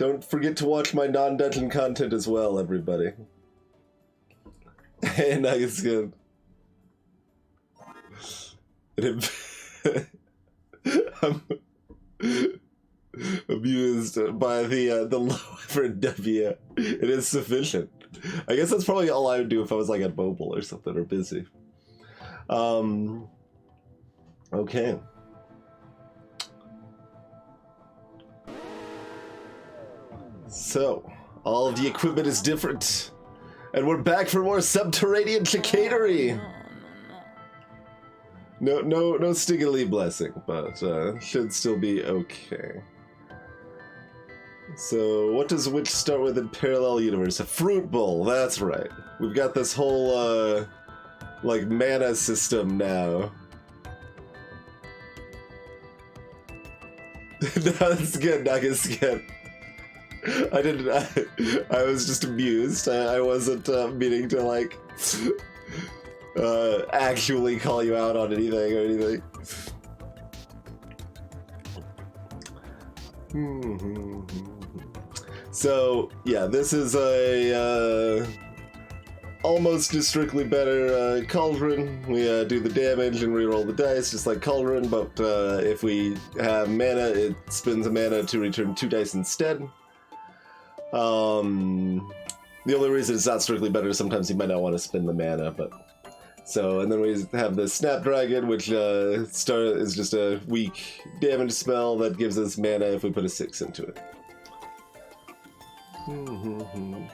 Don't forget to watch my non-dungeon content as well, everybody. Hey, nice, good. I'm amused by the low effort W. It is sufficient. I guess that's probably all I would do if I was like at mobile or something or busy. Okay. So, all of the equipment is different. And we're back for more subterranean chicanery. No Stiggly blessing, but should still be okay. So, what does which start with in Parallel Universe? A fruit bowl, that's right. We've got this whole, like, mana system now. No, that's good, Naga's good. I was just amused. I wasn't meaning to, like, actually call you out on anything or anything. So, yeah, this is a almost a strictly better Cauldron. We do the damage and reroll the dice, just like Cauldron, but if we have mana, it spins a mana to return 2 dice instead. The only reason it's not strictly better is sometimes you might not want to spend the mana, but... So, and then we have the Snapdragon, which is just a weak damage spell that gives us mana if we put a 6 into it.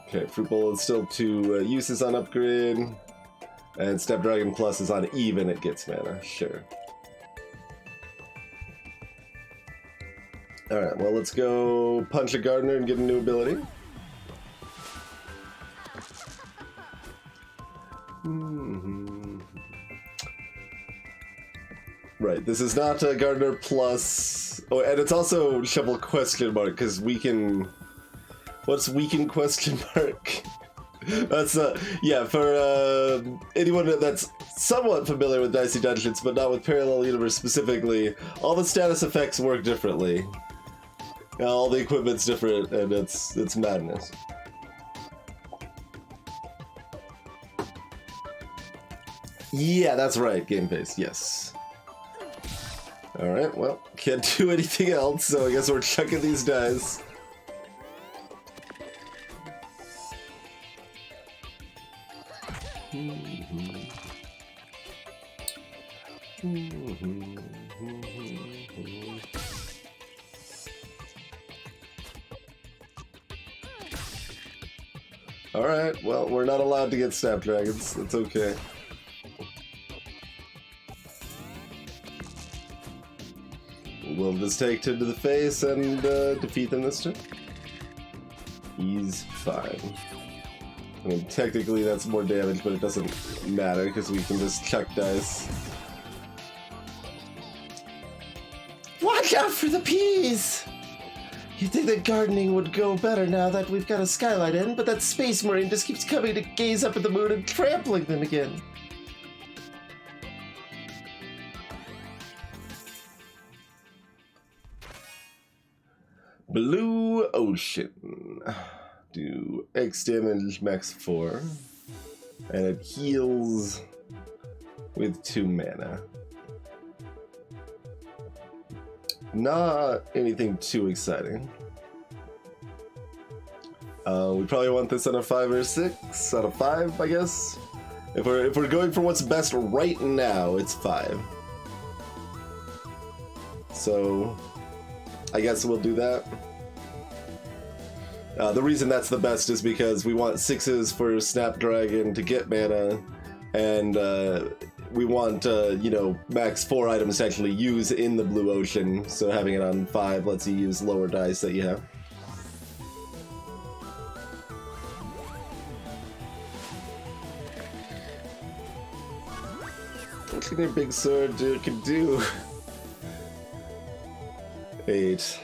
Okay, Fruit Bowl is still 2 uses on upgrade, and Snapdragon Plus is on even, it gets mana, sure. Alright, well let's go punch a gardener and get a new ability. Right, this is not a gardener plus... Oh, and it's also shovel question mark, because weaken... What's weaken question mark? That's, yeah, for anyone that's somewhat familiar with Dicey Dungeons, but not with Parallel Universe specifically, all the status effects work differently. All the equipment's different, and it's madness. Yeah, that's right, game face, yes. Alright, well, can't do anything else, so I guess we're chucking these dice. Alright, well, we're not allowed to get Snapdragons. That's okay. We'll just take 2 to the face and defeat them this turn. He's fine. I mean, technically that's more damage, but it doesn't matter because we can just chuck dice. Watch out for the peas! You'd think that gardening would go better now that we've got a skylight in, but that space marine just keeps coming to gaze up at the moon and trampling them again. Blue Ocean. Do X damage, max 4. And it heals with 2 mana. Not anything too exciting. We probably want this on a 5 or 6 out of 5, I guess. If we're going for what's best right now, it's 5. So I guess we'll do that. The reason that's the best is because we want 6s for Snapdragon to get mana, and we want, you know, max 4 items to actually use in the Blue Ocean, so having it on 5 lets you use lower dice that you have. What can their big sword can do? 8.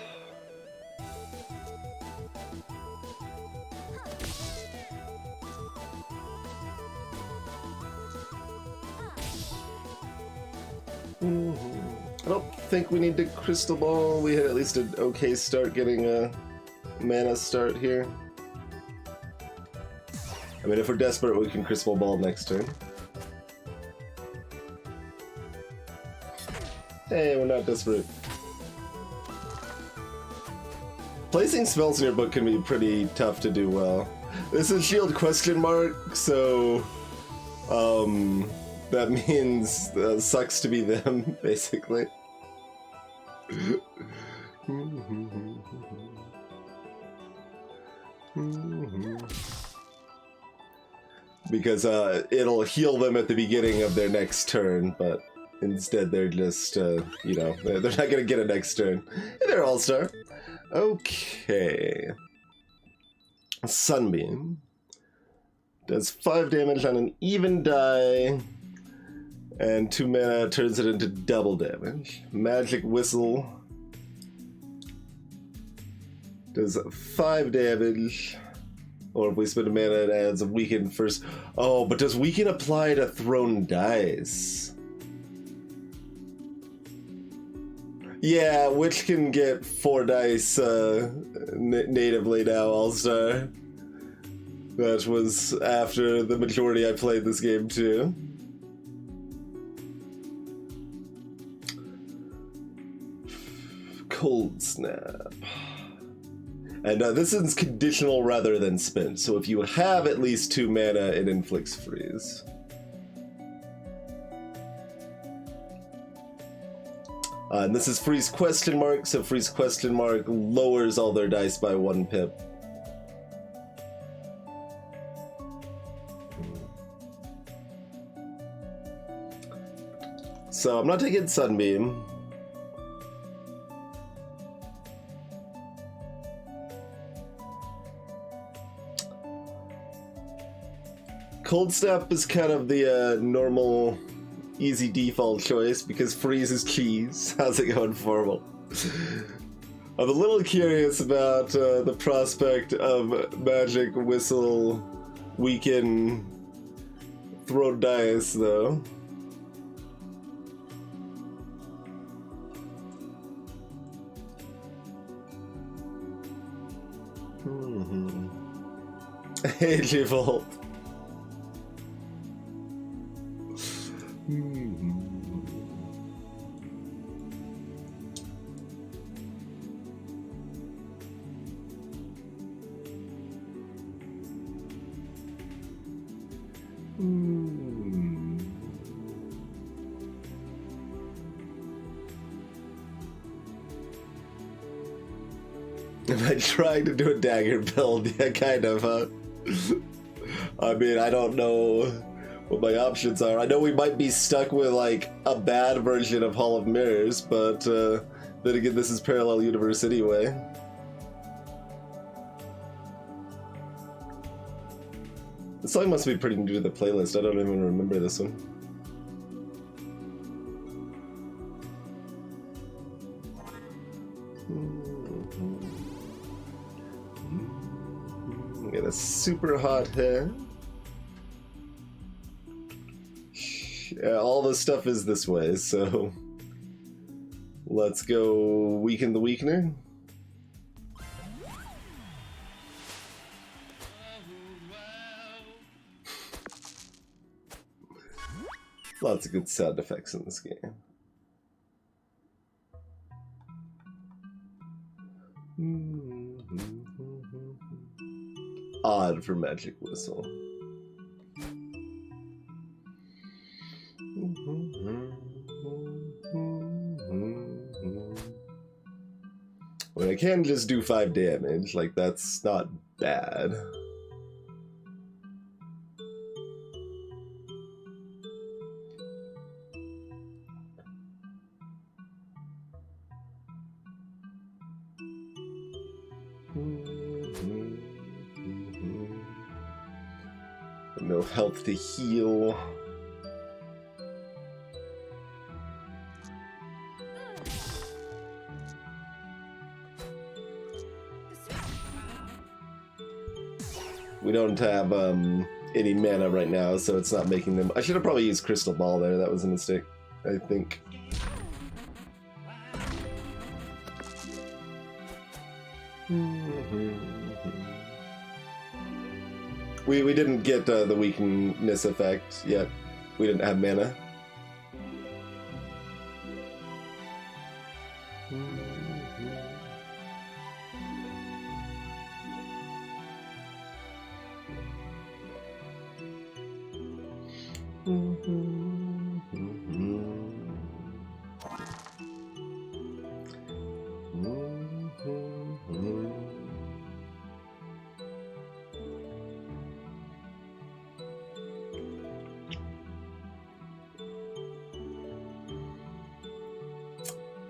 I don't think we need to crystal ball. We had at least an okay start getting mana start here. I mean, if we're desperate, we can Crystal Ball next turn. Hey, we're not desperate. Placing spells in your book can be pretty tough to do well. This is shield question mark, so that means sucks to be them, basically. Because it'll heal them at the beginning of their next turn, but instead they're just, you know, they're not gonna get a next turn. They're all-star. Okay. Sunbeam. Does 5 damage on an even die, and 2 mana turns it into double damage. Magic Whistle does 5 damage, or if we spend a mana, it adds a weaken first. Oh, but does weaken apply to thrown dice? Yeah, which can get 4 dice natively now, All-Star. That was after the majority I played this game too. Cold Snap. And this is conditional rather than spent, so if you have at least 2 mana, it inflicts freeze. And this is freeze question mark, so freeze question mark lowers all their dice by 1 pip. So I'm not taking Sunbeam. Cold Snap is kind of the normal, easy default choice because freeze is cheese. How's it going, Formal? I'm a little curious about the prospect of Magic Whistle weaken throw dice, though. Age Vault. Am I trying to do a dagger build? Yeah, kind of, huh? I mean, I don't know what my options are. I know we might be stuck with, like, a bad version of Hall of Mirrors, but then again, this is Parallel Universe anyway. This song must be pretty new to the playlist. I don't even remember this one. Get a super hot head. Yeah, all the stuff is this way, so let's go weaken the weakener. Lots of good sound effects in this game. Odd for Magic Whistle. Well, I can just do 5 damage, like that's not bad. No health to heal. We don't have any mana right now, so it's not making them. I should have probably used Crystal Ball there. That was a mistake, I think. We didn't get the weakness effect yet. We didn't have mana.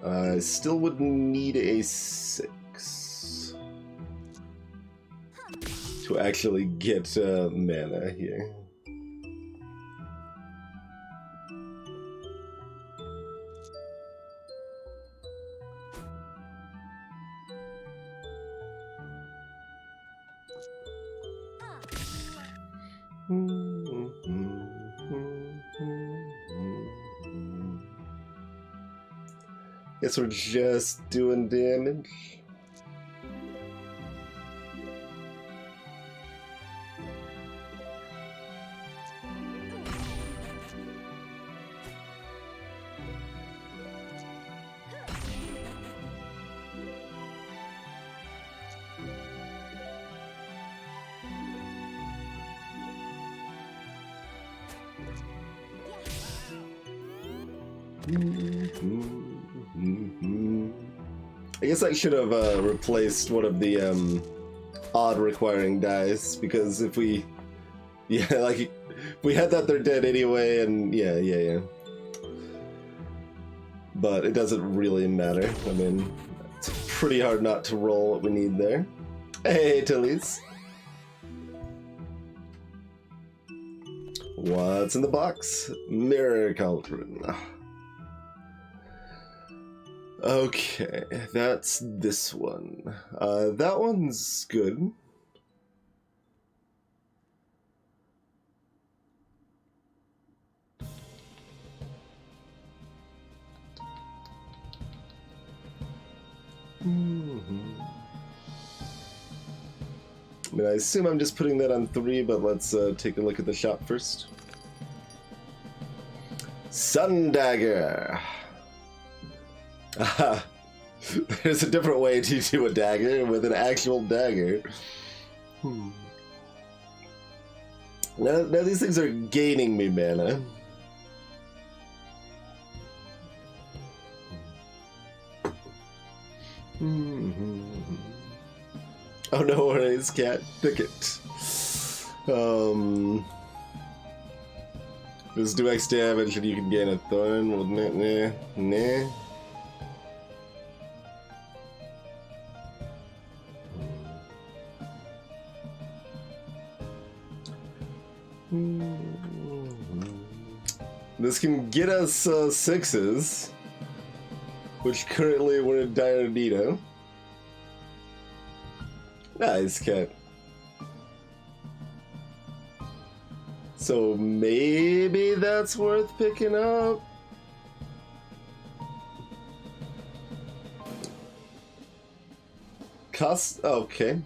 I still would need a 6 to actually get mana here. Guess we're just doing damage. I guess I should have replaced one of the odd requiring dice, because if we, like, if we had that, they're dead anyway, and yeah. But it doesn't really matter. I mean, it's pretty hard not to roll what we need there. Hey, Tillies. What's in the box? Mirror Cauldron. Okay, that's this one. That one's good. I mean, I assume I'm just putting that on 3, but let's take a look at the shop first. Sun Dagger. Aha. There's a different way to do a dagger with an actual dagger. Now these things are gaining me mana. Oh, no worries, cat. Pick it. Just do X damage and you can gain a thorn, wouldn't it? Nah. This can get us 6s, which currently we're in dire need of. Nice, cat. So maybe that's worth picking up. Okay.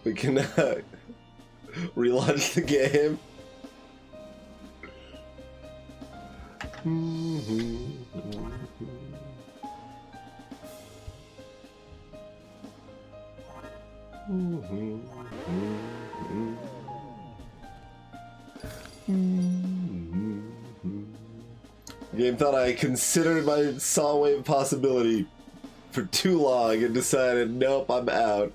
We can relaunch the game. Game thought I considered my saw wave possibility for too long and decided, nope, I'm out.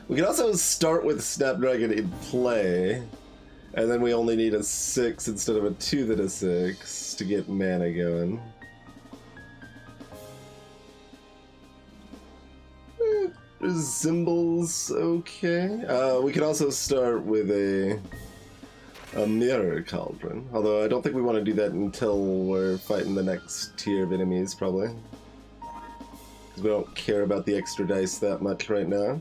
We can also start with Snapdragon in play, and then we only need a 6 instead of a 2 that a 6 to get mana going. Symbols, okay. We can also start with a Mirror Cauldron, although I don't think we want to do that until we're fighting the next tier of enemies, probably. Because we don't care about the extra dice that much right now.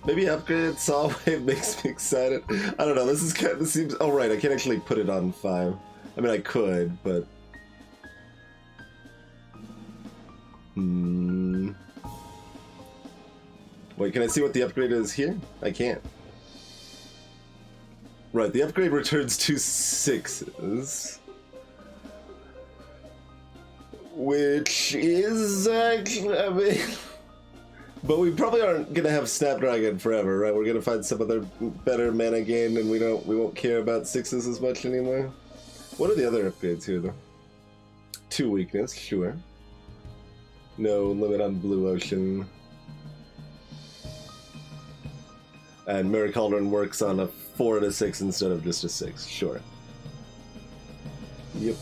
Maybe upgrade saw wave makes me excited. I don't know. This is kind of, this seems. Oh right, I can't actually put it on 5. I mean, I could, but. Wait, can I see what the upgrade is here? I can't. Right, the upgrade returns 2 6s. Which is actually, I mean, but we probably aren't gonna have Snapdragon forever, right? We're gonna find some other better mana gain, and we won't care about 6s as much anymore. What are the other upgrades here, though? 2 weakness, sure. No limit on Blue Ocean. And Mirror Cauldron works on a 4 and a 6 instead of just a 6, sure. Yep.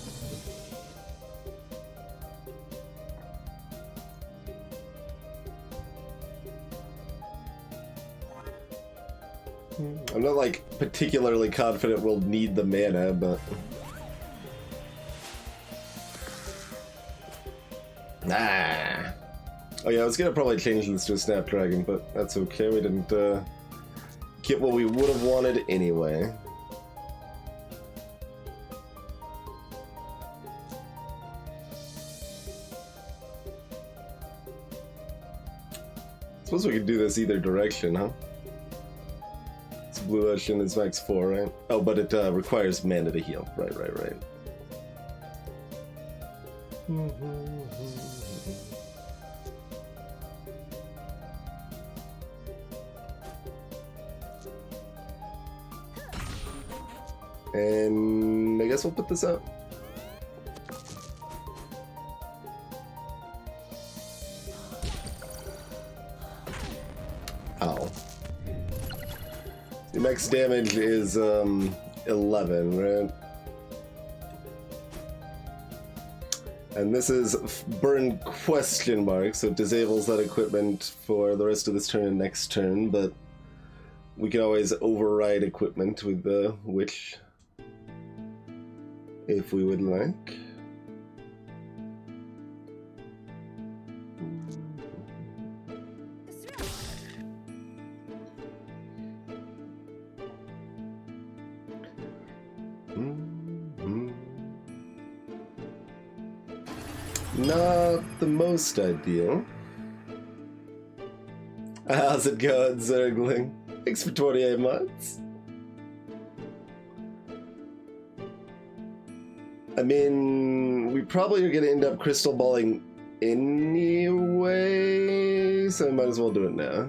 I'm not like particularly confident we'll need the mana, but oh yeah, I was gonna probably change this to a Snapdragon, but that's okay. We didn't get what we would have wanted anyway. Suppose we could do this either direction, huh? It's Blue Ocean, it's max 4, right? Oh, but it requires mana to heal. Right. And I guess we'll put this out. Ow. The max damage is 11, right? And this is burn question mark, so it disables that equipment for the rest of this turn and next turn, but we can always override equipment with the witch if we would like. Not the most ideal. How's it going, Zergling? Thanks for 28 months. I mean, we probably are going to end up crystal balling anyway, so I might as well do it now.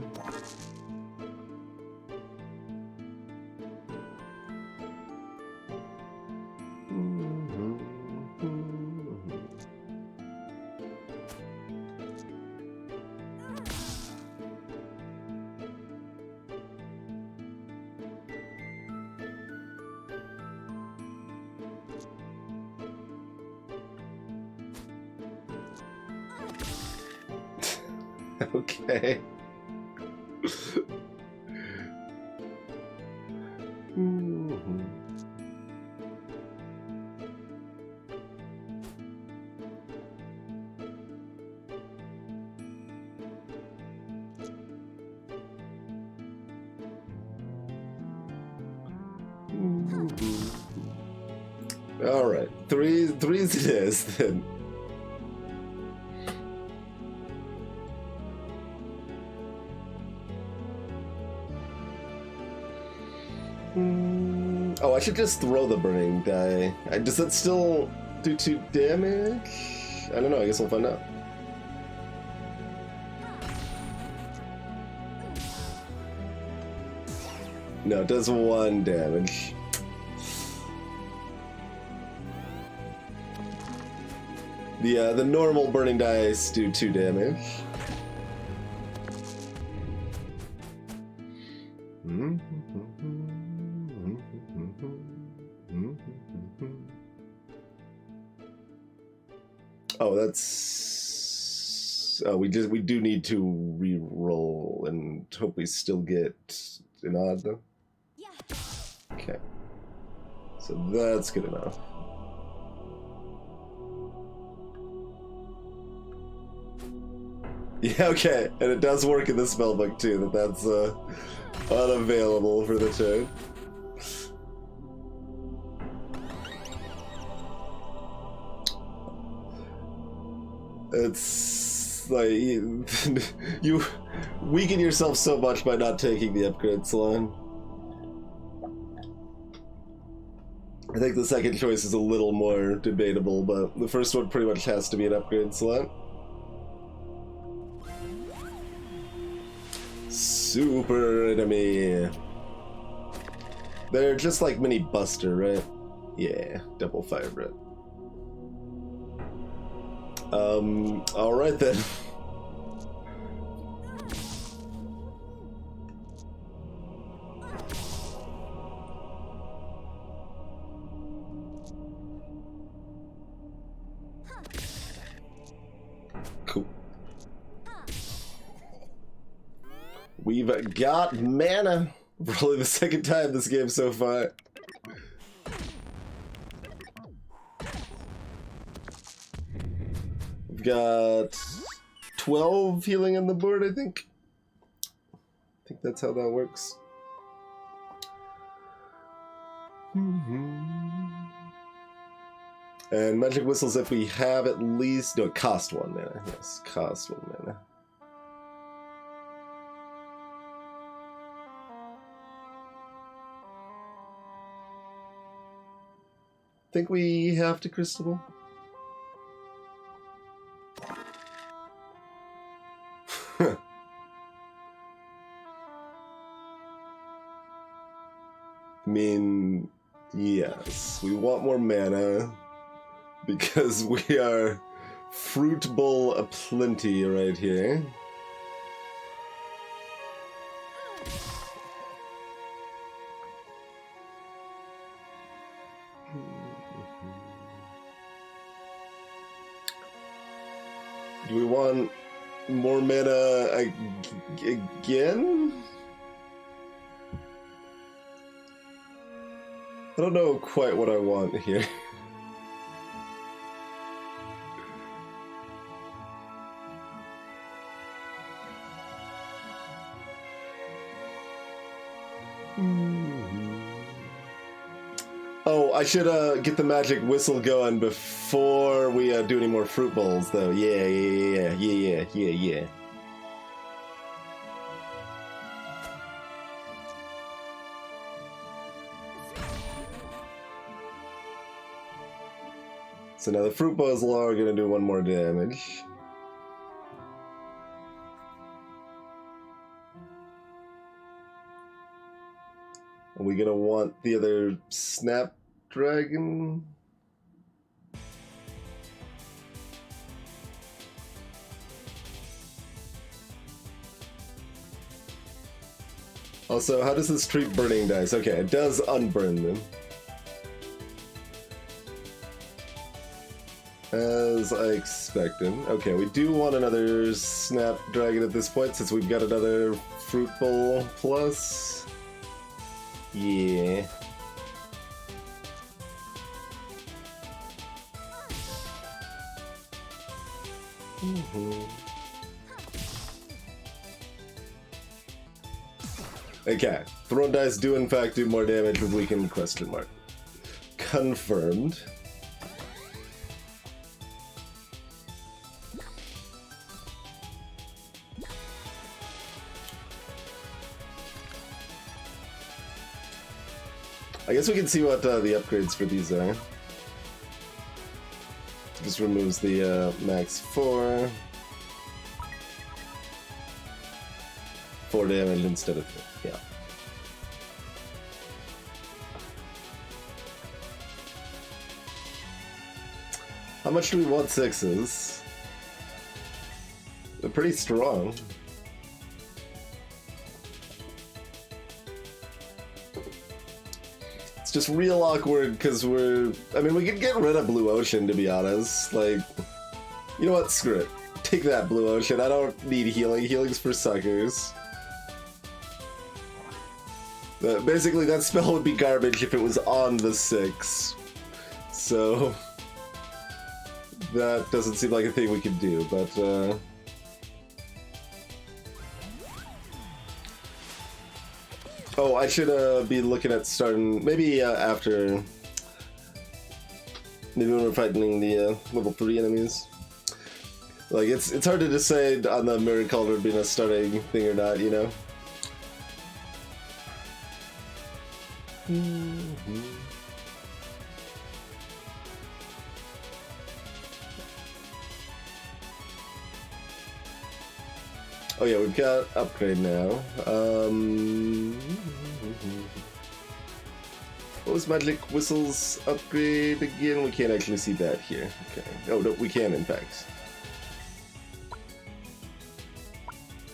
Okay. All right, threes it is then. Oh, I should just throw the burning die. Does that still do 2 damage? I don't know, I guess we'll find out. No, it does 1 damage. The normal burning dice do 2 damage. Oh, that's... Oh, we do need to re-roll and hope we still get an odd, though? Yeah. Okay. So that's good enough. Yeah, okay, and it does work in the spellbook too, that's unavailable for the turn. It's like you weaken yourself so much by not taking the upgrade slot. I think the second choice is a little more debatable, but the first one pretty much has to be an upgrade slot. Super enemy. They're just like mini Buster, right? Yeah, double fire breath. Alright then. Cool. We've got mana. Probably the second time this game so far. We've got 12 healing on the board, I think. I think that's how that works. And magic whistles if we have at least... No, cost 1 mana. Yes, cost 1 mana. Think we have to crystal? I mean, yes, we want more mana because we are fruit bowl aplenty right here. Do we want more mana again? I don't know quite what I want here. Oh, I should get the magic whistle going before we do any more fruit bowls, though. Yeah. So now the fruit bowls are gonna do 1 more damage. Are we gonna want the other Snapdragon? Also, how does this treat burning dice? Okay, it does unburn them. As I expected. Okay, we do want another Snapdragon at this point since we've got another Fruit Bowl plus. Yeah. Okay, thrown dice do in fact do more damage with weakened question mark. Confirmed. I guess we can see what the upgrades for these are. Just removes the max 4 damage instead of 3. Yeah. How much do we want 6s? They're pretty strong. It's just real awkward because I mean, we could get rid of Blue Ocean, to be honest. Like, you know what? Screw it. Take that, Blue Ocean. I don't need healing. Healing's for suckers. Basically, that spell would be garbage if it was on the 6. So, that doesn't seem like a thing we could do, but, Oh, I should be looking at starting maybe after. Maybe when we're fighting the level 3 enemies. Like it's hard to decide on the Mirror Cauldron being a starting thing or not, you know. Oh yeah, we've got upgrade now. What was Magic Whistle's upgrade again? We can't actually see that here. Okay. Oh no, we can in fact.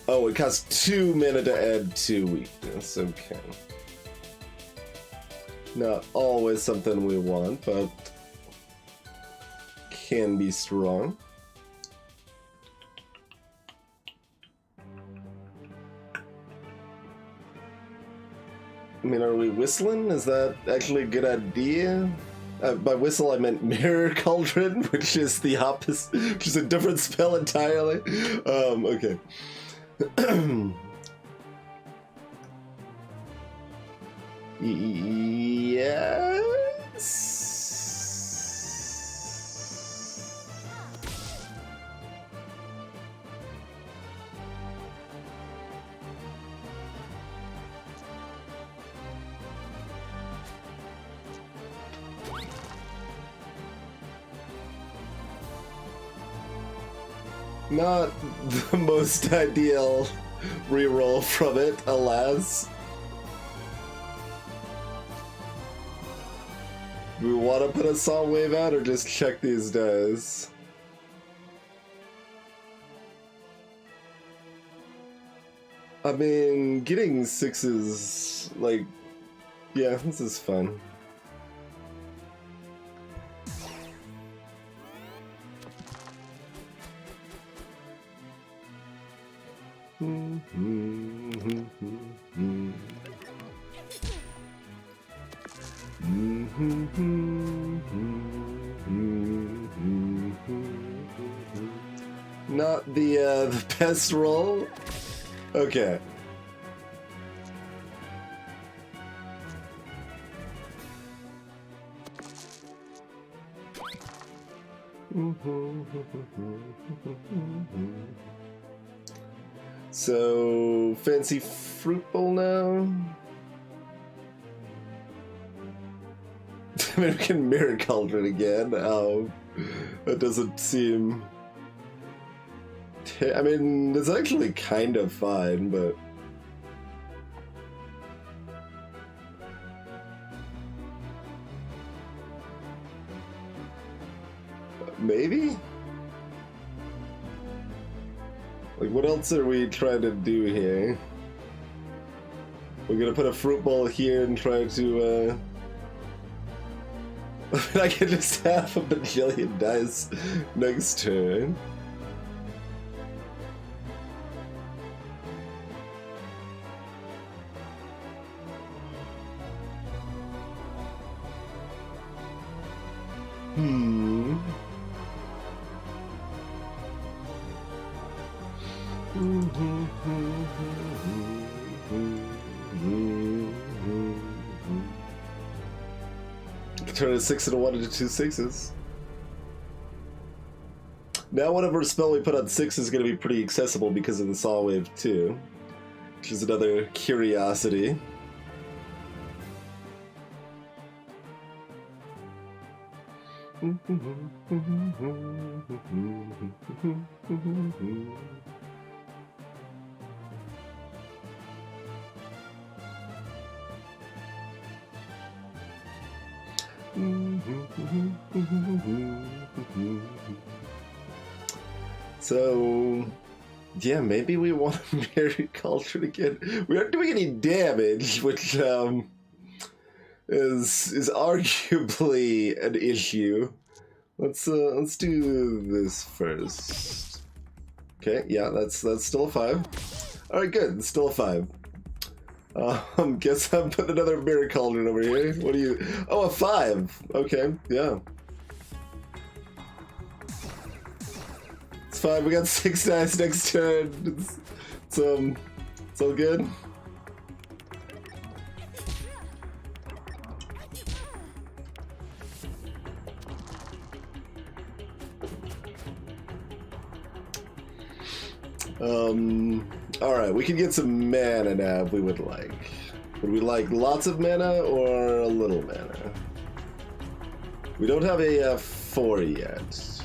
Oh, it costs 2 mana to add 2 weakness. Okay. Not always something we want, but can be strong. I mean, are we whistling? Is that actually a good idea? By whistle, I meant Mirror Cauldron, which is the opposite, which is a different spell entirely. Okay. Yes. Not the most ideal reroll from it, alas. Do we want to put a Salt Wave out or just check these dice? I mean, getting 6s, like, yeah, this is fun. Not the best roll. Okay. So, fancy fruit bowl now? American Mirror Cauldron again. Oh, that doesn't seem... I mean, it's actually kind of fine, but... Maybe? Like, what else are we trying to do here? We're gonna put a fruit bowl here and try to, I can just have a bajillion dice next turn. Turn a 6 and a 1 into 2 6s. Now whatever spell we put on 6 is going to be pretty accessible because of the Saw Wave too, which is another curiosity. So, yeah, maybe we want to Mirror Cauldron again. We aren't doing any damage, which is arguably an issue. Let's do this first. Okay, yeah, that's still a 5. All right, good. It's still a 5. Guess I'm putting another Mirror Cauldron over here. What do you... Oh, a 5. Okay, yeah. It's fine. We got 6 dice next turn. It's all good. Alright, we can get some mana now if we would like. Would we like lots of mana or a little mana? We don't have a 4 yet.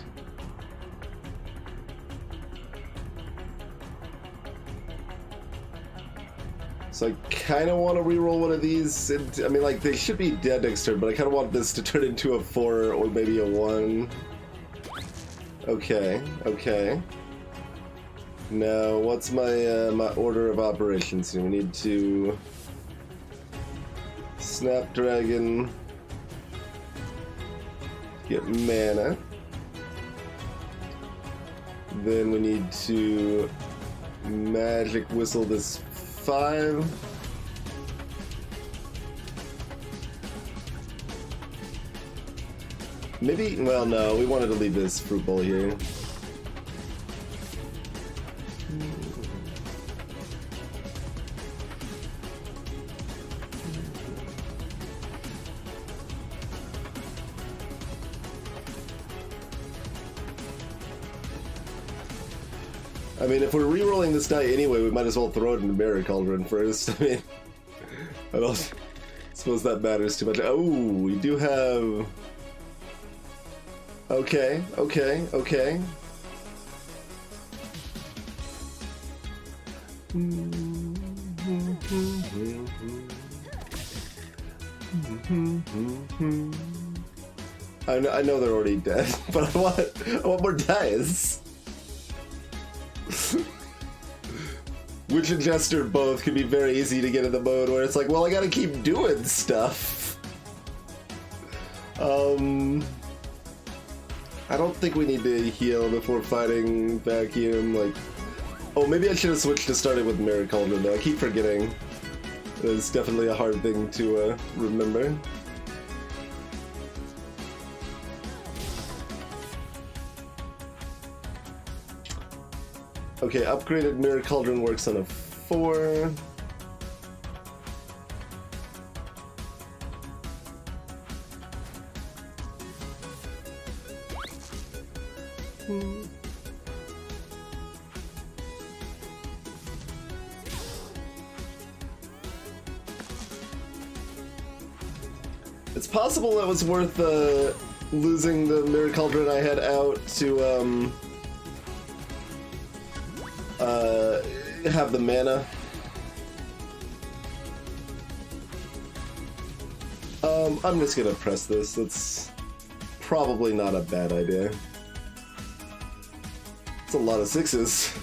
So I kind of want to reroll one of these. I mean, like, they should be dead next turn, but I kind of want this to turn into a 4 or maybe a 1. Okay, okay. Now, what's my my order of operations here? We need to Snapdragon, get mana. Then we need to Magic Whistle this 5. Maybe, well, no, we wanted to leave this Fruit Bowl here. I mean, if we're re-rolling this die anyway, we might as well throw it in the Mirror Cauldron first. I mean, I don't suppose that matters too much. Oh, we do have... Okay, okay, okay. I know they're already dead, but I want more dice. Witch and Jester both can be very easy to get in the mode where it's like, well, I gotta keep doing stuff. I don't think we need to heal before fighting Vacuum. Like, oh, maybe I should have switched to starting with Mirror Cauldron, though. I keep forgetting. It's definitely a hard thing to remember. Okay, upgraded Mirror Cauldron works on a 4. It's possible that was worth losing the Mirror Cauldron I had out to have the mana. I'm just gonna press this. That's probably not a bad idea. It's a lot of 6s.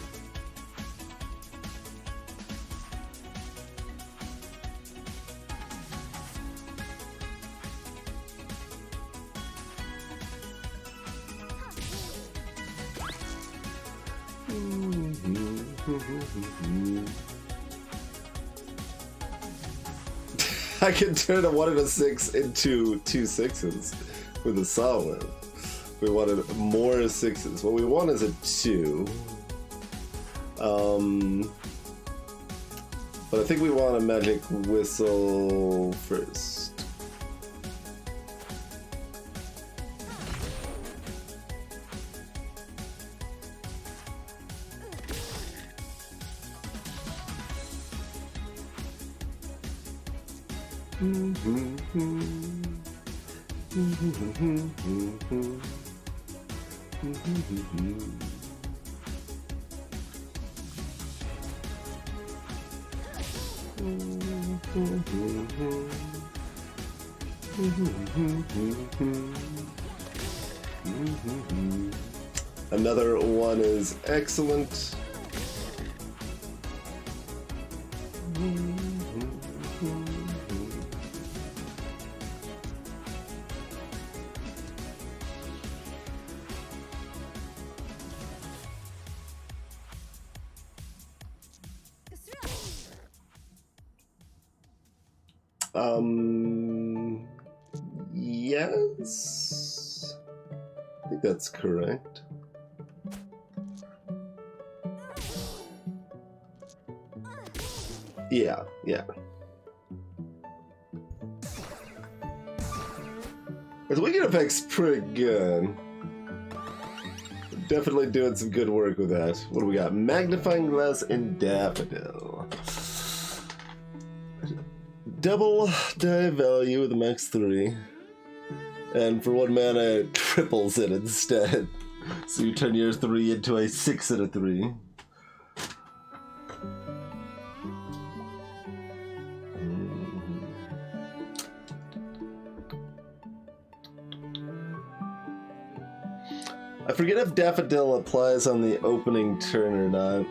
I can turn a 1 and a 6 into 2 6s with a solid. We wanted more 6s. What we want is a 2. But I think we want a Magic Whistle first. Another 1 is excellent. Yes, I think that's correct. Yeah, yeah. The weaken effect's pretty good. Definitely doing some good work with that. What do we got? Magnifying Glass and Daffodil. Double die value with a max 3. And for 1 mana, it triples it instead. So you turn your 3 into a 6 and a 3. I forget if Daffodil applies on the opening turn or not.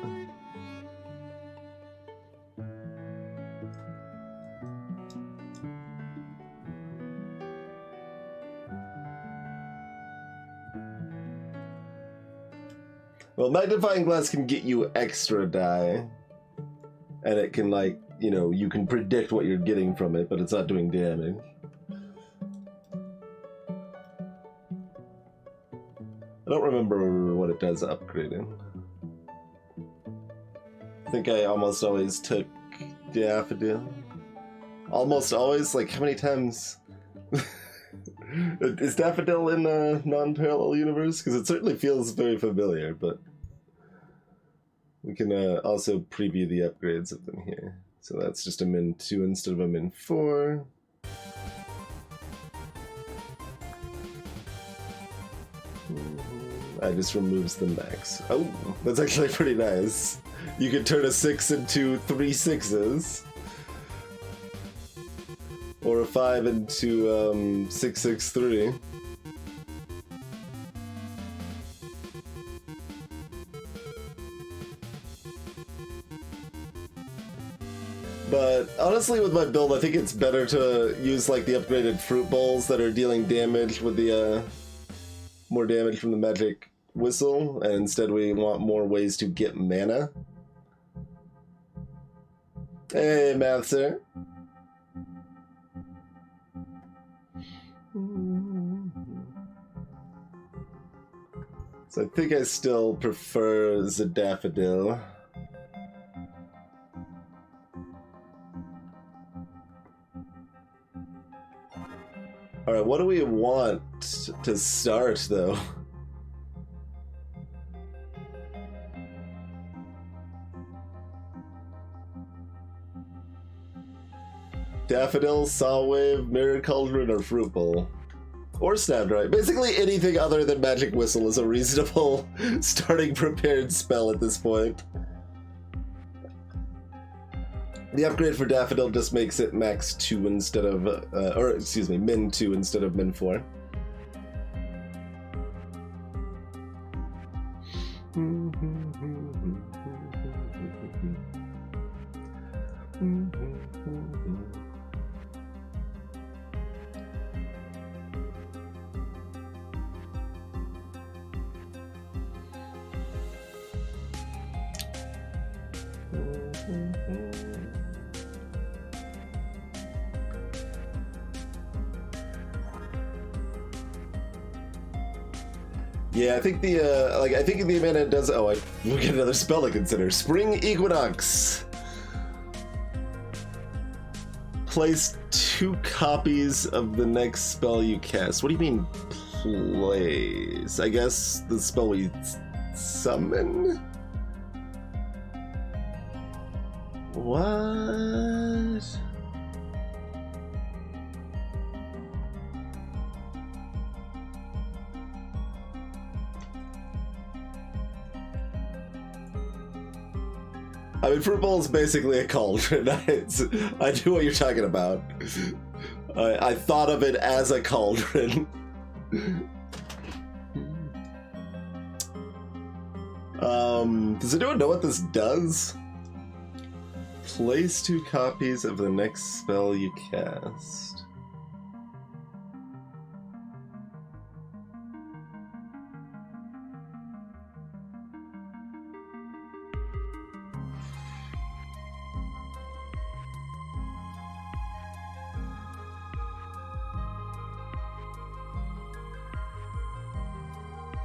Well, Magnifying Glass can get you extra die. And it can, like, you know, you can predict what you're getting from it, but it's not doing damage. I don't remember what it does upgrading. I think I almost always took Daffodil. Almost always? Like, how many times? Is Daffodil in a non-parallel universe? Because it certainly feels very familiar, but we can also preview the upgrades of them here. So that's just a min 2 instead of a min 4. I just removes the max. Oh, that's actually pretty nice. You can turn a 6 into 3 6s. Or a 5 into 6 6 3. But honestly, with my build, I think it's better to use like the upgraded fruit bowls that are dealing damage with the more damage from the magic whistle, and instead we want more ways to get mana. Hey, math sir. So I think I still prefer the Daffodil. Alright, what do we want to start, though? Daffodil, Saw Wave, Mirror Cauldron, or Fruit Bowl. Or Snapdrive. Basically anything other than Magic Whistle is a reasonable starting prepared spell at this point. The upgrade for Daffodil just makes it max 2 instead of, or excuse me, min 2 instead of min 4. Yeah, I think the I think the mana does. Oh, we'll get another spell to consider. Spring Equinox. Place 2 copies of the next spell you cast. What do you mean, place? I guess the spell we summon. What? I mean, Fruit Bowl is basically a cauldron. I knew what you're talking about. I thought of it as a cauldron. Does anyone know what this does? Place 2 copies of the next spell you cast.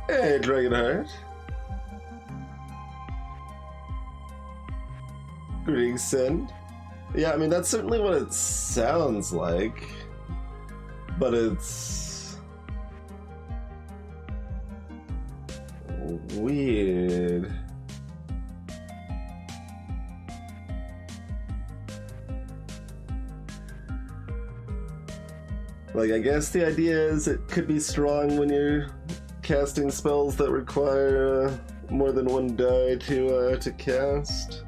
Hey, Dragonheart. Greetings, Sin. Yeah, I mean, that's certainly what it sounds like. But it's... Weird. Like, I guess the idea is it could be strong when you're casting spells that require more than one die to cast.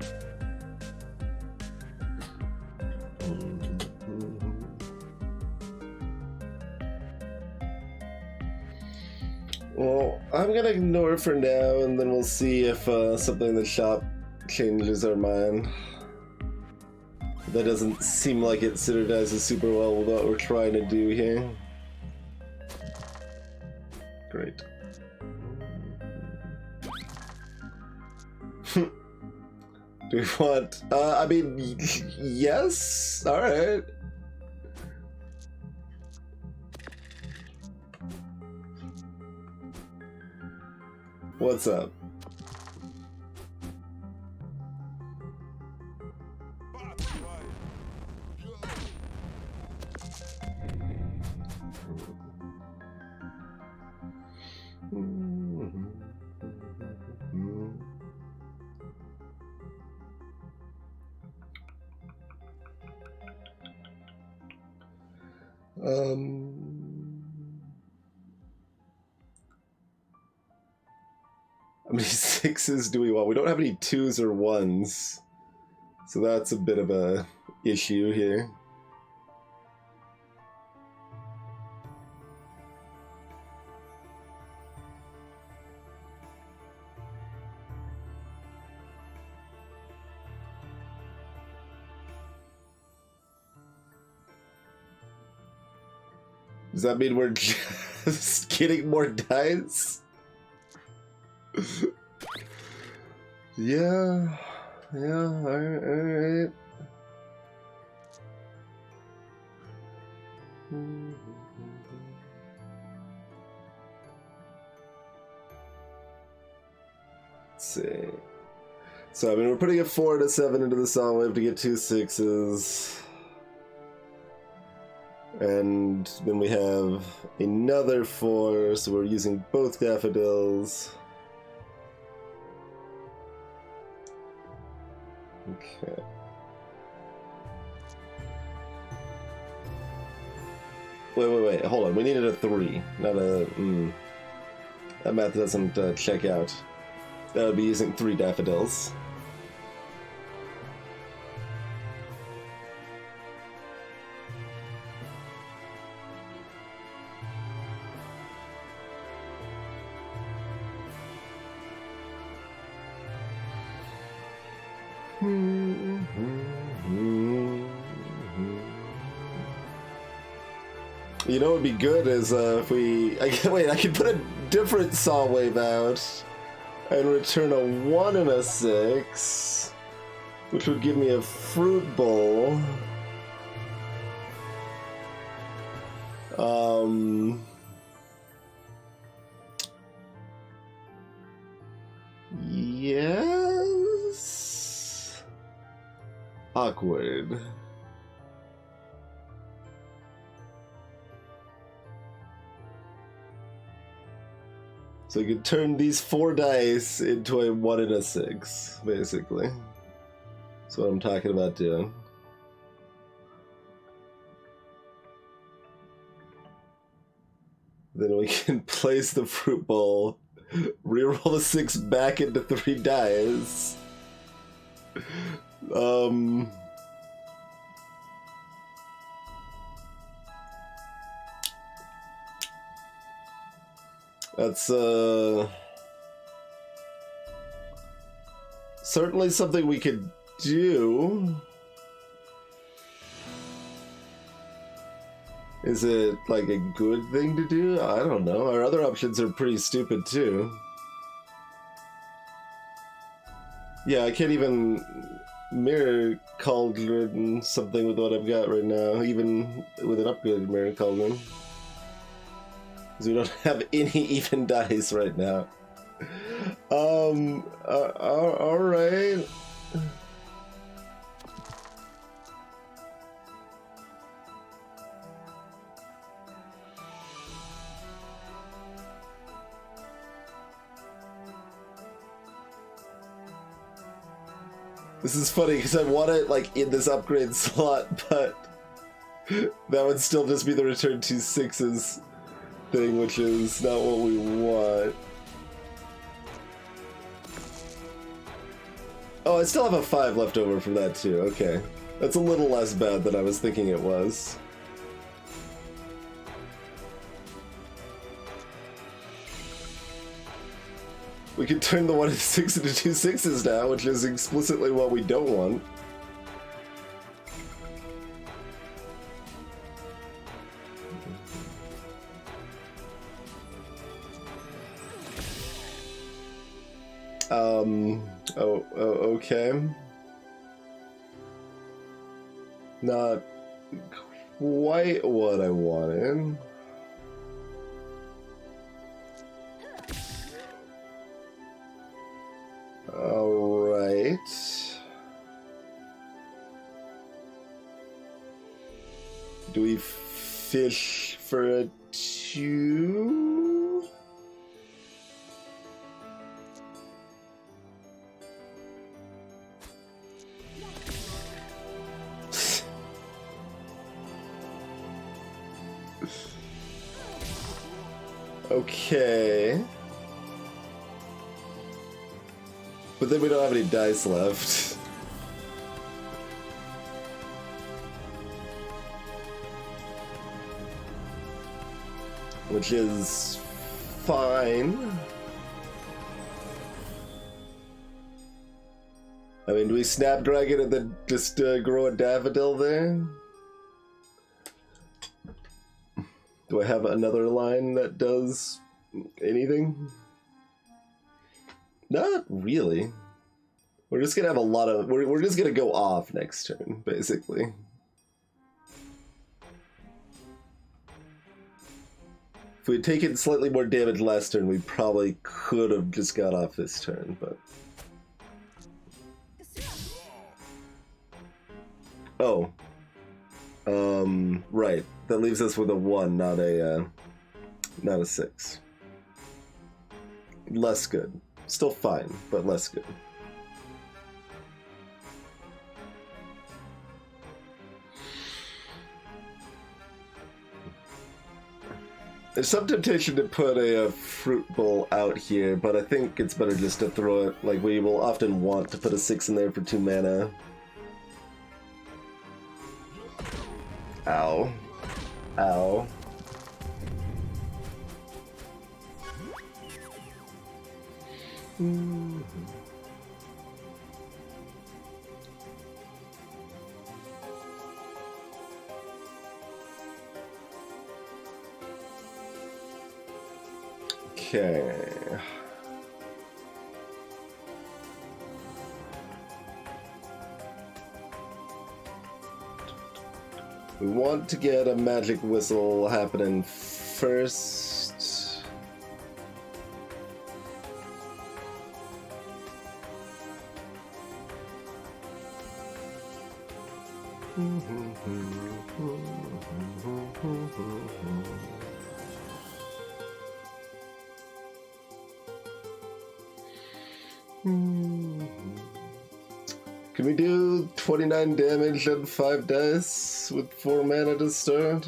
Well, I'm gonna ignore it for now, and then we'll see if something in the shop changes our mind. That doesn't seem like it synergizes super well with what we're trying to do here. Great. Do we want... I mean, yes? Alright. What's up? How many sixes do we want? We don't have any twos or ones, so that's a bit of a issue here. Does that mean we're just getting more dice? Yeah, alright. Let's see. So, I mean, we're putting a 4 and a 7 into the song wave to get 2 6s. And then we have another 4, so we're using both daffodils. Okay. Wait, hold on. We needed a 3, not a... That math doesn't check out. That would be using 3 daffodils. You know what would be good is if we... I could put a different saw wave out and return a 1 and a 6, which would give me a fruit bowl. Yes? Awkward. So you could turn these 4 dice into a 1 and a 6, basically. That's what I'm talking about doing. Then we can place the fruit bowl, reroll the 6 back into 3 dice. That's certainly something we could do. Is it like a good thing to do? I don't know. Our other options are pretty stupid too. Yeah, I can't even mirror cauldron something with what I've got right now, even with an upgraded mirror cauldron. Because we don't have any even dice right now. Alright. This is funny because I want it like in this upgrade slot, but that would still just be the return 2 6s thing, which is not what we want. Oh, I still have a 5 left over from that too. Okay. That's a little less bad than I was thinking it was. We can turn the 1 and 6 into 2 6s now, which is explicitly what we don't want. Okay. Not quite what I wanted. Alright. Do we fish for a 2? Okay. But then we don't have any dice left. Which is fine. I mean, do we Snapdragon and then just grow a daffodil there? Do I have another line that does anything? Not really. We're just gonna have a lot of... We're just gonna go off next turn, basically. If we had taken slightly more damage last turn, we probably could have just got off this turn, but... Oh. Right. That leaves us with a 1, not a 6. Less good. Still fine, but less good. There's some temptation to put a fruit bowl out here, but I think it's better just to throw it. Like, we will often want to put a 6 in there for 2 mana. Ow. Ow. Okay. We want to get a magic whistle happening first. Can we do 29 damage and 5 dice with 4 mana to start?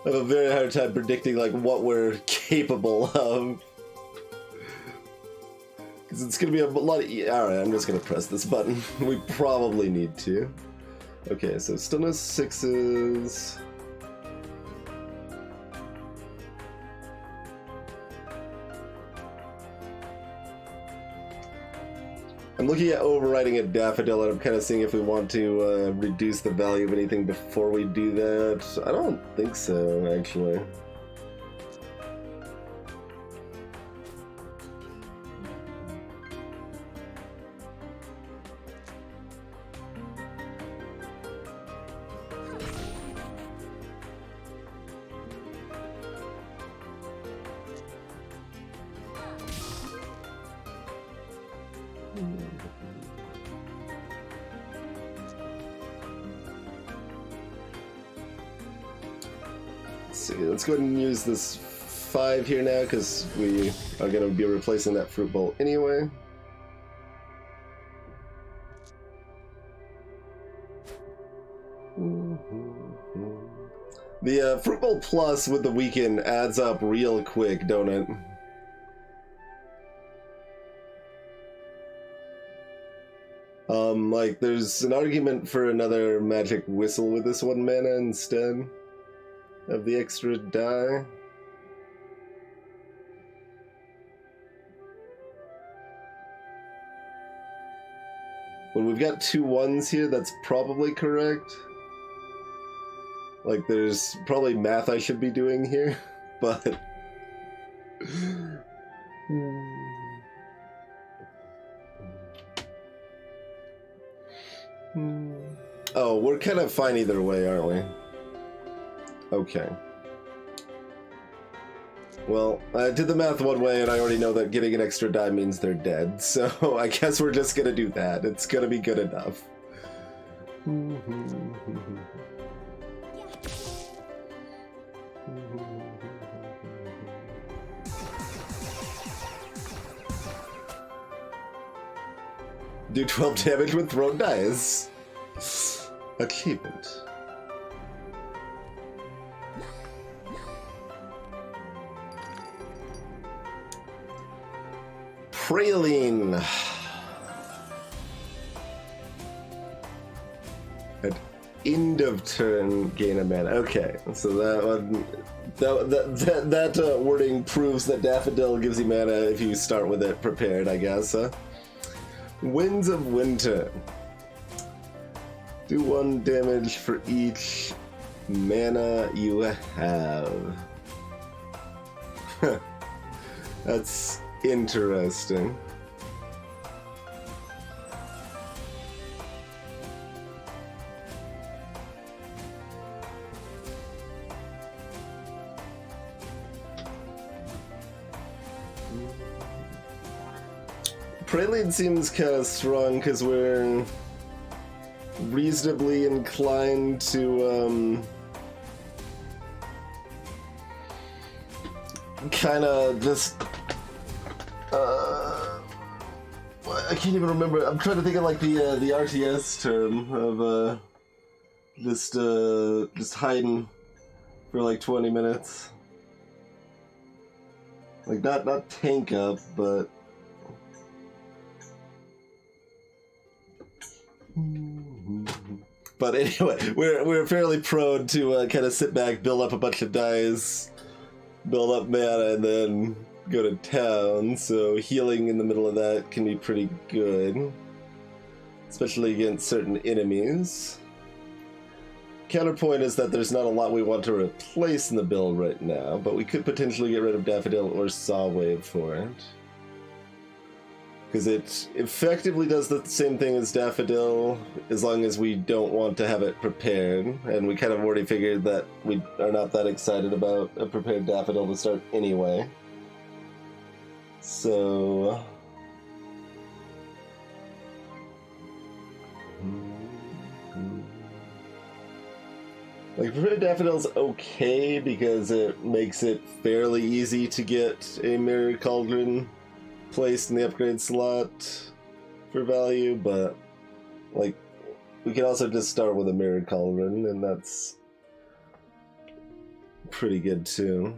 I have a very hard time predicting like what we're capable of. Because it's going to be a lot of... Alright, I'm just going to press this button. We probably need to. Okay, so stillness 6s. I'm looking at overriding a daffodil, and I'm kind of seeing if we want to reduce the value of anything before we do that. I don't think so, actually. Let's go ahead and use this 5 here now, because we are going to be replacing that fruit bowl anyway. The Fruit Bowl Plus with the weekend adds up real quick, don't it? Like, there's an argument for another magic whistle with this 1 mana instead of the extra die. When we've got 2 1s here, that's probably correct. Like, there's probably math I should be doing here, but... Oh, we're kind of fine either way, aren't we? Okay. Well, I did the math one way, and I already know that getting an extra die means they're dead, so I guess we're just gonna do that. It's gonna be good enough. Do 12 damage with thrown dice. Achievement. Praline. At end of turn, gain a mana. Okay, so that one, that wording proves that Daffodil gives you mana if you start with it prepared, I guess. Winds of Winter. Do 1 damage for each mana you have. That's interesting. Prelude seems kind of strong because we're reasonably inclined to kind of just I can't even remember. I'm trying to think of like the RTS term of just hiding for like 20 minutes. Like not tank up, but anyway, we're fairly prone to kind of sit back, build up a bunch of dice, build up mana, and then go to town. So healing in the middle of that can be pretty good, especially against certain enemies. Counterpoint is that there's not a lot we want to replace in the build right now, but we could potentially get rid of Daffodil or Saw Wave for it. Because it effectively does the same thing as Daffodil, as long as we don't want to have it prepared. And we kind of already figured that we are not that excited about a prepared Daffodil to start anyway. So... like, prepared Daffodil's okay because it makes it fairly easy to get a Mirror Cauldron placed in the upgrade slot for value, but like we can also just start with a Mirrored Cauldron, and that's pretty good too.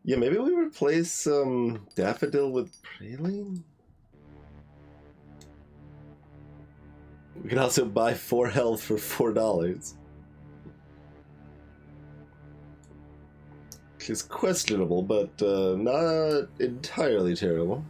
Yeah, maybe we replace Daffodil with Praline. We can also buy 4 health for $4. Which is questionable, but not entirely terrible.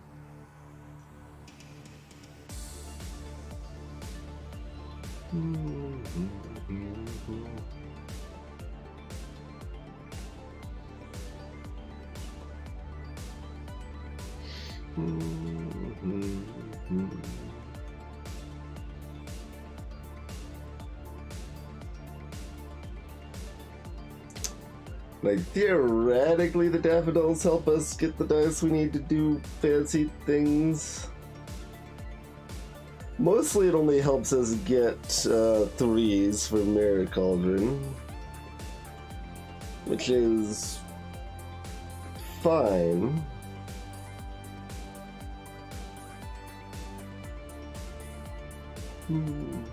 Like, theoretically, the Daffodils help us get the dice we need to do fancy things. Mostly it only helps us get 3s for Mirror Cauldron, which is fine. In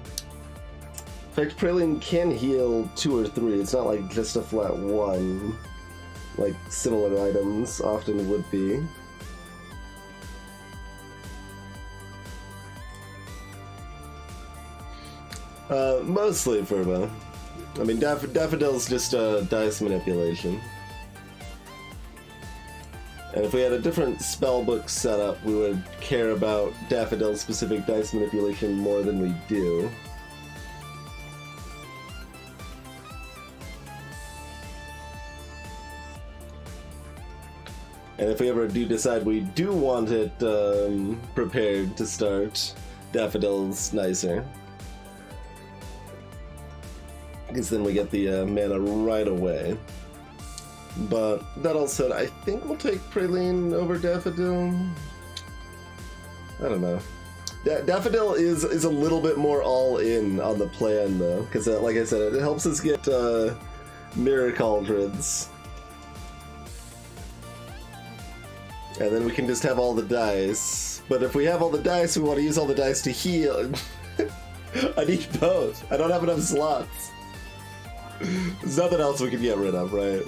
fact, Praline can heal 2 or 3. It's not like just a flat 1, like similar items often would be. Mostly Furbo. I mean, Daffodil's just dice manipulation. And if we had a different spellbook setup, we would care about Daffodil's specific dice manipulation more than we do. And if we ever do decide we do want it prepared to start, Daffodil's nicer. Because then we get the mana right away. But that all said, I think we'll take Praline over Daffodil. I don't know. Daffodil is a little bit more all-in on the plan, though. Because, like I said, it helps us get Mirror Cauldrons. And then we can just have all the dice. But if we have all the dice, we want to use all the dice to heal. I need both. I don't have enough slots. There's nothing else we can get rid of, right?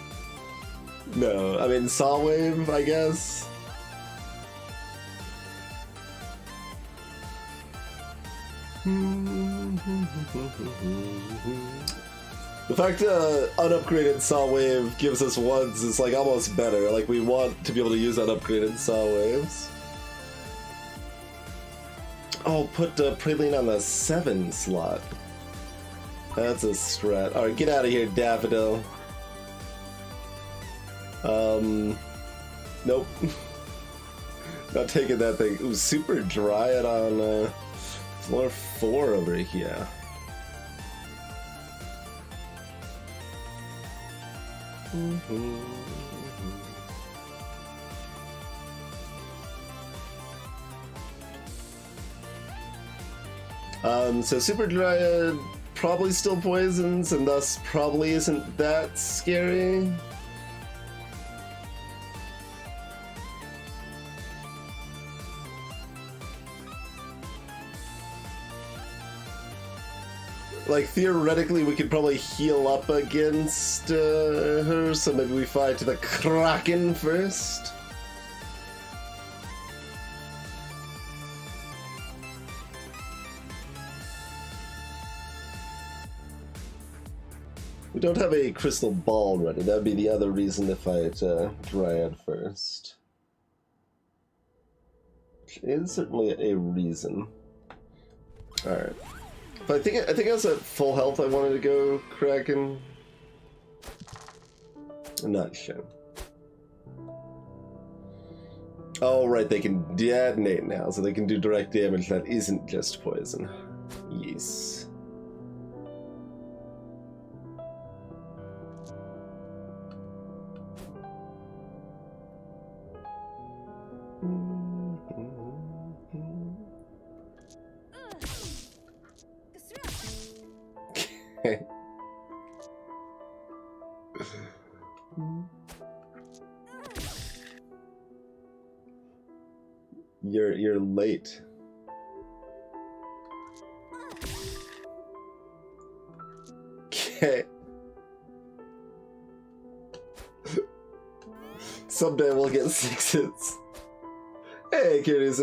No, I mean, Saw Wave, I guess. The fact unupgraded Saw Wave gives us ones is like almost better. Like, we want to be able to use unupgraded Saw Waves. Oh, put Praline on the 7 slot. That's a strat. Alright, get out of here, Daffodil. Nope. Not taking that thing. Ooh, Super Dryad on floor 4 over here. So Super Dryad probably still poisons, and thus probably isn't that scary. Like, theoretically, we could probably heal up against her, so maybe we fight the Kraken first. We don't have a crystal ball ready. That would be the other reason to fight Dryad first. Which is certainly a reason. Alright. But I think I was at full health. I wanted to go Kraken. I'm not sure. Oh, right, they can detonate now, so they can do direct damage that isn't just poison. Yes. You're late. Okay. Someday we'll get 6s. Hey, curious.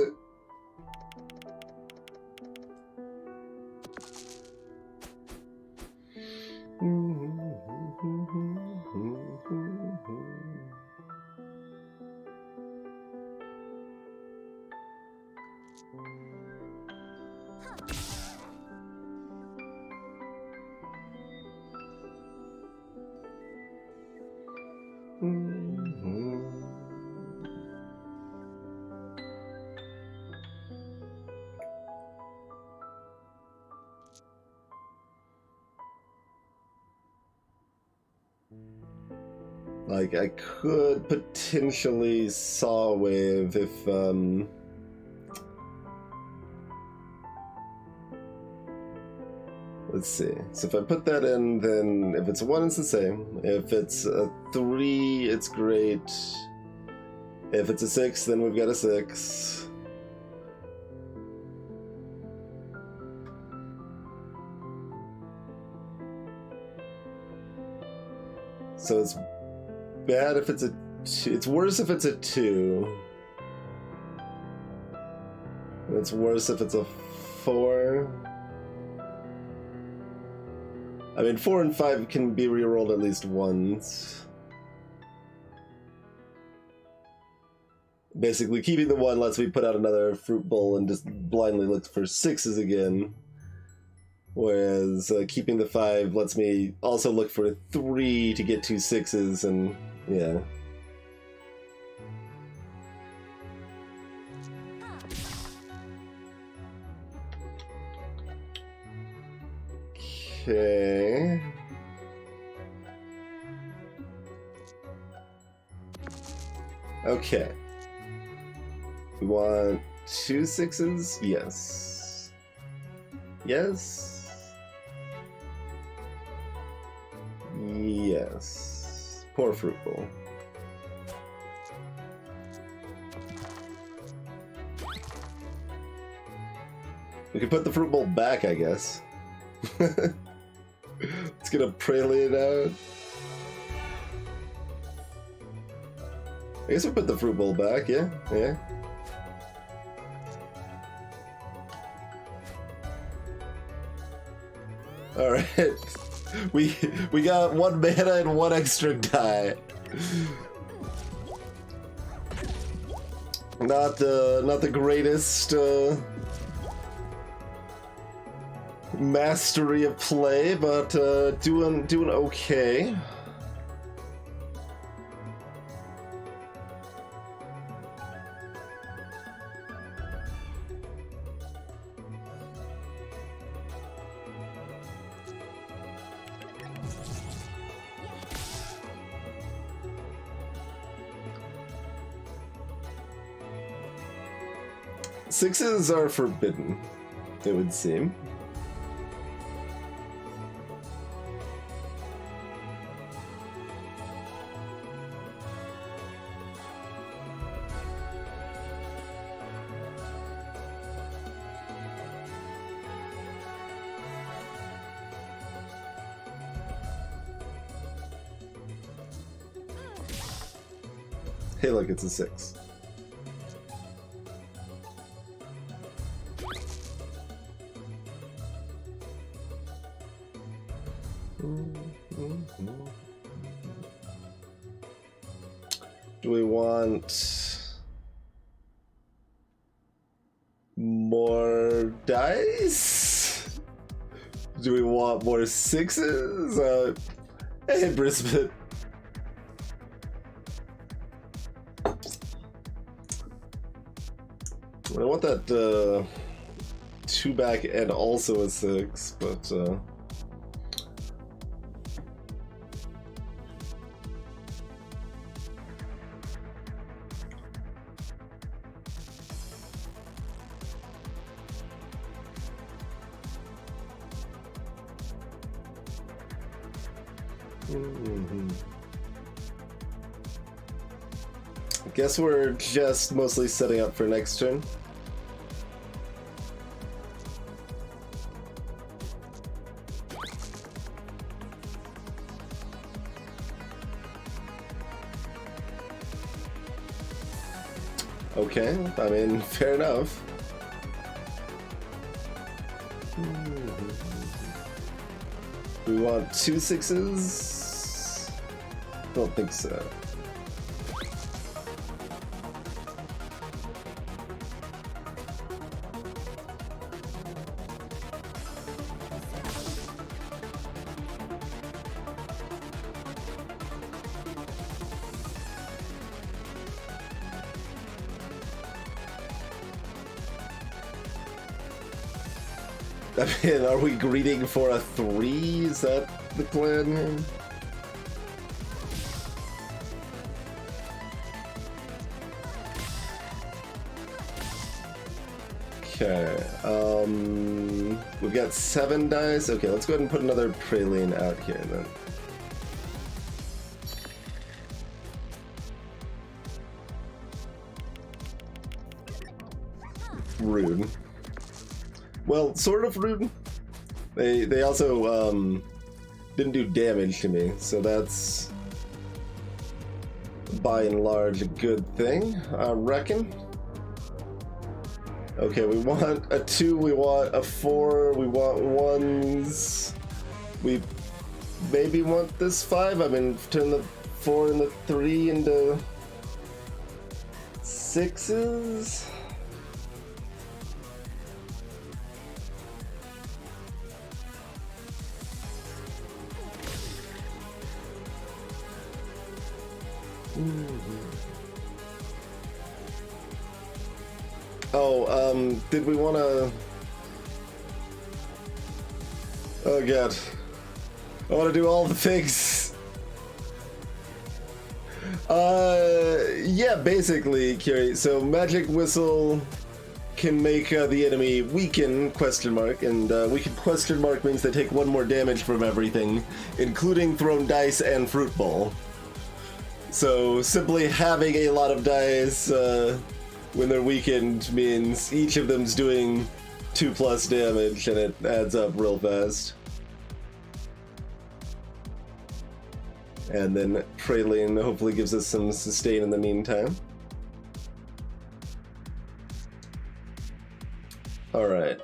Like, I could potentially Saw Wave if, let's see. So if I put that in, then if it's a 1, it's the same. If it's a 3, it's great. If it's a 6, then we've got a 6. So it's bad if it's a 2. It's worse if it's a 2. And it's worse if it's a 4. I mean, 4 and 5 can be rerolled at least once. Basically, keeping the 1 lets me put out another fruit bowl and just blindly look for 6s again. Whereas keeping the 5 lets me also look for 3 to get 2 6s, and yeah. Okay. Okay. We want 2 6s? Yes. Yes. Yes. Poor fruit bowl. We can put the fruit bowl back, I guess. Let's get a praline out. I guess we'll put the fruit bowl back, yeah? Yeah. Alright. We got 1 mana and 1 extra die. Not the greatest mastery of play, but doing okay. Sixes are forbidden, it would seem. Hey, look, it's a 6. Do we want more dice? Do we want more 6s? Hey, Brisbane. I want that 2 back and also a 6, but I guess we're just mostly setting up for next turn. Okay, I mean, fair enough. We want 2 6s? Don't think so. I mean, are we greeting for a 3? Is that the plan here? Okay, we've got 7 dice. Okay, let's go ahead and put another praline out here then. Rude. Well, sort of rude. They also didn't do damage to me, so that's by and large a good thing, I reckon. Okay, we want a 2, we want a 4, we want 1s. We maybe want this 5. I mean, turn the 4 and the 3 into 6s. Oh, did we want to... Oh god. I want to do all the things. Yeah, basically, Curie. So Magic Whistle can make the enemy weaken, question mark, and weaken question mark means they take 1 more damage from everything, including thrown dice and fruit bowl. So simply having a lot of dice when they're weakened means each of them's doing 2+ damage, and it adds up real fast. And then Praline hopefully gives us some sustain in the meantime. Alright.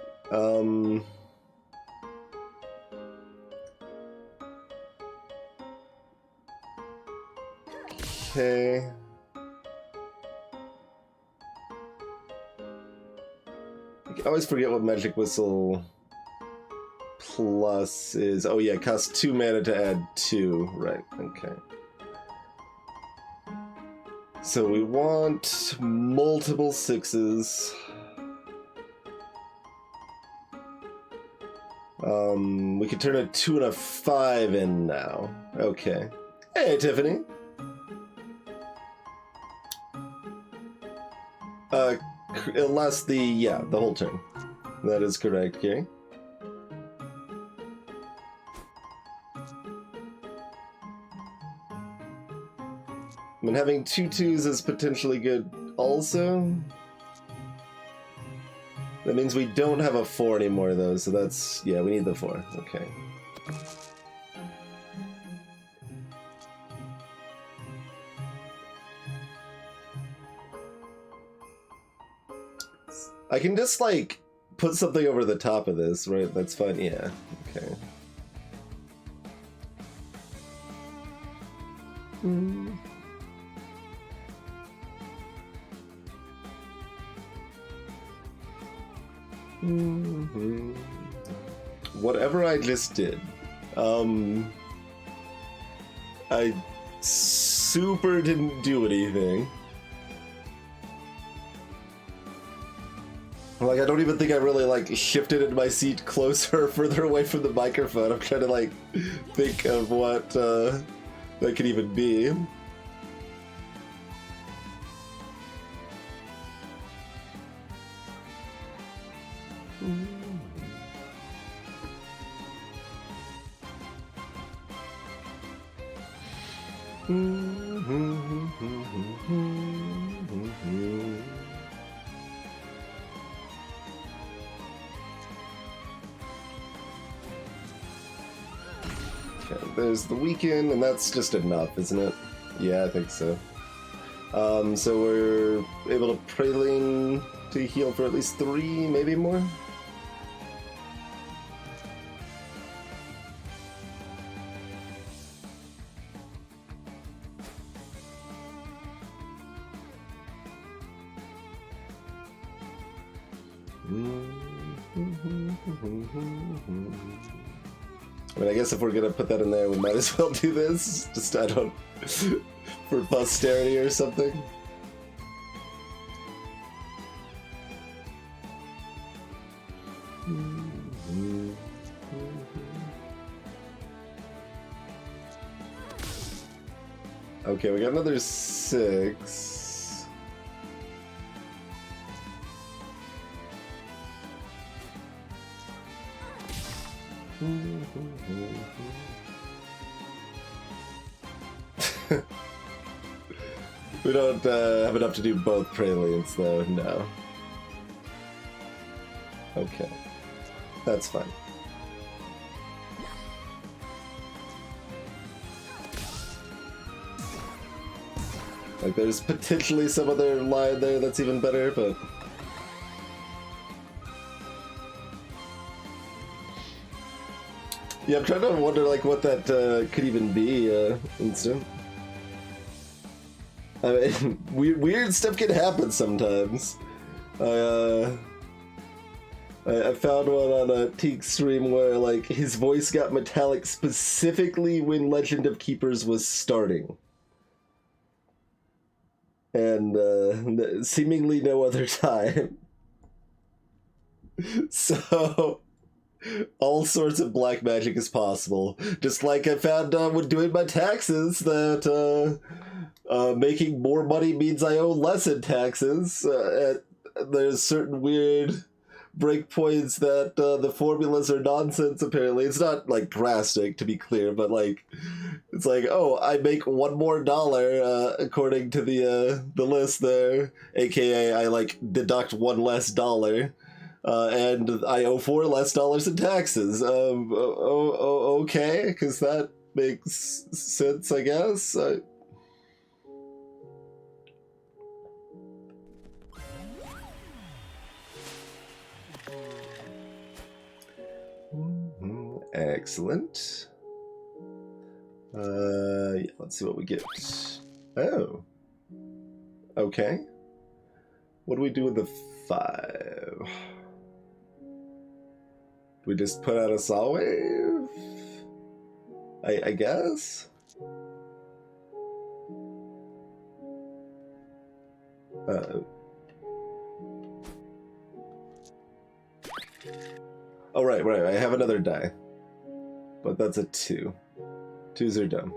Okay. I always forget what Magic Whistle plus is. Oh yeah, it costs 2 mana to add 2. Right, okay. So we want multiple 6s. We could turn a 2 and a 5 in now. Okay. Hey, Tiffany. It lasts the whole turn. That is correct, Gary. I mean, having 2 2s is potentially good also. That means we don't have a 4 anymore, though, so that's... Yeah, we need the 4. Okay. I can just, like, put something over the top of this, right? That's fine. Yeah. Okay. Whatever I just did, I super didn't do anything. Like, I don't even think I really, like, shifted in my seat closer or further away from the microphone. I'm trying to, like, think of what that could even be. There's the weekend, and that's just enough, isn't it? Yeah, I think so. So we're able to Praline to heal for at least 3, maybe more? I mean, I guess if we're gonna put that in there, we might as well do this. Just, I don't... for posterity or something. Okay, we got another 6. We don't have enough to do both Pralines, though, no. Okay. That's fine. Like, there's potentially some other line there that's even better, but... Yeah, I'm trying to wonder, like, what that could even be, instant. I mean, weird stuff can happen sometimes. I found one on a Teak stream where, like, his voice got metallic specifically when Legend of Keepers was starting. And, seemingly no other time. So, all sorts of black magic is possible. Just like I found when doing my taxes that, making more money means I owe less in taxes. There's certain weird breakpoints that the formulas are nonsense, apparently. It's not, like, drastic, to be clear, but, like, it's like, oh, I make $1 more, according to the list there, aka I, like, deduct $1 less, and I owe $4 less in taxes. Okay, because that makes sense, I guess. Excellent. Yeah, let's see what we get. Oh. Okay. What do we do with the 5? Do we just put out a saw wave? I guess? Uh-oh. Oh, right, I have another die. But that's a 2. 2s are dumb.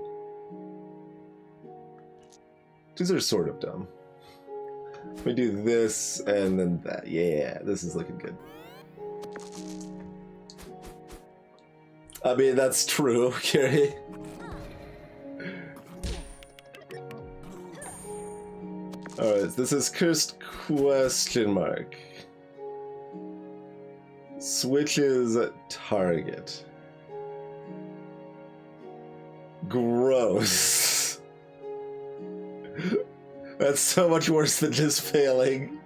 2s are sort of dumb. We do this and then that. Yeah, this is looking good. I mean, that's true, Carrie. Alright, this is cursed question mark. Switches target. Gross. That's so much worse than just failing.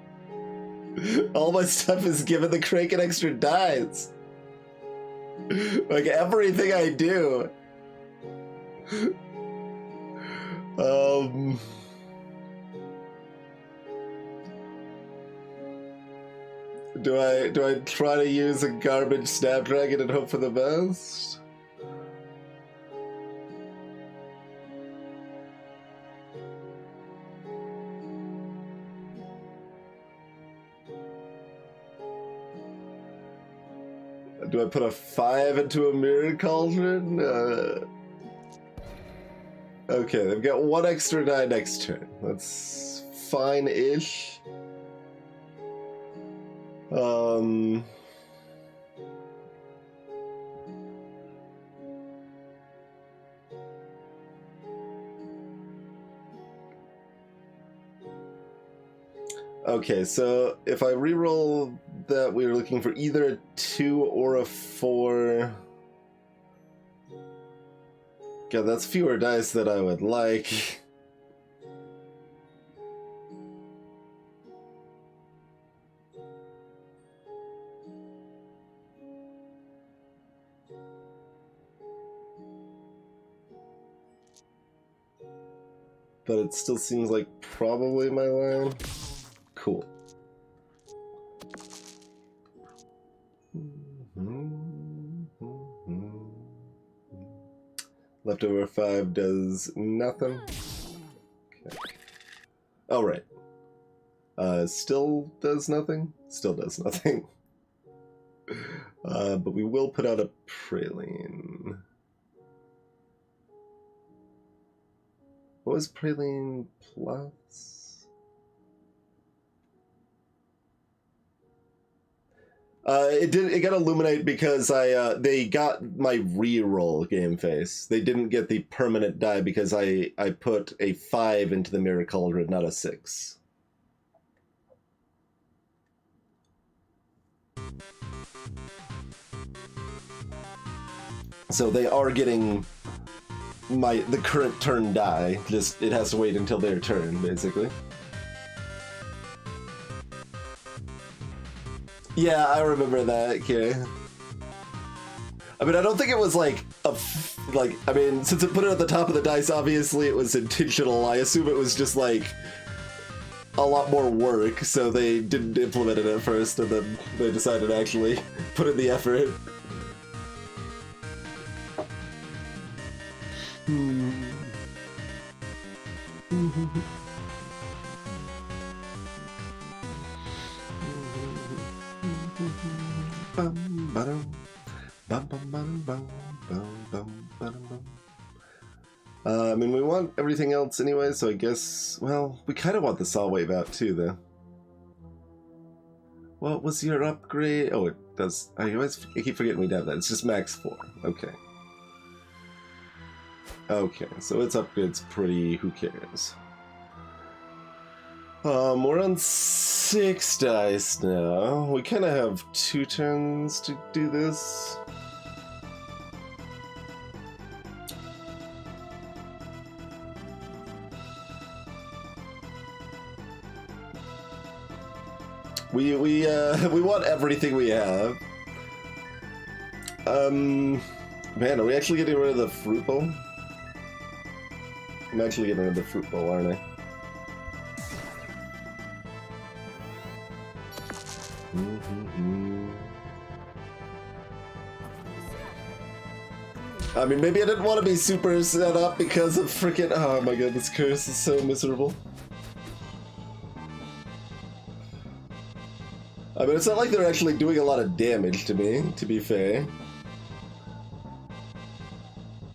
All my stuff is giving the Kraken extra dies. Like, everything I do. Do I try to use a garbage Snapdragon and hope for the best? Do I put a 5 into a Mirror Cauldron? Okay, they've got 1 extra die next turn. That's fine-ish. Okay, so if I reroll that, we were looking for either a 2 or a 4. God, that's fewer dice than I would like. But it still seems like probably my line. Cool. Leftover 5 does nothing. Okay. Oh, right. Still does nothing? Still does nothing. But we will put out a praline. What was praline plus? It got illuminate because they got my reroll game face. They didn't get the permanent die because I put a 5 into the Mirror Cauldron, not a 6. So they are getting the current turn die. Just it has to wait until their turn, basically. Yeah, I remember that. Okay. I mean, I don't think it was like I mean, since it put it at the top of the dice, obviously it was intentional. I assume it was just like a lot more work, so they didn't implement it at first, and then they decided to actually put in the effort. I mean, we want everything else anyway, so I guess, well, we kind of want the saw wave out too, though. What was your upgrade? Oh, it does. I keep forgetting we have that. It's just max 4. Okay. Okay, so its upgrade's pretty. Who cares? We're on 6 dice now. We kind of have 2 turns to do this. We want everything we have. Man, are we actually getting rid of the fruit bowl? I'm actually getting rid of the fruit bowl, aren't I? I mean, maybe I didn't want to be super set up because of freaking. Oh my god, this curse is so miserable. I mean, it's not like they're actually doing a lot of damage to me, to be fair.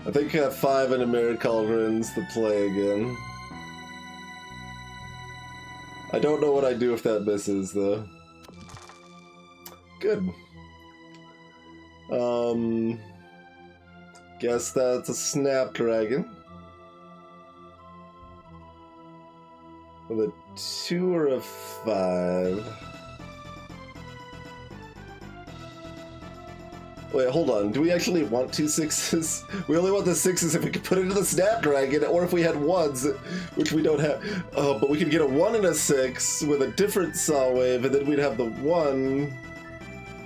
I think 5 and a Mirror Cauldron's the play again. I don't know what I'd do if that misses, though. Good. Guess that's a Snapdragon. With a 2 or a 5. Wait, hold on. Do we actually want 2 6s? We only want the 6s if we could put it into the Snapdragon, or if we had 1s, which we don't have. Oh, but we could get a 1 and a 6 with a different saw wave, and then we'd have the 1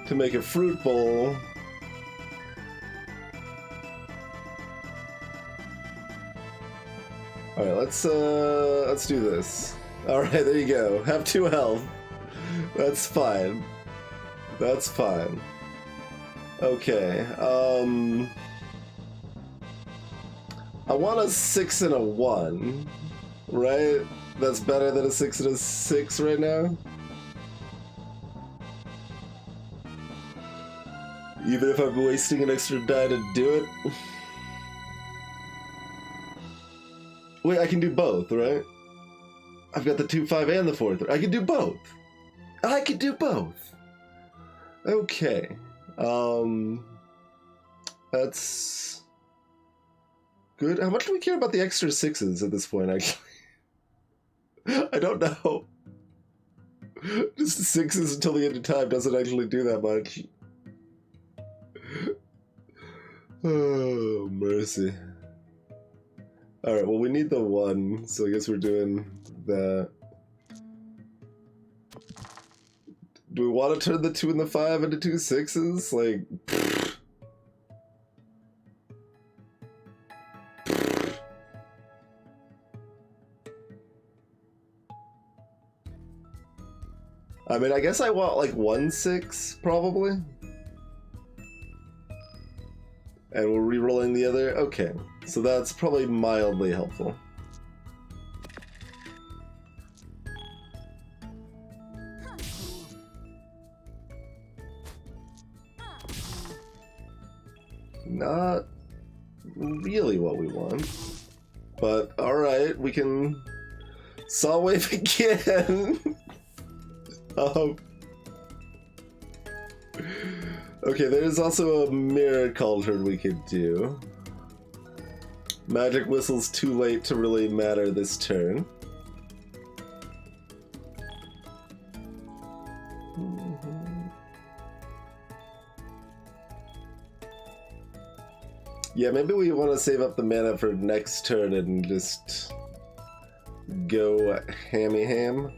to make a fruit bowl. All right, let's do this. All right, there you go. Have 2 health. That's fine. That's fine. Okay, I want a 6 and a 1, right? That's better than a 6 and a 6 right now? Even if I'm wasting an extra die to do it? Wait, I can do both, right? I've got the 2-5 and the 4-3. I can do both! I can do both! Okay. That's good. How much do we care about the extra 6s at this point, actually? I don't know. Just 6s until the end of time doesn't actually do that much. Oh, mercy. Alright, well, we need the 1, so I guess we're doing that. Do we want to turn the 2 and the 5 into 2 6s? Like, pfft. I mean, I guess I want like 1 6, probably. And we're re-rolling the other? Okay, so that's probably mildly helpful. Not really what we want, but alright, we can saw wave again. Okay, there's also a Mirror Cauldron we could do. Magic Whistle's too late to really matter this turn. Yeah, maybe we want to save up the mana for next turn and just go hammy ham.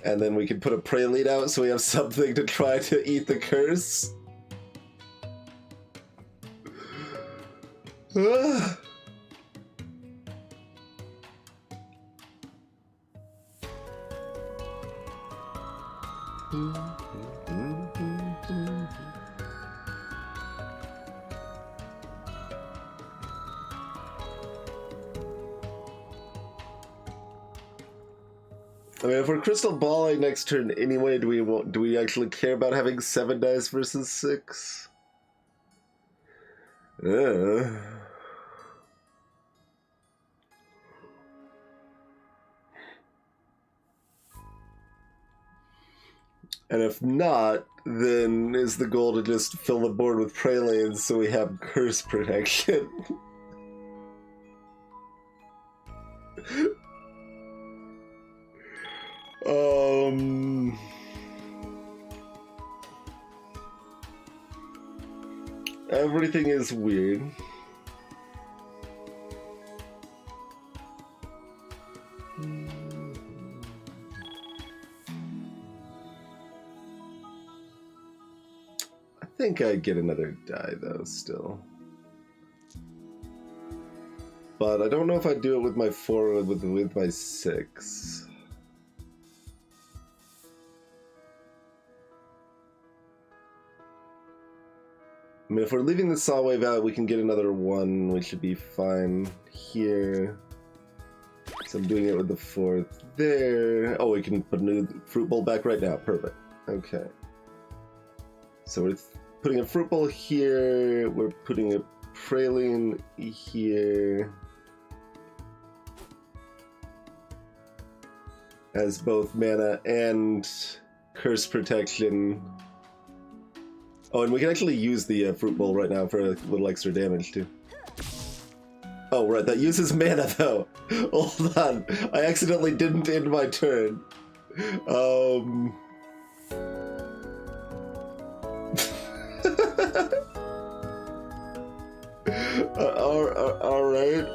And then we can put a Prelude out so we have something to try to eat the curse. I mean, if we're crystal balling next turn anyway, do we actually care about having 7 dice versus 6? And if not, then is the goal to just fill the board with Pralines so we have curse protection? Everything is weird. I think I'd get another die though, still. But I don't know if I'd do it with my 4 or with my 6. I mean, if we're leaving the Saw Wave out, we can get another 1. We should be fine here. So I'm doing it with the 4th there. Oh, we can put a new Fruit Bowl back right now. Perfect. Okay. So we're putting a Fruit Bowl here. We're putting a Praline here. As both mana and curse protection. Oh, and we can actually use the Fruit Bowl right now for a little extra damage, too. Oh, right, that uses mana, though. Hold on. I accidentally didn't end my turn. Alright,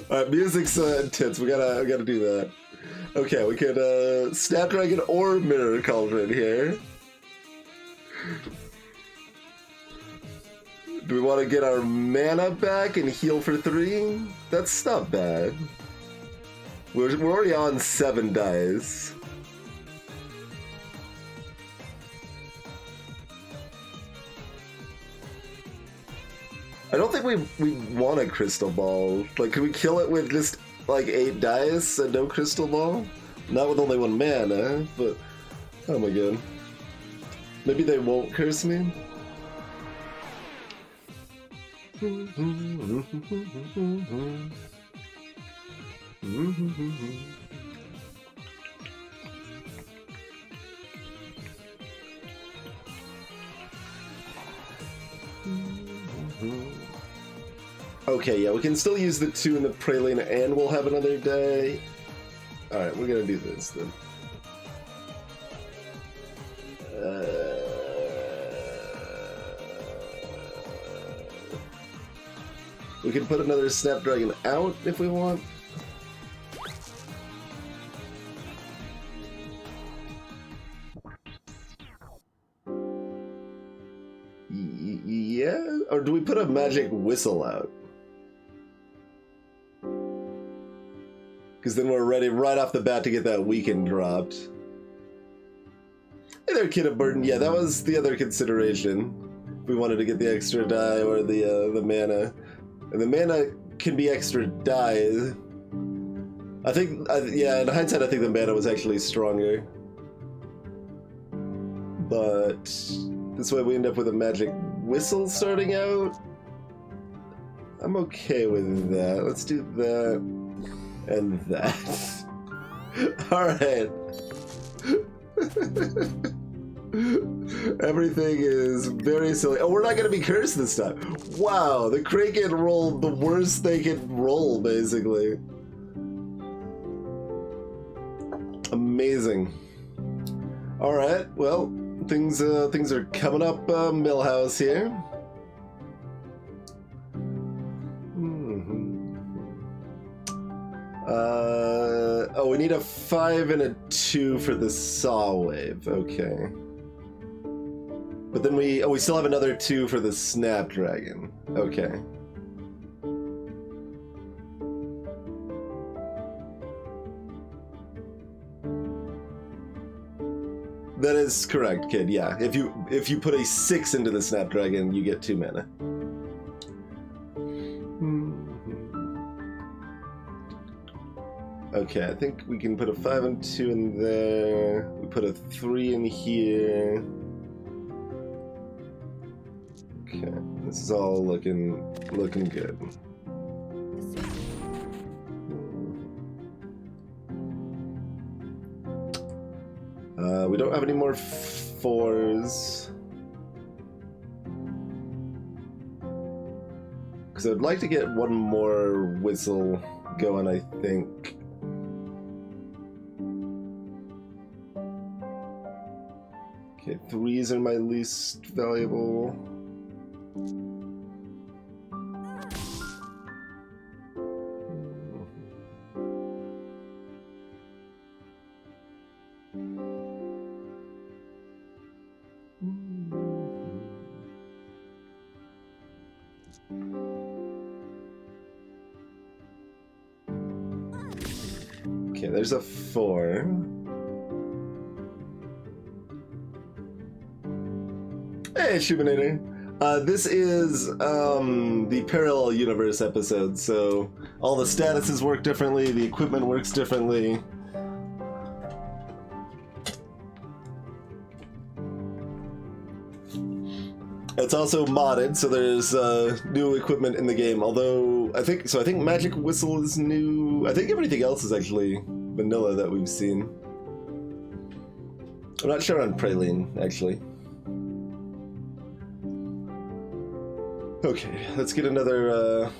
Alright, music's intense. We gotta do that. Okay, we could Snapdragon or Mirror Cauldron here. Do we want to get our mana back and heal for 3? That's not bad. We're already on 7 dice. I don't think we want a Crystal Ball. Like, can we kill it with just, like, 8 dice and no Crystal Ball? Not with only 1 mana, but... Oh my god. Maybe they won't curse me? Okay, yeah, we can still use the 2 in the Praline and we'll have another day. Alright, we're gonna do this then. We can put another Snapdragon out if we want. Yeah? Or do we put a Magic Whistle out? Because then we're ready right off the bat to get that weekend dropped. Hey there, Kid of Burden. Yeah, that was the other consideration. If we wanted to get the extra die or the mana. And the mana can be extra die. I think, yeah, in hindsight, I think the mana was actually stronger. But this way we end up with a Magic Whistle starting out. I'm okay with that. Let's do that and that. Alright. Everything is very silly. Oh, we're not gonna be cursed this time. Wow, the Kraken rolled the worst they could roll, basically. Amazing. All right, well, things are coming up, Millhouse here. Oh, we need a 5 and a 2 for the saw wave. Okay. But then we still have another 2 for the Snapdragon. Okay. That is correct, kid. Yeah. If you put a 6 into the Snapdragon, you get 2 mana. Okay, I think we can put a 5 and 2 in there. We put a 3 in here. Okay, this is all looking good. We don't have any more 4s. Because I'd like to get one more whistle going, I think. Okay, 3s are my least valuable. Okay, there's a 4. Hey, Shuminator. This is the Parallel Universe episode, so all the statuses work differently, the equipment works differently. It's also modded, so there's new equipment in the game. Although I think Magic Whistle is new. I think everything else is actually vanilla that we've seen. I'm not sure on Praline, actually. Okay, let's get another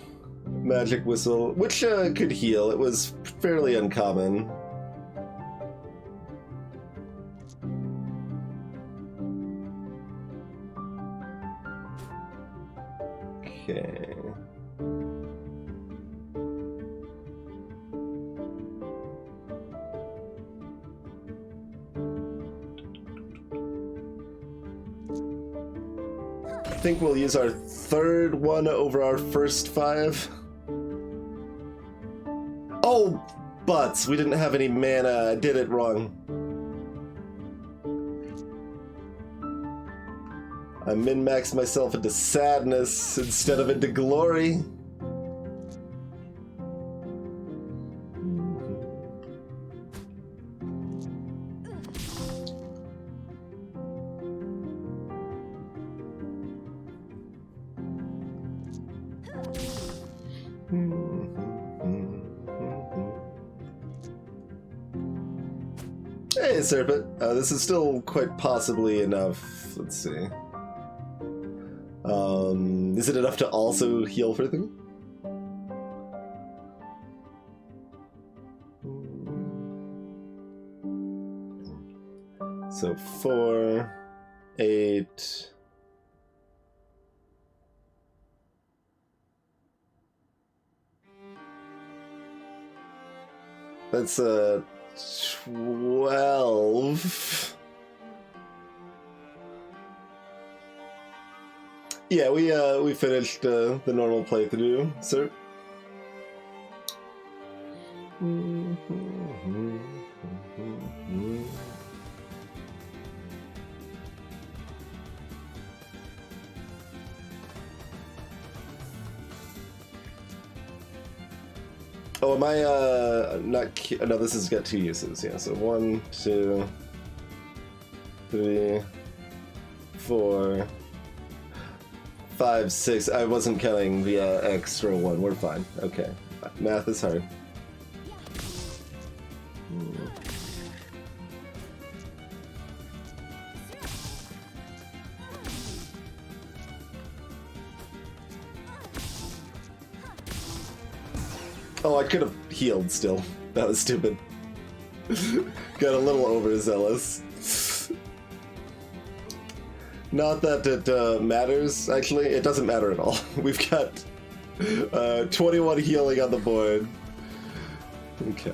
Magic Whistle, which could heal. It was fairly uncommon. Okay. I think we'll use our 3rd one over our first 5. Oh, butts! We didn't have any mana. I did it wrong. I min-maxed myself into sadness instead of into glory. Hey, Serpent. This is still quite possibly enough. Let's see. Is it enough to also heal for them? So 4, 8. That's 12. Yeah, we finished the normal playthrough, sir. Oh, am I not? No, this has got 2 uses. Yeah, so 1, 2, 3, 4. 5, 6. I wasn't counting the extra 1. We're fine. Okay. Math is hard. Oh, I could have healed still. That was stupid. Got a little overzealous. Not that it matters, actually. It doesn't matter at all. We've got 21 healing on the board. Okay.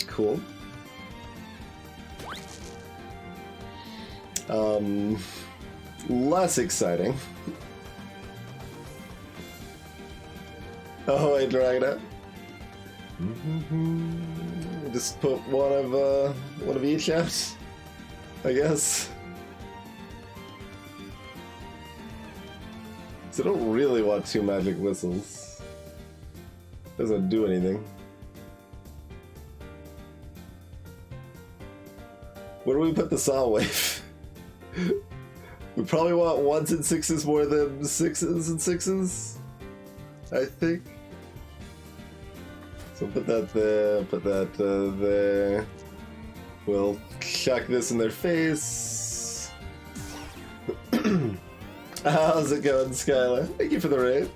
Cool. Less exciting. Oh, hey, Dragna. Just put one of each out, I guess. So I don't really want 2 magic whistles. Doesn't do anything. Where do we put the saw wave? We probably want 1s and 6s more than 6s and 6s, I think. So put that there, put that there. We'll chuck this in their face. How's it going, Skylar? Thank you for the raid.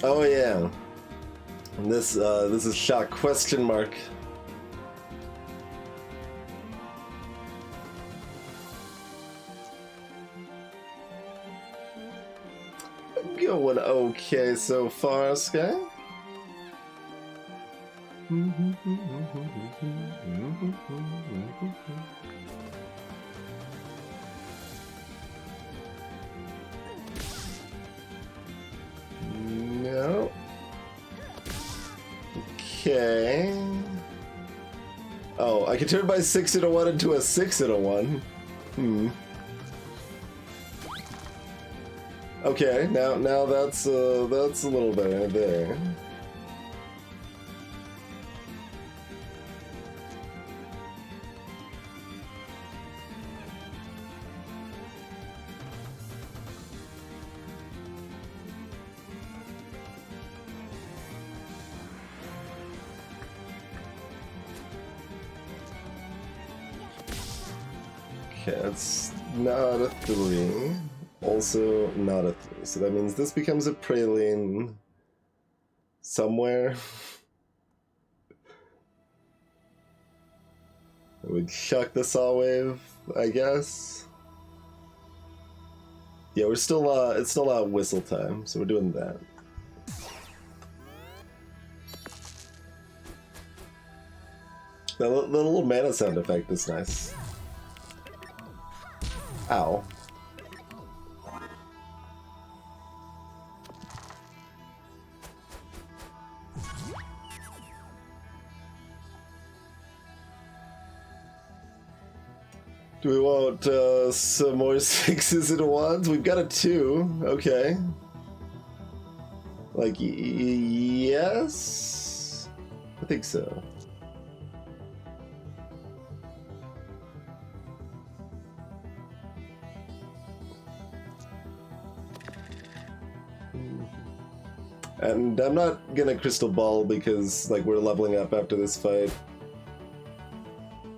Oh yeah. And this is shock question mark. Going okay so far, Sky. No. Okay. Oh, I can turn my 6 and a 1 into a 6 and a 1. Okay, now that's a little better there. Okay, that's not a 3. Also not a 3. So that means this becomes a praline somewhere. I would chuck the saw wave, I guess. Yeah, we're still it's still not whistle time, so we're doing that. The little mana sound effect is nice. Ow. Do we want some more 6s and 1s? We've got a 2. Okay. Like, yes? I think so. And I'm not gonna crystal ball because, like, we're leveling up after this fight.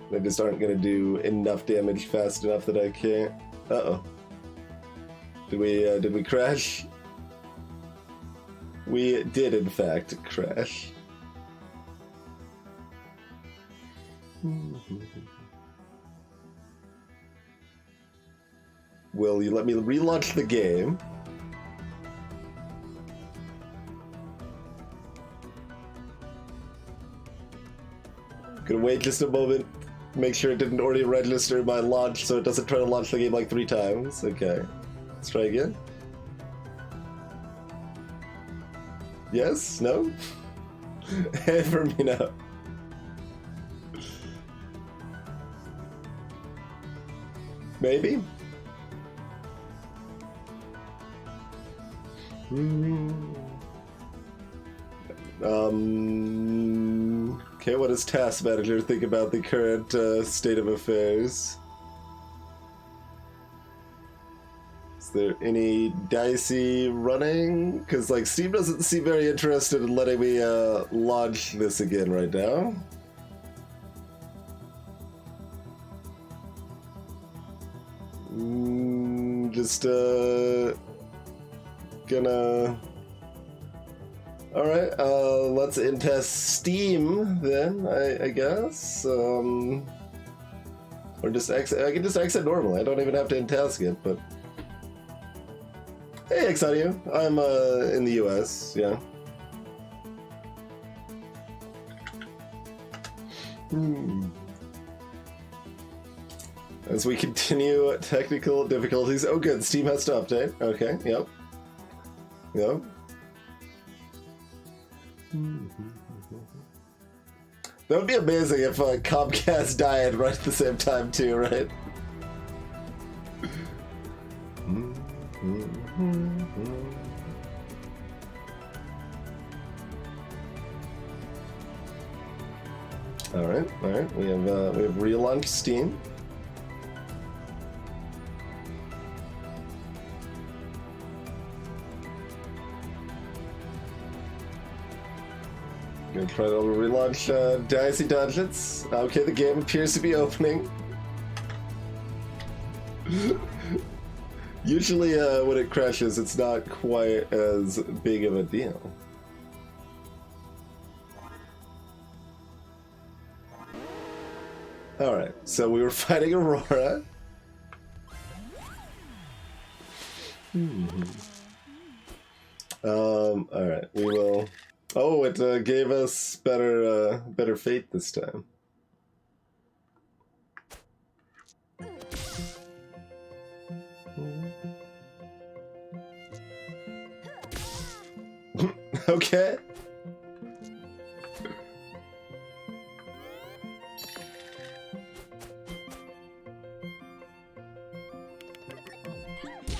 They just aren't gonna do enough damage fast enough that I can't. Uh-oh. Did we crash? We did, in fact, crash. Will you let me relaunch the game? Gonna wait just a moment. Make sure it didn't already register my launch so it doesn't try to launch the game like 3 times. Okay. Let's try again. Yes? No? And for me now. Maybe? Okay, what does Task Manager think about the current state of affairs? Is there any Dicey running? Because like Steam doesn't seem very interested in letting me launch this again right now. Just gonna. All right, let's in-test Steam then. I guess. Or just exit. I can just exit normally. I don't even have to in-task it, but. Hey, Exaudio. I'm in the US, yeah. As we continue technical difficulties. Oh, good. Steam has to update. Okay, yep. Yep. That would be amazing if Comcast died right at the same time, too, right? All right. We have relaunched Steam. Gonna try to relaunch Dicey Dungeons. Okay, the game appears to be opening. Usually when it crashes, it's not quite as big of a deal. Alright, so we were fighting Aurora. Alright, we will... Oh, it gave us better fate this time. Okay.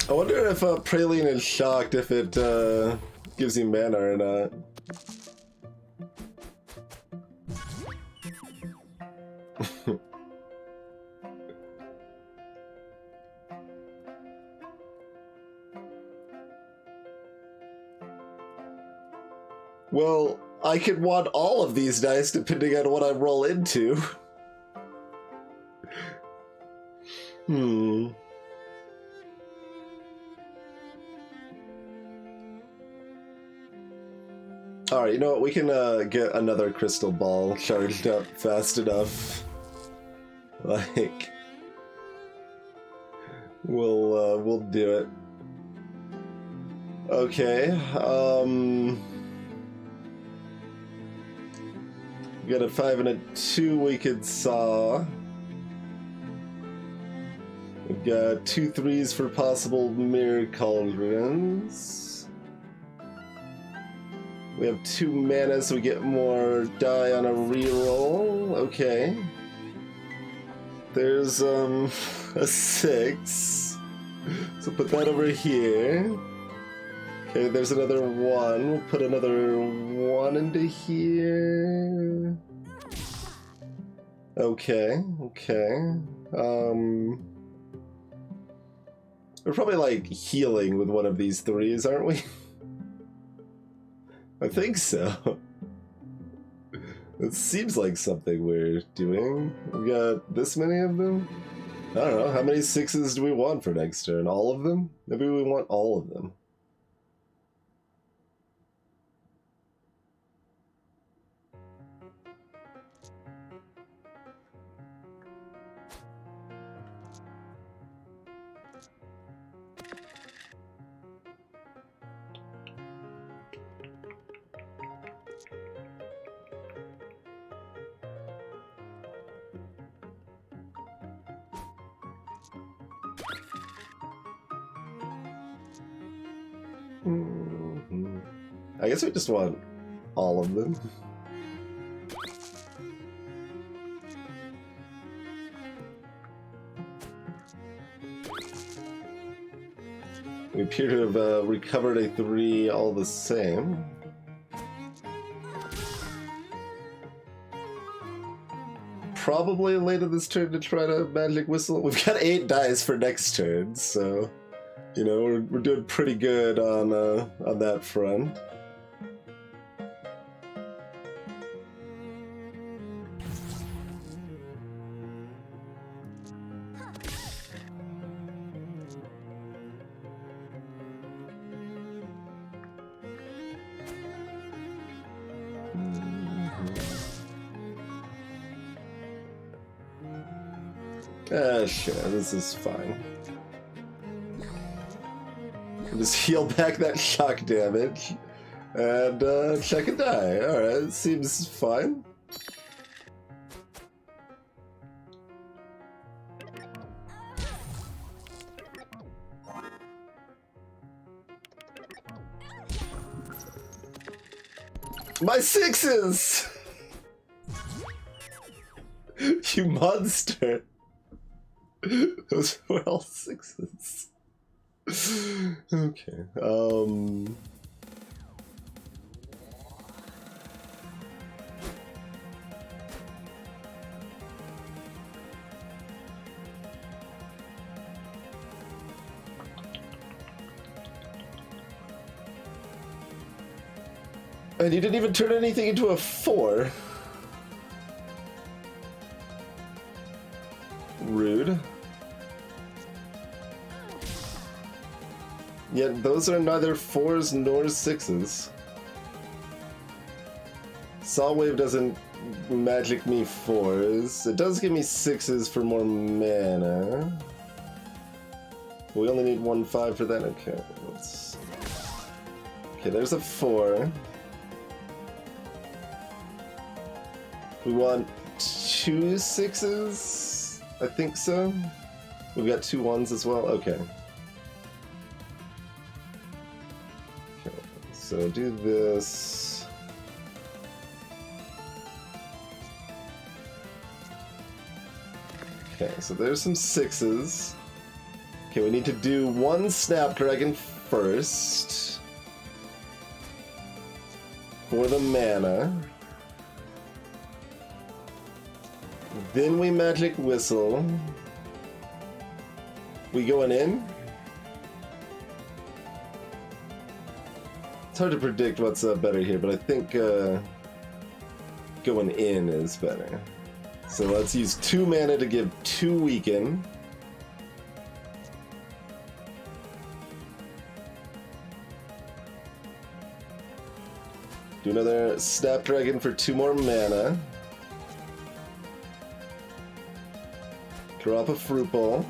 I wonder if Praline is shocked if it gives you mana or not. Well, I could want all of these dice depending on what I roll into. Alright, you know what? We can get another crystal ball charged up fast enough. Like... We'll do it. Okay, we got a 5 and a 2 we could saw. We've got 2 3s for possible mirror cauldrons. We have 2 mana, so we get more die on a reroll. Okay. There's a 6. So put that over here. Okay, there's another 1. We'll put another 1 into here. Okay. We're probably like healing with one of these 3s, aren't we? I think so. It seems like something we're doing. We got this many of them? I don't know. How many 6s do we want for next turn? All of them? Maybe we want all of them. I guess we just want all of them. We appear to have recovered a 3 all the same. Probably later this turn to try to magic whistle. We've got 8 dice for next turn, so You know, we're doing pretty good on that front. Sure, this is fine. Just heal back that shock damage, and check and die. Alright, seems fine. My sixes! You monster! Those were all sixes. Okay, and you didn't even turn anything into a 4. Rude. Yet those are neither 4s nor 6s. Saw Wave doesn't magic me 4s. It does give me 6s for more mana. We only need 1/5 for that. Okay, let's... Okay, there's a 4. We want 2 6s? I think so. We've got 2 1s as well. Okay. So do this. Okay, so there's some 6s. Okay, we need to do 1 Snapdragon first. For the mana. Then we Magic Whistle. We going in? It's hard to predict what's better here, but I think going in is better. So let's use 2 mana to give 2 weaken. Do another Snapdragon for 2 more mana. Drop a Fruit Bowl.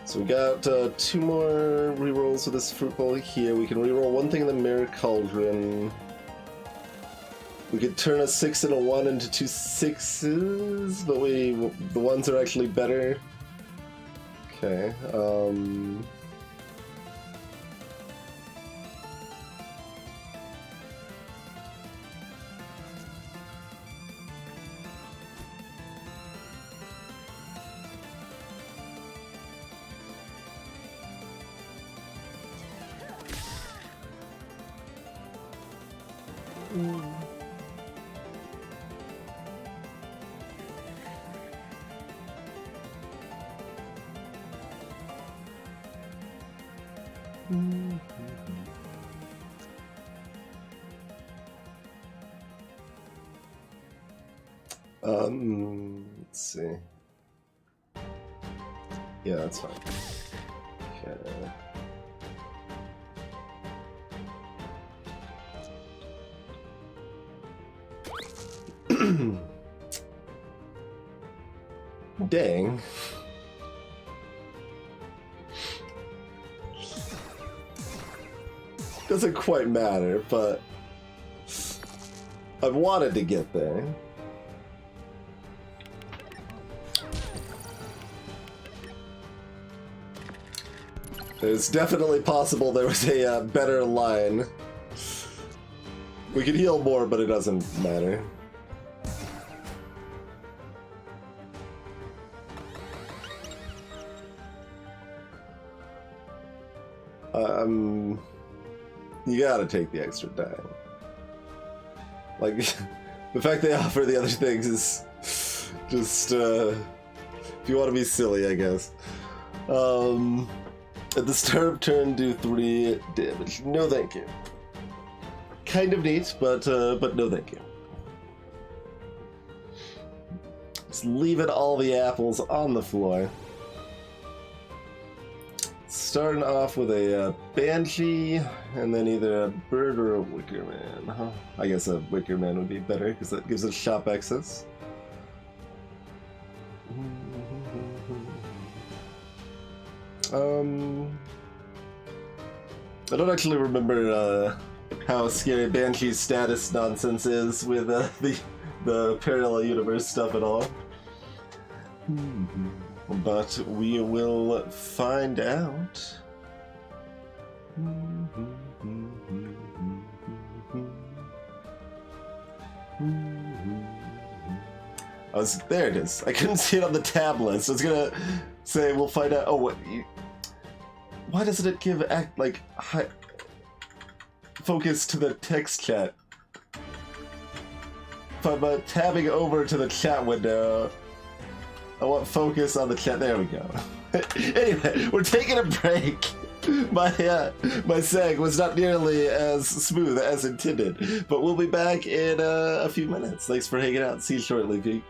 So we got 2 more rerolls with this Fruit Bowl here. We can reroll 1 thing in the Mirror Cauldron. We could turn a 6 and a 1 into 2 6s, but the 1s are actually better. Okay, let's see. Yeah, that's fine. Okay. Dang. Doesn't quite matter, but I wanted to get there. It's definitely possible there was a better line. We could heal more, but it doesn't matter. You gotta take the extra time. Like, the fact they offer the other things is just, if you want to be silly, I guess. At the start of turn, do 3 damage. No thank you. Kind of neat, but no thank you. Just leaving all the apples on the floor. Starting off with a Banshee, and then either a Bird or a Wicker Man. Huh? I guess a Wicker Man would be better, because that gives us shop access. I don't actually remember how scary Banshee's status nonsense is with the parallel universe stuff at all. But we will find out. There it is. I couldn't see it on the tab list. I was gonna say we'll find out. Oh, what? Why doesn't it give focus to the text chat? If I'm tabbing over to the chat window, I want focus on the chat. There we go. Anyway, we're taking a break. My seg was not nearly as smooth as intended, but we'll be back in a few minutes. Thanks for hanging out. See you shortly, Pete.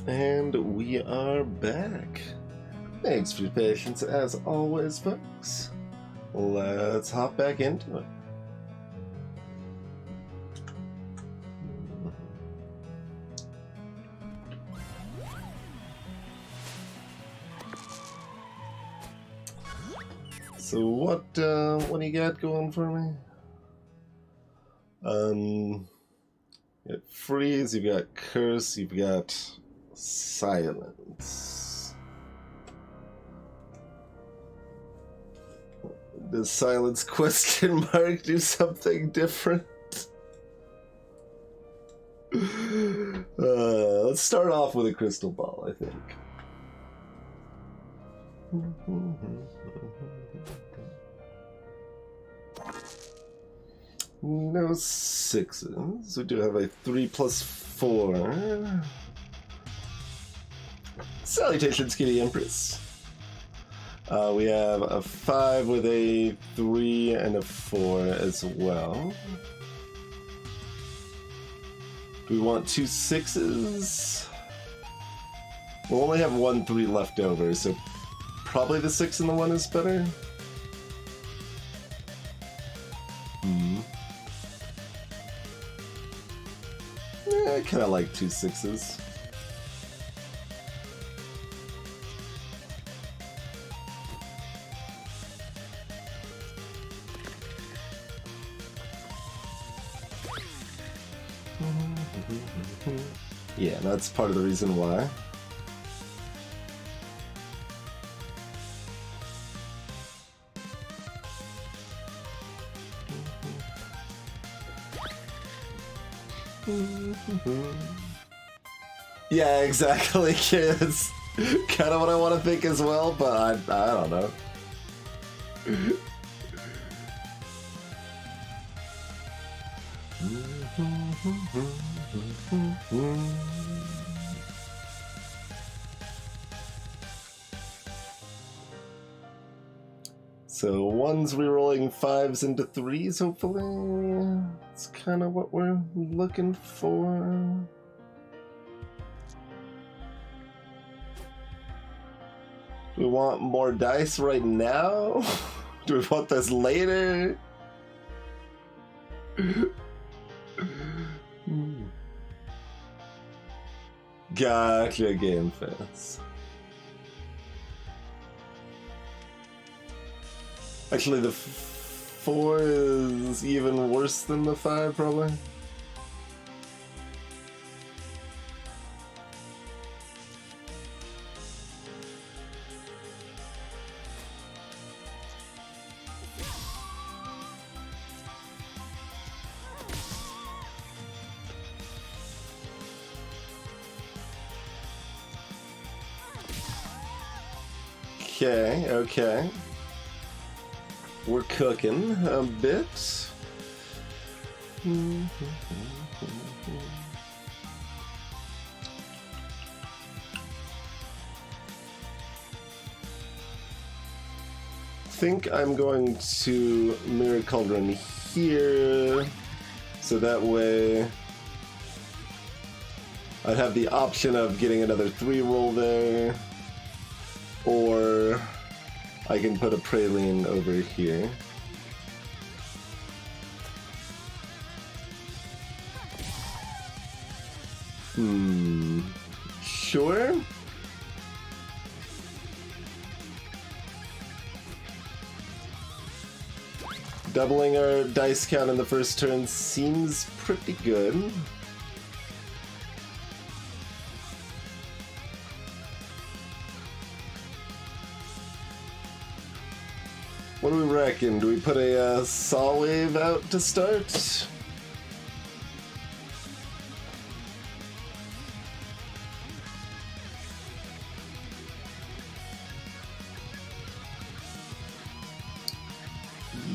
And we are back. Thanks for your patience as always, folks. Let's hop back into it. So what do you got going for me? You got freeze, you've got curse, you've got silence. Does silence question mark do something different? Let's start off with a crystal ball, I think. No sixes. We do have a 3 plus 4. Salutations, Kitty Empress. We have a 5 with a 3 and a 4 as well. Do we want 2 6s? We'll only have 1 3 left over, so probably the 6 and the 1 is better. I kind of like 2 6s. Yeah, that's part of the reason why. Yeah, exactly, kids. Kind of what I want to think as well, but I don't know. So 1's rerolling 5s into 3s, hopefully. It's kind of what we're looking for. Do we want more dice right now? Do we want this later? Gotcha, Game Fans. Actually, the 4 is even worse than the 5, probably. Okay, okay. We're cooking a bit. Think I'm going to Mirror Cauldron here, so that way I'd have the option of getting another 3 roll there, or I can put a Praline over here. Sure. Doubling our dice count in the first turn seems pretty good. What do we reckon? Do we put a saw wave out to start?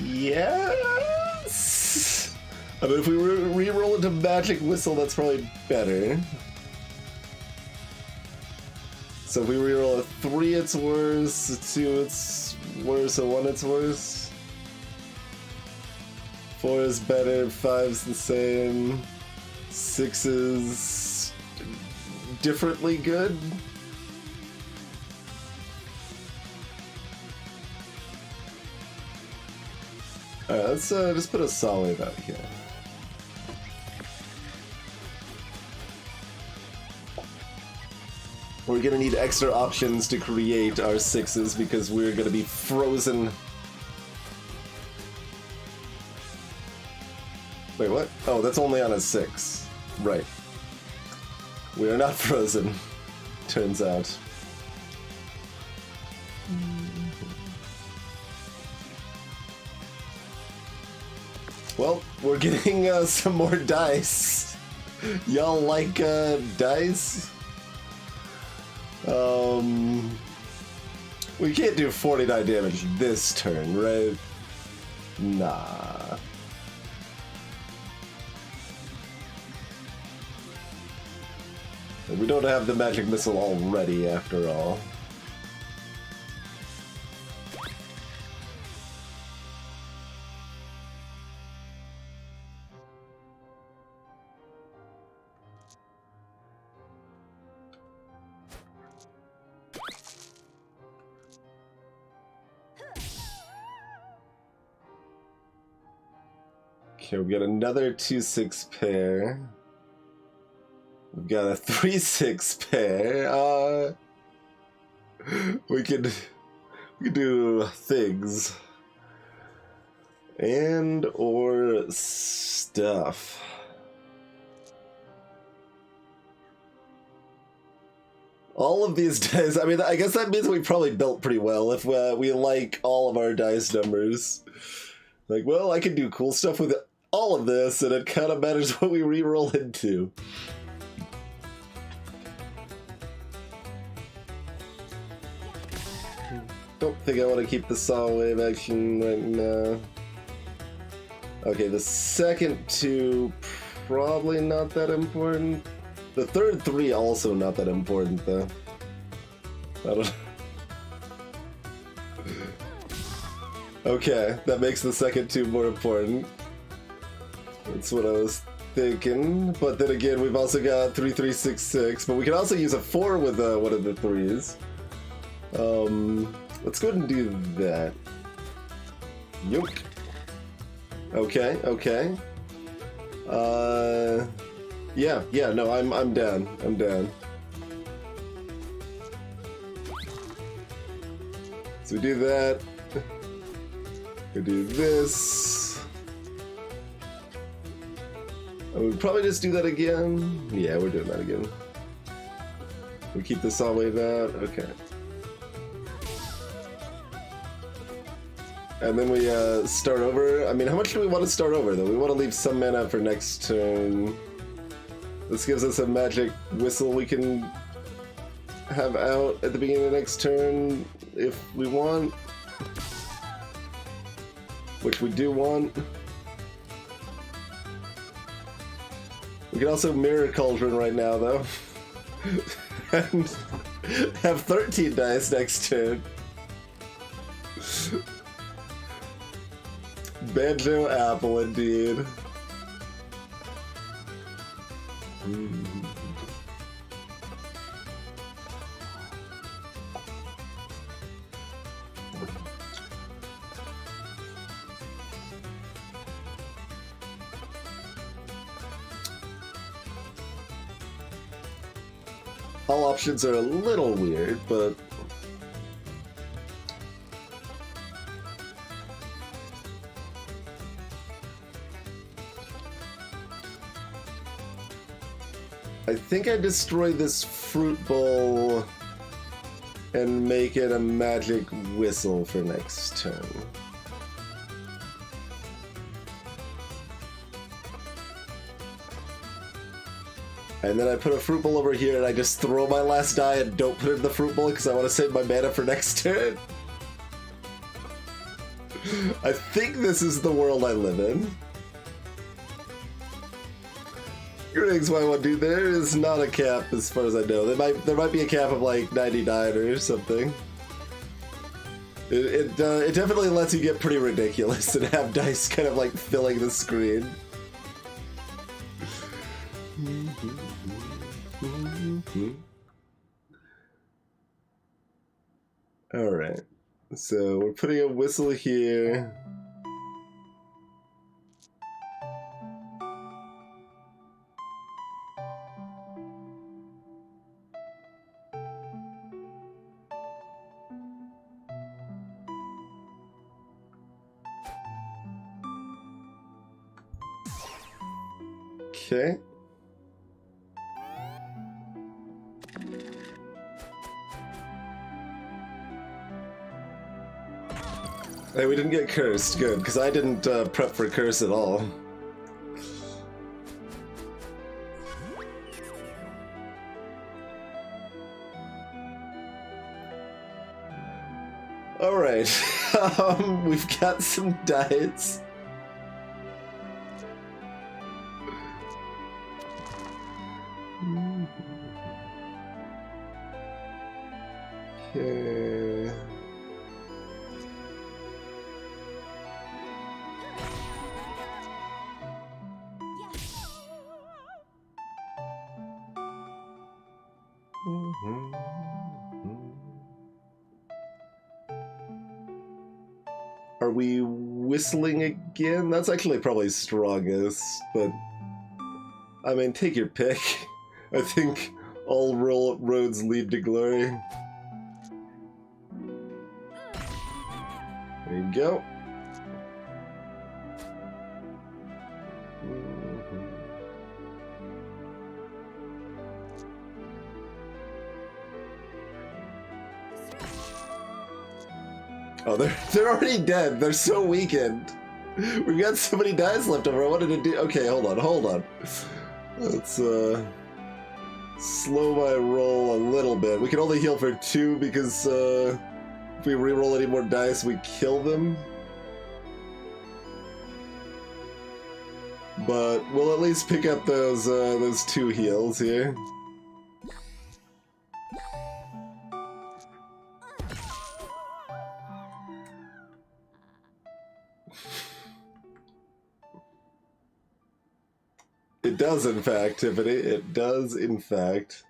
Yes! I mean, if we re-roll into Magic Whistle, that's probably better. So if we reroll a 3, it's worse, a 2, it's worse, a 1, it's worse. 4 is better, 5's the same, 6 is differently good. Alright, let's just put a saw wave out here. We're gonna need extra options to create our 6s because we're gonna be frozen. Wait, what? Oh, that's only on a 6. Right. We are not frozen, turns out. Well, we're getting some more dice. Y'all like dice? We can't do 49 damage this turn, right? Nah. We don't have the magic missile already, after all. Okay, we got another 2/6 pair. We've got a 3/6 pair. We could do things and or stuff. All of these dice, I mean, I guess that means we probably built pretty well if we like all of our dice numbers. Like, well, I can do cool stuff with all of this, and it kind of matters what we reroll into. Don't think I want to keep the saw wave action right now. Okay, the second 2, probably not that important. The third 3 also not that important, though. I don't. Okay, that makes the second 2 more important. That's what I was thinking. But then again, we've also got 3, 3, 6, 6. But we can also use a 4 with one of the 3s. Let's go ahead and do that. Yoke. Okay, okay. Yeah, no, I'm down. I'm down. So we do that. We do this. Oh, we'd probably just do that again. Yeah, we're doing that again. We keep the saw wave out. Okay. And then we start over. I mean, how much do we want to start over, though? We want to leave some mana for next turn. This gives us a magic whistle we can have out at the beginning of the next turn if we want. Which we do want. We can also Mirror Cauldron right now, though. And have 13 dice next turn. Banjo Apple, indeed. All options are a little weird, but I think I destroy this fruit bowl and make it a magic whistle for next turn. And then I put a fruit bowl over here and I just throw my last die and don't put it in the fruit bowl because I want to save my mana for next turn. I think this is the world I live in. Greetings, my one dude. There is not a cap as far as I know. There might be a cap of like 99 or something. It definitely lets you get pretty ridiculous and have dice kind of like filling the screen. Alright. So we're putting a whistle here. Okay. Hey, we didn't get cursed. Good, because I didn't prep for curse at all. Alright. We've got some diets. Okay. Are we whistling again? That's actually probably strongest, but I mean, take your pick. I think all roads lead to glory. There you go. Oh, they're already dead. They're so weakened. We've got so many dice left over. I wanted to do. Okay, hold on. Let's slow my roll a little bit. We can only heal for 2 because if we reroll any more dice, we kill them. But we'll at least pick up those 2 heals here. It does, in fact, Tiffany. It does, in fact.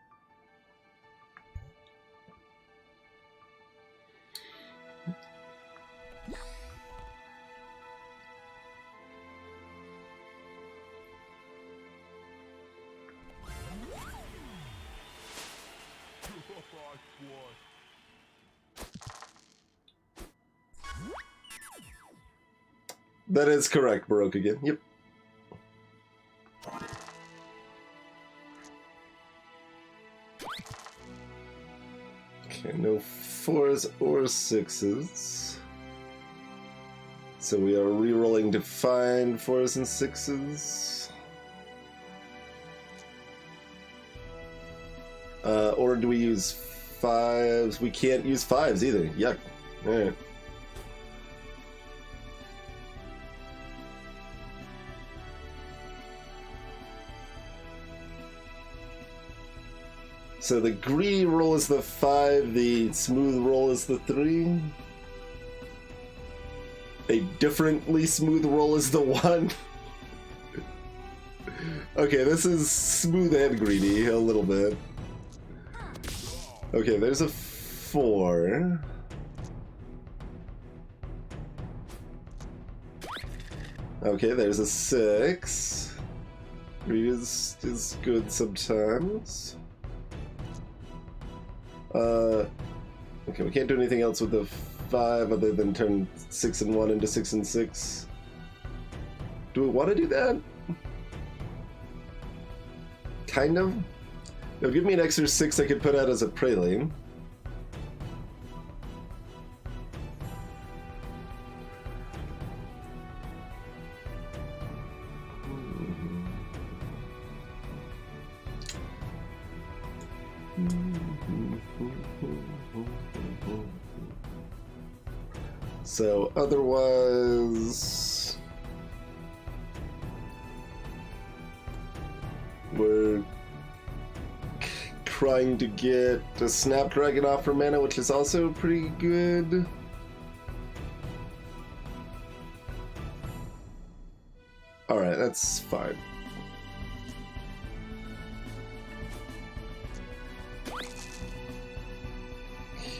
That is correct, Baroque again. Yep. Okay, no 4s or 6s. So we are re-rolling to find 4s and 6s. Or do we use 5s? We can't use 5s either. Yuck. Alright. So the greedy roll is the 5, the smooth roll is the 3. A differently smooth roll is the 1. Okay, this is smooth and greedy a little bit. Okay, there's a 4. Okay, there's a 6. Greedy is good sometimes. Okay, we can't do anything else with the 5 other than turn 6 and 1 into 6 and 6. Do we want to do that? Kind of. It'll give me an extra 6 I could put out as a praline. So otherwise, we're trying to get a Snapdragon off for mana, which is also pretty good. Alright, that's fine.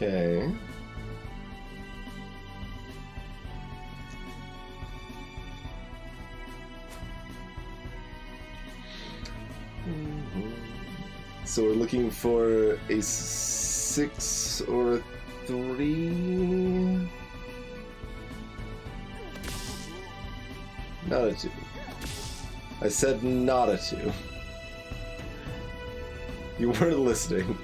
Okay. So we're looking for a 6 or a 3. Not a 2. I said not a 2. You weren't listening.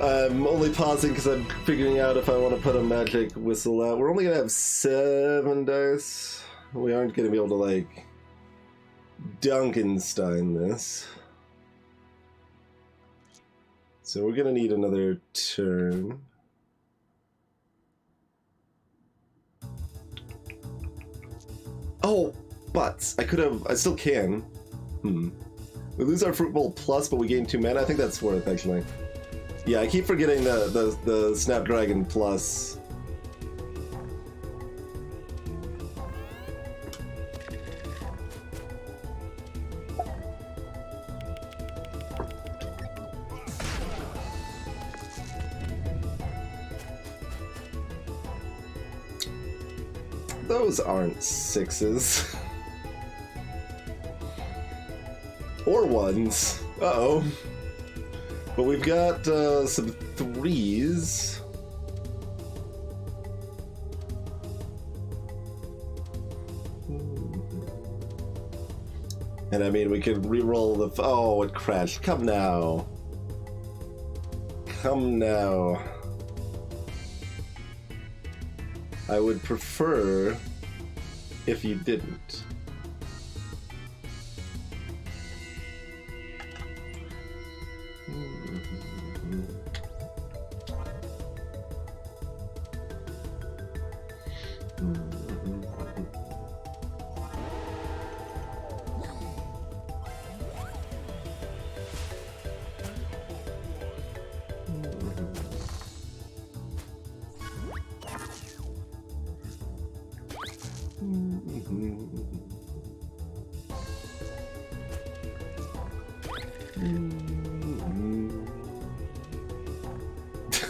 I'm only pausing because I'm figuring out if I want to put a magic whistle out. We're only going to have 7 dice. We aren't going to be able to, like, Dunkenstein this. So we're going to need another turn. Oh, but I still can. We lose our Fruit Bowl Plus, but we gain 2 mana. I think that's worth, actually. Yeah, I keep forgetting the Snapdragon Plus. Those aren't 6s. Or 1s. Uh-oh. But we've got some 3s. And I mean, we could re-roll the... Oh, it crashed. Come now. Come now. I would prefer if you didn't.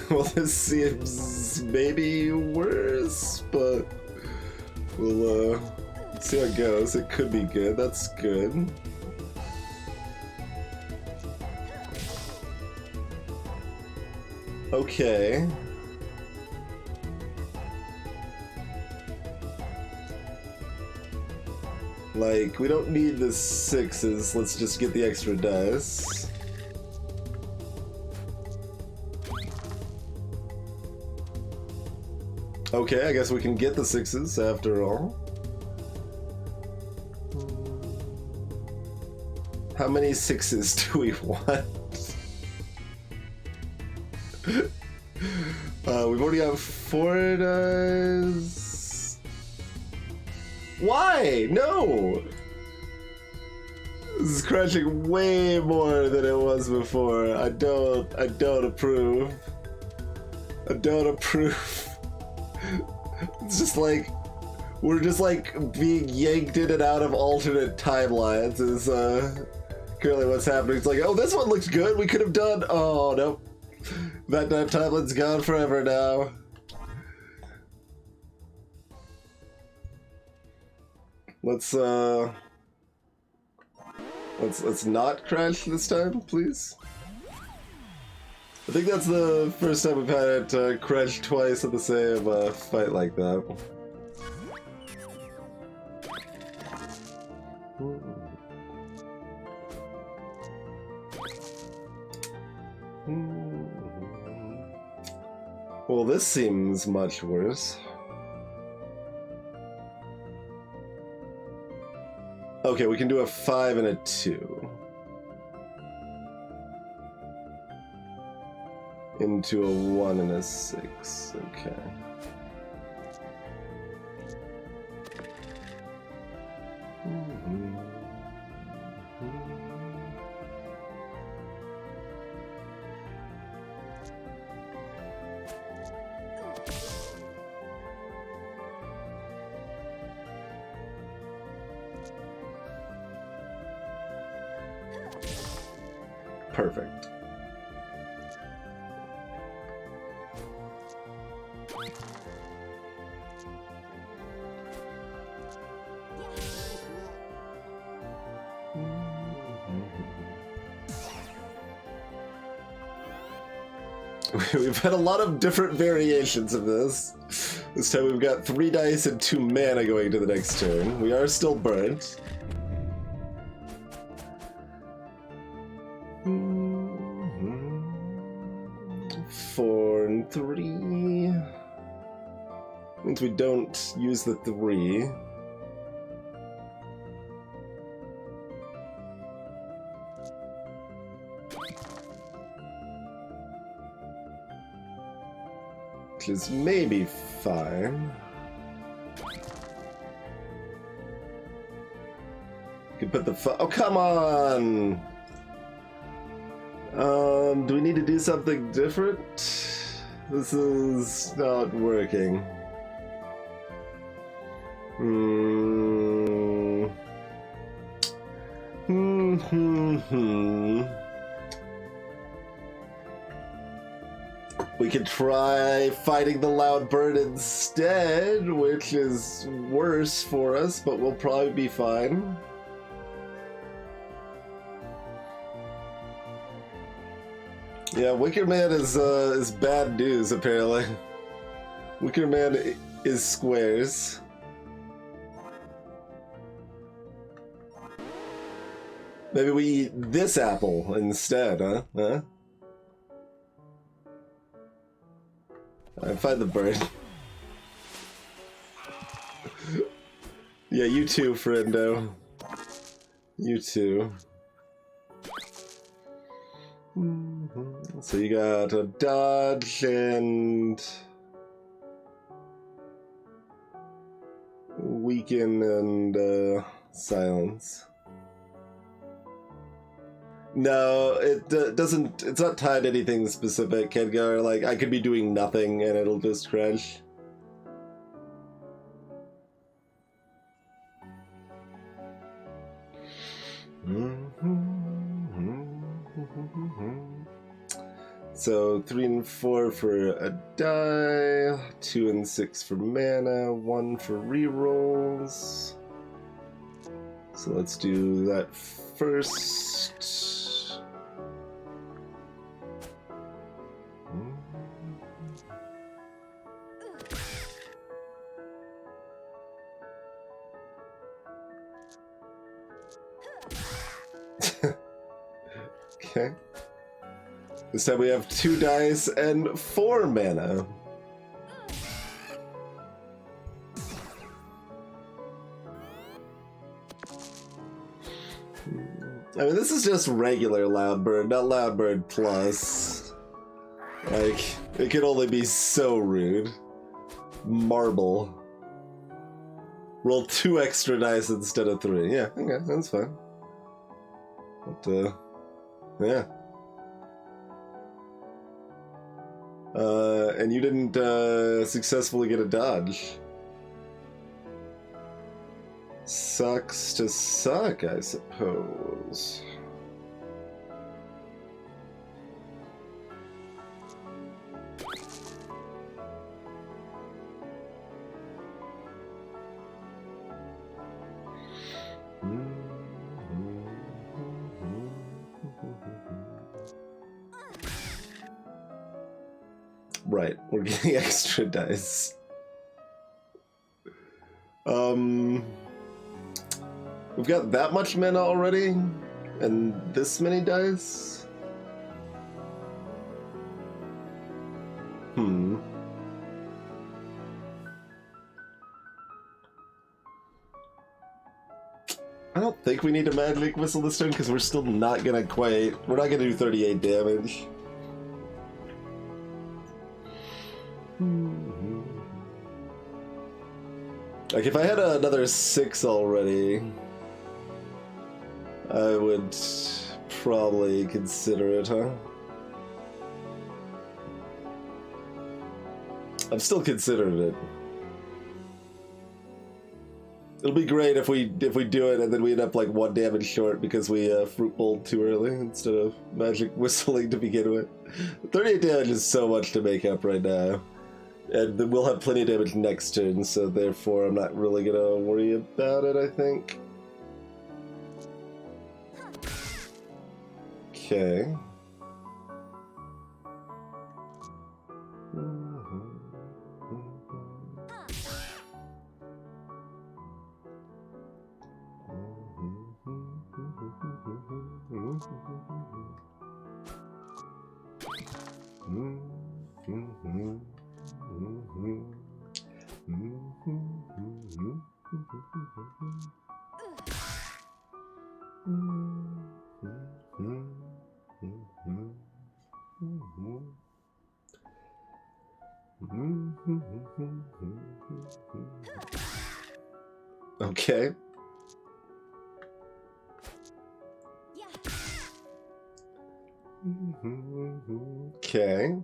Well, this seems maybe worse, but we'll see how it goes. It could be good. That's good. Okay. Like, we don't need the 6s. Let's just get the extra dice. Okay, I guess we can get the 6s after all. How many 6s do we want? We've already got 4 dice. Why? No! This is crashing way more than it was before. I don't approve. I don't approve. It's just like, we're just like being yanked in and out of alternate timelines is currently what's happening. It's like, oh, this one looks good. We could have done, oh, nope. That timeline's gone forever now. Let's not crash this time, please. I think that's the first time we've had it crash twice at the same fight like that. Well, this seems much worse. Okay, we can do a 5 and a 2. Into a 1 and a 6. Okay. Perfect. We've had a lot of different variations of this. This time we've got 3 dice and 2 mana going to the next turn. We are still burnt. 4 and 3. Means we don't use the 3. Which is maybe fine. Could put the oh, come on! Do we need to do something different? This is not working. We could try fighting the loud bird instead, which is worse for us, but we'll probably be fine. Yeah, Wicker Man is bad news, apparently. Wicker Man is squares. Maybe we eat this apple instead, huh? Huh? I find the bird. Yeah, you too, friendo. You too. So you got a dodge and weaken and silence. No, it doesn't. It's not tied to anything specific, Kedgar. Like, I could be doing nothing and it'll just crash. So 3 and 4 for a die, 2 and 6 for mana, 1 for rerolls. So let's do that first. Okay. This time we have 2 dice and 4 mana. I mean, this is just regular Loudbird, not Loudbird Plus. Like, it could only be so rude. Marble. Roll 2 extra dice instead of 3. Yeah, okay, that's fine. But, yeah. And you didn't successfully get a dodge. Sucks to suck, I suppose. Right, we're getting extra dice. We've got that much mana already, and this many dice? I don't think we need a Magic Missile this turn, because we're still not gonna quite... We're not gonna do 38 damage. Like, if I had another 6 already, I would probably consider it, huh? I've still considered it. It'll be great if we do it and then we end up like 1 damage short because we fruit bowled too early instead of magic whistling to begin with. 38 damage is so much to make up right now. And then we'll have plenty of damage next turn, so therefore I'm not really gonna worry about it, I think. Okay. Okay. Okay.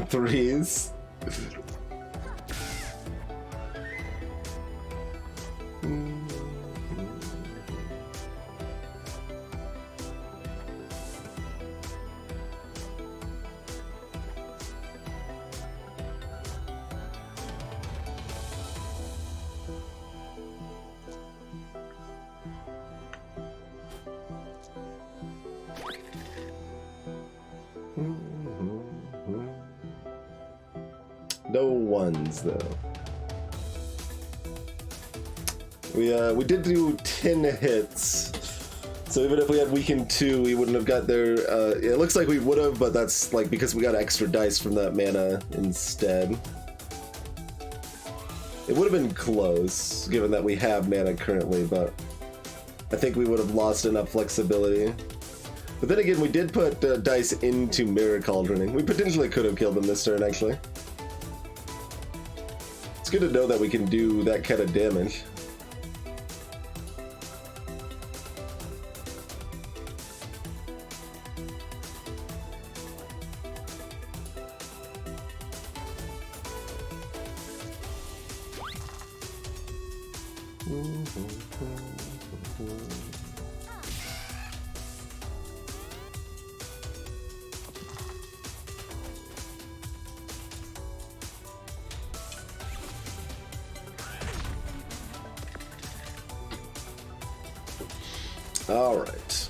Threes. No ones though. We did do 10 hits, so even if we had weakened 2, we wouldn't have got there. It looks like we would have, but that's like because we got extra dice from that mana instead. It would have been close, given that we have mana currently, but I think we would have lost enough flexibility. But then again, we did put dice into Mirror Cauldroning. We potentially could have killed them this turn, actually. It's good to know that we can do that kind of damage. All right.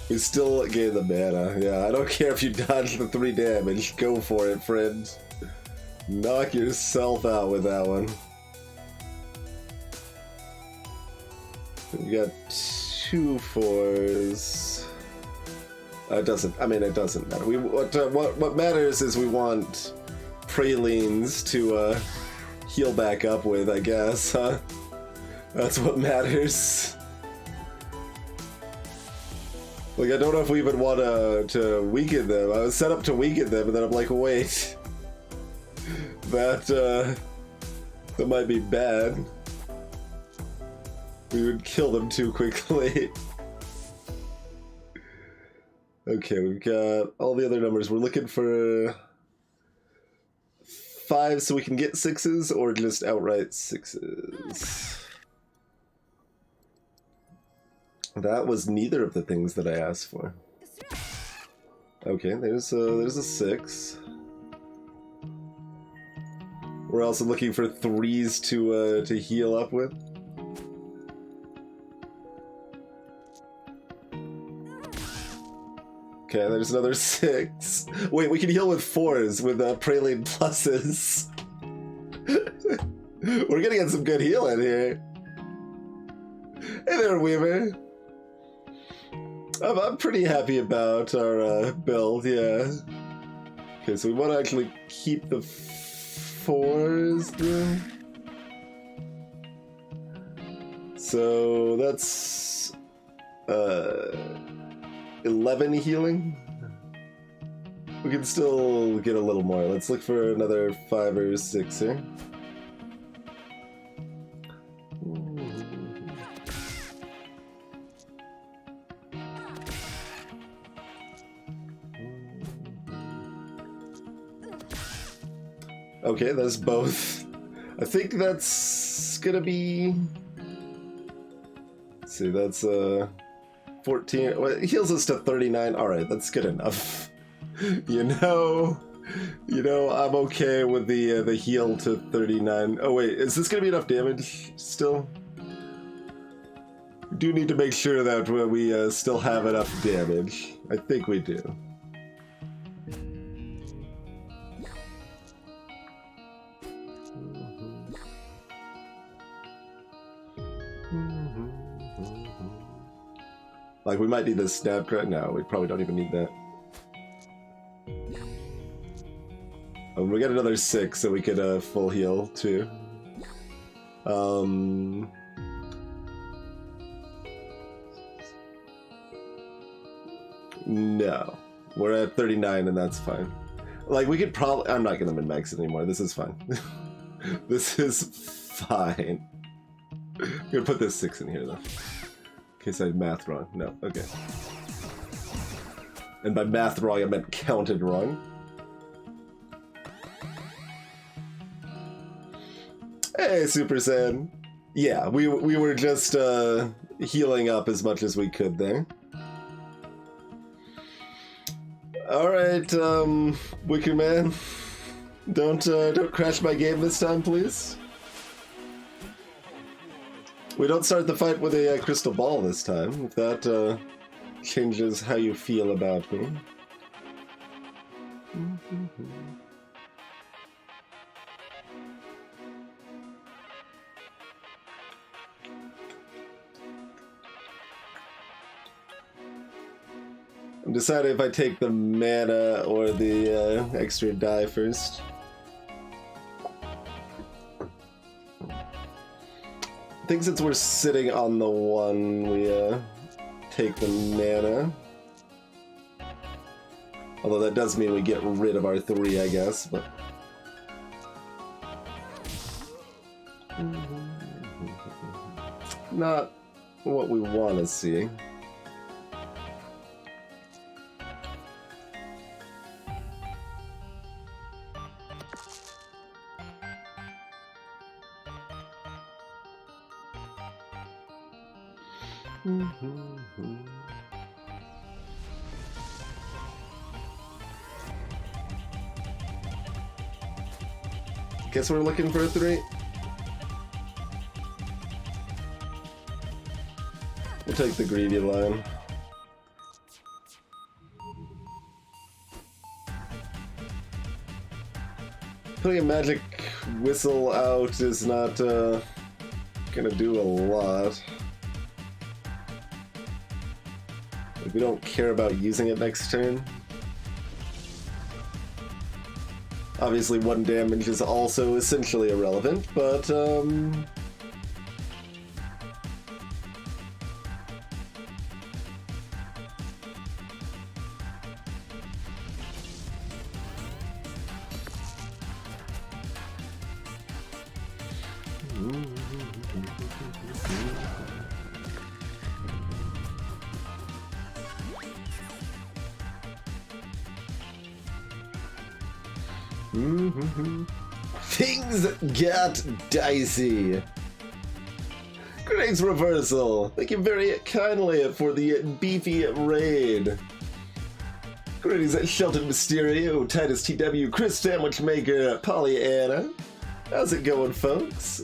We still gain the mana. Yeah, I don't care if you dodge the 3 damage. Go for it, friend. Knock yourself out with that one. We got 2 4s. It doesn't. I mean, it doesn't matter. What matters is we want pralines to heal back up with, I guess, huh? That's what matters. Like, I don't know if we even want to weaken them. I was set up to weaken them, and then I'm like, wait. That might be bad. We would kill them too quickly. Okay, we've got all the other numbers. We're looking for 5 so we can get 6s, or just outright 6s. That was neither of the things that I asked for. Okay, there's a 6. We're also looking for 3s to heal up with. Okay, there's another 6. Wait, we can heal with 4s with Praline pluses. We're gonna get some good healing here. Hey there, Weaver. I'm pretty happy about our build, yeah. Okay, so we want to actually keep the 4s though. So that's 11 healing. We can still get a little more. Let's look for another 5 or 6 here. Okay, that's both. I think that's gonna be... Let's see, that's 14. Well, it heals us to 39. Alright, that's good enough. You know, I'm okay with the heal to 39. Oh wait, is this gonna be enough damage still? We do need to make sure that we still have enough damage. I think we do. Like, we might need the snap crack. No, we probably don't even need that. Oh, we got another 6, so we could full heal too. No, we're at 39, and that's fine. Like, we could probably. I'm not gonna min-max it anymore. This is fine. This is fine. I'm gonna put this 6 in here though. In case I had math wrong. No, okay. And by math wrong, I meant counted wrong. Hey, Super Saiyan. Yeah, we were just healing up as much as we could there. Alright, Wicker Man. Don't crash my game this time, please. We don't start the fight with a crystal ball this time, if that changes how you feel about me. I'm deciding if I take the mana or the extra die first. I think since we're sitting on the 1, we take the mana. Although that does mean we get rid of our 3, I guess, but... Not what we want to see. Guess we're looking for a 3. We'll take the greedy line. Putting a magic whistle out is not gonna do a lot. Like, we don't care about using it next turn. Obviously, 1 damage is also essentially irrelevant, but things got dicey. Greetings, Reversal. Thank you very kindly for the beefy raid. Greetings, Shelton Mysterio, Titus TW, Chris Sandwich Maker, Pollyanna. How's it going, folks?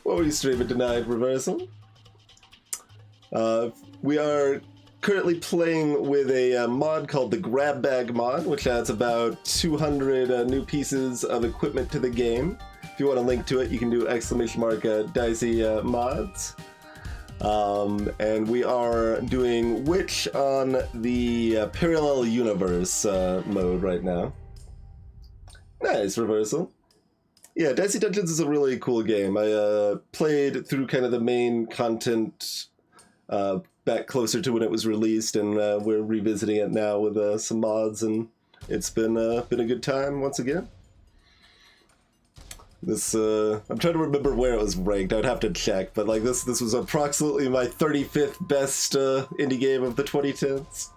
What were you streaming tonight, Reversal? We are currently playing with a mod called the Grab Bag mod, which adds about 200 new pieces of equipment to the game. If you want a link to it, you can do ! Dicey mods. And we are doing Witch on the Parallel Universe mode right now. Nice reversal. Yeah, Dicey Dungeons is a really cool game. I played through kind of the main content back closer to when it was released, and we're revisiting it now with some mods, and it's been a good time once again. This I'm trying to remember where it was ranked. I'd have to check, but like this was approximately my 35th best indie game of the 2010s.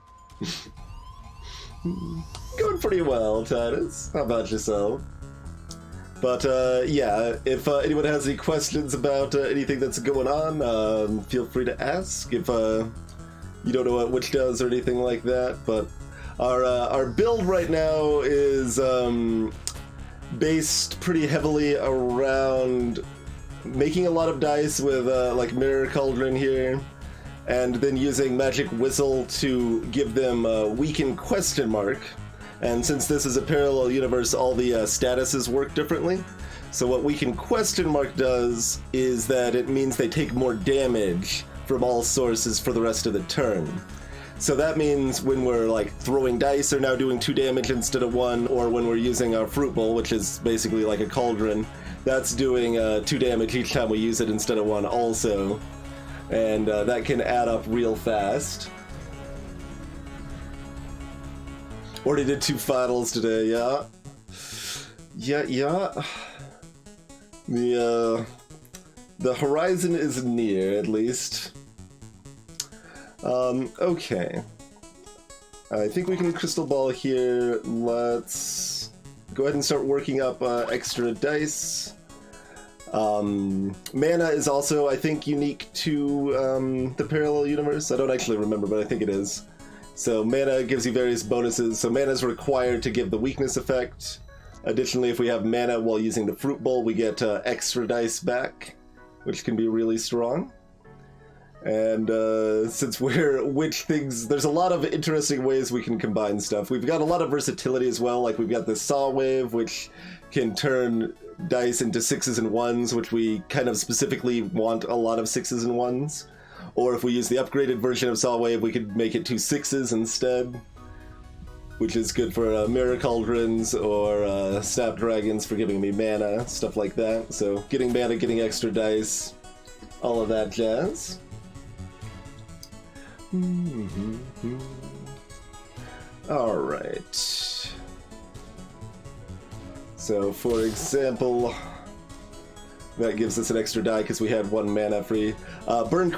Going pretty well, Titus. How about yourself? But yeah, if anyone has any questions about anything that's going on, feel free to ask. If you don't know what Witch does or anything like that, but our build right now is based pretty heavily around making a lot of dice with like Mirror Cauldron here, and then using Magic Whistle to give them a weaken ? And since this is a parallel universe, all the statuses work differently. So what weaken ? does is that it means they take more damage from all sources for the rest of the turn. So that means when we're like throwing dice, they're now doing 2 damage instead of 1, or when we're using our fruit bowl, which is basically like a cauldron, that's doing 2 damage each time we use it instead of 1 also. And that can add up real fast. Already did 2 finals today, yeah. Yeah. The horizon is near, at least. Okay. I think we can crystal ball here. Let's go ahead and start working up extra dice. Mana is also, I think, unique to the parallel universe. I don't actually remember, but I think it is. So mana gives you various bonuses. So mana is required to give the weakness effect. Additionally, if we have mana while using the fruit bowl, we get extra dice back, which can be really strong. And since we're witch things, there's a lot of interesting ways we can combine stuff. We've got a lot of versatility as well. Like we've got this saw wave, which can turn dice into 6s and 1s, which we kind of specifically want a lot of 6s and 1s. Or if we use the upgraded version of saw wave, we could make it 2 6s instead, which is good for Mirror Cauldrons or Snapdragons for giving me mana, stuff like that. So getting mana, getting extra dice, all of that jazz. Alright. So, for example, that gives us an extra die because we had 1 mana free. Burn ?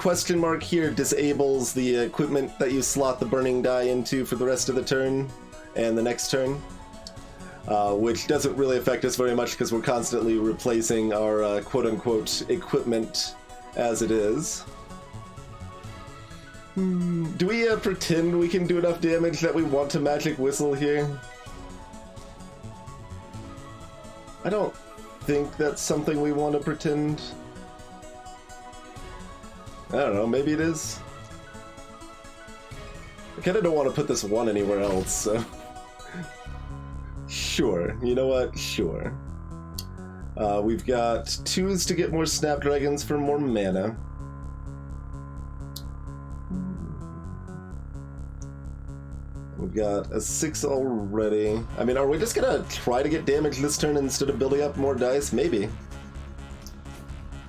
Here disables the equipment that you slot the burning die into for the rest of the turn and the next turn, which doesn't really affect us very much because we're constantly replacing our quote-unquote equipment as it is. Do we pretend we can do enough damage that we want to Magic Whistle here? I don't think that's something we want to pretend. I don't know, maybe it is. I kind of don't want to put this 1 anywhere else, so... Sure, you know what? Sure. We've got 2s to get more Snapdragons for more mana. We've got a 6 already. I mean, are we just gonna try to get damage this turn instead of building up more dice? Maybe.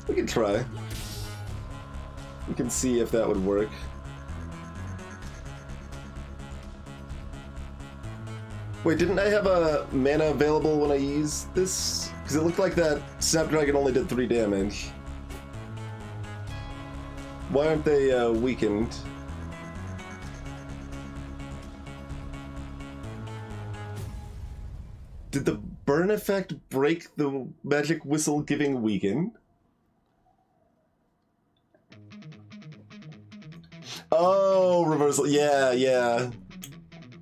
We can try. We can see if that would work. Wait, didn't I have a mana available when I used this? Because it looked like that Snapdragon only did 3 damage. Why aren't they weakened? Did the burn effect break the Magic Whistle giving weaken? Oh, reversal. Yeah.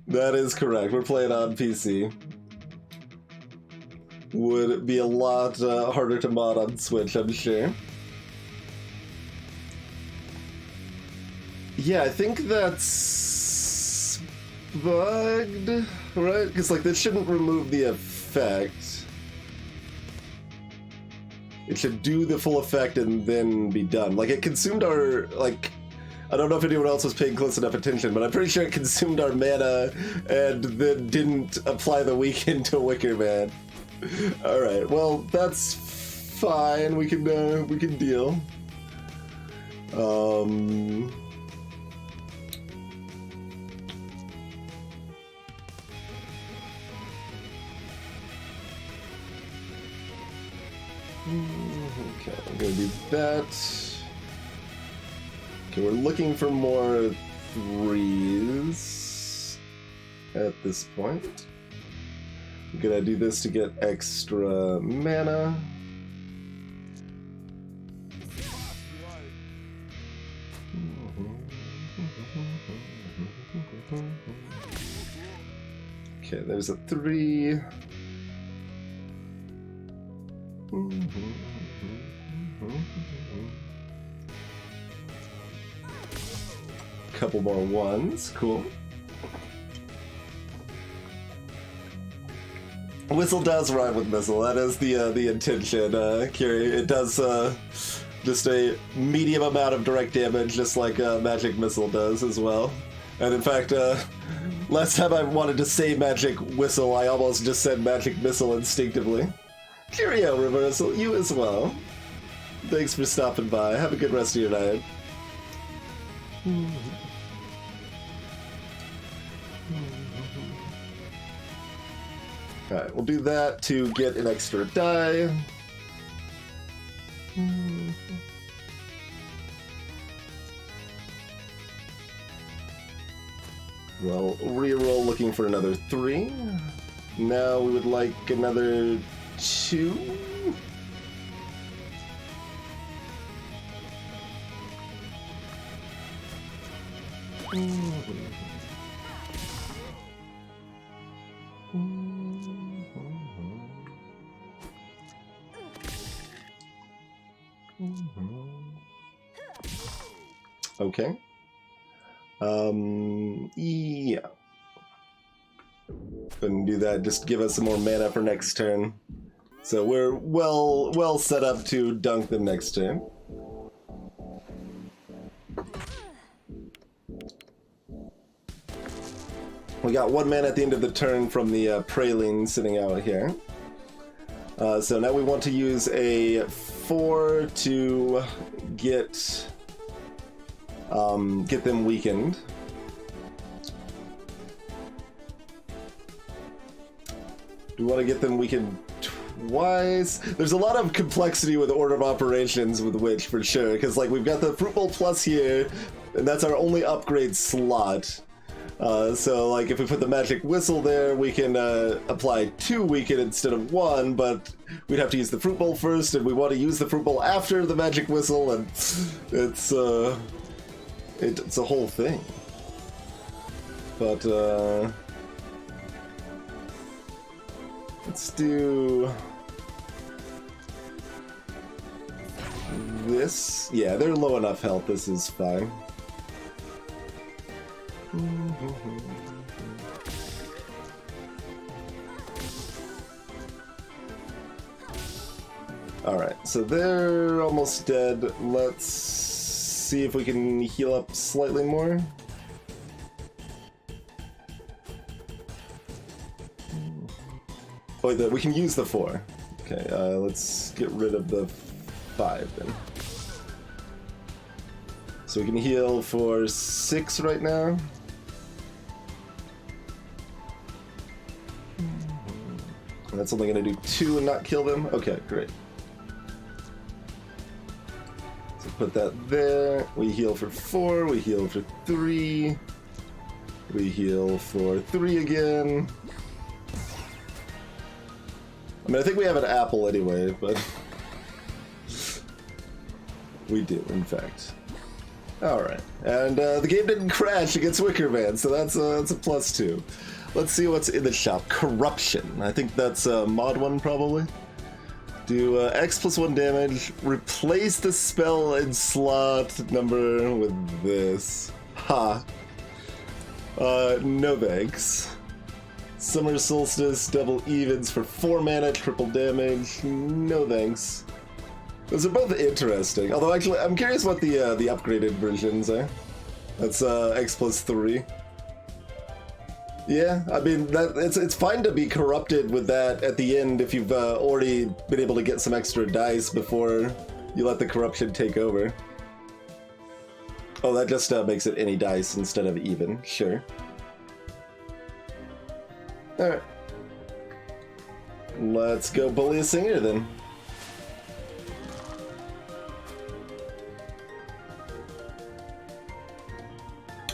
That is correct. We're playing on PC. Would be a lot harder to mod on Switch, I'm sure. Yeah, I think that's bugged, right? Because like this shouldn't remove the effect. It should do the full effect and then be done. Like it consumed our, like, I don't know if anyone else was paying close enough attention, but I'm pretty sure it consumed our mana and then didn't apply the weaken to Wicker Man. All right, well that's fine. We can deal. Okay, I'm gonna do that. Okay, we're looking for more 3s at this point. I'm gonna do this to get extra mana. Okay, there's a 3. Couple more 1s, cool. Whistle does rhyme with missile. That is the intention, Kiri. It does just a medium amount of direct damage, just like Magic Missile does as well. And in fact, last time I wanted to say Magic Whistle, I almost just said Magic Missile instinctively. Cheerio, Reversal. You as well. Thanks for stopping by. Have a good rest of your night. Alright, we'll do that to get an extra die. Well, reroll looking for another 3. Now we would like another 2. Okay. Yeah. Couldn't do that. Just give us some more mana for next turn. So we're well set up to dunk them next turn. We got 1 mana at the end of the turn from the Praline sitting out here. So now we want to use a 4 to get them weakened. Do we want to get them weakened twice? There's a lot of complexity with order of operations with Witch for sure, because like we've got the Fruit Bowl Plus here, and that's our only upgrade slot. So like if we put the Magic Whistle there, we can apply 2 weaken instead of 1, but we'd have to use the Fruit Bowl first, and we want to use the Fruit Bowl after the Magic Whistle, and it's a whole thing. But let's do this. Yeah, they're low enough health. This is fine. Alright, so they're almost dead. Let's see if we can heal up slightly more. Oh, we can use the 4. Okay, let's get rid of the 5 then. So we can heal for 6 right now. And that's only going to do 2 and not kill them? Okay, great. So put that there. We heal for 4, we heal for 3. We heal for 3 again. I mean, I think we have an apple anyway, but we do, in fact. Alright, and the game didn't crash against Wicker Man, so that's a +2. Let's see what's in the shop. Corruption. I think that's mod 1 probably. Do X +1 damage. Replace the spell in slot number with this. Ha. No thanks. Summer Solstice, double evens for 4 mana, triple damage. No thanks. Those are both interesting. Although actually, I'm curious what the upgraded versions are. That's X+3. Yeah, I mean it's fine to be corrupted with that at the end if you've already been able to get some extra dice before you let the corruption take over. Oh, that just makes it any dice instead of even. Sure. All right. Let's go bully a singer then.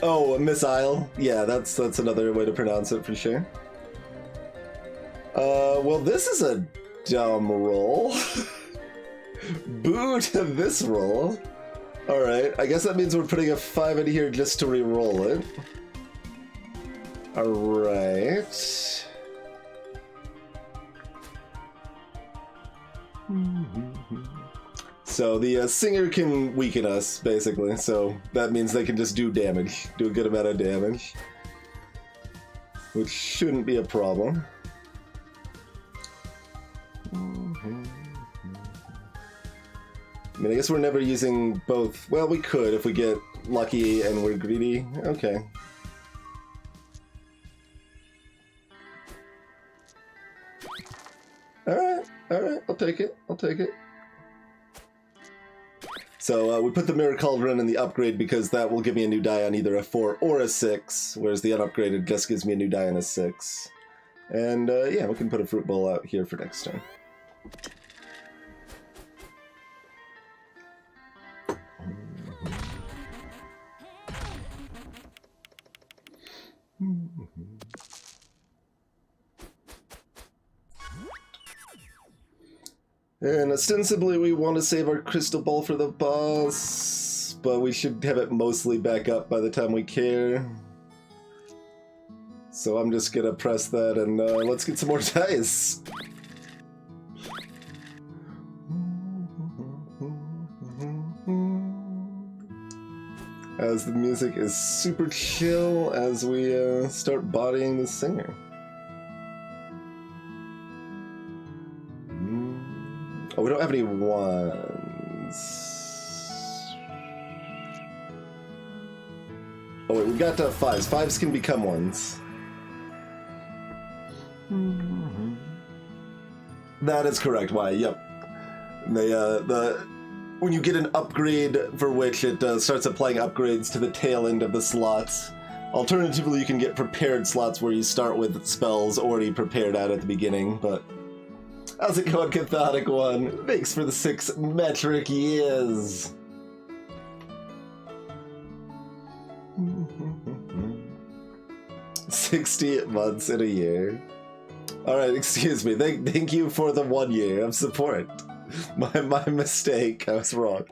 Oh, a missile. Yeah, that's another way to pronounce it for sure. Well, this is a dumb roll. Boo to this roll. Alright, I guess that means we're putting a 5 in here just to re-roll it. Alright. So the singer can weaken us, basically, so that means they can just do damage. Do a good amount of damage. Which shouldn't be a problem. I mean, I guess we're never using both. Well, we could if we get lucky and we're greedy. Okay. Alright, I'll take it. So we put the Mirror Cauldron in the upgrade because that will give me a new die on either a 4 or a 6, whereas the unupgraded just gives me a new die on a 6. And yeah, we can put a Fruit Bowl out here for next turn. And ostensibly we want to save our crystal ball for the boss, but we should have it mostly back up by the time we care. So I'm just gonna press that and let's get some more dice. As the music is super chill as we start bodying the singer. Oh, we don't have any ones. Oh wait, we've got 5s. 5s can become 1s. That is correct. Why? Yep. They when you get an upgrade for which it starts applying upgrades to the tail end of the slots. Alternatively, you can get prepared slots where you start with spells already prepared out at the beginning, but how's it going, Cathodic One? Thanks for the 6 metric years. 60 months in a year. Alright, excuse me. Thank you for the 1 year of support. My mistake. I was wrong.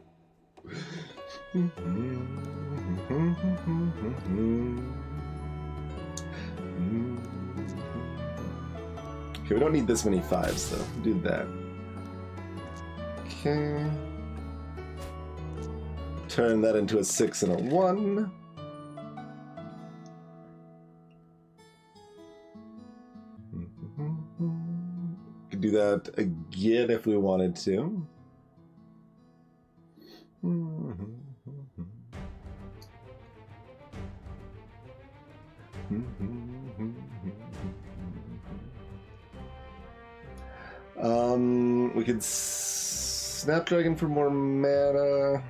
Okay, we don't need this many 5s though. Do that. Okay. Turn that into a 6 and a 1. Could do that again if we wanted to. We could Snapdragon for more mana.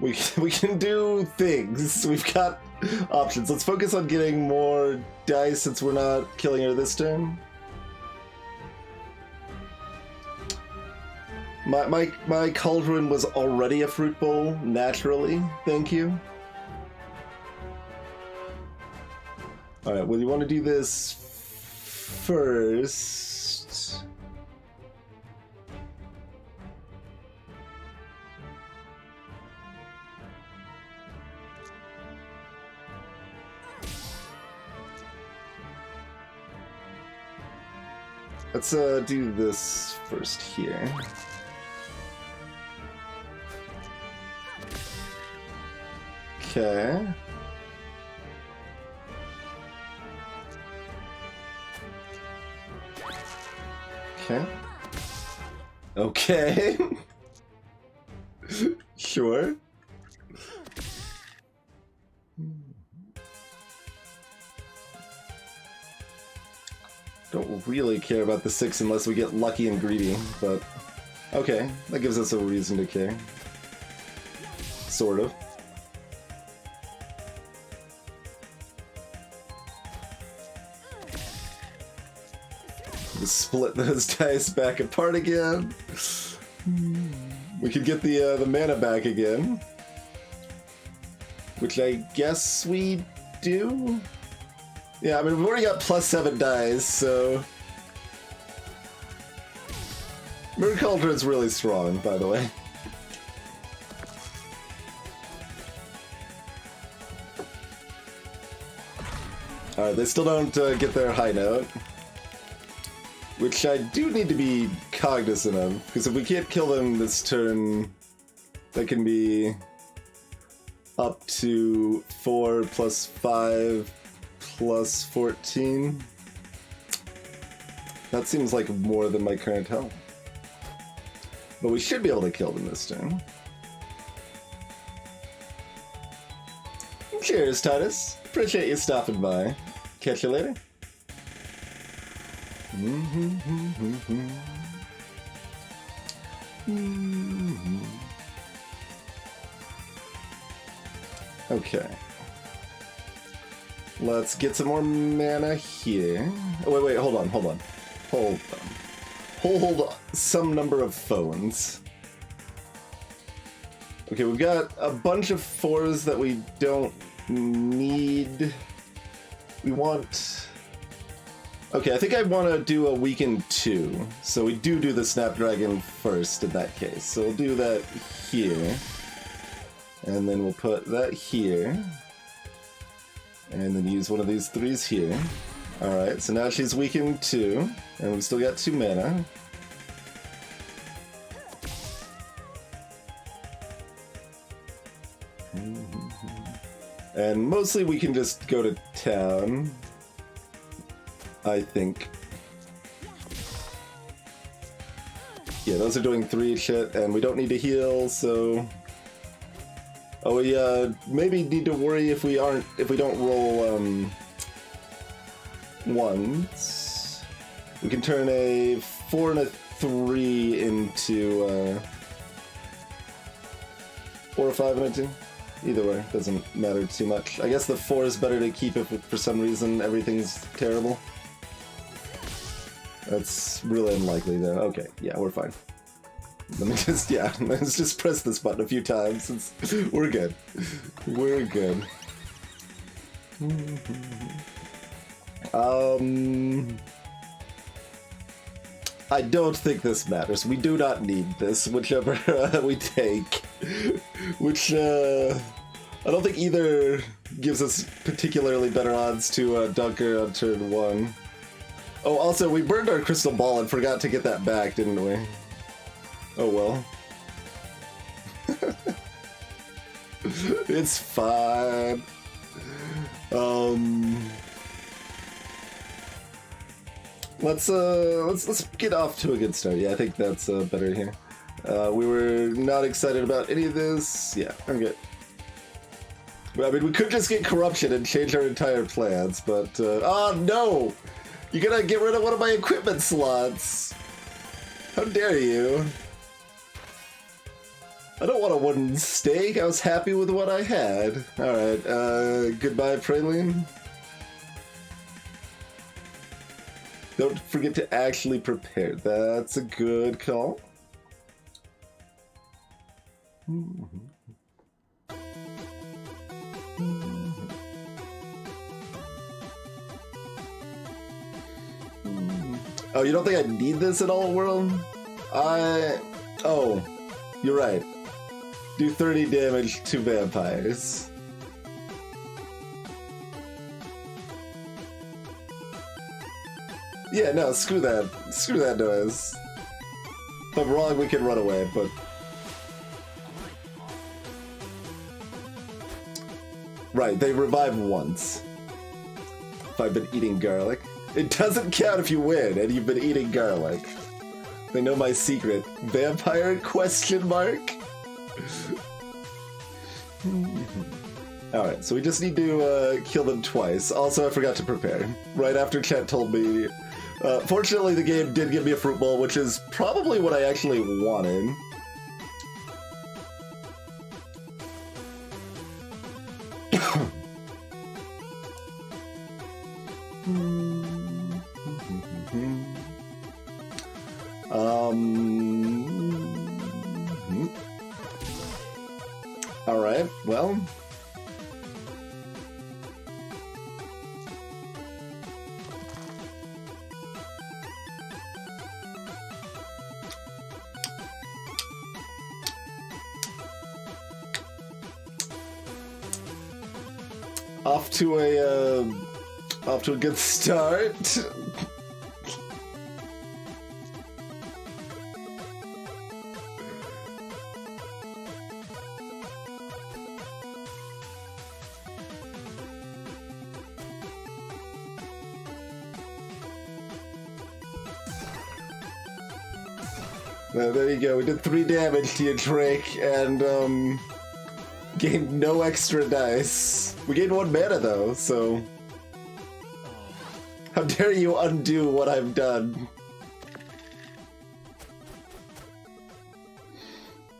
We can do things. We've got options. Let's focus on getting more dice since we're not killing her this turn. My cauldron was already a fruit bowl, naturally. Thank you. Alright, well, you want to do this first. Let's do this first here. Okay. Okay. Okay. Sure. Don't really care about the 6 unless we get lucky and greedy, but okay, that gives us a reason to care. Sort of. Just split those dice back apart again. We could get the mana back again, which I guess we do. Yeah, I mean we've already got +7 dice, so Mirror Cauldron is really strong, by the way. Alright, they still don't get their high note, which I do need to be cognizant of, because if we can't kill them this turn, that can be up to 4 + 5 + 14. That seems like more than my current health. But we should be able to kill them this turn. Cheers, Titus. Appreciate you stopping by. Catch you later. Okay. Let's get some more mana here. Oh, wait, hold on. Hold some number of phones. Okay, we've got a bunch of 4s that we don't need. We want... Okay, I think I want to do a weaken 2. So we do the Snapdragon first in that case. So we'll do that here. And then we'll put that here. And then use one of these 3s here. Alright, so now she's weakened 2. And we've still got 2 mana. And mostly we can just go to town, I think. Yeah, those are doing 3 shit, and we don't need to heal, so... Oh, we maybe need to worry if we don't roll ones. We can turn a 4 and a 3 into 4 or 5 and a 2. Either way, doesn't matter too much. I guess the 4 is better to keep if for some reason everything's terrible. That's really unlikely though. Okay, yeah, we're fine. Let me just, let's just press this button a few times. We're good. We're good. I don't think this matters. We do not need this, whichever we take. Which, I don't think either gives us particularly better odds to Dunker on turn 1. Oh, also, we burned our crystal ball and forgot to get that back, didn't we? Oh well. It's fine. Let's get off to a good start. Yeah, I think that's better here. We were not excited about any of this. Yeah, I'm good. I mean, we could just get corruption and change our entire plans, but oh no! You're gonna get rid of one of my equipment slots. How dare you? I don't want a wooden stake. I was happy with what I had. All right. Goodbye, Praline. Don't forget to actually prepare. That's a good call. Oh, you don't think I need this at all, world? Oh, you're right. Do 30 damage to vampires. Yeah, no, screw that. Screw that noise. If I'm wrong, we can run away, but... Right, they revive once. If I've been eating garlic. It doesn't count if you win and you've been eating garlic. They know my secret. Vampire question mark? Alright, so we just need to kill them twice. Also, I forgot to prepare. Right after chat told me. Fortunately, the game did give me a fruit bowl, which is probably what I actually wanted. Alright, well. Off to a good start. There you go. We did 3 damage to your Drake and gained no extra dice. We gained 1 mana though, so how dare you undo what I've done?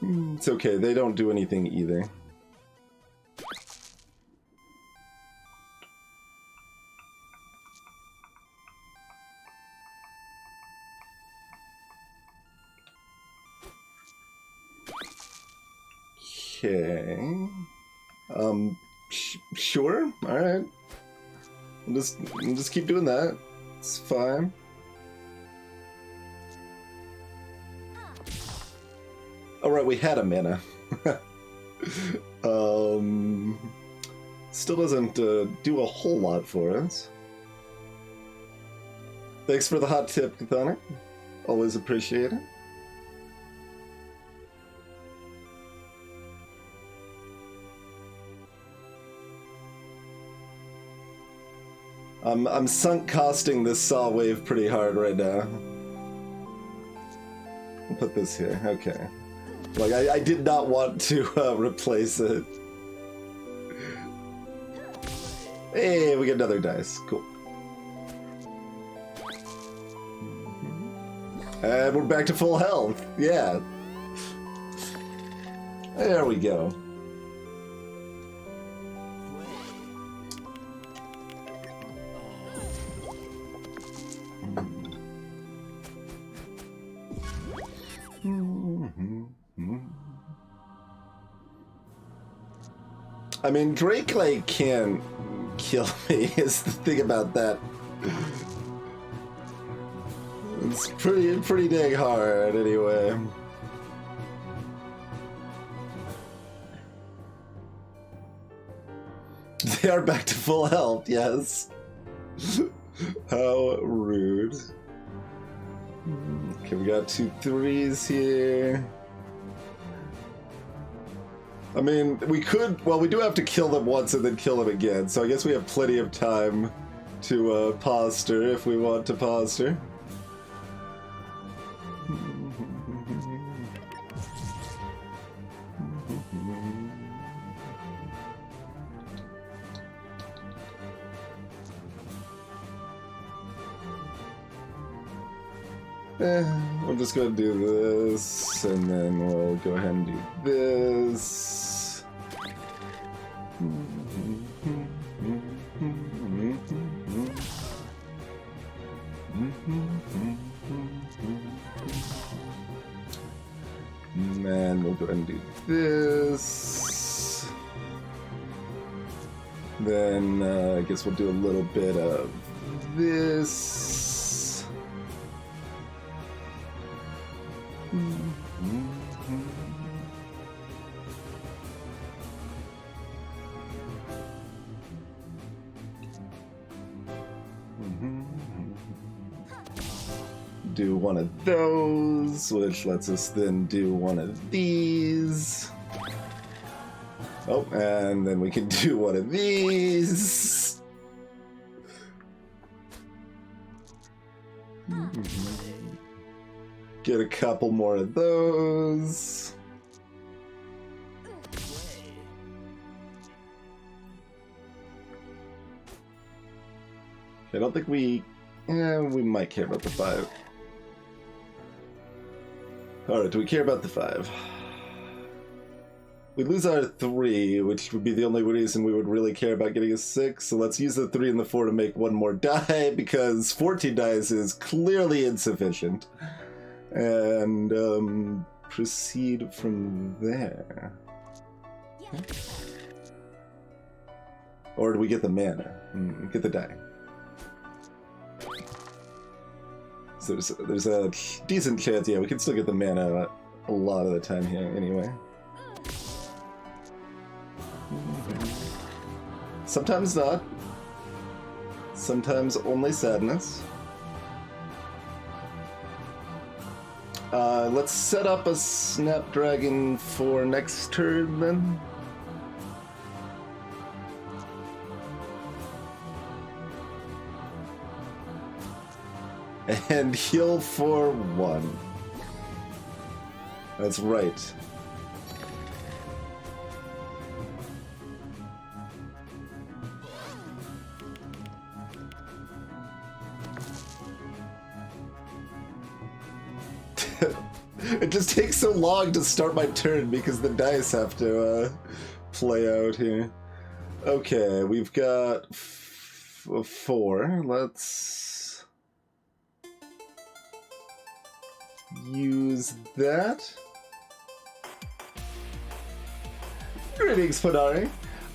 It's okay, they don't do anything either. Okay. Sure. All right. We'll just keep doing that. It's fine. All right, we had a mana. Still doesn't do a whole lot for us. Thanks for the hot tip, Chthonic. Always appreciate it. I'm sunk costing this saw wave pretty hard right now. I'll put this here. Okay. Like, I did not want to replace it. Hey, we get another dice. Cool. And we're back to full health. Yeah. There we go. I mean, Drake, like, can't kill me, is the thing about that. It's pretty dang hard, anyway. They are back to full health, yes. How rude. Okay, we got 2 3s here. I mean, we could... Well, we do have to kill them once and then kill them again, so I guess we have plenty of time to posture if we want to posture. We're just gonna do this, and then we'll go ahead and do this. And we'll go ahead and do this. Then I guess we'll do a little bit of this. Do one of those, which lets us then do one of these. Oh, and then we can do one of these. Get a couple more of those. I don't think we might care about the 5. Alright, do we care about the 5? We lose our 3, which would be the only reason we would really care about getting a 6, so let's use the 3 and the 4 to make one more die, because 14 dice is clearly insufficient. And, proceed from there. Yeah. Or do we get the mana? Get the die. So there's a decent chance, yeah, we can still get the mana a lot of the time here, anyway. Sometimes not. Sometimes only sadness. Let's set up a Snapdragon for next turn, then. And heal for 1. That's right. It just takes so long to start my turn because the dice have to play out here. Okay, we've got 4. Let's use that. Greetings, Podari.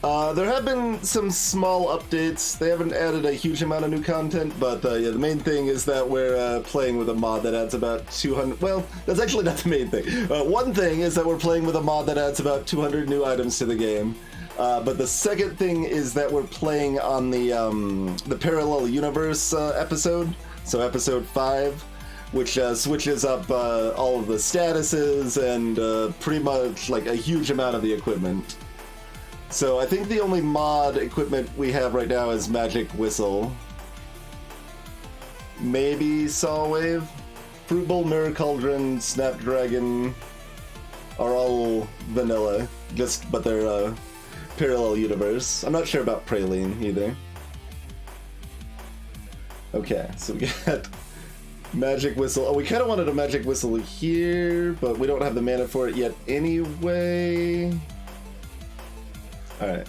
There have been some small updates. They haven't added a huge amount of new content, but yeah, the main thing is that we're playing with a mod that adds about 200... Well, that's actually not the main thing. One thing is that we're playing with a mod that adds about 200 new items to the game. But the second thing is that we're playing on the Parallel Universe episode, so episode 5, which switches up all of the statuses and pretty much like a huge amount of the equipment. So I think the only mod equipment we have right now is Magic Whistle. Maybe Saw Wave? Fruit Bowl, Mirror Cauldron, Snapdragon are all vanilla, but they're Parallel Universe. I'm not sure about Praline either. Okay, so we got Magic Whistle. Oh, we kind of wanted a Magic Whistle here, but we don't have the mana for it yet anyway. Alright.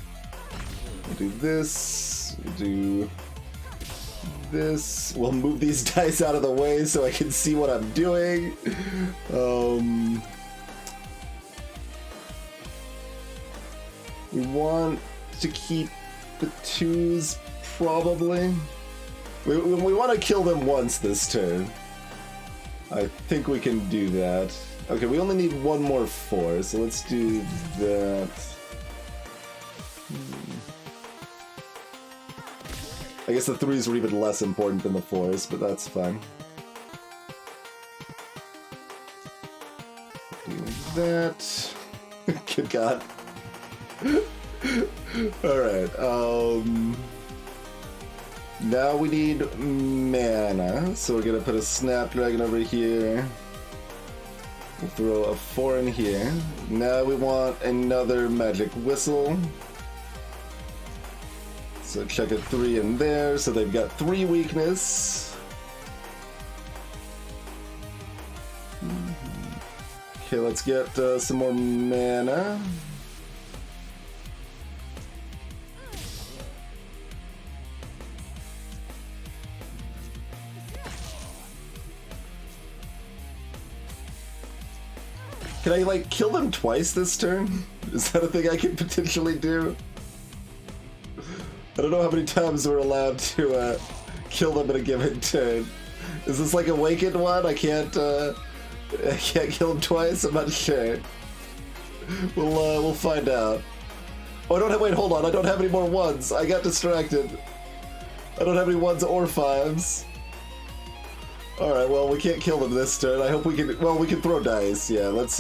We'll do this. We'll do this. We'll move these dice out of the way so I can see what I'm doing. We want to keep the 2s, probably. We want to kill them once this turn. I think we can do that. Okay, we only need one more 4, so let's do that. I guess the 3s were even less important than the 4s, but that's fine. Do that. Good God. Alright, now we need mana, so we're gonna put a Snapdragon over here. We'll throw a 4 in here. Now we want another Magic Whistle. So check a 3 in there, so they've got 3 weakness. Okay, let's get some more mana. Can I, like, kill them twice this turn? Is that a thing I can potentially do? I don't know how many times we're allowed to kill them in a given turn. Is this like a Awakened one? I can't kill them twice? I'm not sure. We'll find out. Oh, I don't have, wait, hold on. I don't have any more 1s. I got distracted. I don't have any 1s or 5s. Alright, well, we can't kill them this turn. I hope we can, well, we can throw dice. Yeah, let's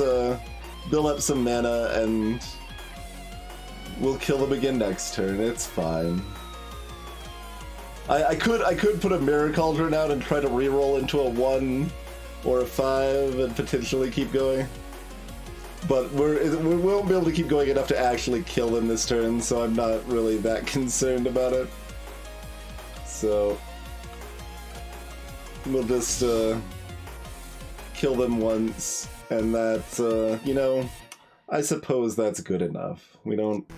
build up some mana and We'll kill them again next turn. It's fine. I could put a Mirror Cauldron out and try to reroll into a 1 or a 5 and potentially keep going. But we won't be able to keep going enough to actually kill them this turn, so I'm not really that concerned about it. So we'll just kill them once, and that's, you know, I suppose that's good enough. We don't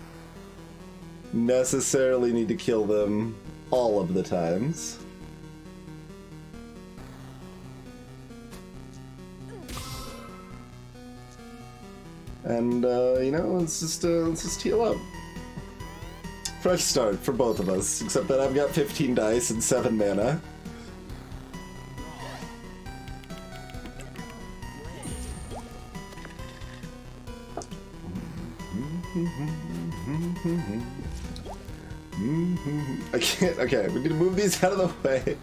necessarily need to kill them all of the times. And, you know, let's just heal up. Fresh start for both of us, except that I've got 15 dice and 7 mana. I can't, okay, we need to move these out of the way.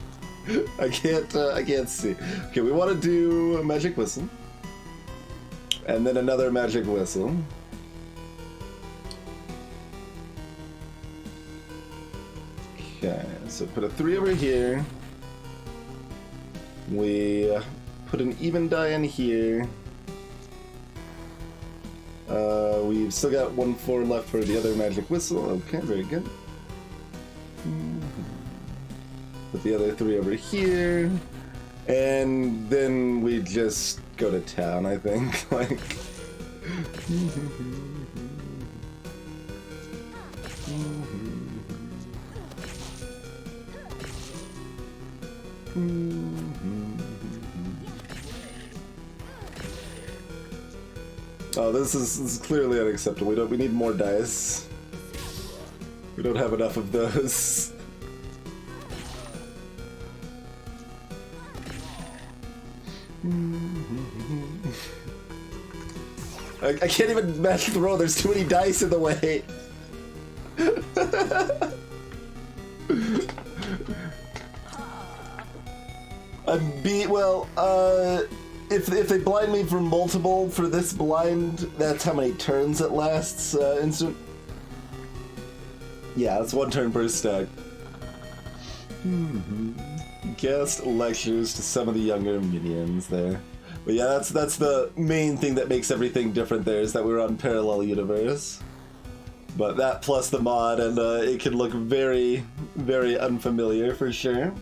I can't see. Okay, we want to do a Magic Whistle. And then another Magic Whistle. Okay, so put a 3 over here. We put an even die in here. We've still got 1/4 left for the other Magic Whistle. Okay, very good. Put the other 3 over here. And then we just go to town, I think. Like... Oh, this is clearly unacceptable. We need more dice. We don't have enough of those. I can't even match the roll. There's too many dice in the way. If they blind me for multiple for this blind, that's how many turns it lasts. Instant. Yeah, that's 1 turn per stack. Guest lectures to some of the younger minions there. But yeah, that's the main thing that makes everything different there, is that we're on Parallel Universe. But that plus the mod, and it can look very, very unfamiliar for sure.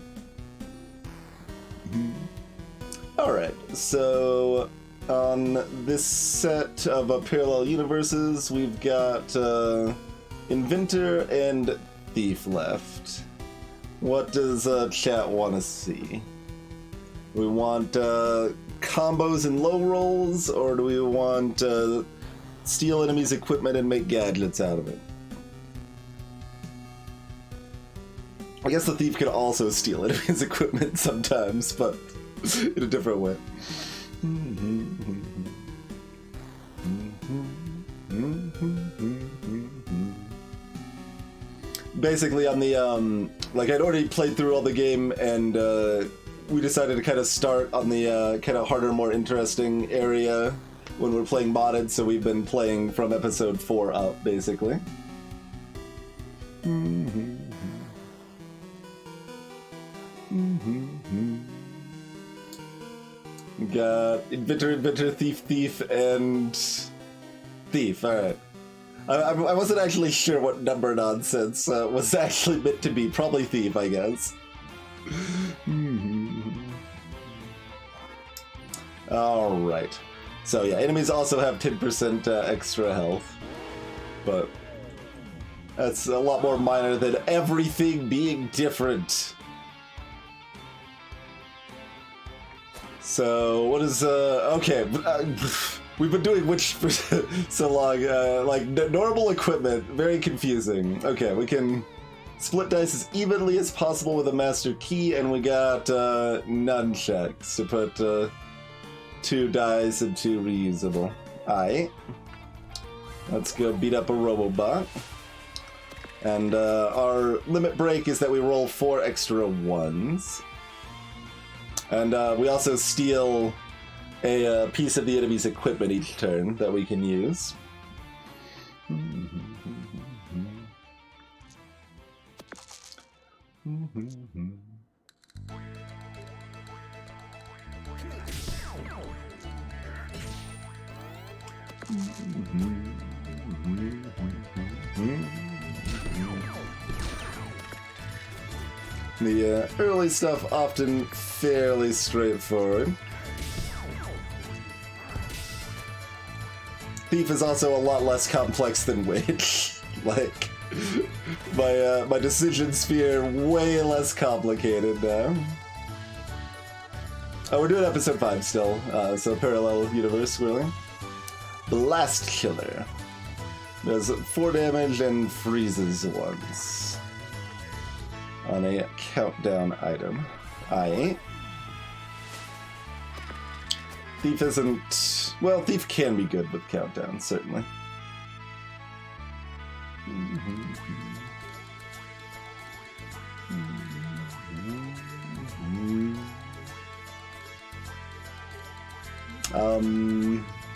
Alright, so on this set of Parallel Universes, we've got Inventor and Thief left. What does chat want to see? We want combos and low rolls, or do we want steal enemies' equipment and make gadgets out of it? I guess the thief could also steal enemies' equipment sometimes, but in a different way. Basically, on the like, I'd already played through all the game, and we decided to kind of start on the kind of harder, more interesting area when we're playing modded, so we've been playing from episode 4 up, basically. We got Inventor, Thief, and Thief, alright. I wasn't actually sure what number nonsense was actually meant to be. Probably Thief, I guess. Alright. So yeah, enemies also have 10% extra health. But that's a lot more minor than everything being different. So, what is, okay. We've been doing which for so long, like, normal equipment, very confusing. Okay, we can split dice as evenly as possible with a master key, and we got nunchucks to put 2 dice and 2 reusable. Aight. Let's go beat up a Robobot. And our limit break is that we roll 4 extra 1s. And we also steal a piece of the enemy's equipment each turn that we can use. The early stuff often fairly straightforward. Thief is also a lot less complex than Witch. Like, my decision sphere way less complicated now. Oh, we're doing episode 5 still, so parallel universe, really. Blast Killer. Does 4 damage and freezes once. On a countdown item. Aight. Thief isn't... Well, Thief can be good with countdown, certainly.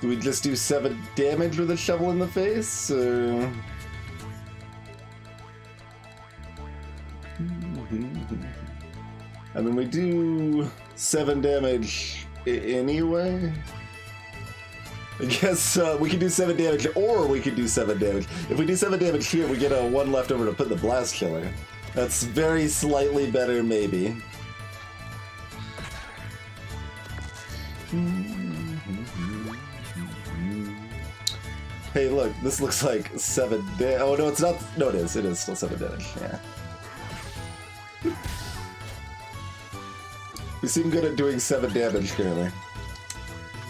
Do we just do 7 damage with a shovel in the face, or... I mean, we do 7 damage anyway. I guess we can do 7 damage, or we can do 7 damage. If we do 7 damage here, we get a 1 left over to put in the Blast Killer. That's very slightly better, maybe. Hey, look, this looks like 7 damage. Oh, no, it's not. No, it is. It is still 7 damage. Yeah. We seem good at doing 7 damage currently.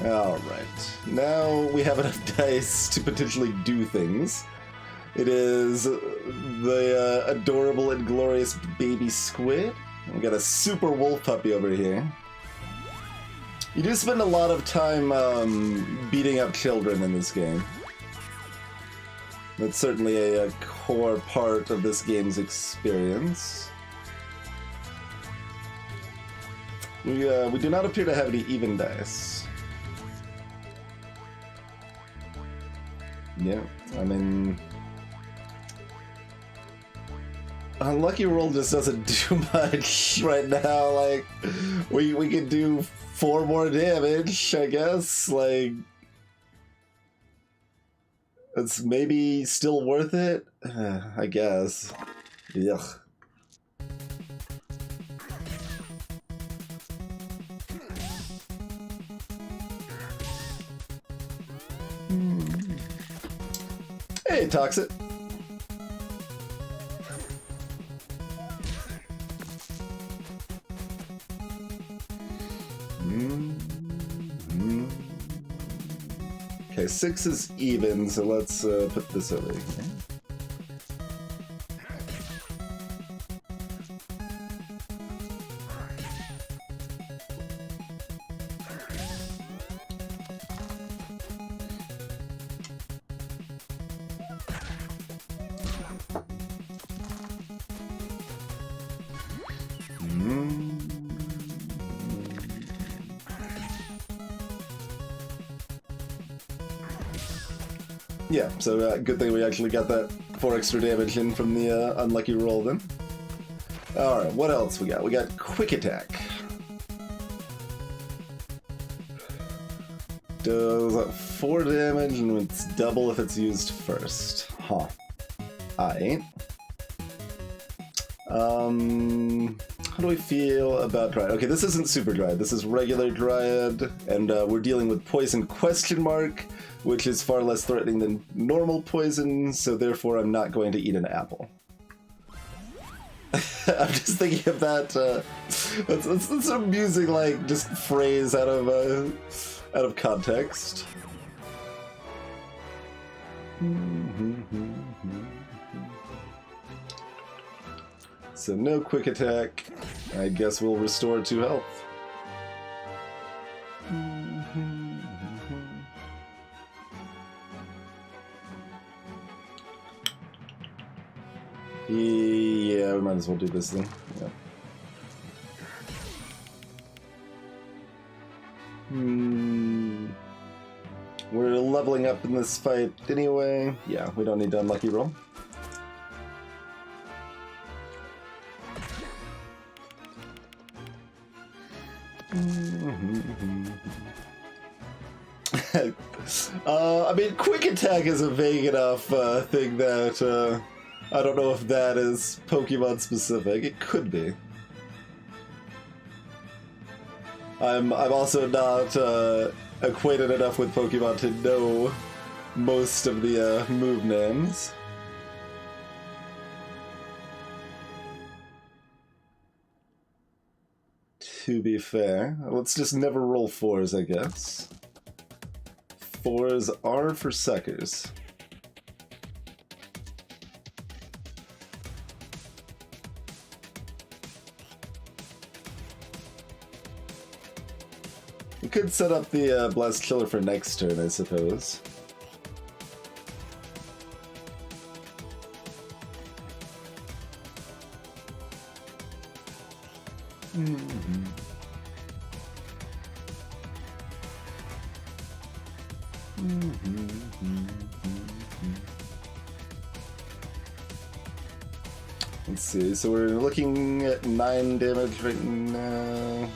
Alright. Now we have enough dice to potentially do things. It is the adorable and glorious baby squid. We got a super wolf puppy over here. You do spend a lot of time beating up children in this game. That's certainly a core part of this game's experience. We do not appear to have any even dice. Yeah, I mean... Unlucky Roll just doesn't do much right now. Like, we could do 4 more damage, I guess. Like... It's maybe still worth it? I guess. Yuck. Hey, Toxic. Okay, 6 is even, so let's put this over here. Yeah, so good thing we actually got that 4 extra damage in from the unlucky roll then. Alright, what else we got? We got Quick Attack. Does 4 damage and it's double if it's used first. Huh. Aight. How do we feel about Dryad? Okay, this isn't Super Dryad, this is regular Dryad, and we're dealing with Poison question mark, which is far less threatening than normal poison, so therefore I'm not going to eat an apple. I'm just thinking of that, that's amusing, like, just phrase out of context. So no quick attack. I guess we'll restore 2 health. Yeah, we might as well do this then. Yeah. We're leveling up in this fight anyway. Yeah, we don't need to unlucky roll. attack. I mean, quick attack is a vague enough thing that I don't know if that is Pokemon specific. It could be. I'm also not acquainted enough with Pokemon to know most of the move names. To be fair, let's just never roll 4s, I guess. 4s are for suckers. We could set up the Blast Killer for next turn, I suppose. Let's see, so we're looking at 9 damage right now.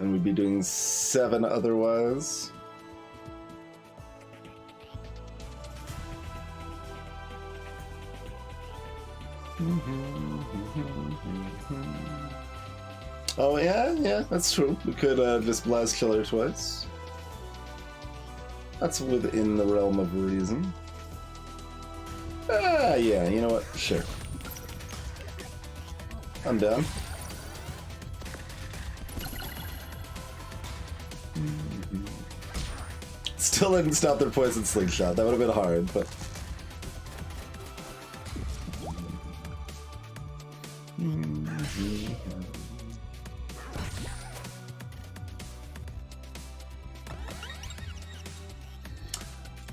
And we'd be doing 7 otherwise. Oh yeah, that's true. We could just Blast Killer twice. That's within the realm of reason. Ah, yeah, you know what? Sure. I'm down. Still didn't stop their poison slingshot. That would have been hard, but...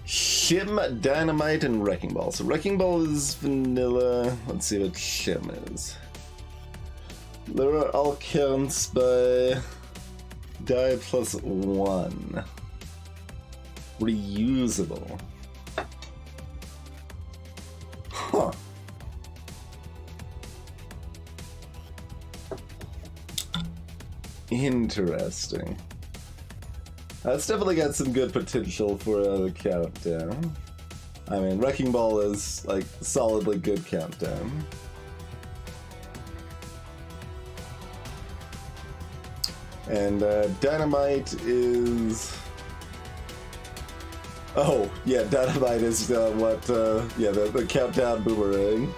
Shim, Dynamite, and Wrecking Ball. So Wrecking Ball is vanilla. Let's see what Shim is. Lower all counts by die +1. Reusable. Huh. Interesting. That's definitely got some good potential for the countdown. I mean, Wrecking Ball is, like, solidly good countdown. And Dynamite is... Oh, yeah, Dynamite is the countdown boomerang.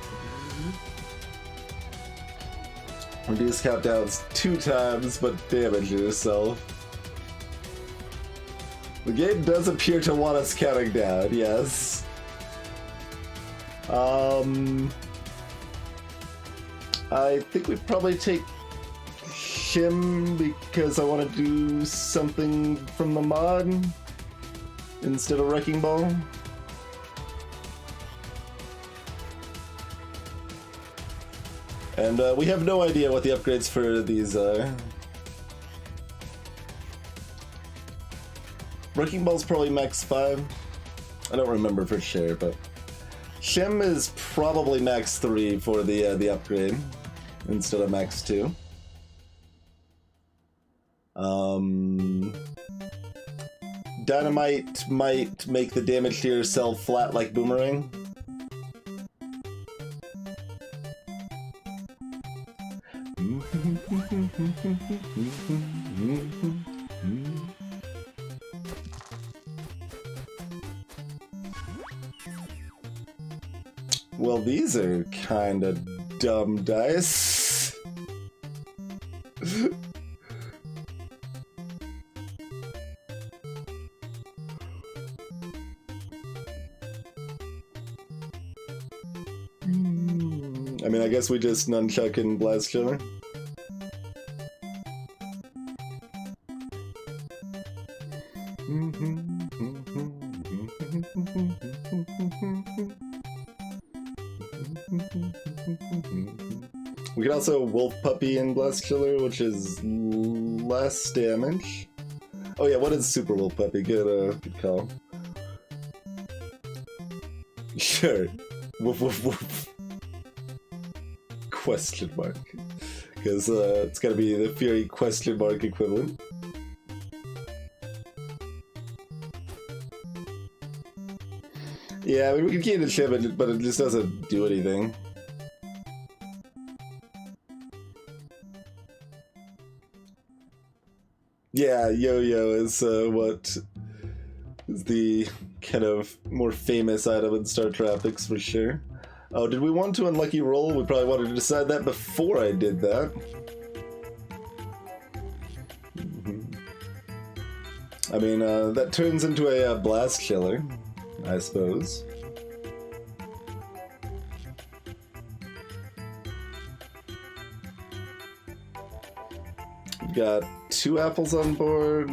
Reduce countdowns 2 times, but damage yourself. The game does appear to want us counting down, yes. I think we'd probably take Shim because I want to do something from the mod instead of Wrecking Ball. And we have no idea what the upgrades for these are. Wrecking Ball's probably max 5. I don't remember for sure, but Shim is probably max 3 for the upgrade instead of max 2. Dynamite might make the damage to yourself flat like Boomerang. Well, these are kind of dumb dice. I mean, I guess we just nunchuck and Blast Killer. We can also Wolf Puppy and Blast Killer, which is less damage. Oh yeah, what is Super Wolf Puppy? Good call. Sure. Woof woof woof. question mark. Because it's gotta be the Fury question mark equivalent. Yeah, I mean, we can key the ship, but it just doesn't do anything. Yeah, Yo-Yo is what is the kind of more famous item in Star Tropics for sure. Oh, did we want to unlucky roll? We probably wanted to decide that before I did that. I mean, that turns into a blast killer, I suppose. We've got 2 apples on board.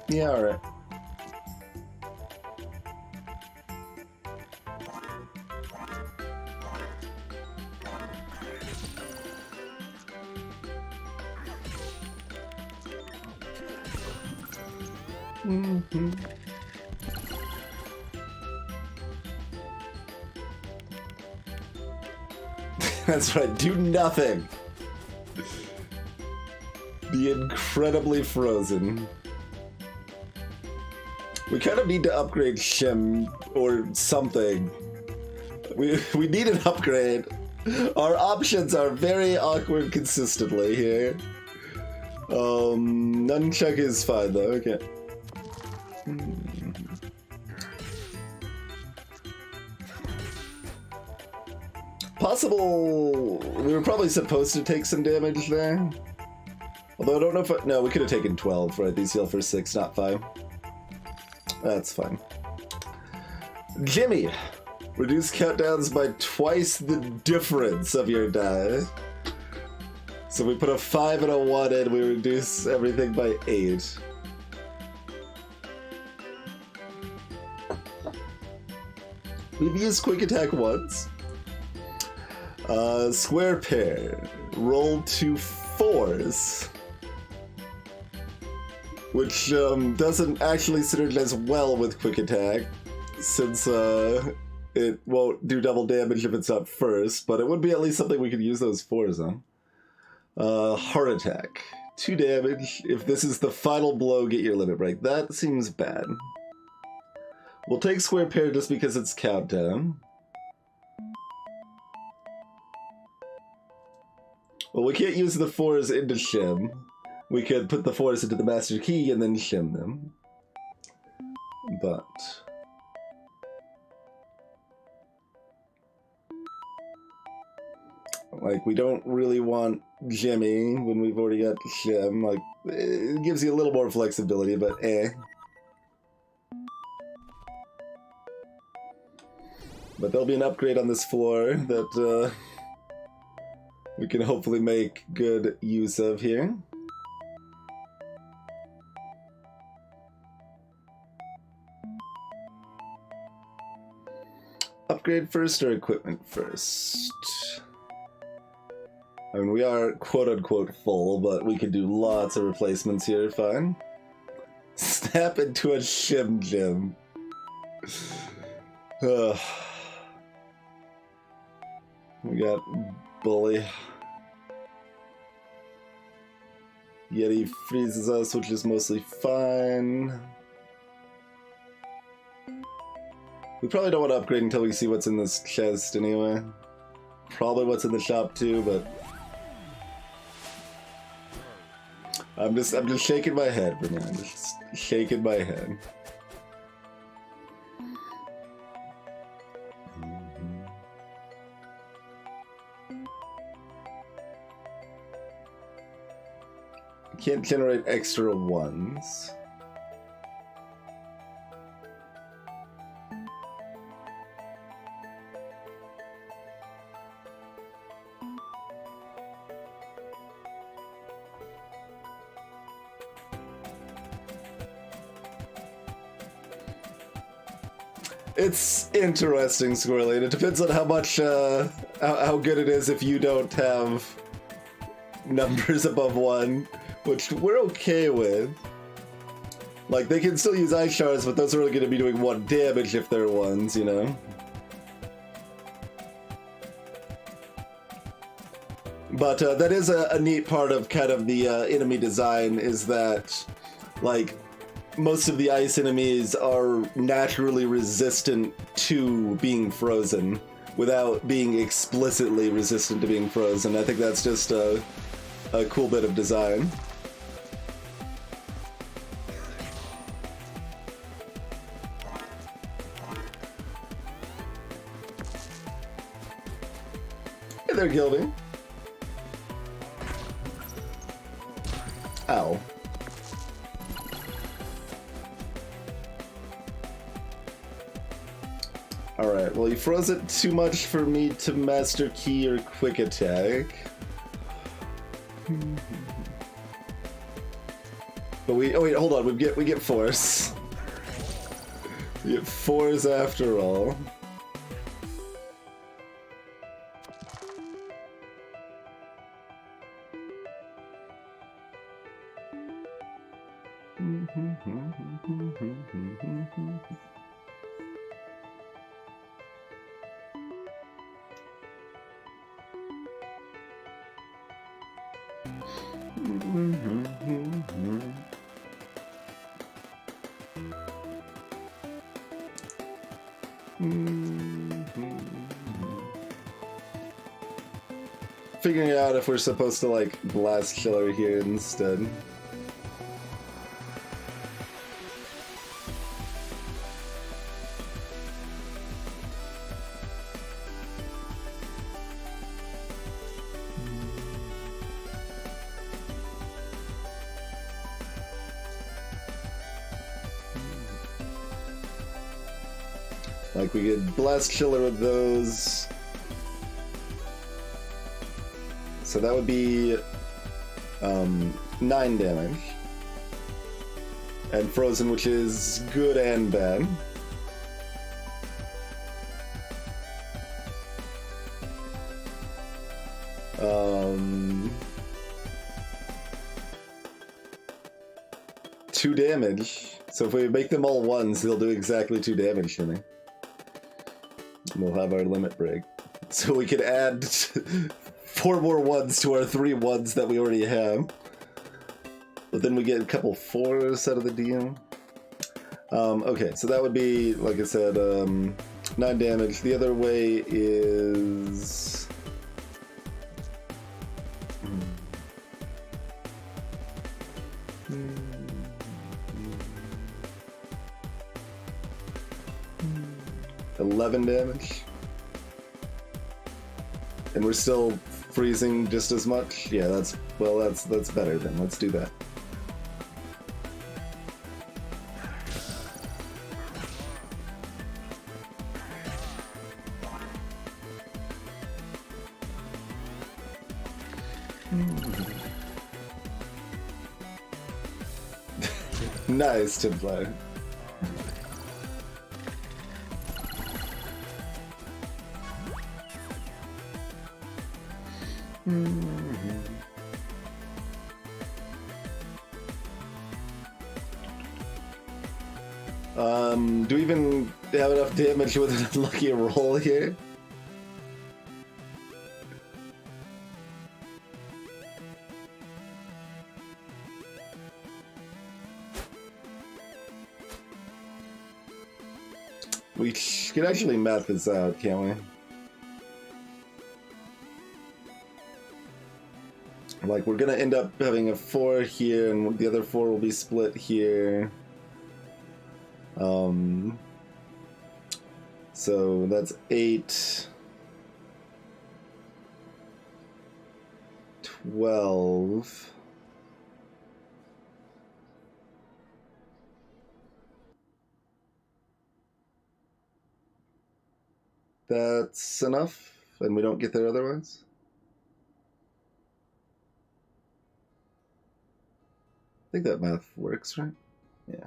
Yeah, alright. That's right, do nothing! Be incredibly frozen. We kind of need to upgrade Shim or something. We need an upgrade. Our options are very awkward consistently here. Nunchuck is fine though, okay. Possible... We were probably supposed to take some damage there. Although I don't know if... No, we could have taken 12, right? These heal for 6, not 5. That's fine. Jimmy! Reduce countdowns by twice the difference of your die. So we put a 5 and a 1 in, we reduce everything by 8. We've used quick attack once. Square pair. Roll 2 4s. Which doesn't actually synergize well with quick attack, since it won't do double damage if it's up first, but it would be at least something we could use those 4s on. Heart attack. 2 damage. If this is the final blow, get your limit break. That seems bad. We'll take square pair just because it's countdown. Well, we can't use the 4s into Shim. We could put the 4s into the Master Key and then Shim them. But... like, we don't really want Jimmy when we've already got Shim. Like, it gives you a little more flexibility, but eh. But there'll be an upgrade on this floor that, we can hopefully make good use of here. Upgrade first or equipment first? I mean, we are quote-unquote full, but we could do lots of replacements here, fine. Snap into a Shim Gym. We got Bully. Yeti freezes us, which is mostly fine. We probably don't want to upgrade until we see what's in this chest anyway. Probably what's in the shop too, but... I'm just shaking my head for now. I'm just shaking my head. Can't generate extra 1s. It's interesting, Squirrely, and it depends on how much, how good it is if you don't have numbers above 1, which we're okay with. Like, they can still use ice shards, but those are only going to be doing 1 damage if they're ones, you know? But that is a neat part of kind of the enemy design, is that, like, most of the ice enemies are naturally resistant to being frozen without being explicitly resistant to being frozen. I think that's just a cool bit of design. Hey there, Gilby. Ow. Alright, well, you froze it too much for me to master key or quick attack. But oh wait, hold on, we get force. We get fours after all. Figuring out if we're supposed to, like, blast killer here instead. Like, we could blast killer with those. So that would be 9 damage. And frozen, which is good and bad. Two damage. So if we make them all ones, they'll do exactly 2 damage to me. And we'll have our limit break. So we could add 4 more ones to our 3 ones that we already have. But then we get a couple 4s out of the deal. Okay, so that would be, like I said, 9 damage. The other way is... 11 damage. And we're still freezing just as much? Yeah, that's better then. Let's do that. Nice, Timfly. Do we even have enough damage with an unlucky roll here? We can actually math this out, can't we? Like, we're gonna end up having a 4 here, and the other 4 will be split here. So that's 8, 12. That's enough, and we don't get there otherwise. I think that math works, right? Yeah.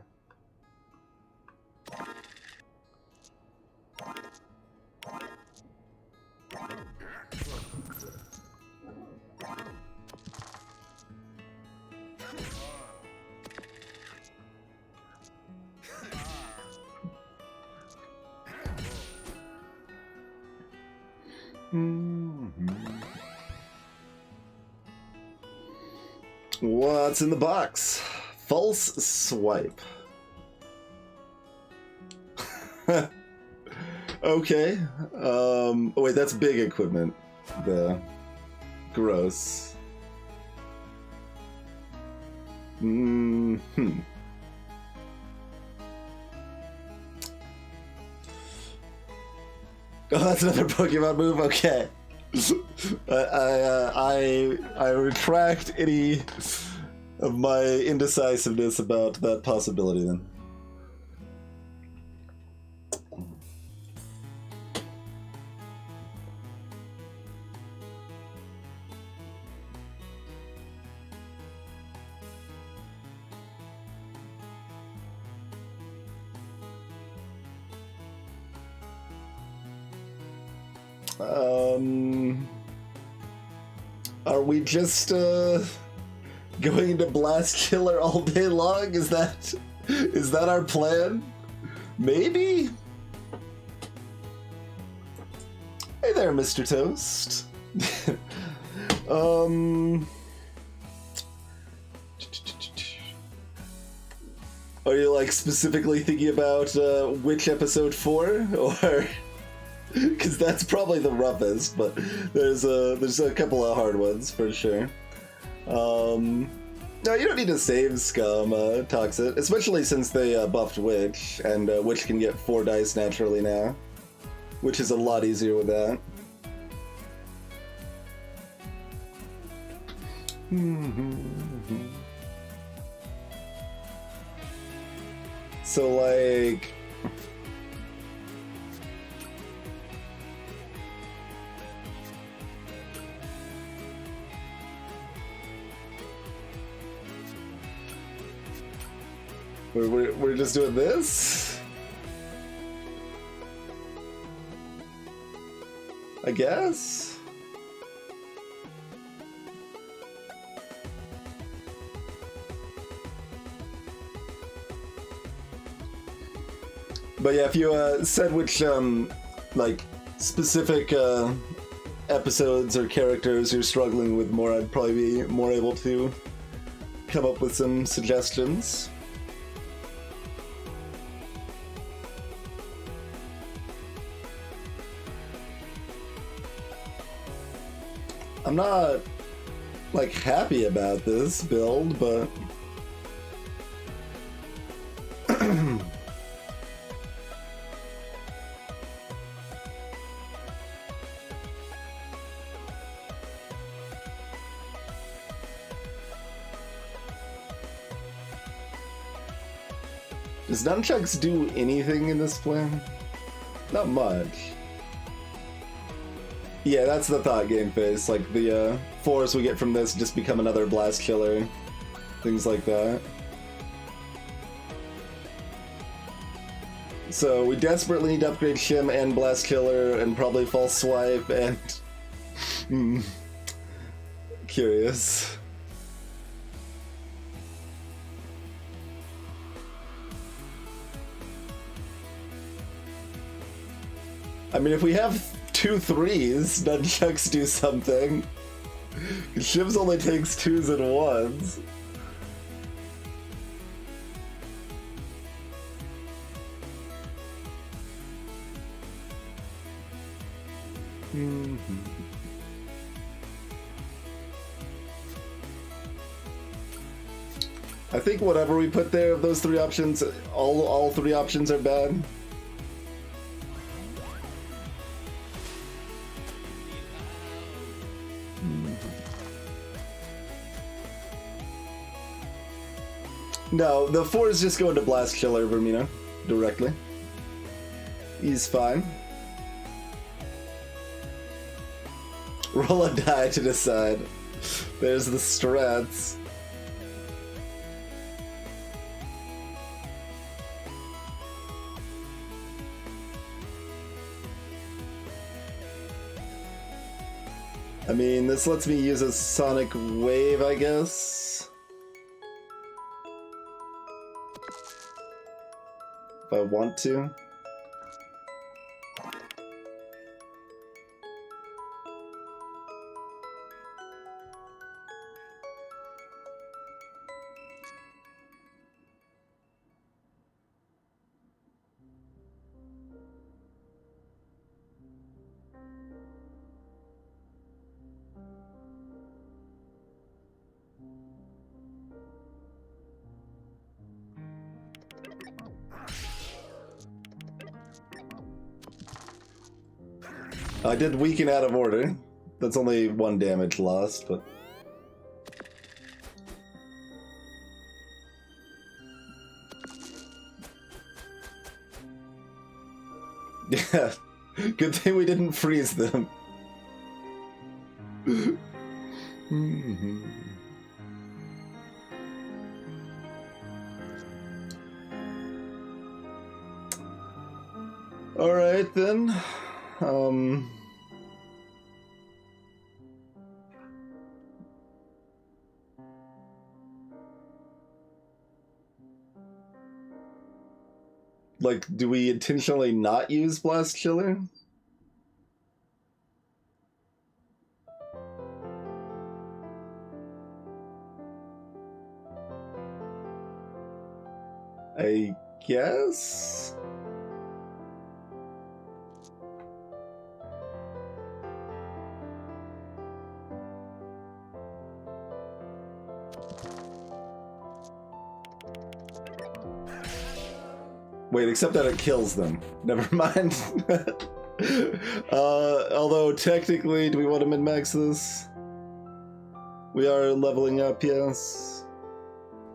What's in the box? False swipe. Okay. Oh wait, that's big equipment. The gross. Oh, that's another Pokemon move. Okay. I retract any of my indecisiveness about that possibility then. Are we just going into Blast Killer all day long? Is that our plan? Maybe? Hey there, Mr. Toast. Are you like specifically thinking about which episode 4 or? Because that's probably the roughest, but there's a couple of hard ones for sure. No, you don't need to save Scum, Toxic, especially since they buffed Witch, and Witch can get 4 dice naturally now, which is a lot easier with that. So like... We're just doing this? I guess? But yeah, if you said which, like, specific episodes or characters you're struggling with more, I'd probably be more able to come up with some suggestions. I'm not, like, happy about this build, but... Does Nunchucks do anything in this plan? Not much. Yeah, that's the thought game phase. Like, the fours we get from this just become another Blast Killer. Things like that. So, we desperately need to upgrade Shim and Blast Killer, and probably False Swipe, and... Curious. I mean, if we have 2 3s, Nunchucks do something. Shivs only takes 2s and 1s. I think whatever we put there of those 3 options, all 3 options are bad. No, the 4s just go into Blast Killer Vermina directly. He's fine. Roll a die to decide. There's the strats. I mean, this lets me use a Sonic Wave, I guess. If I want to. I did weaken out of order. That's only 1 damage lost, but... Yeah, good thing we didn't freeze them. Alright then. Like, do we intentionally not use Blast Killer? I guess? Wait, except that it kills them. Never mind. Although technically, do we want to min-max this? We are leveling up, yes.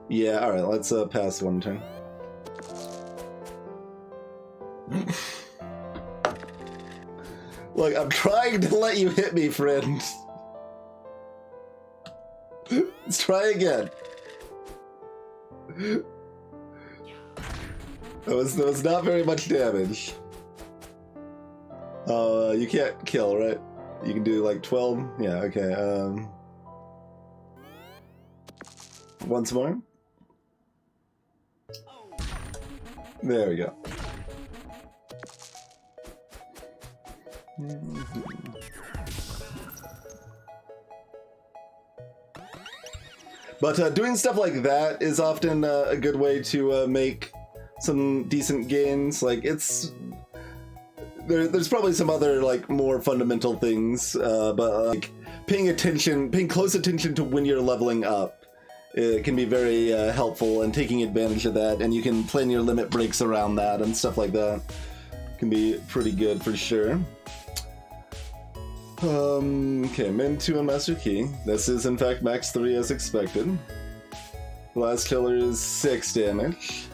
Yeah, alright, let's pass 1 turn. Look, I'm trying to let you hit me, friend. Let's try again. That was not very much damage. You can't kill, right? You can do like 12? Yeah, okay, once more. There we go. But doing stuff like that is often a good way to make some decent gains. Like, it's... There's probably some other, like, more fundamental things, but, like, paying close attention to when you're leveling up, it can be very helpful, and taking advantage of that, and you can plan your limit breaks around that and stuff like that. Can be pretty good for sure. Okay, Min 2 and Master Key. This is in fact max 3 as expected. Blast Killer is 6 damage.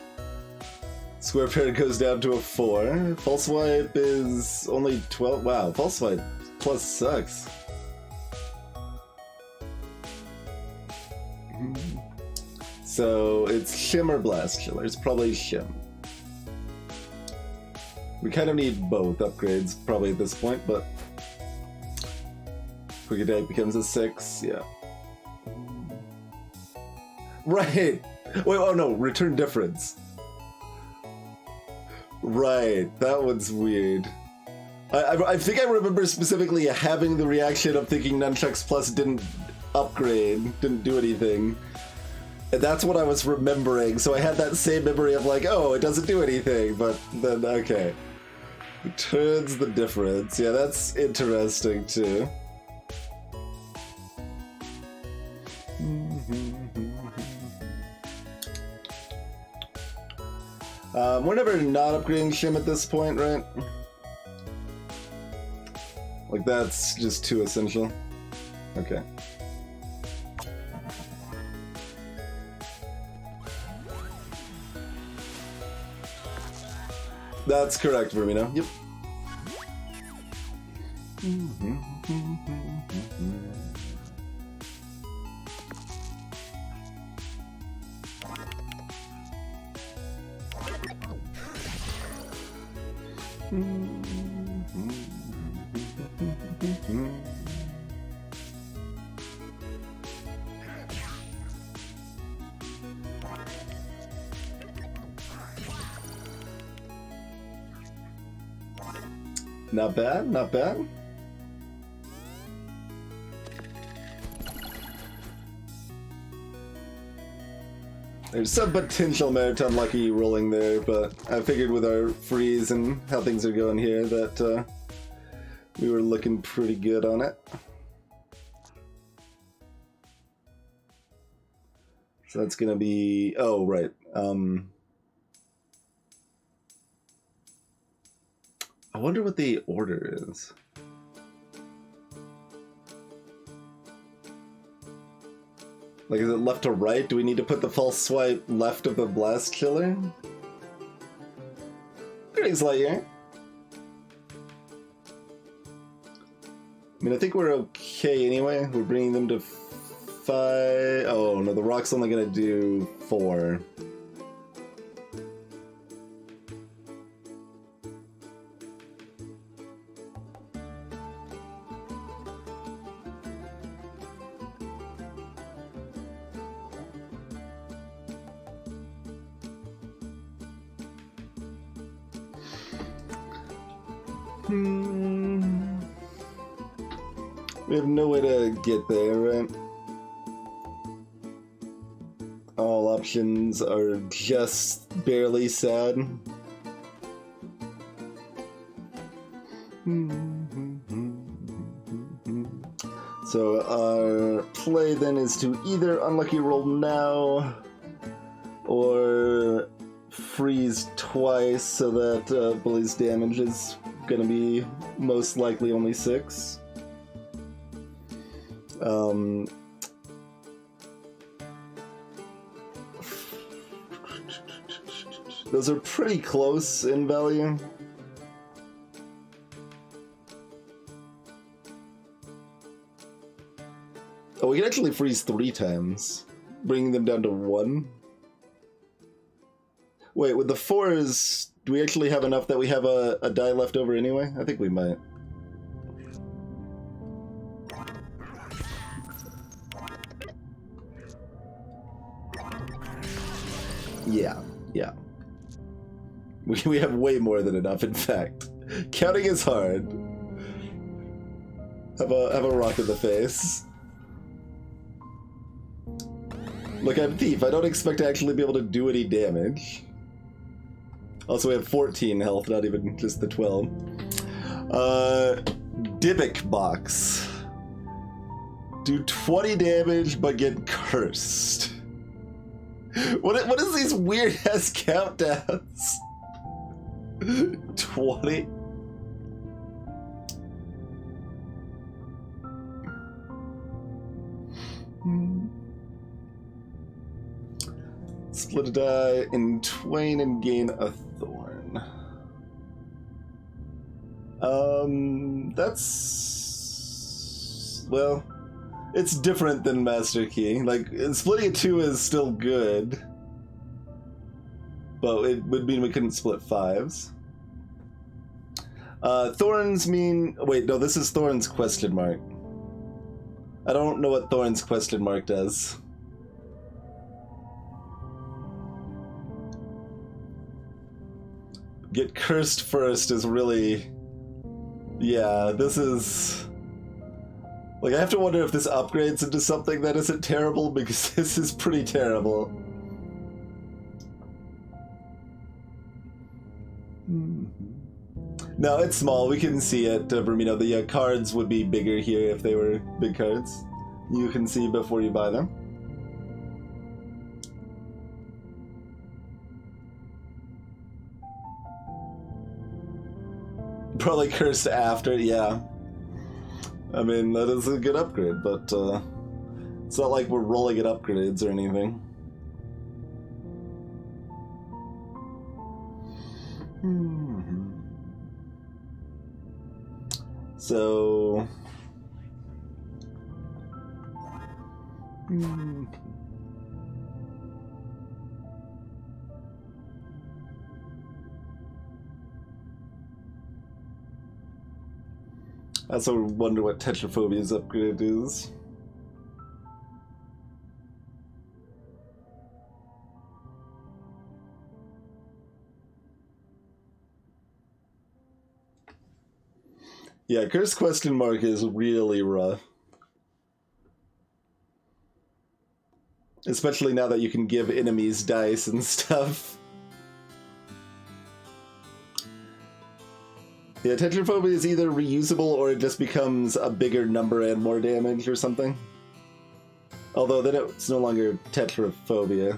Square Parry goes down to a 4. False Swipe is only 12. Wow, False Swipe plus sucks. So it's Shim or Blast Killer. It's probably Shim. We kind of need both upgrades probably at this point, but Quick Attack becomes a 6, yeah. Right! Wait, oh no, Return Difference. Right, that one's weird. I think I remember specifically having the reaction of thinking Nunchucks Plus didn't upgrade, didn't do anything. And that's what I was remembering, so I had that same memory of like, oh, it doesn't do anything, but then, okay. Returns the difference. Yeah, that's interesting too. We're never not upgrading Shim at this point, right? Like, that's just too essential. Okay. That's correct, Vermino. Yep. Not bad, not bad. There's some potential merit to unlucky rolling there, but I figured with our freeze and how things are going here that we were looking pretty good on it. So that's gonna be, oh right. I wonder what the order is. Like, is it left to right? Do we need to put the false swipe left of the blast killer? Greetings, Lightyear. I mean, I think we're okay anyway. We're bringing them to 5. Oh, no, the rock's only gonna do 4. We have no way to get there, right? All options are just barely sad. So our play then is to either unlucky roll now or freeze twice so that Bully's damage is gonna be most likely only 6. Those are pretty close in value. Oh, we can actually freeze 3 times, bringing them down to 1. Wait, with the 4s, do we actually have enough that we have a die left over anyway? I think we might. Yeah. We have way more than enough, in fact. Counting is hard. Have a rock in the face. Look, I'm Thief. I don't expect to actually be able to do any damage. Also, we have 14 health, not even just the 12. Dybbuk box. Do 20 damage, but get cursed. What is these weird ass countdowns? 20? Split a die in twain and gain a thorn. That's... well, it's different than Master Key. Like, splitting a 2 is still good, but it would mean we couldn't split 5s. Thorns mean... wait, no, this is Thorns question mark. I don't know what Thorns question mark does. Get cursed first is really... yeah, this is... like, I have to wonder if this upgrades into something that isn't terrible, because this is pretty terrible. No, it's small. We can see it, Vermino. The cards would be bigger here if they were big cards. You can see before you buy them. Probably cursed after, yeah. I mean, that is a good upgrade, but it's not like we're rolling at upgrades or anything. So... I also wonder what Tetraphobia's upgrade is. Yeah, Curse question mark is really rough. Especially now that you can give enemies dice and stuff. Yeah, Tetraphobia is either reusable or it just becomes a bigger number and more damage or something. Although then it's no longer Tetraphobia.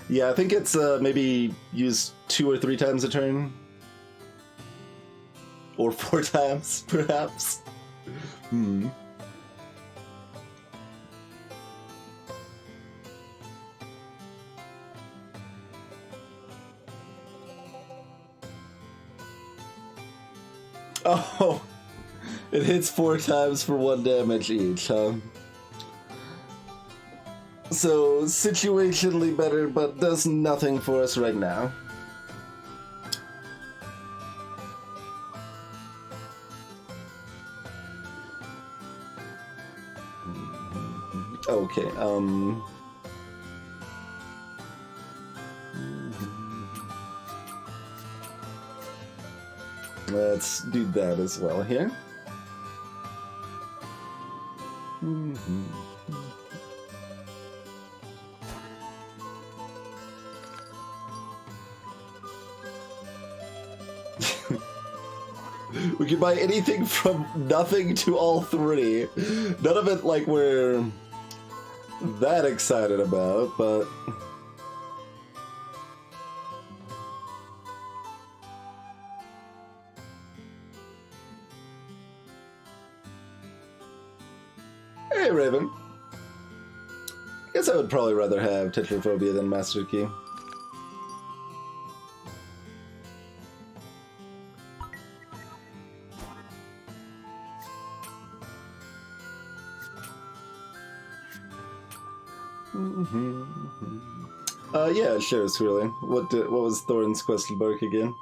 Yeah, I think it's maybe used 2 or 3 times a turn. Or 4 times, perhaps. Oh, it hits 4 times for 1 damage each, huh? So, situationally better, but does nothing for us right now. Okay, let's do that as well here. We can buy anything from nothing to all 3. None of it like we're that excited about, but hey, Raven. Guess I would probably rather have Tetraphobia than Master Key. Yeah, sure, Swirly. What was Thorin's question mark again?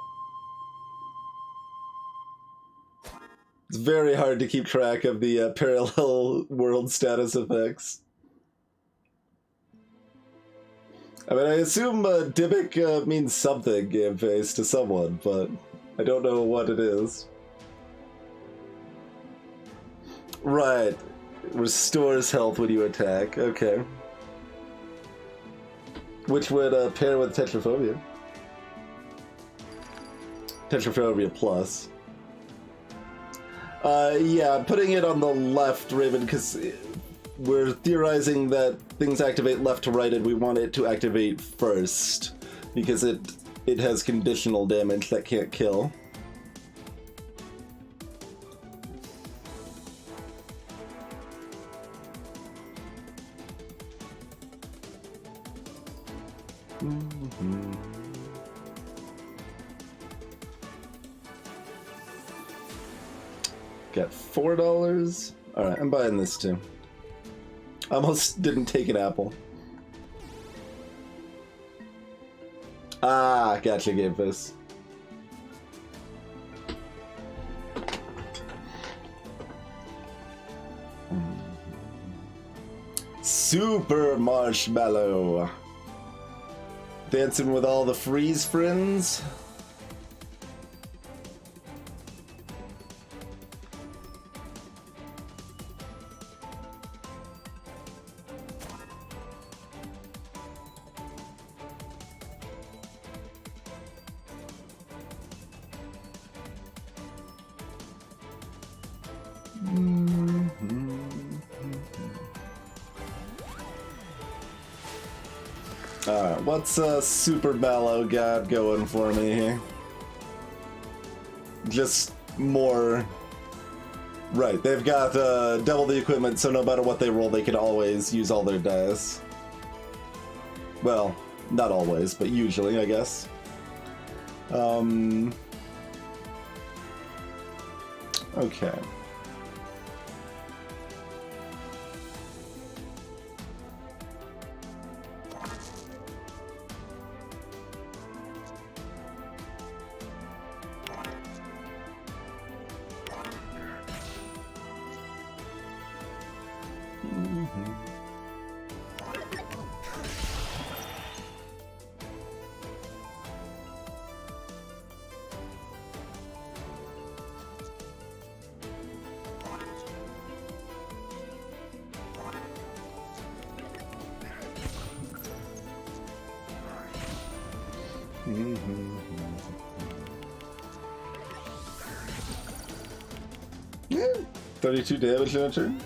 It's very hard to keep track of the parallel world status effects. I mean, I assume Dybbuk means something, Game Face, to someone, but I don't know what it is. Right. Restores health when you attack. Okay. Which would pair with Tetraphobia. Tetraphobia plus. Yeah, putting it on the left, Raven, because we're theorizing that things activate left to right, and we want it to activate first, because it has conditional damage that can't kill. Got $4. Alright, I'm buying this too. Almost didn't take an apple. Ah, gotcha, Game Face. Super Marshmallow. Dancing with all the freeze friends. Alright, what's Super Mallow got going for me here? Just more... Right, they've got double the equipment, so no matter what they roll, they can always use all their dice. Well, not always, but usually, I guess. Okay. Yeah, 32 damage in a turn.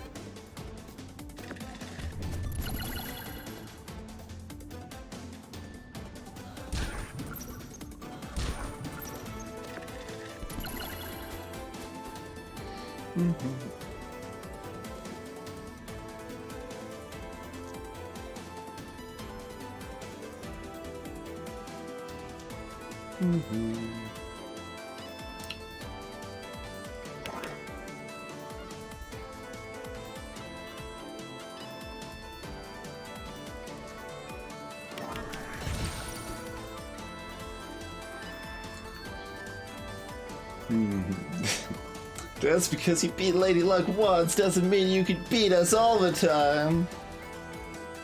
Just because you beat Lady Luck once doesn't mean you can beat us all the time.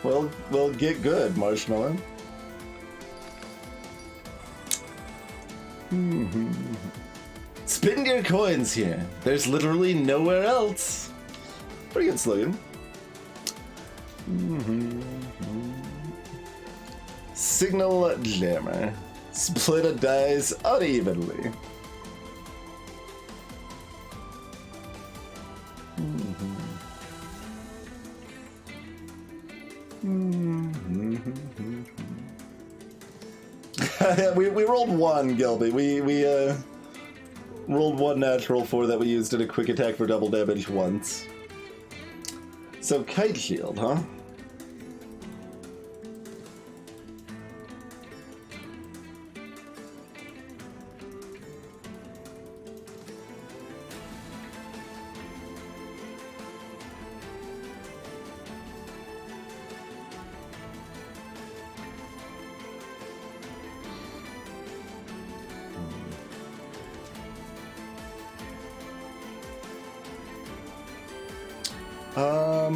Well, get good, Marshmallow. Spend your coins here. There's literally nowhere else. Pretty good slogan. Signal Jammer. Split a dice unevenly. we rolled one, Gilby. We rolled one natural 4 that we used in a quick attack for double damage once. So Kite Shield, huh?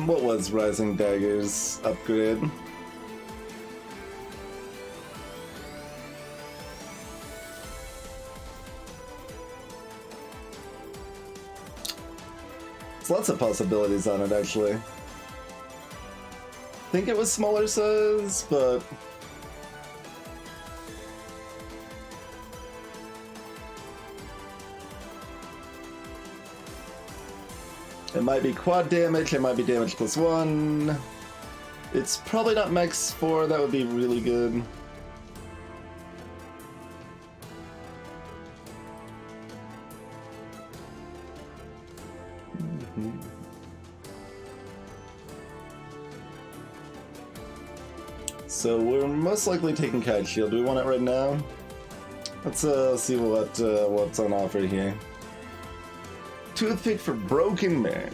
What was Rising Dagger's upgrade? There's lots of possibilities on it, actually. I think it was smaller size, but... It might be quad damage, it might be damage +1. It's probably not max 4, that would be really good. So we're most likely taking Kite Shield. Do we want it right now? Let's see what's on offer here. Toothpick for Broken Man.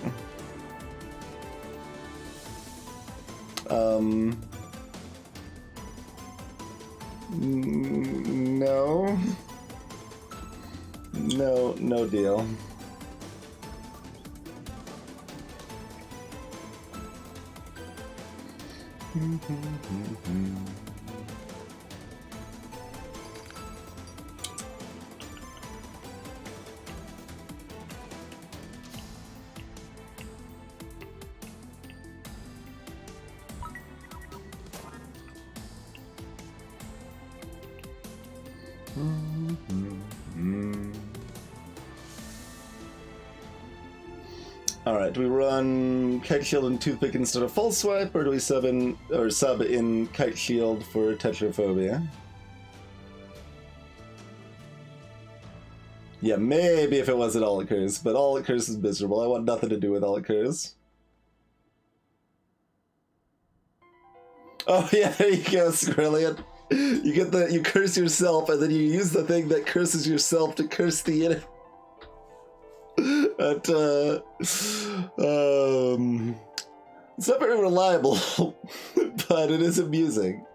No deal. Alright, do we run Kite Shield and Toothpick instead of Full Swipe, or do we sub in Kite Shield for Tetraphobia? Yeah, maybe if it wasn't All Occurs, but All Occurs is miserable. I want nothing to do with All Occurs. Oh yeah, there you go, Skrillian. You curse yourself, and then you use the thing that curses yourself to curse the enemy. It's not very reliable, but it is amusing.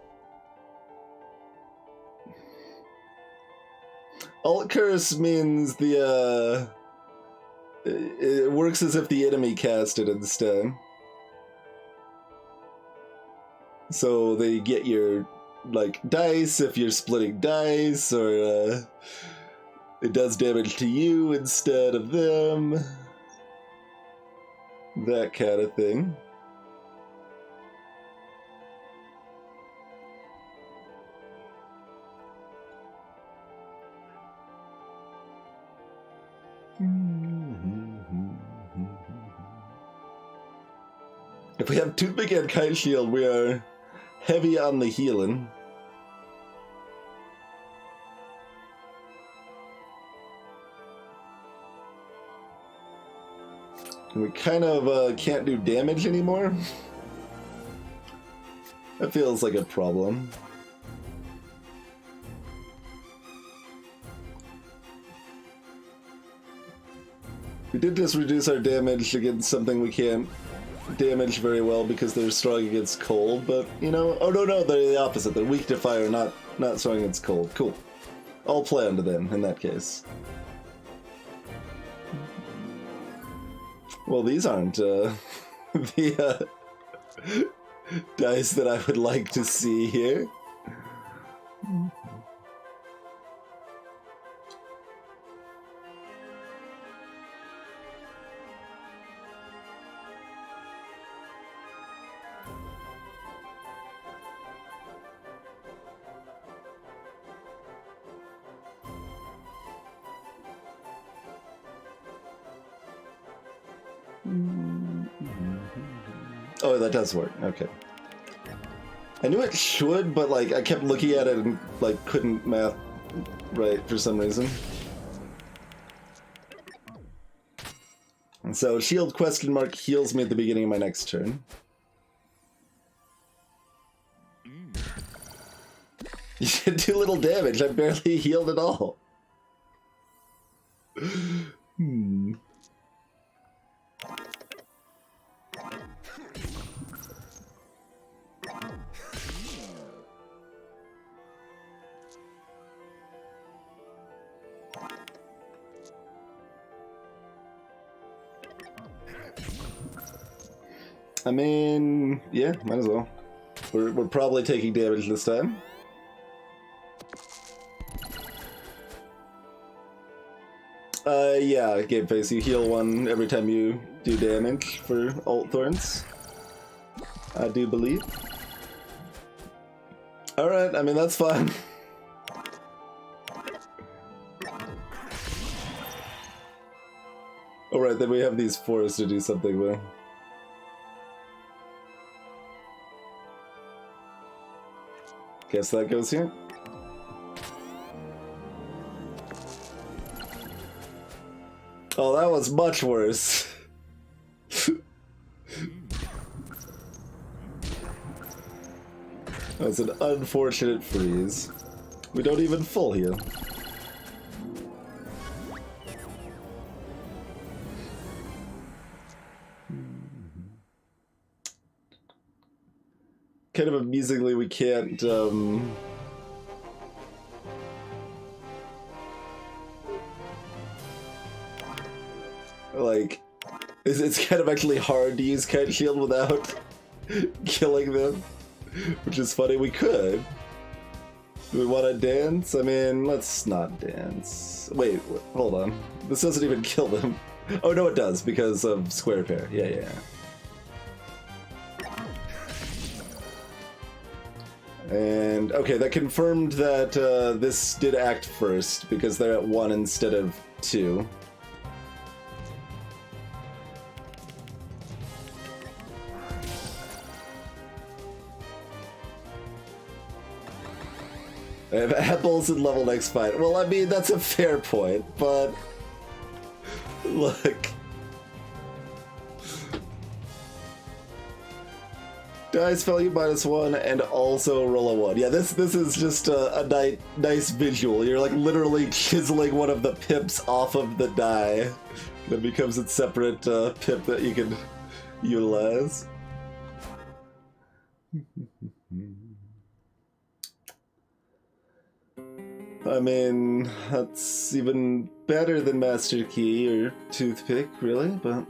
Alt curse means it works as if the enemy cast it instead. So they get your dice if you're splitting dice, or it does damage to you instead of them. That kind of thing. If we have Toothpick and Kite Shield, we are heavy on the healing. We kind of can't do damage anymore. That feels like a problem. We did just reduce our damage against something we can't damage very well because they're strong against cold, but you know, oh no, they're the opposite. They're weak to fire, not strong against cold. Cool. I'll play onto them in that case. Well, these aren't the dice that I would like to see here. Oh, that does work. Okay. I knew it should, but like I kept looking at it and like couldn't math right for some reason. And so shield ? Heals me at the beginning of my next turn. You did too little damage. I barely healed at all. I mean, yeah, might as well. We're probably taking damage this time. Yeah, game face. You heal 1 every time you do damage for alt thorns. I do believe. Alright, I mean, that's fine. Alright, then we have these 4s to do something with. Guess that goes here. Oh, that was much worse. That was an unfortunate freeze. We don't even full heal. Kind of amusingly, we can't, like, it's kind of actually hard to use Kite Shield without killing them, which is funny. We could. Do we want to dance? I mean, let's not dance. Wait, hold on. This doesn't even kill them. Oh, no, it does, because of square pair. Yeah. And, okay, that confirmed that this did act first, because they're at 1 instead of 2. I have apples in level next fight. Well, I mean, that's a fair point, but... Look... Dice value -1 and also roll a 1. Yeah, this is just a nice visual. You're like literally chiseling one of the pips off of the die. That becomes its separate pip that you can utilize. I mean, that's even better than Master Key or Toothpick, really, but...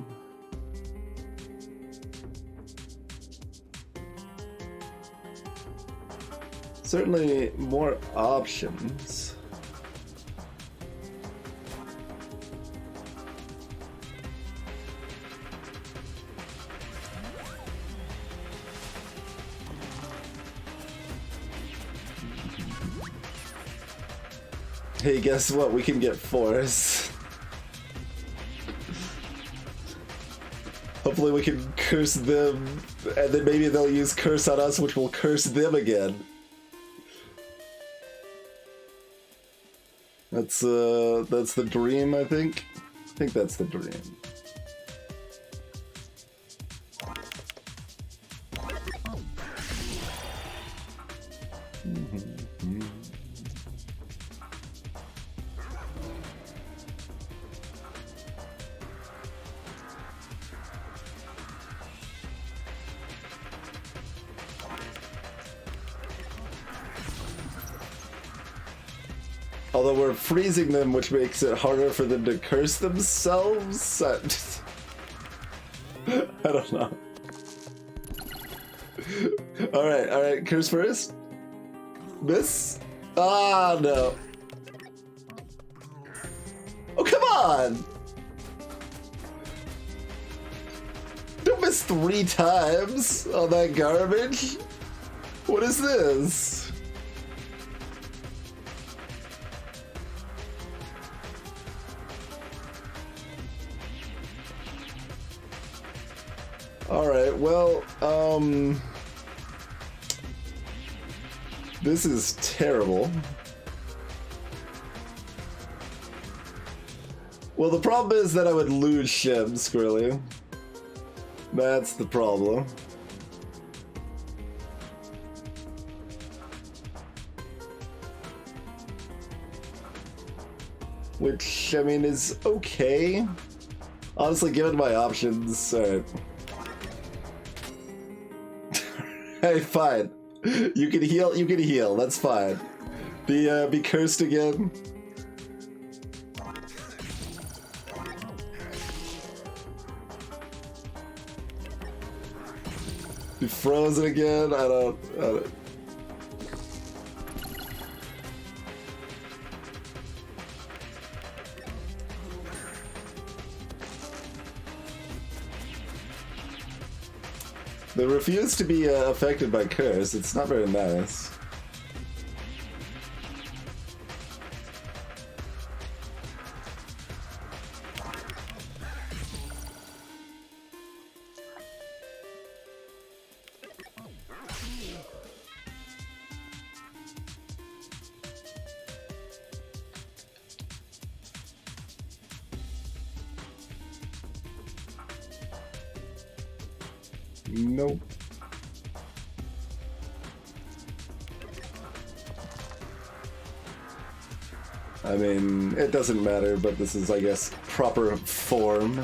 Certainly more options. Hey, guess what? We can get force. Hopefully we can curse them, and then maybe they'll use curse on us, which will curse them again. That's the dream, I think. I think that's the dream. Although we're freezing them, which makes it harder for them to curse themselves. I don't know. Alright, curse first. Miss? Ah, no. Oh, come on! Don't miss 3 times on that garbage. What is this? Alright, well, this is terrible. Well, the problem is that I would lose Shim, Squirrely. That's the problem. Which, I mean, is okay. Honestly, given my options, alright. Hey, fine. You can heal, that's fine. Be cursed again. Be frozen again, I don't... They refuse to be affected by curse. It's not very nice. Nope. I mean, it doesn't matter, but this is, I guess, proper form.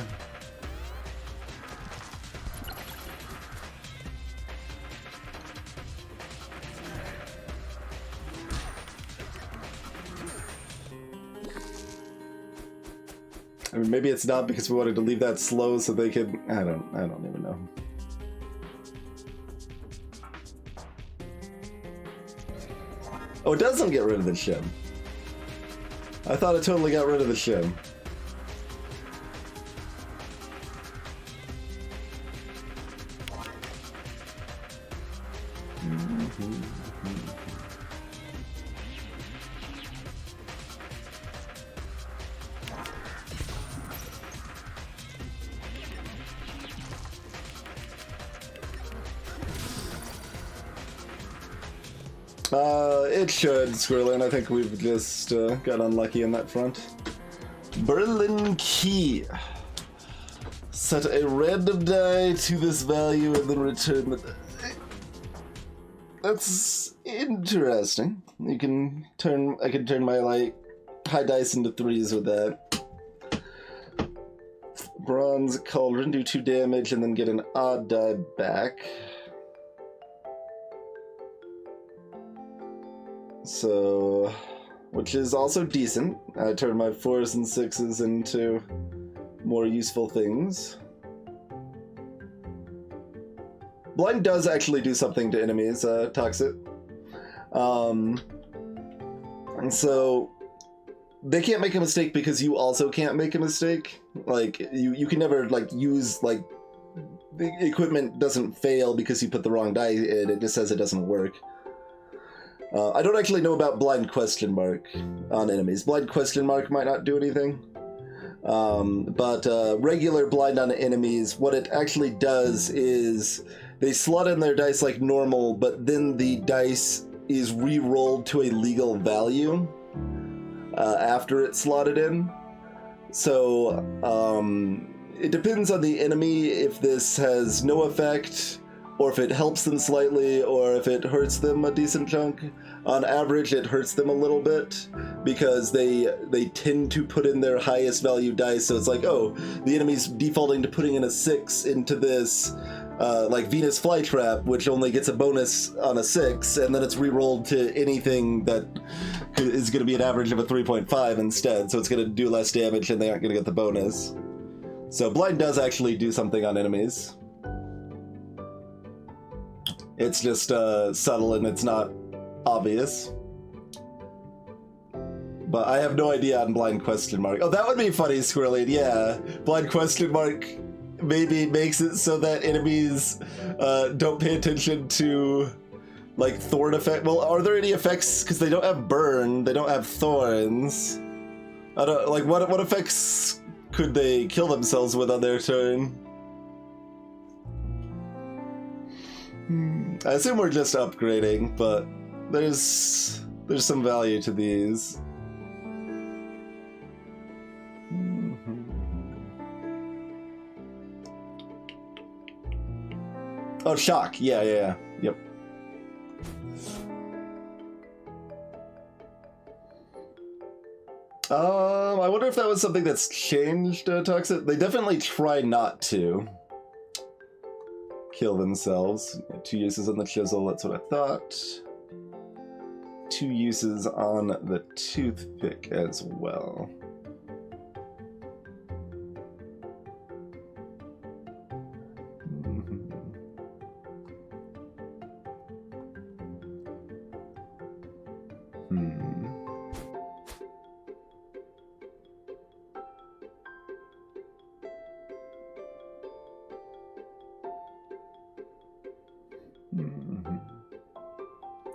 I mean, maybe it's not because we wanted to leave that slow so they could... I don't even know. Oh, it doesn't get rid of the shim. I thought it totally got rid of the shim. It should, Squirrelin. I think we've just got unlucky in that front. Berlin Key. Set a random die to this value and then return the die. That's interesting. I can turn my like high dice into threes with that. Bronze Cauldron, do 2 damage and then get an odd die back. So, which is also decent. I turn my 4s and 6s into more useful things. Blind does actually do something to enemies, Toxic. And so, they can't make a mistake because you also can't make a mistake. Like, you can never, like, use, like, the equipment doesn't fail because you put the wrong die in, it just says it doesn't work. I don't actually know about blind question mark on enemies. Blind question mark might not do anything. But regular blind on enemies, what it actually does is they slot in their dice like normal, but then the dice is re-rolled to a legal value after it's slotted in. So it depends on the enemy if this has no effect, or if it helps them slightly, or if it hurts them a decent chunk. On average, it hurts them a little bit, because they tend to put in their highest value dice, so it's like, oh, the enemy's defaulting to putting in a 6 into this, like Venus Flytrap, which only gets a bonus on a 6, and then it's re-rolled to anything that is going to be an average of a 3.5 instead, so it's going to do less damage and they aren't going to get the bonus. So Blind does actually do something on enemies. It's just subtle and it's not obvious. But I have no idea on blind question mark. Oh, that would be funny, Squirrely. Yeah, blind question mark maybe makes it so that enemies don't pay attention to like thorn effect. Well, are there any effects? Because they don't have burn, they don't have thorns. I don't like what effects could they kill themselves with on their turn? I assume we're just upgrading, but there's some value to these. Oh, shock. Yeah. Yep. I wonder if that was something that's changed, Toxic. They definitely try not to kill themselves. 2 uses on the chisel, that's what I thought. 2 uses on the toothpick as well.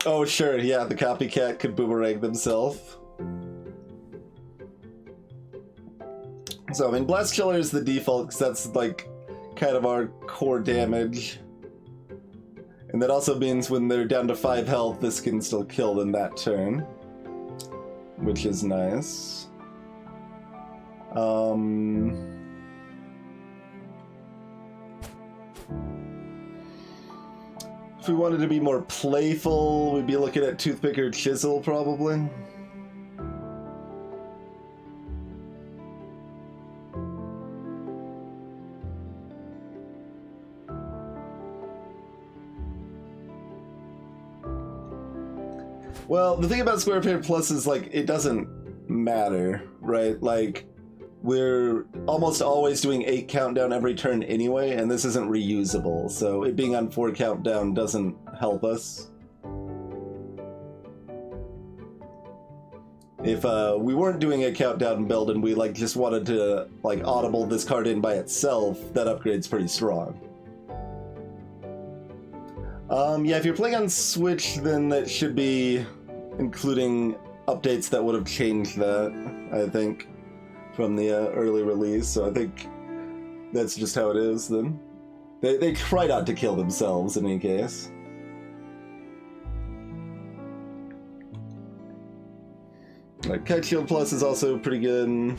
Oh, sure, yeah, the copycat could boomerang themselves. So, I mean, Blast Killer is the default, because that's, like, kind of our core damage. And that also means when they're down to 5 health, this can still kill them that turn. Which is nice. If we wanted to be more playful, we'd be looking at Toothpick or Chisel, probably. Well, the thing about Square Pair Plus is, like, it doesn't matter, right? Like, we're almost always doing 8 countdown every turn anyway, and this isn't reusable, so it being on 4 countdown doesn't help us. If we weren't doing a countdown build and we like just wanted to like audible this card in by itself, that upgrade's pretty strong. Yeah, if you're playing on Switch, then that should be including updates that would have changed that, I think, from the early release, so I think that's just how it is then. They try not to kill themselves in any case. Like, Kite Shield Plus is also pretty good.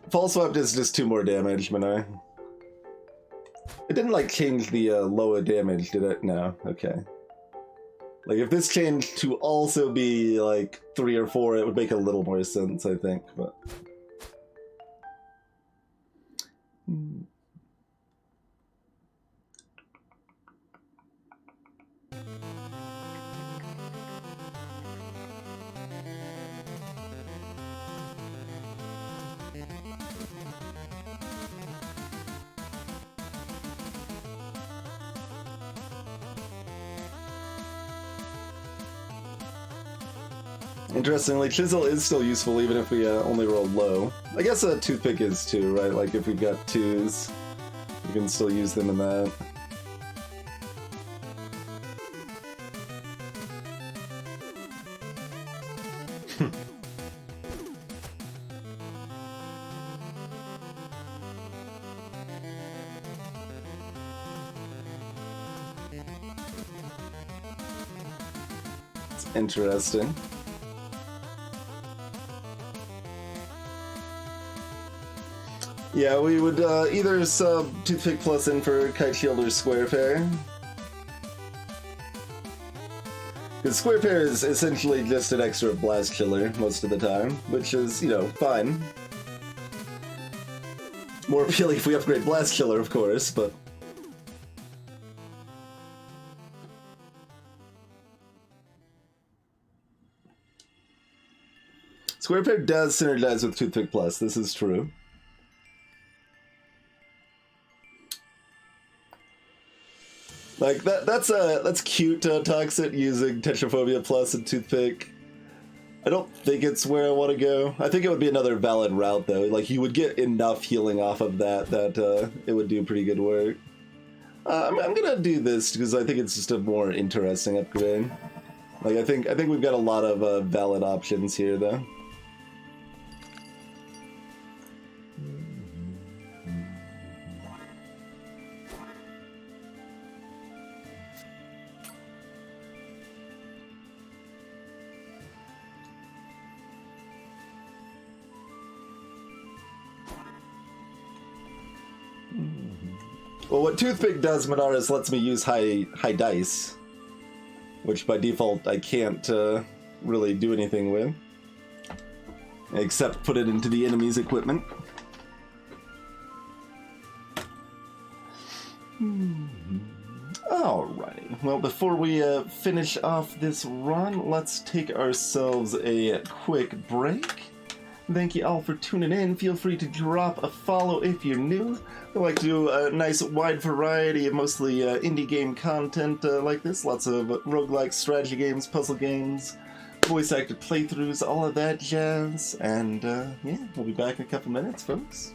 Fall Swept is just 2 more damage, Manai. It didn't, like, change the lower damage, did it? No, okay. Like, if this changed to also be, like, 3 or 4, it would make a little more sense, I think, but... Interestingly, Chisel is still useful even if we only roll low. I guess a Toothpick is too, right? Like if we've got 2s, we can still use them in that. It's interesting. Yeah, we would either sub Toothpick Plus in for Kite Shield or Square Pair. Because Square Pair is essentially just an extra Blast Killer most of the time, which is, you know, fine. More appealing if we upgrade Blast Killer, of course, but... Square Pair does synergize with Toothpick Plus. This is true. Like that's cute, Toxic, using Tetraphobia Plus and Toothpick. I don't think it's where I want to go. I think it would be another valid route, though. Like, you would get enough healing off of that it would do pretty good work. I'm gonna do this because I think it's just a more interesting upgrade. Like, I think we've got a lot of valid options here, though. Well, what Toothpick does, Madara, is lets me use high dice, which by default I can't really do anything with, except put it into the enemy's equipment. Alrighty. Well, before we finish off this run, let's take ourselves a quick break. Thank you all for tuning in. Feel free to drop a follow if you're new. I like to do a nice wide variety of mostly indie game content like this. Lots of roguelike strategy games, puzzle games, voice acted playthroughs, all of that jazz. And yeah, we'll be back in a couple minutes, folks.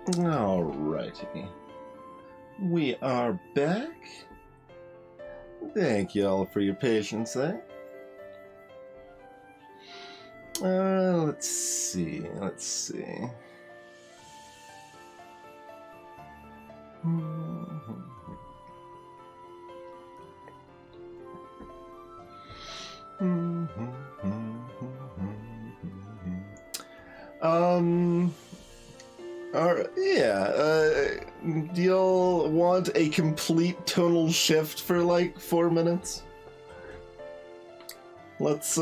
Alrighty. We are back. Thank you all for your patience there. Let's see. Do y'all want a complete tonal shift for like 4 minutes? Let's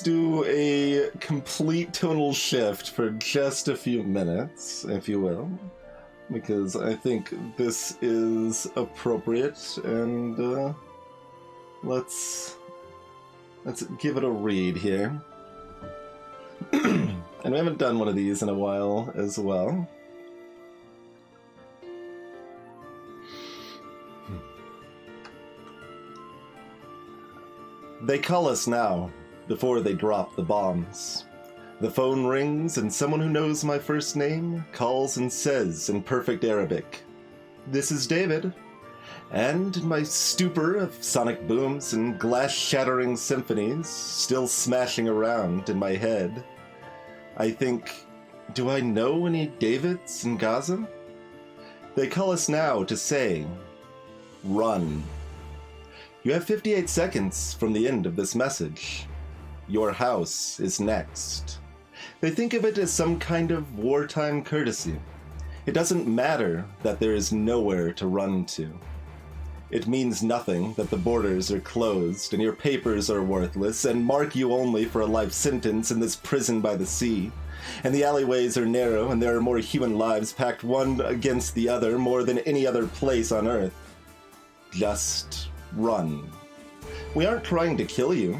do a complete tonal shift for just a few minutes, if you will, because I think this is appropriate, and let's give it a read here. And we haven't done one of these in a while as well. They call us now, before they drop the bombs. The phone rings, and someone who knows my first name calls and says in perfect Arabic, "This is David." And in my stupor of sonic booms and glass-shattering symphonies still smashing around in my head, I think, do I know any Davids in Gaza? They call us now to say, run. You have 58 seconds from the end of this message. Your house is next. They think of it as some kind of wartime courtesy. It doesn't matter that there is nowhere to run to. It means nothing that the borders are closed and your papers are worthless and mark you only for a life sentence in this prison by the sea. And the alleyways are narrow and there are more human lives packed one against the other more than any other place on Earth. Just run. We aren't trying to kill you.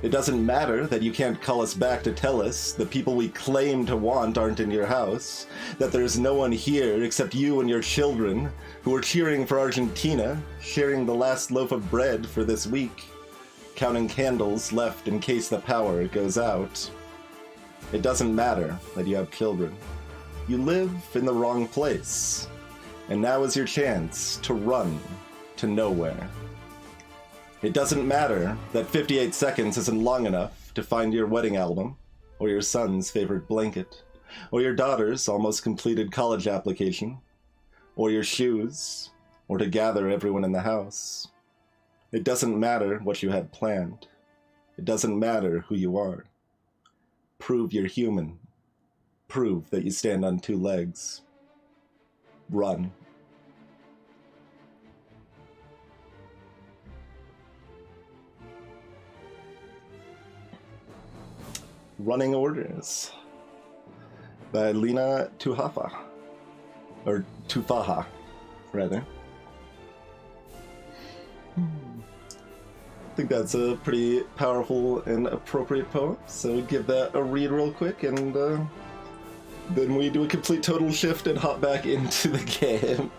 It doesn't matter that you can't call us back to tell us the people we claim to want aren't in your house, that there's no one here except you and your children who are cheering for Argentina, sharing the last loaf of bread for this week, counting candles left in case the power goes out. It doesn't matter that you have children. You live in the wrong place, and now is your chance to run to nowhere. It doesn't matter that 58 seconds isn't long enough to find your wedding album, or your son's favorite blanket, or your daughter's almost completed college application, or your shoes, or to gather everyone in the house. It doesn't matter what you had planned. It doesn't matter who you are. Prove you're human. Prove that you stand on 2 legs. Run. Running Orders by Lena Tuhafa. Or Tufaha, rather. I think that's a pretty powerful and appropriate poem, so give that a read real quick, and then we do a complete total shift and hop back into the game.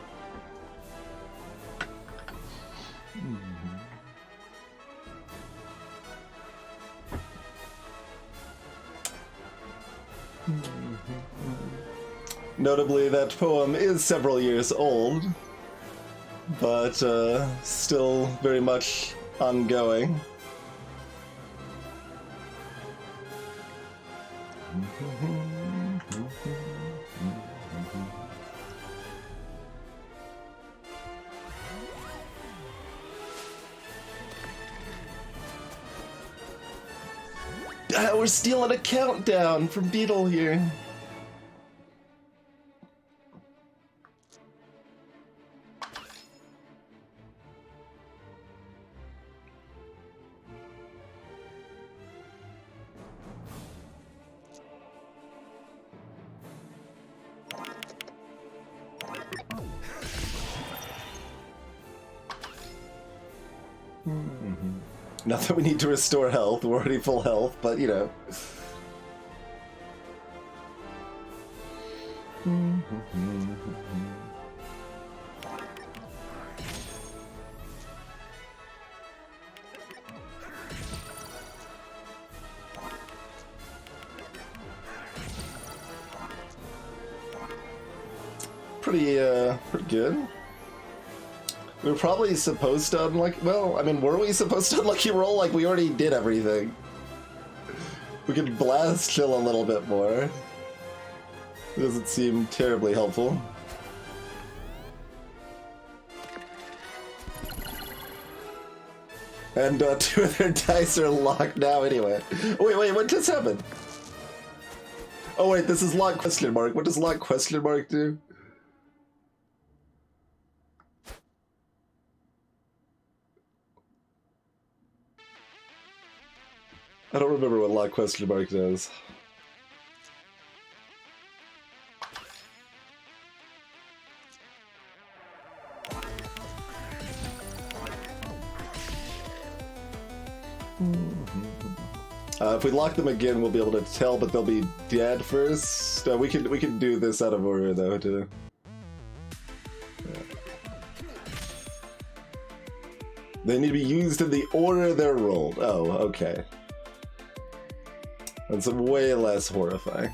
Notably, that poem is several years old, but still very much ongoing. We're stealing a countdown from Beetle here. Not that we need to restore health, we're already full health, but you know. pretty good. We were probably supposed to unlucky. Well, I mean, were we supposed to unlucky roll? Like, we already did everything. We could blast chill a little bit more. It doesn't seem terribly helpful. And 2 of their dice are locked now anyway. Oh, wait, what just happened? Oh wait, this is lock question mark. What does lock question mark do? I don't remember what lock question mark does. If we lock them again, we'll be able to tell, but they'll be dead first. We can do this out of order though, too. Yeah. They need to be used in the order they're rolled. Oh, okay. That's way less horrifying.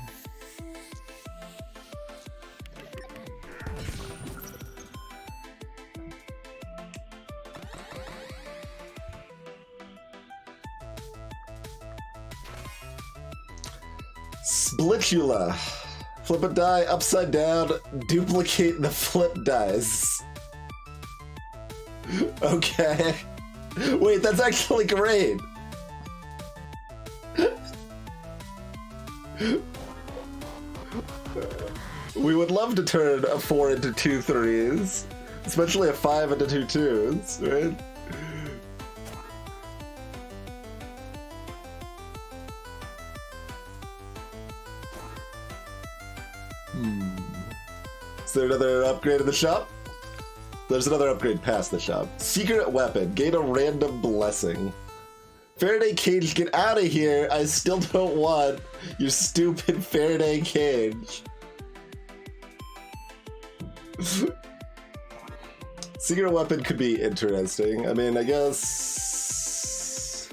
Splitula. Flip a die upside down, duplicate the flip dice. Okay. Wait, that's actually great. We would love to turn a 4 into 2 3s, especially a 5 into 2 2s, right? Is there another upgrade in the shop? There's another upgrade past the shop. Secret weapon. Gain a random blessing. Faraday cage, get out of here. I still don't want your stupid Faraday cage. Secret weapon could be interesting. I mean, I guess...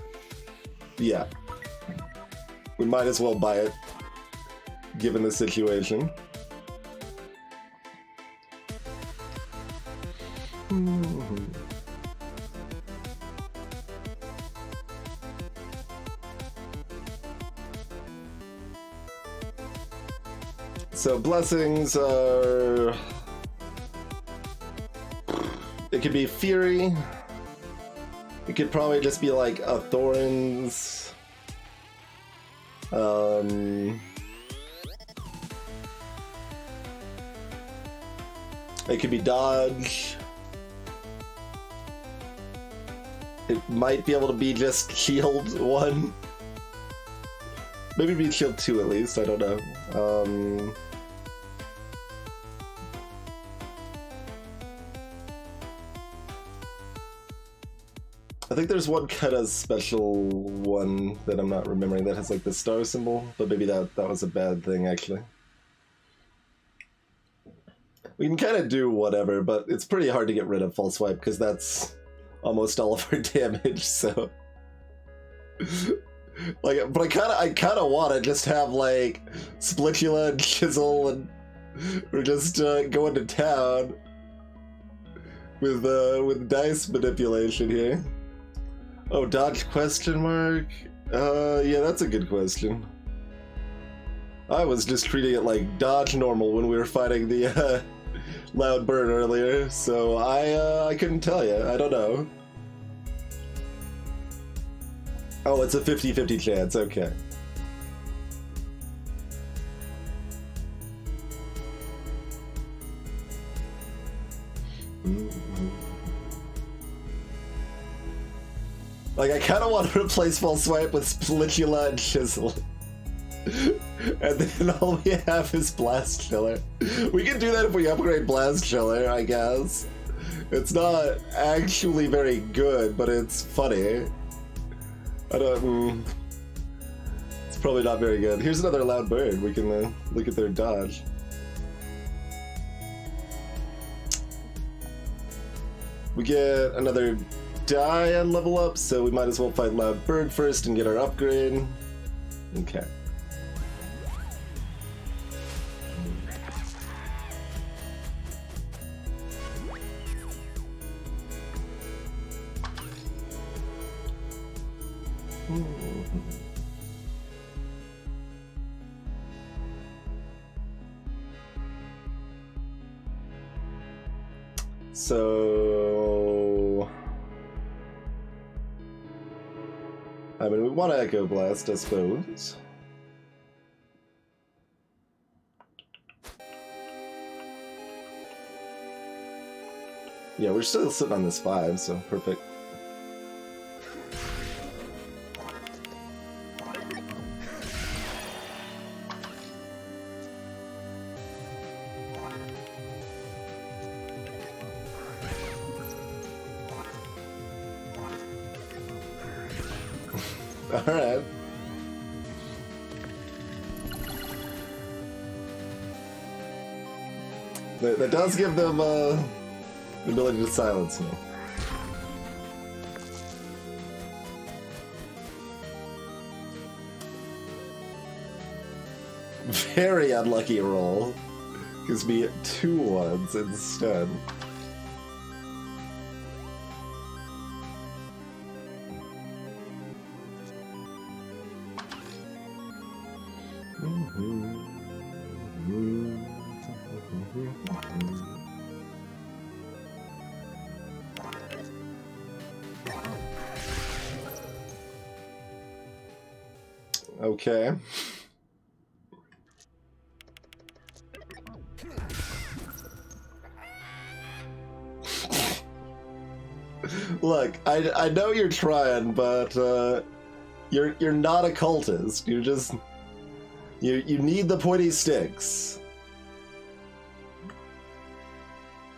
yeah. We might as well buy it, given the situation. So blessings are... it could be Fury. It could probably just be like a Thorns. It could be Dodge. It might be able to be just Shield 1. Maybe be Shield 2 at least, I don't know. I think there's one kind of special one that I'm not remembering that has like the star symbol, but maybe that was a bad thing actually. We can kind of do whatever, but it's pretty hard to get rid of False Swipe because that's almost all of our damage, so... like, but I kind of want to just have like Splitula and Chisel, and we're just going to town with dice manipulation here. Oh, dodge question mark? Yeah, that's a good question. I was just treating it like dodge normal when we were fighting the loud bird earlier, so I couldn't tell you. I don't know. Oh, it's a 50-50 chance, okay. Like, I kind of want to replace False Swipe with Splitula and Chisel. And then all we have is Blast Chiller. We can do that if we upgrade Blast Chiller, I guess. It's not actually very good, but it's funny. I don't... it's probably not very good. Here's another loud bird. We can look at their dodge. We get another die on level up, so we might as well fight Loud Bird first and get our upgrade. Okay. So, I mean, we want to Echo Blast, I suppose. Yeah, we're still sitting on this 5, so perfect. Alright. That does give them the ability to silence me. Very unlucky roll. Gives me 2 ones instead. Okay. Look, I know you're trying, but you're not a cultist. You're just you need the pointy sticks.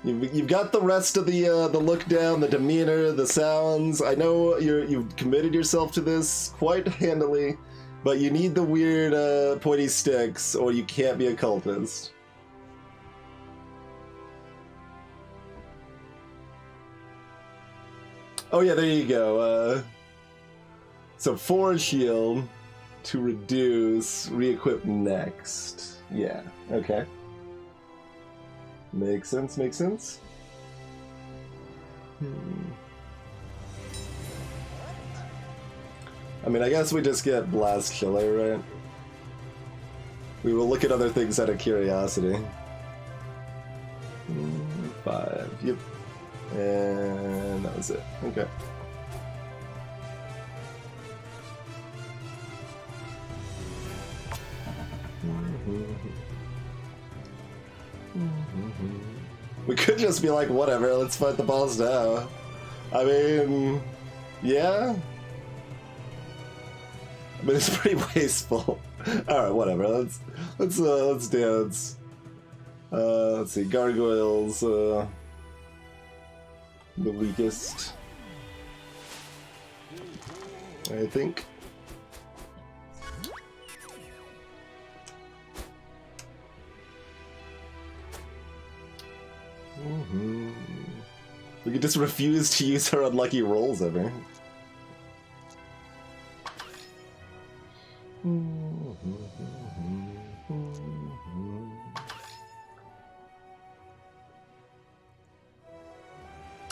You've got the rest of the look down, the demeanor, the sounds. I know you've committed yourself to this quite handily, but you need the weird pointy sticks, or you can't be a cultist. Oh yeah, there you go. So 4 shield to reduce, re-equip next. Yeah, okay. Makes sense, makes sense. I mean, I guess we just get Blast Killer, right? We will look at other things out of curiosity. 5, yep. And that was it. Okay. We could just be like, whatever, let's fight the boss now. I mean, yeah. But it's pretty wasteful. Alright, whatever, let's dance. Let's see, Gargoyles, the weakest, I think. We could just refuse to use our unlucky rolls ever.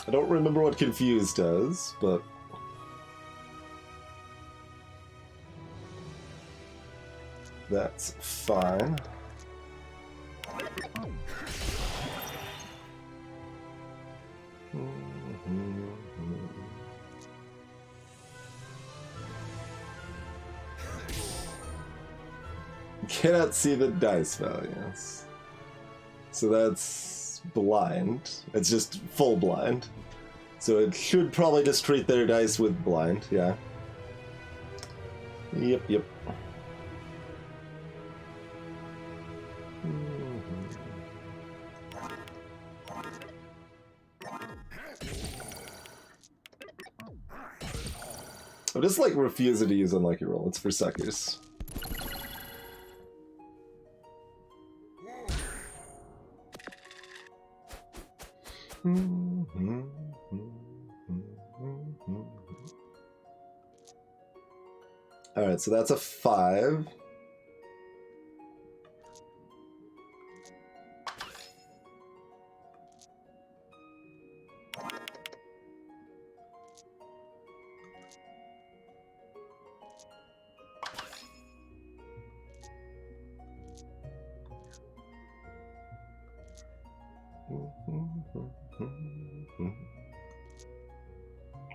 I don't remember what Confuse does, but that's fine. Cannot see the dice values. So that's blind. It's just full blind. So it should probably just treat their dice with blind, yeah. Yep. I'm just like refusing to use unlucky roll. It's for suckers. Alright, so that's a 5.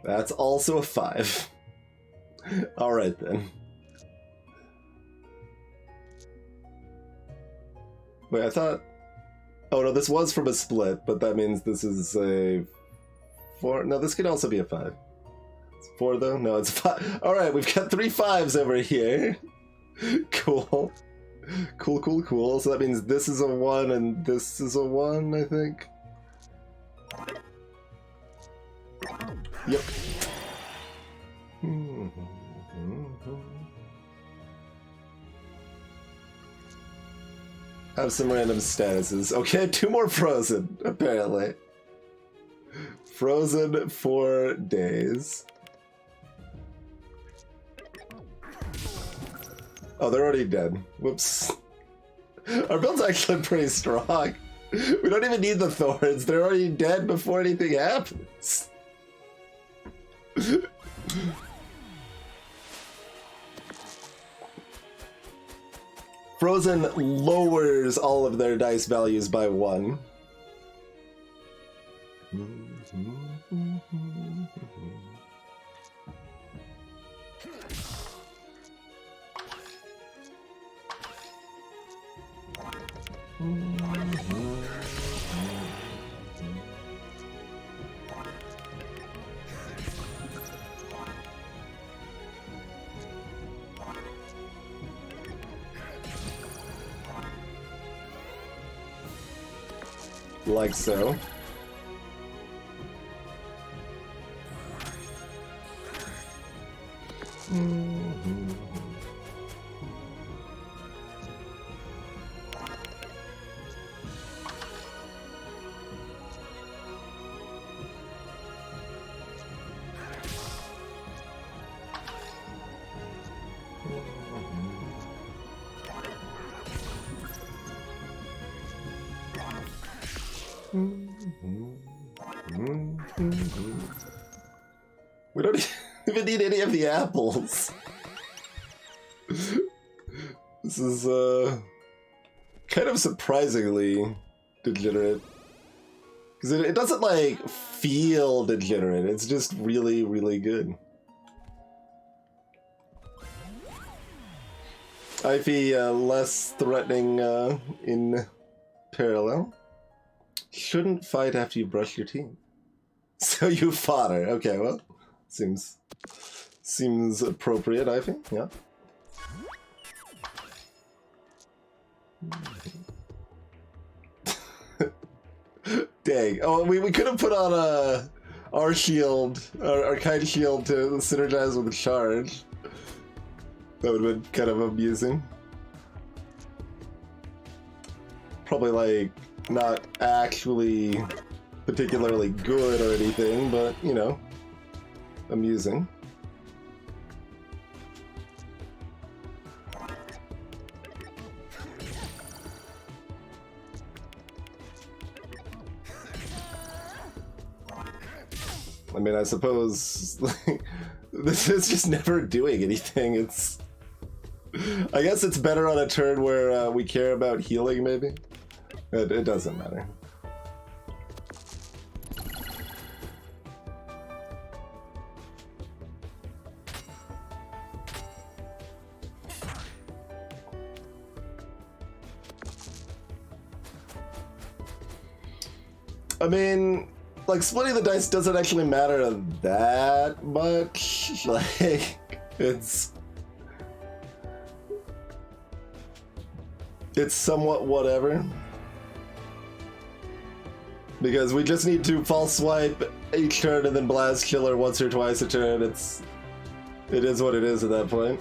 That's also a 5. Alright then. Wait, I thought... Oh no, this was from a split, but that means this is a 4. No, this could also be a 5. It's 4 though? No, it's 5. Alright, we've got 3 5s over here. Cool. Cool. So that means this is a 1 and this is a 1, I think. Yep. Have some random statuses. Okay, 2 more frozen, apparently. Frozen 4 days. Oh, they're already dead. Whoops. Our build's actually pretty strong. We don't even need the thorns. They're already dead before anything happens. Frozen lowers all of their dice values by 1. Like so. We don't even need any of the apples. This is kind of surprisingly degenerate. Because it doesn't like feel degenerate, it's just really, really good. I feel less threatening in parallel. Shouldn't fight after you brush your teeth. So you fought her. Okay, well, seems appropriate, I think. Yeah. Dang. Oh, we could have put on our shield, our kind shield to synergize with the charge. That would have been kind of amusing. Probably like not actually particularly good or anything, but you know, amusing. I mean, I suppose like, this is just never doing anything. It's, I guess it's better on a turn where we care about healing, maybe. It doesn't matter. I mean, like, splitting the dice doesn't actually matter that much. Like, it's somewhat whatever. Because we just need to false swipe each turn and then blast killer once or twice a turn. It is what it is at that point.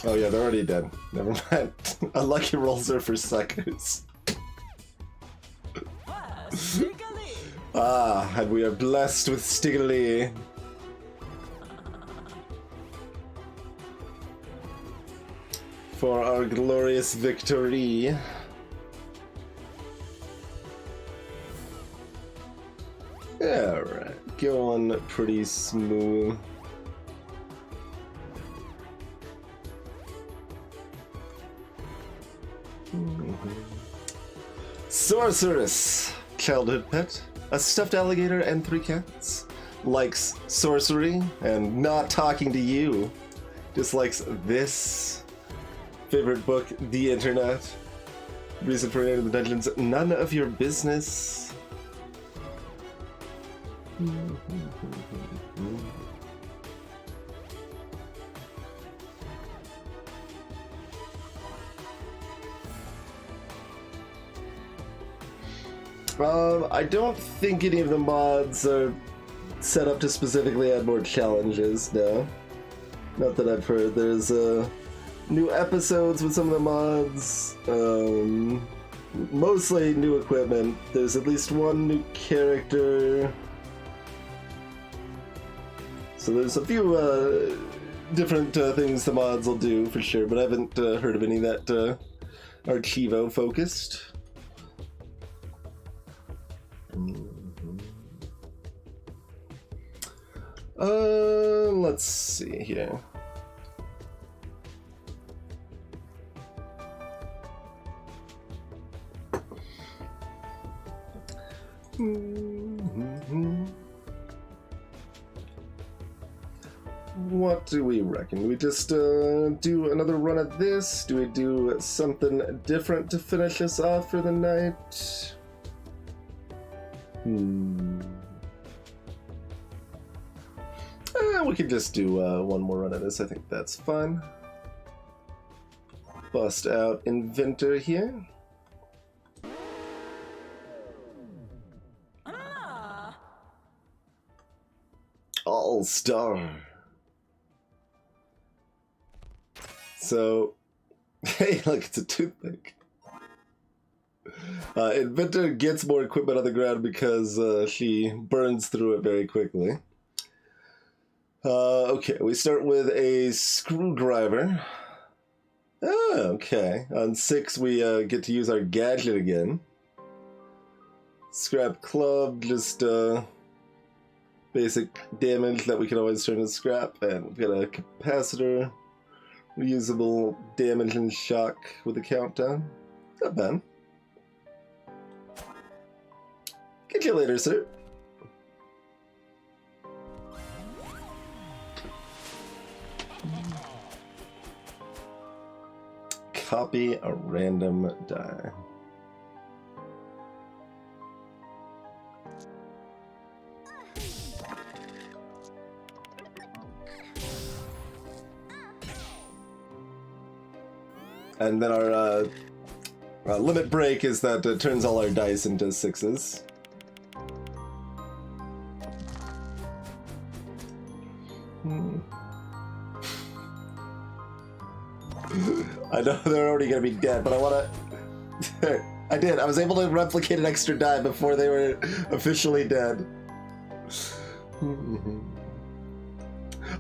Oh yeah, they're already dead. Never mind. Unlucky rolls are for suckers. Ah, and we are blessed with Stiggly. For our glorious victory. Alright, going pretty smooth. Sorceress, childhood pet, a stuffed alligator and 3 cats. Likes sorcery and not talking to you. Dislikes this. Favorite book, the internet. Reason for entering the dungeons, none of your business. I don't think any of the mods are set up to specifically add more challenges, no. Not that I've heard. There's new episodes with some of the mods, mostly new equipment. There's at least one new character. So there's a few different things the mods will do for sure, but I haven't heard of any that are Chivo focused. Let's see here. What do we reckon? Do we just do another run at this? Do we do something different to finish us off for the night? We could just do one more run at this. I think that's fun. Bust out Inventor here. All-Star. So, hey, look, it's a toothpick. Inventor gets more equipment on the ground because she burns through it very quickly. Okay, we start with a screwdriver. Oh, okay. On 6, we get to use our gadget again. Scrap club, just basic damage that we can always turn to scrap. And we've got a capacitor, reusable damage and shock with a countdown. Not bad. Catch you later, sir. Copy a random die. And then our limit break is that it turns all our dice into 6s. I know they're already gonna be dead, but I wanna... I did. I was able to replicate an extra die before they were officially dead.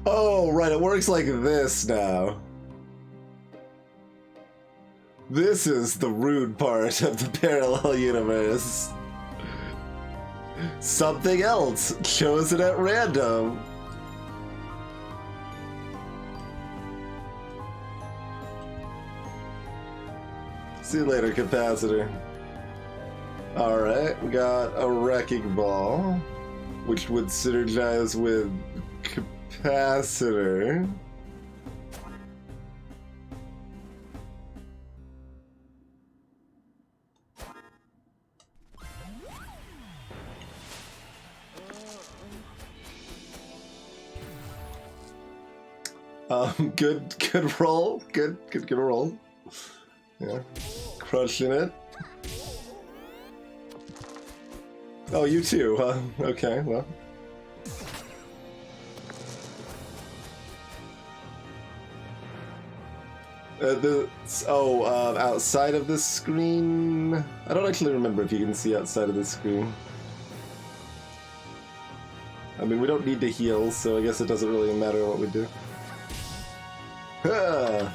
Oh, right, it works like this now. This is the rude part of the parallel universe. Something else chosen at random. See you later, capacitor. Alright, we got a wrecking ball, which would synergize with capacitor. Good roll. Good roll. Yeah. Crushing it. Oh, you too, huh? Okay, well. Outside of this screen? I don't actually remember if you can see outside of this screen. I mean, we don't need to heal, so I guess it doesn't really matter what we do. Ah.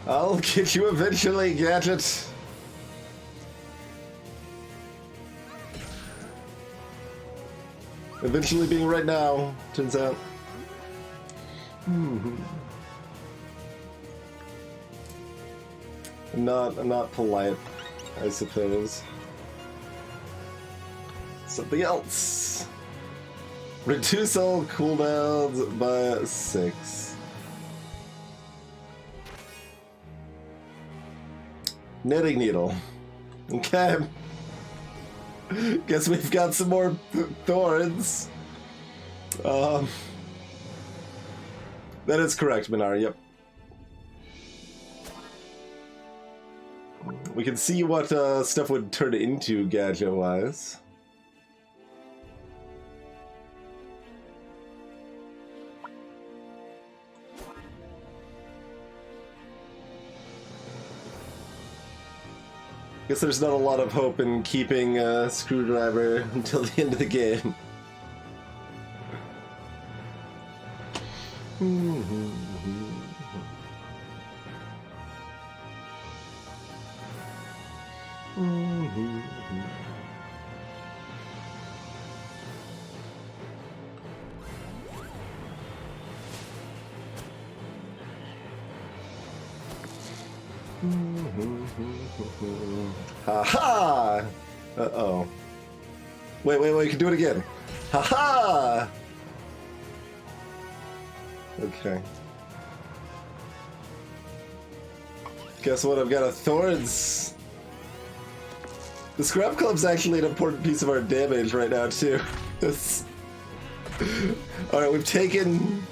I'll get you eventually, Gadget. Eventually being right now, turns out. Not polite, I suppose. Something else. Reduce all cooldowns by 6. Knitting needle. Okay. Guess we've got some more thorns. That is correct, Minari, yep. We can see what stuff would turn into gadget-wise. Guess there's not a lot of hope in keeping Screwdriver until the end of the game. Ha-ha! Uh-oh. Wait, you can do it again. Ha-ha! Okay. Guess what? I've got a Thorns. The Scrap Club's actually an important piece of our damage right now, too. Alright, we've taken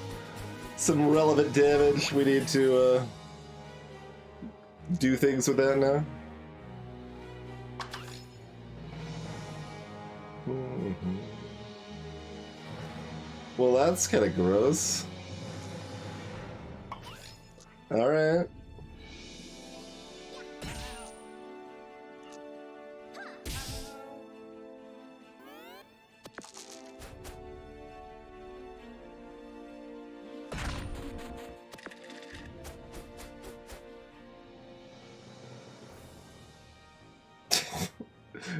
some relevant damage. We need to, do things with that now. Well, that's kind of gross. Alright.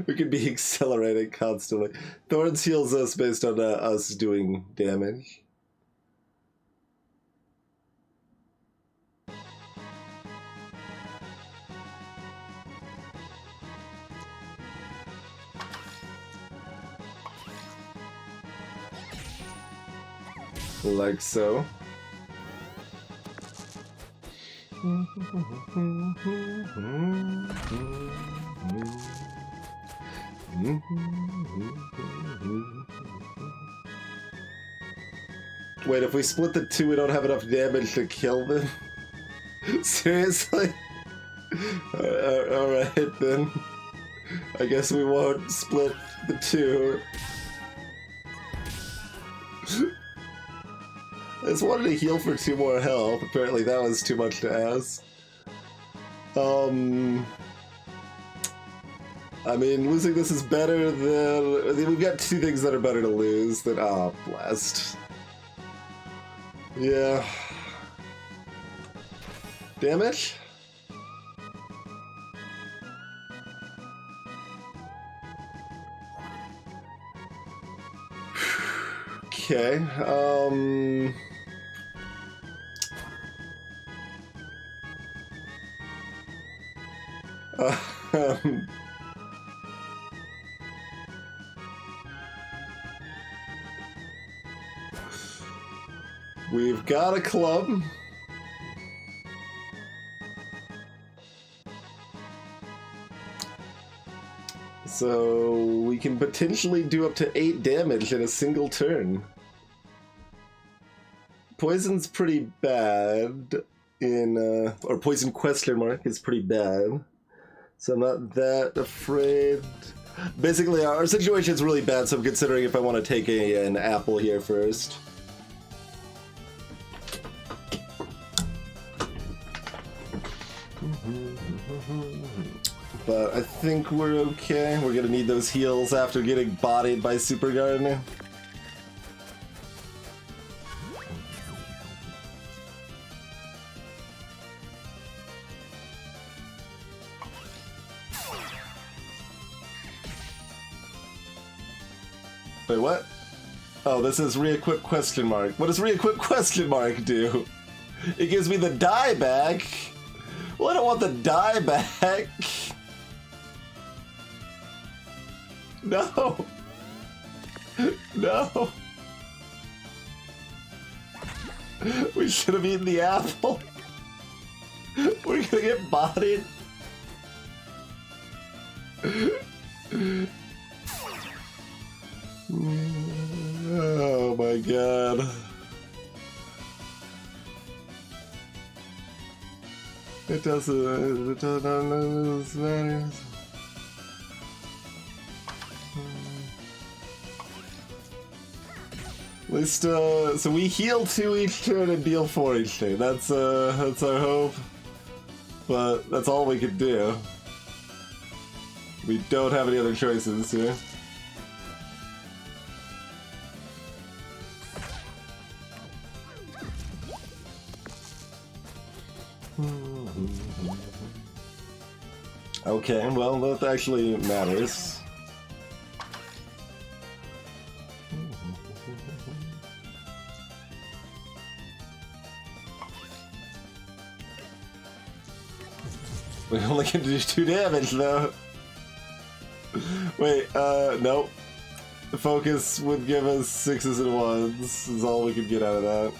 We could be accelerating constantly. Thorns heals us based on us doing damage. Like so. Wait, if we split the two, we don't have enough damage to kill them? Seriously? Alright then. I guess we won't split the two. I just wanted to heal for 2 more health. Apparently that was too much to ask. I mean, losing this is better than... I mean, we've got 2 things that are better to lose than... Ah, oh, blast. Yeah. Damage? Okay, we've got a club. So we can potentially do up to 8 damage in a single turn. Poison's pretty bad in, or poison question mark is pretty bad. So I'm not that afraid. Basically, our situation is really bad, so I'm considering if I want to take an apple here first. But I think we're okay. We're gonna need those heals after getting bodied by Super Gardener. Wait, what? Oh, this is re-equip question mark. What does re-equip question mark do? It gives me the die back. Well, I don't want the die back. No. No. We should have eaten the apple. We're gonna get bodied. Oh my god. It doesn't matter. At least, so we heal 2 each turn and deal 4 each turn. That's our hope. But that's all we could do. We don't have any other choices here. Okay, well, that actually matters. We only can do 2 damage, though. Wait, nope. The focus would give us 6s and 1s, is all we could get out of that.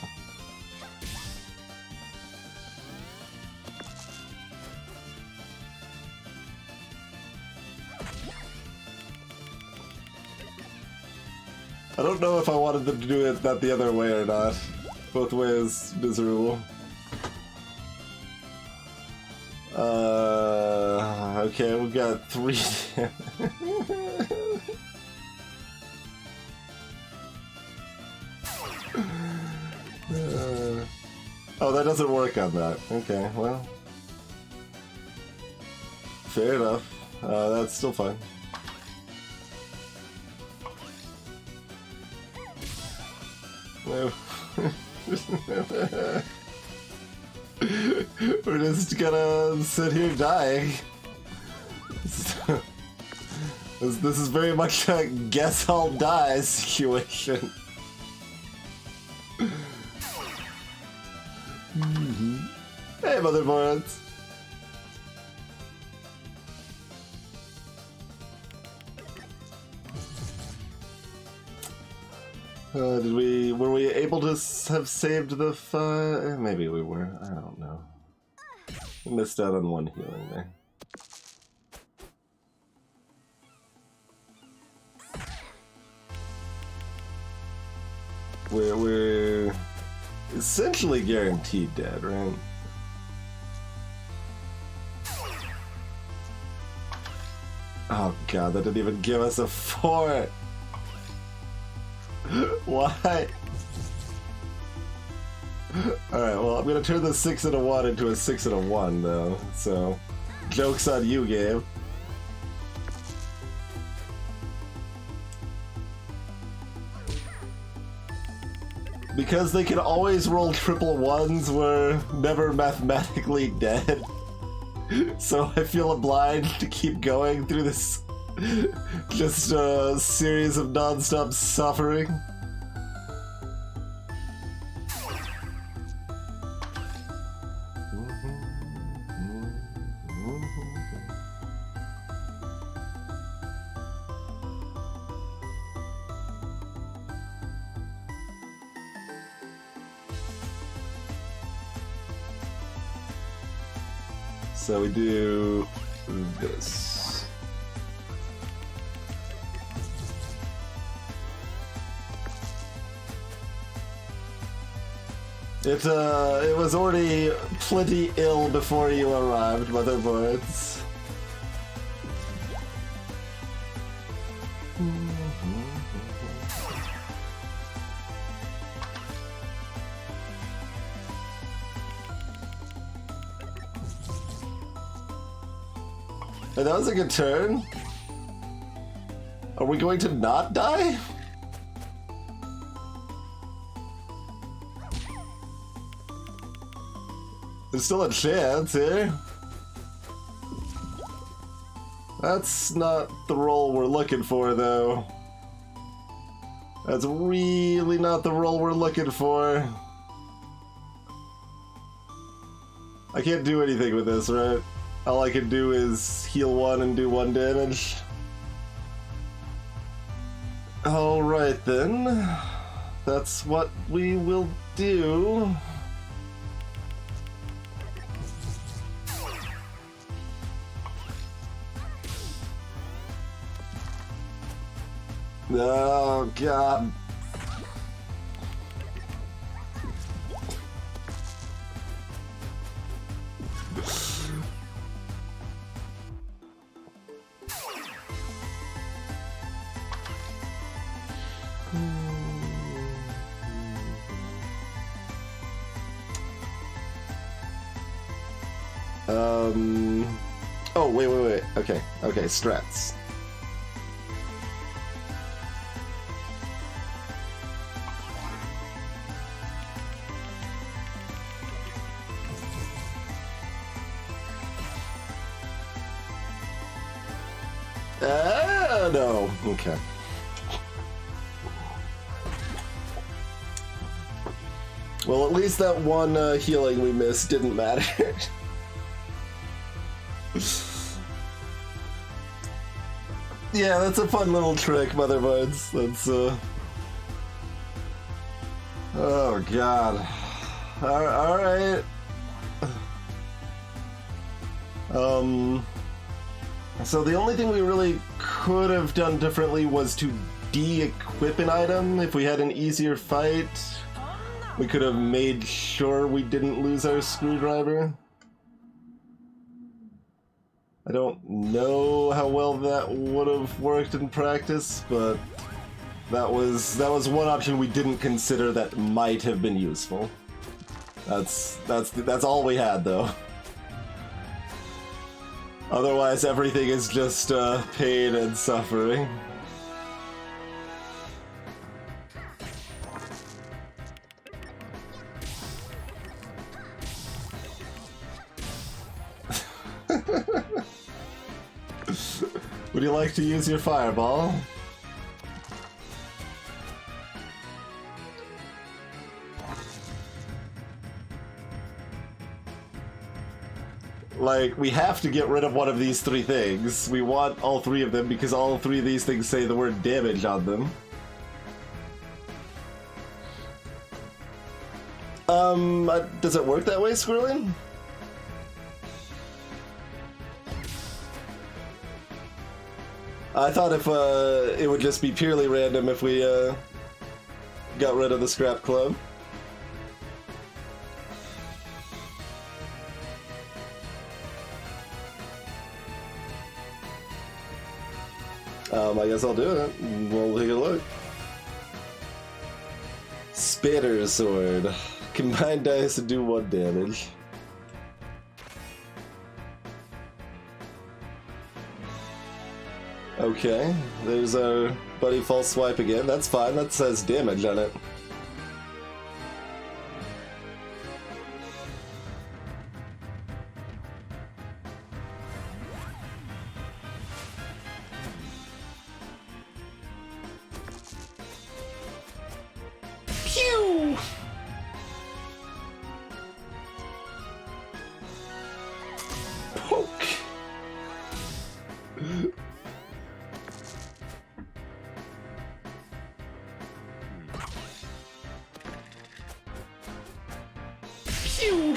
I don't know if I wanted them to do it that the other way or not. Both ways miserable. Okay, we've got 3. Oh, that doesn't work on that. Okay, well. Fair enough. That's still fine. No. We're just gonna sit here dying. This is very much a guess I'll die situation. Hey, motherboards. Were we able to have saved the fire? Maybe we were. I don't know. We missed out on 1 healing there. We're essentially guaranteed dead, right? Oh god, that didn't even give us a 4! Why? Alright, well, I'm gonna turn the 6 and a 1 into a 6 and a 1, though, so... Joke's on you, game. Because they can always roll triple 1s, we're never mathematically dead. So I feel obliged to keep going through this just a series of non-stop suffering. So we do this. It was already plenty ill before you arrived, motherboards. And that was a good turn. Are we going to not die? There's still a chance here. That's not the roll we're looking for, though. That's really not the roll we're looking for. I can't do anything with this, right? All I can do is heal 1 and do 1 damage. Alright then. That's what we will do. Oh, God. Oh, wait. Okay, strats. No. Okay. Well, at least that one healing we missed didn't matter. Yeah, that's a fun little trick, Motherboards. That's, oh, God. Alright. So the only thing we really could have done differently was to de-equip an item. If we had an easier fight, we could have made sure we didn't lose our screwdriver. I don't know how well that would have worked in practice, but that was one option we didn't consider that might have been useful. That's all we had, though. Otherwise, everything is just pain and suffering. Would you like to use your fireball? Like, we have to get rid of one of these 3 things. We want all 3 of them because all 3 of these things say the word damage on them. Does it work that way, Squirrelin? I thought if it would just be purely random if we got rid of the scrap club. I guess I'll do it. We'll take a look. Spitter sword. Combine dice to do 1 damage. Okay, there's our buddy false swipe again. That's fine, that says damage on it. Pew! Poke! Pew!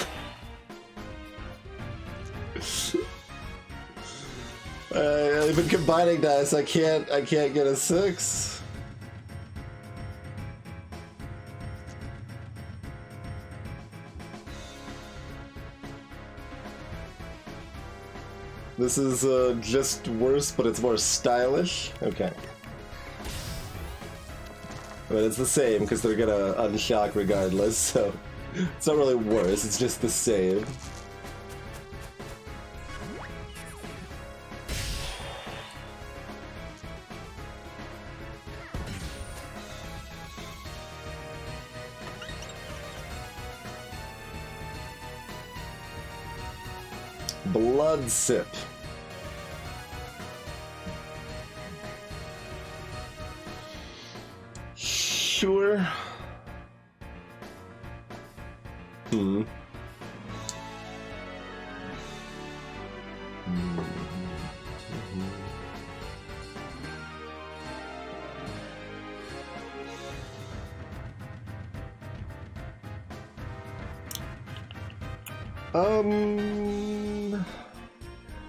I've been combining dice. I can't get a 6. This is just worse, but it's more stylish. Okay. But it's the same because they're gonna unshock regardless, so it's not really worse. It's just the same. Blood sip. Sure. Hmm.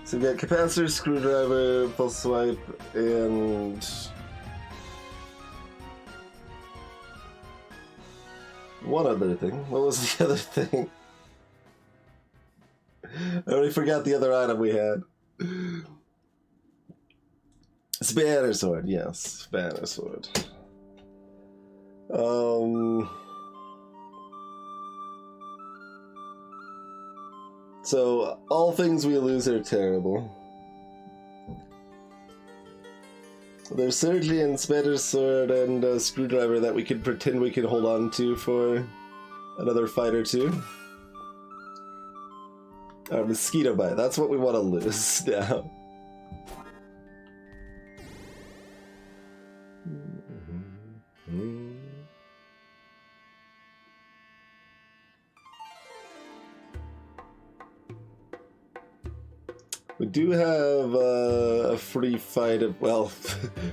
So we got capacitor, screwdriver, pulse swipe, and one other thing. What was the other thing? I already forgot the other item we had. Spanner sword, yes, spanner sword. So, all things we lose are terrible. There's certainly a spanner sword and a screwdriver that we could pretend we could hold on to for another fight or two. Mosquito bite, that's what we want to lose now. We do have a free fight of, well,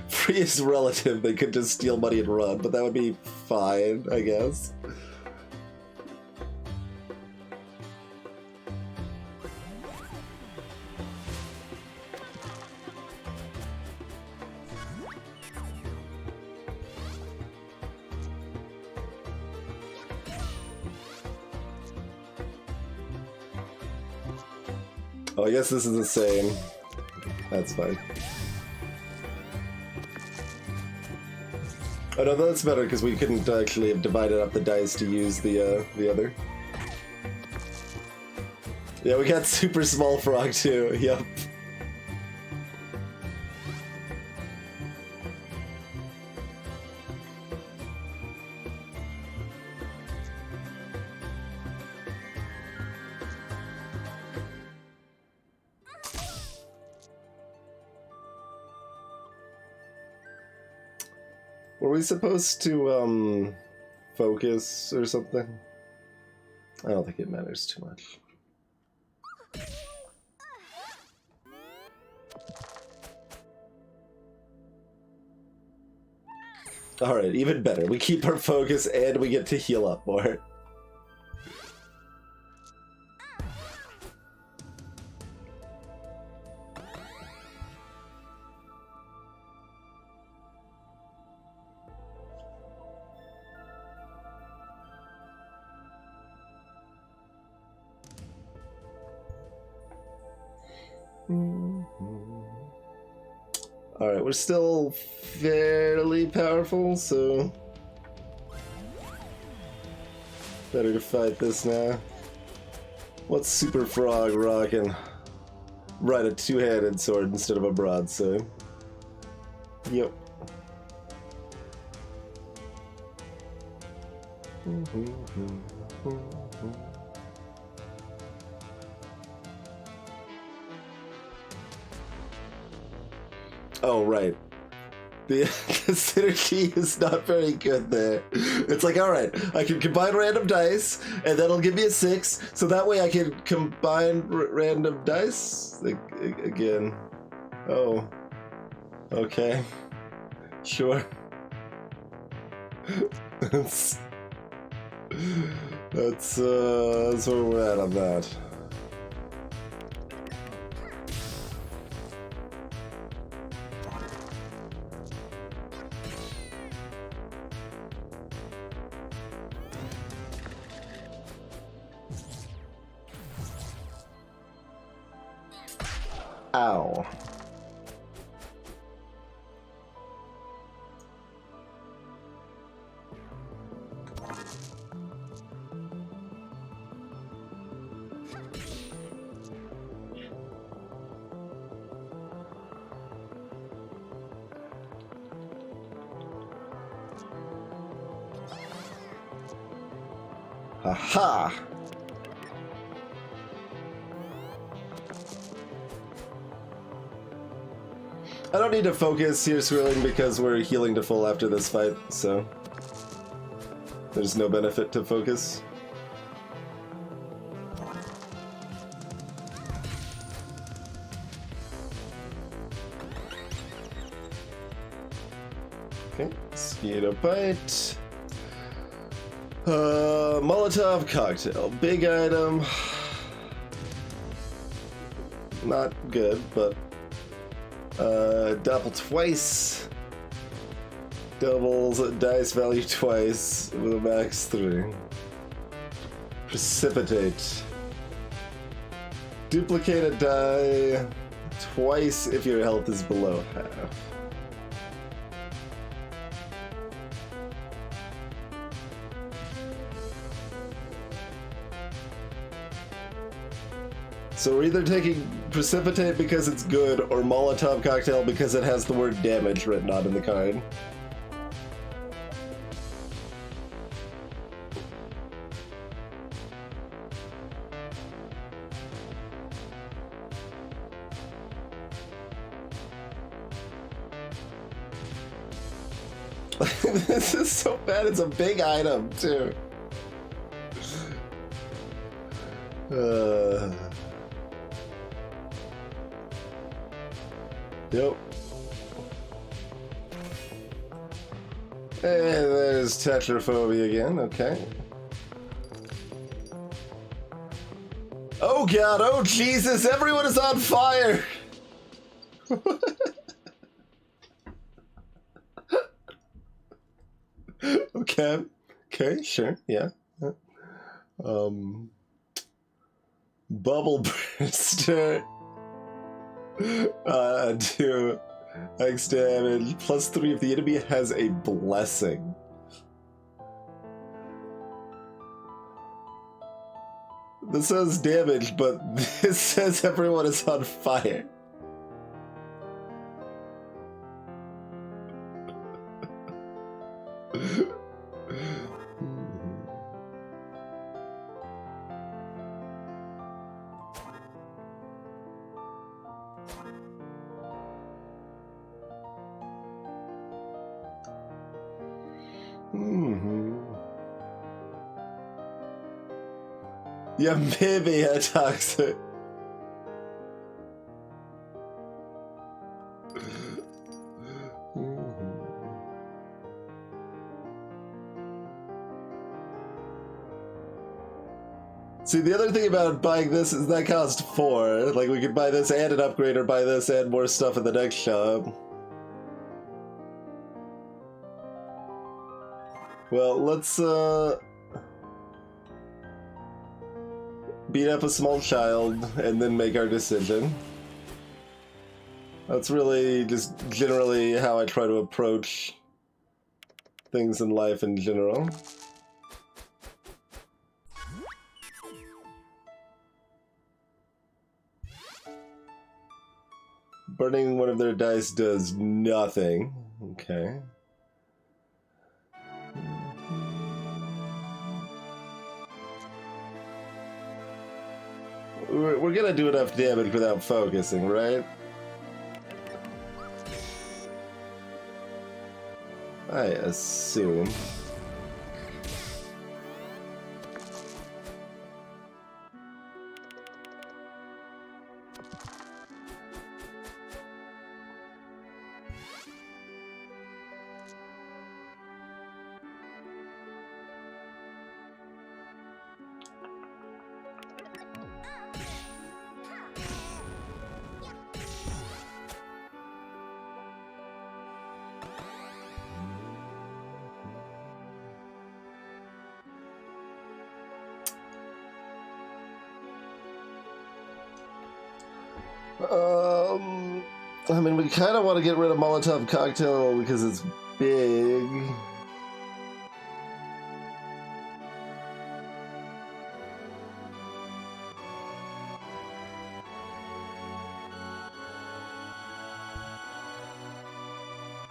free is relative, they could just steal money and run, but that would be fine, I guess. Oh, I guess this is the same. That's fine. Oh no, that's better because we couldn't actually have divided up the dice to use the other. Yeah, we got super small frog too. Yep. Were we supposed to, focus or something? I don't think it matters too much. Alright, even better. We keep our focus and we get to heal up more. Alright, we're still fairly powerful, so better to fight this now. What's Super Frog rocking? Right, a two-handed sword instead of a broadsword. Yep. Oh, right. The synergy is not very good there. It's like, alright, I can combine random dice, and that'll give me a 6, so that way I can combine random dice again. Oh. Okay. Sure. That's where we're at on that. Ow. Aha! I don't need to focus here, Swirling, because we're healing to full after this fight, so there's no benefit to focus. Okay, Mosquito Bite. Molotov Cocktail. Big item. Not good, but double twice. Doubles dice value twice with a max 3. Precipitate. Duplicate a die twice if your health is below half. So we're either taking Precipitate because it's good, or Molotov Cocktail because it has the word damage written on in the card. This is so bad, it's a big item, too. Yep. And there's Tetraphobia again, okay. Oh god, oh Jesus, everyone is on fire! Okay, okay, sure, yeah. Bubble Burster. Do X damage, +3 if the enemy has a blessing. This says damage, but this says everyone is on fire. Yeah, maybe a toxic. See, the other thing about buying this is that cost 4. Like, we could buy this and an upgrade, or buy this and more stuff in the next shop. Well, let's, beat up a small child, and then make our decision. That's really just generally how I try to approach things in life in general. Burning one of their dice does nothing. Okay. We're gonna do enough damage without focusing, right? I assume. I mean, we kind of want to get rid of Molotov Cocktail because it's big.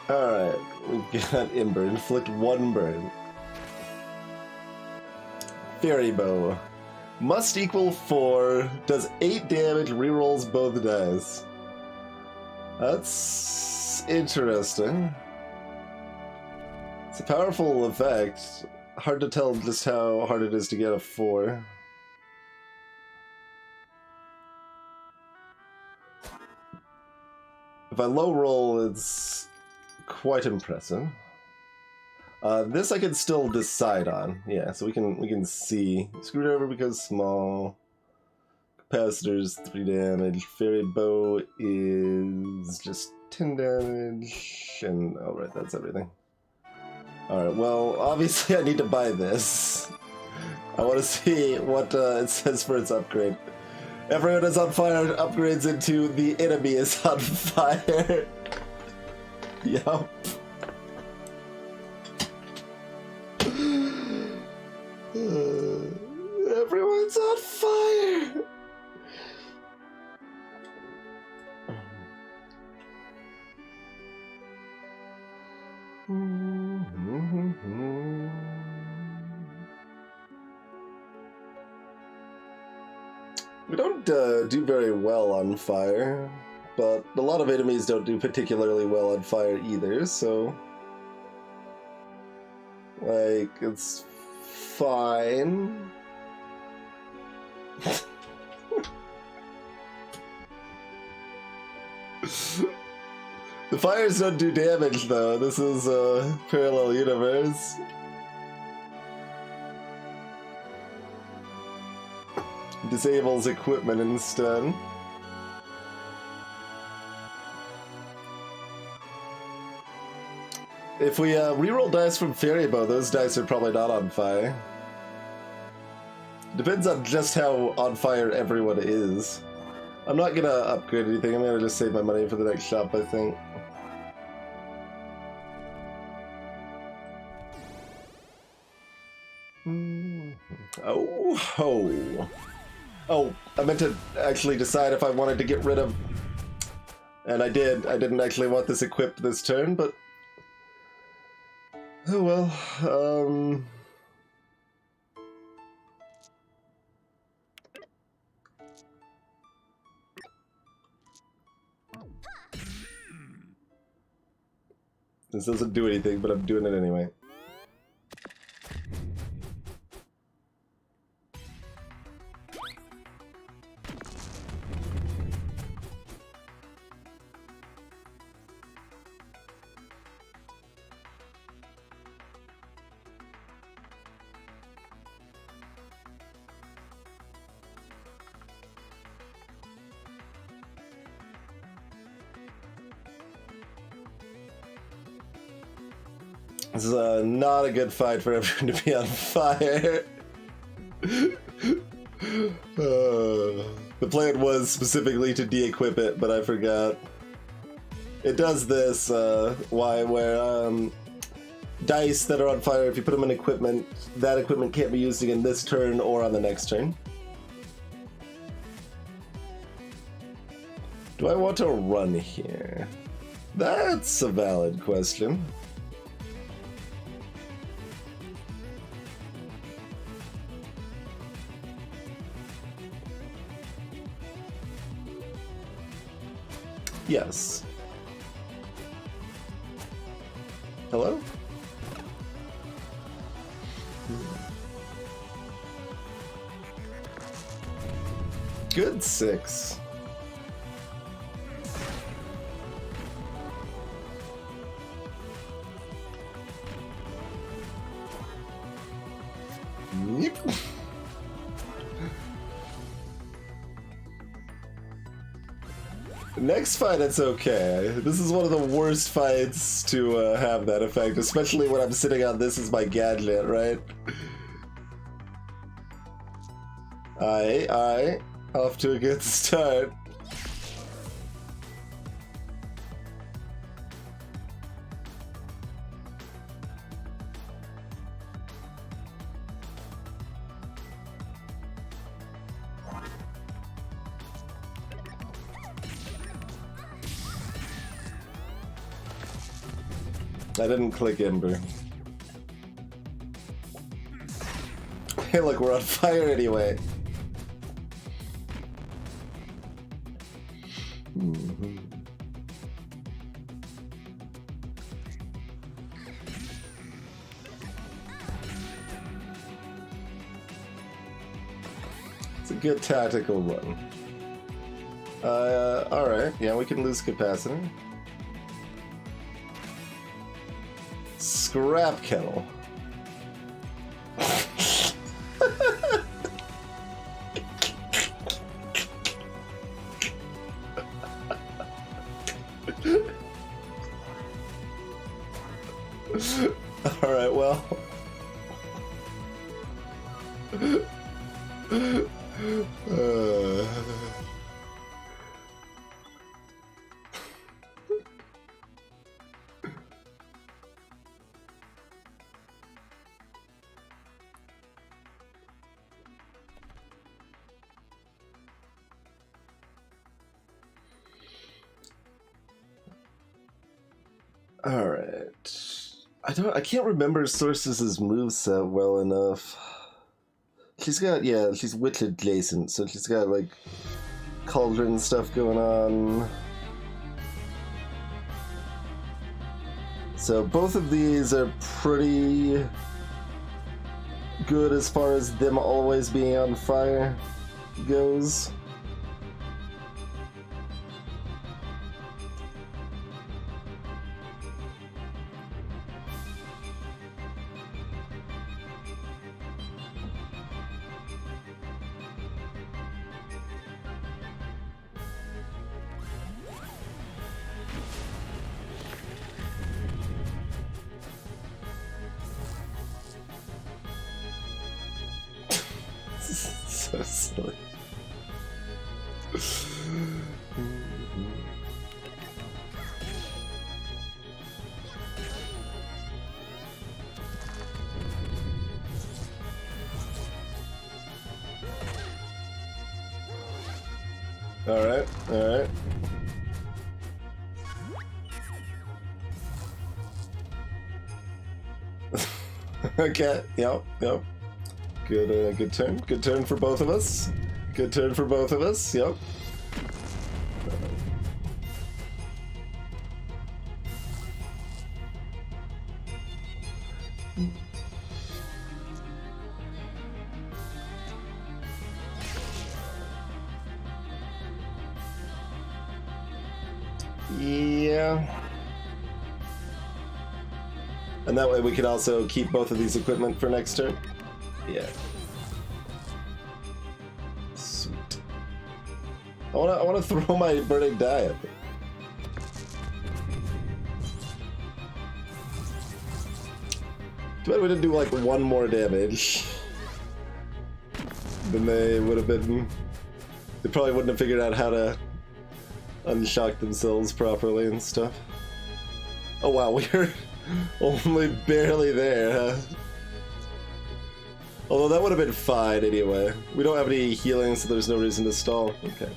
Alright, we got Ember. Inflict 1 burn. Fairy Bow. Must equal 4. Does 8 damage, rerolls both dice. That's interesting. It's a powerful effect. Hard to tell just how hard it is to get a 4. If I low roll, it's quite impressive. This I can still decide on. Yeah, so we can see. Screwdriver becomes small. Capacitors 3 damage. Fairy bow is just 10 damage. And oh right, that's everything. Alright, well, obviously I need to buy this. I want to see what it says for its upgrade. Everyone is on fire upgrades into the enemy is on fire. Yup. Everyone's on fire. We don't do very well on fire, but a lot of enemies don't do particularly well on fire either, so like, it's fine. The fires don't do damage though, this is a parallel universe. Disables equipment instead. If we reroll dice from Fairy Bow, those dice are probably not on fire. Depends on just how on fire everyone is. I'm not gonna upgrade anything, I'm gonna just save my money for the next shop, I think. Oh, ho. Oh, I meant to actually decide if I wanted to get rid of... And I did. I didn't actually want this equipped this turn, but... Oh well, This doesn't do anything, but I'm doing it anyway. This is not a good fight for everyone to be on fire. The plan was specifically to de-equip it, but I forgot. It does this, where dice that are on fire, if you put them in equipment, that equipment can't be used again this turn or on the next turn. Do I want to run here? That's a valid question. Yes. Hello? Good 6. Yep. Next fight, it's okay. This is one of the worst fights to have that effect, especially when I'm sitting on this as my gadget, right? Aye. Off to a good start. I didn't click Ember. Hey look, we're on fire anyway. It's a good tactical one. Alright, yeah, we can lose capacity. Scrap kettle. Alright, well. Alright. I can't remember Sources' moveset well enough. She's got, yeah, she's witch adjacent, so she's got, like, cauldron stuff going on. So both of these are pretty good as far as them always being on fire goes. So silly. Alright, alright. Okay, yep. Good turn. Good turn for both of us. Good turn for both of us, yep. Yeah. And that way we can also keep both of these equipment for next turn. Yeah. Sweet. I wanna throw my burning die at them. Too bad we didn't do like one more damage. Then they would have been. They probably wouldn't have figured out how to unshock themselves properly and stuff. Oh wow, we're only barely there, huh? Although that would have been fine anyway. We don't have any healing, so there's no reason to stall. Okay.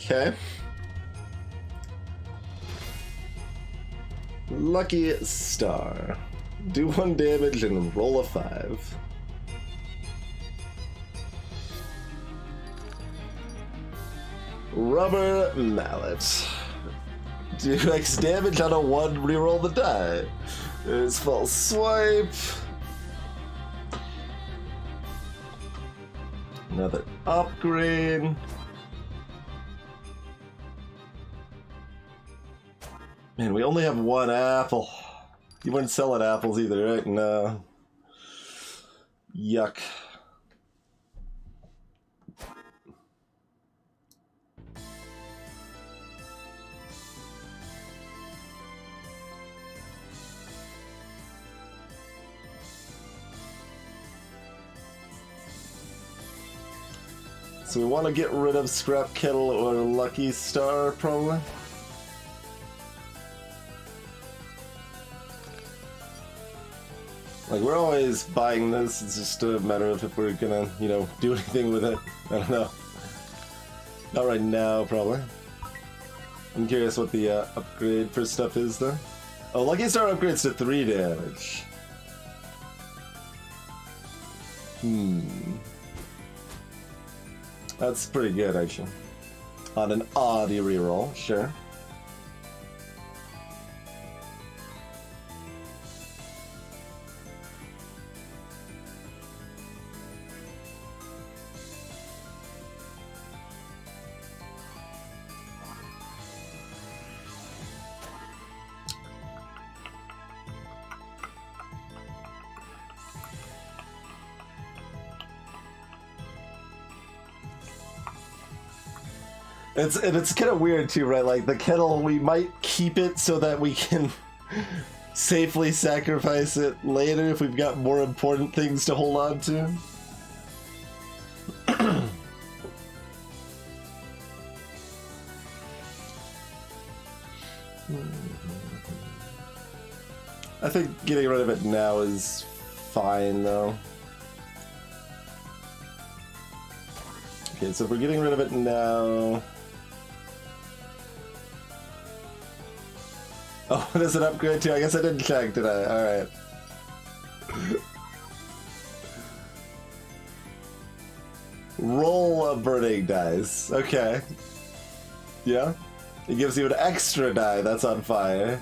Okay. Lucky Star. Do 1 damage and roll a 5. Rubber Mallet. Do X damage on a 1, reroll the die. There's False Swipe. Another upgrade. Man, we only have 1 apple. You weren't selling apples either, right? No. Yuck. So we want to get rid of Scrap Kettle or Lucky Star, probably. Like, we're always buying this, it's just a matter of if we're gonna, you know, do anything with it. I don't know. Not right now, probably. I'm curious what the upgrade for stuff is, though. Oh, Lucky Star upgrades to 3 damage. That's pretty good, actually. On an oddie reroll, sure. It's kind of weird too, right? Like the kettle, we might keep it so that we can safely sacrifice it later if we've got more important things to hold on to. I think getting rid of it now is fine, though. Okay, so if we're getting rid of it now... Oh, what does it upgrade to? I guess I didn't check, did I? Alright. Roll a burning dice. Okay. Yeah? It gives you an extra die that's on fire.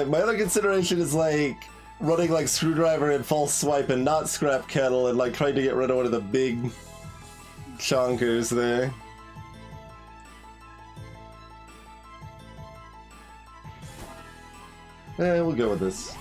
My other consideration is like running like Screwdriver and False Swipe and not Scrap Kettle and like trying to get rid of one of the big chonkers there. We'll go with this.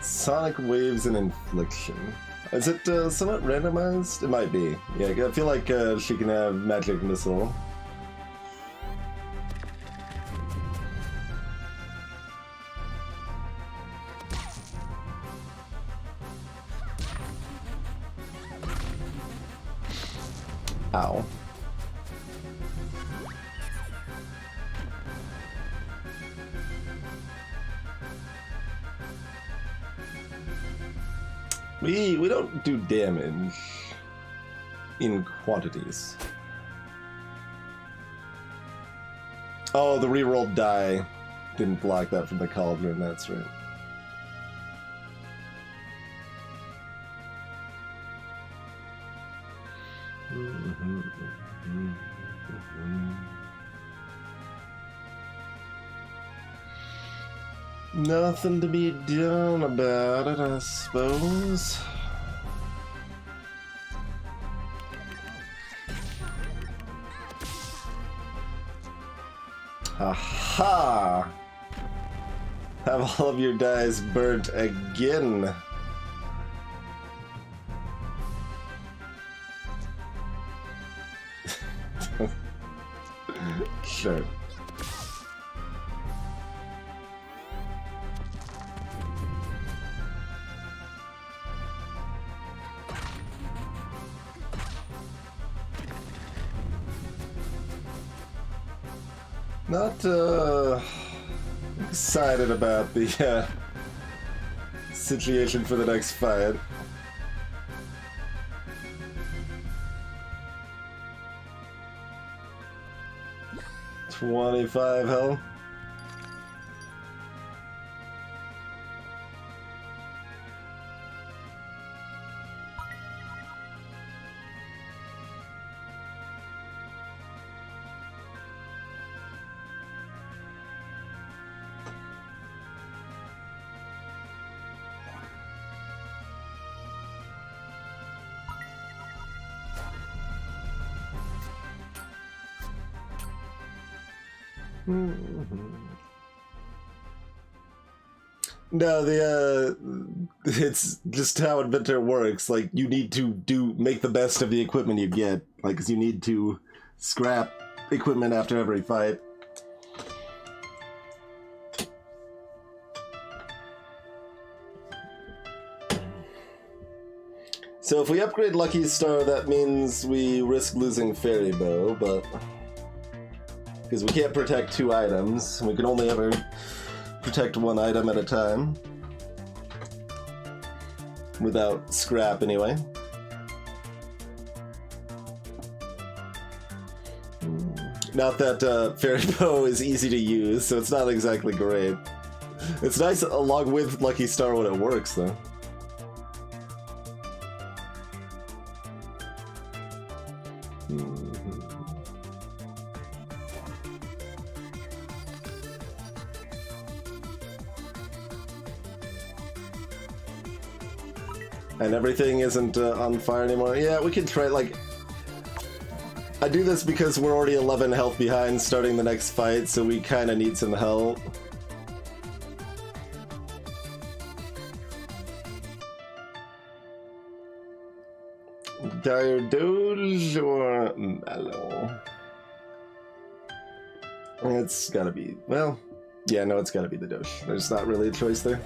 Sonic Waves and Infliction. Is it somewhat randomized? It might be. Yeah, I feel like she can have Magic Missile. Ow. We don't do damage in quantities. Oh, the rerolled die didn't block that from the cauldron, that's right. Nothing to be done about it, I suppose. Aha! Have all of your dice burnt again. Sure. Not excited about the situation for the next fight. $25 health. No, it's just how Inventor works. Like, you need to make the best of the equipment you get. Like, 'cause you need to scrap equipment after every fight. So if we upgrade Lucky Star, that means we risk losing Fairy Bow, but... because we can't protect 2 items. We can only ever protect 1 item at a time. Without scrap, anyway. Not that Fairy Bow is easy to use, so it's not exactly great. It's nice along with Lucky Star when it works, though. And everything isn't on fire anymore. Yeah, we could try, like... I do this because we're already 11 health behind starting the next fight, so we kind of need some help. Dire Doge or Mallow? It's gotta be... well, yeah, no, it's gotta be the Doge. There's not really a choice there.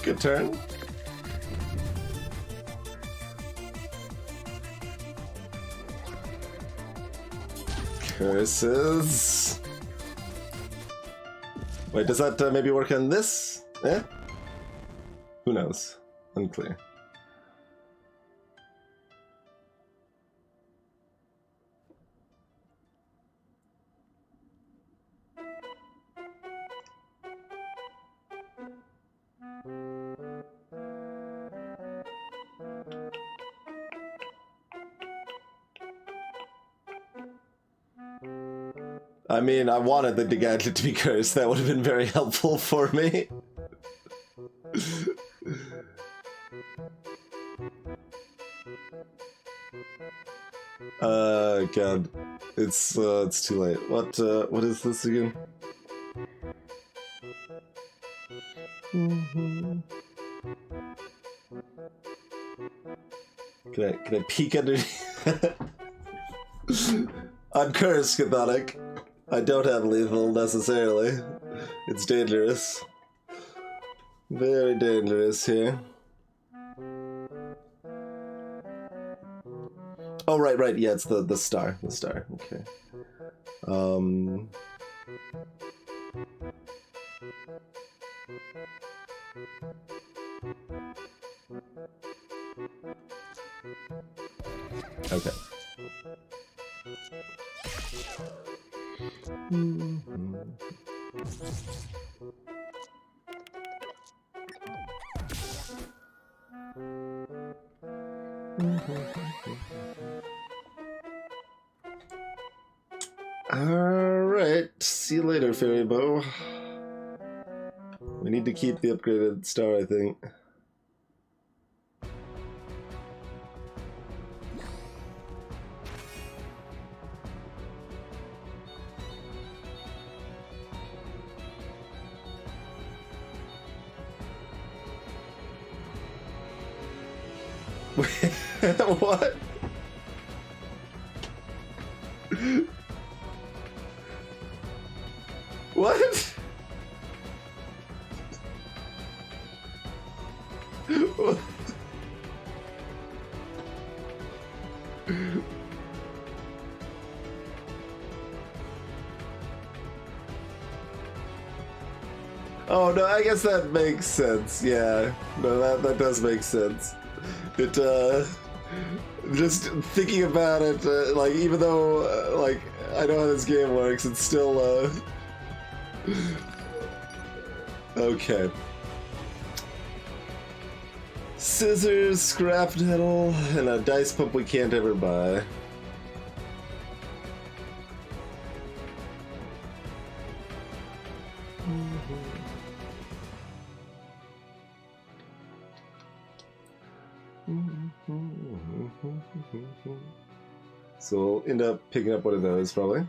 Good turn. Curses. Wait, does that maybe work on this? Eh? Who knows? Unclear. I mean, I wanted the gadget to be cursed. That would have been very helpful for me. God. It's too late. What is this again? Can I peek underneath? I'm cursed, Catholic. I don't have lethal necessarily. It's dangerous. Very dangerous here. Oh, right. Yeah, it's the star. The star. Okay. Okay. Alright, see you later, Fairy Bow. We need to keep the upgraded star, I think. What? What? What? Oh no, I guess that makes sense. Yeah, no, that does make sense. It just thinking about it, like even though like I know how this game works, it's still okay. Scissors, scrap nettle, and a dice pump we can't ever buy. So we'll end up picking up one of those, probably.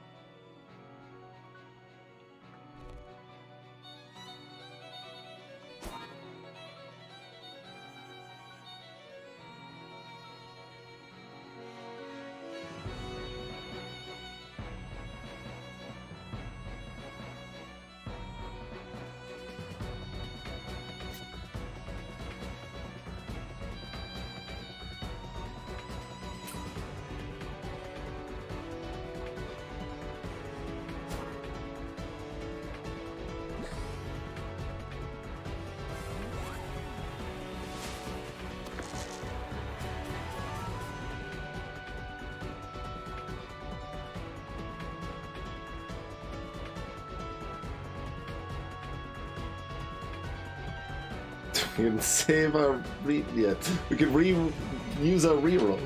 We can save our we can use our reroll.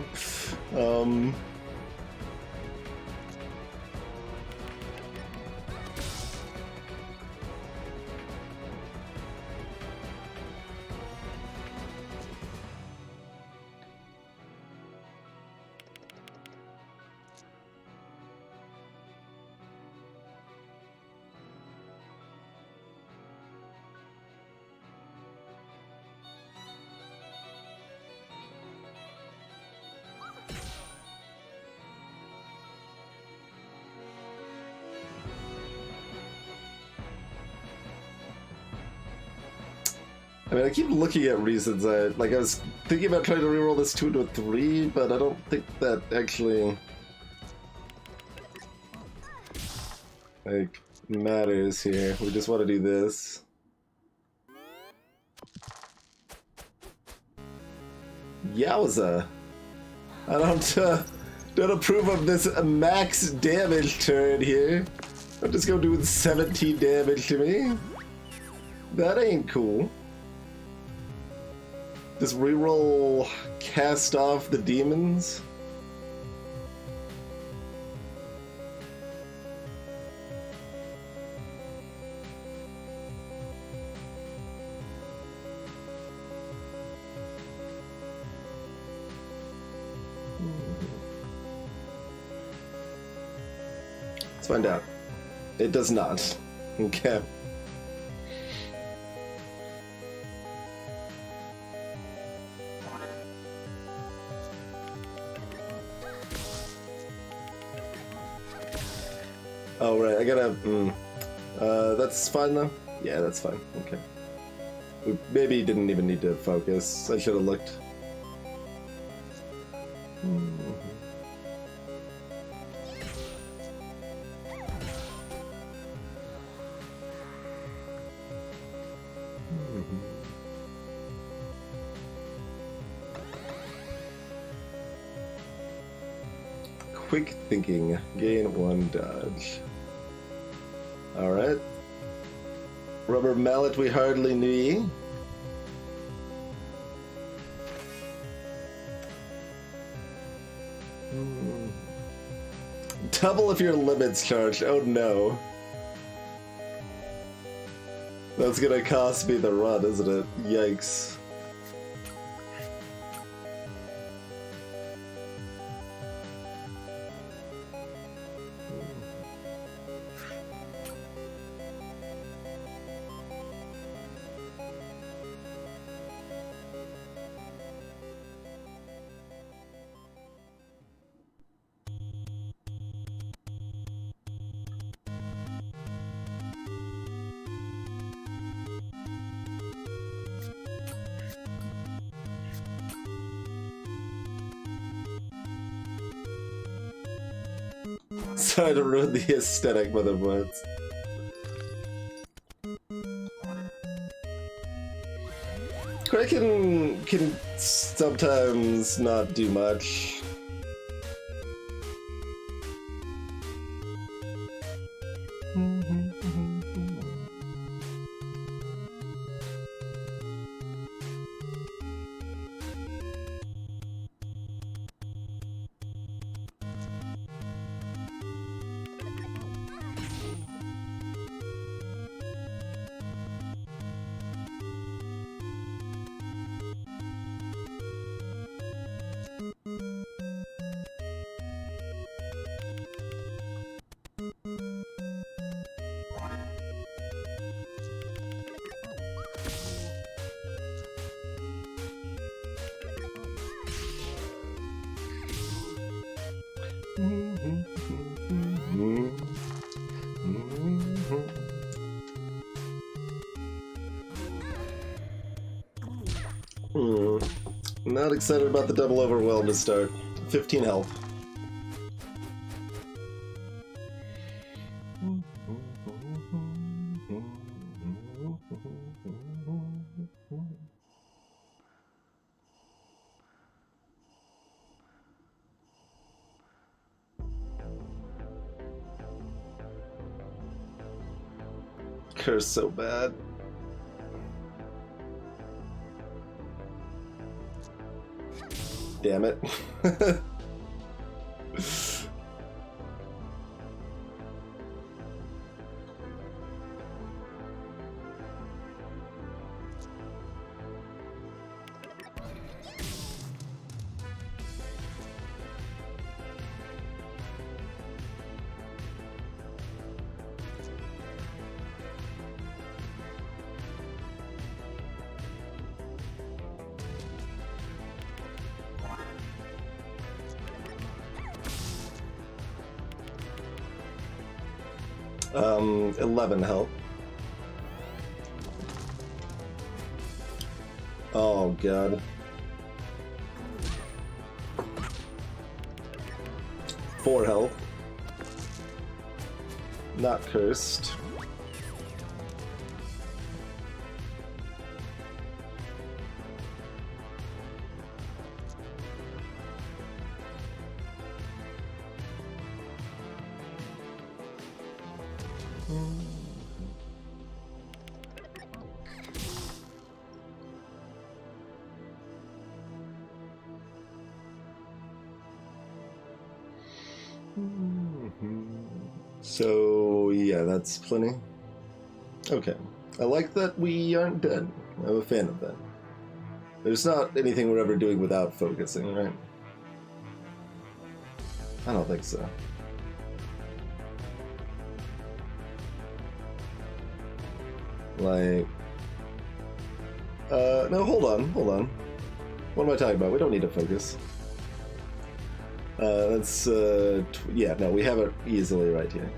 I mean, I keep looking at reasons. I was thinking about trying to reroll this 2 into a 3, but I don't think that actually like matters here. We just want to do this. Yowza! I don't approve of this max damage turn here. I'm just gonna do 17 damage to me. That ain't cool. Just reroll cast off the demons. Let's find out. It does not. Okay. Oh, right, I gotta... that's fine, though? Yeah, that's fine. Okay. We maybe didn't even need to focus. I should have looked. Quick thinking. Gain 1 dodge. Alright. Rubber mallet we hardly need. Double if your limit's charged. Oh no. That's gonna cost me the run, isn't it? Yikes. Sorry to ruin the aesthetic, motherboards. Kraken can sometimes not do much. Not excited about the double overwhelm to start. 15 health. Curse so bad. Damn it. Um, 11 health. Oh god. 4 health. Not cursed. So, yeah, that's plenty. Okay. I like that we aren't dead. I'm a fan of that. There's not anything we're ever doing without focusing, right? I don't think so. Like... no, hold on. What am I talking about? We don't need to focus. That's, yeah, no, we have it easily right here.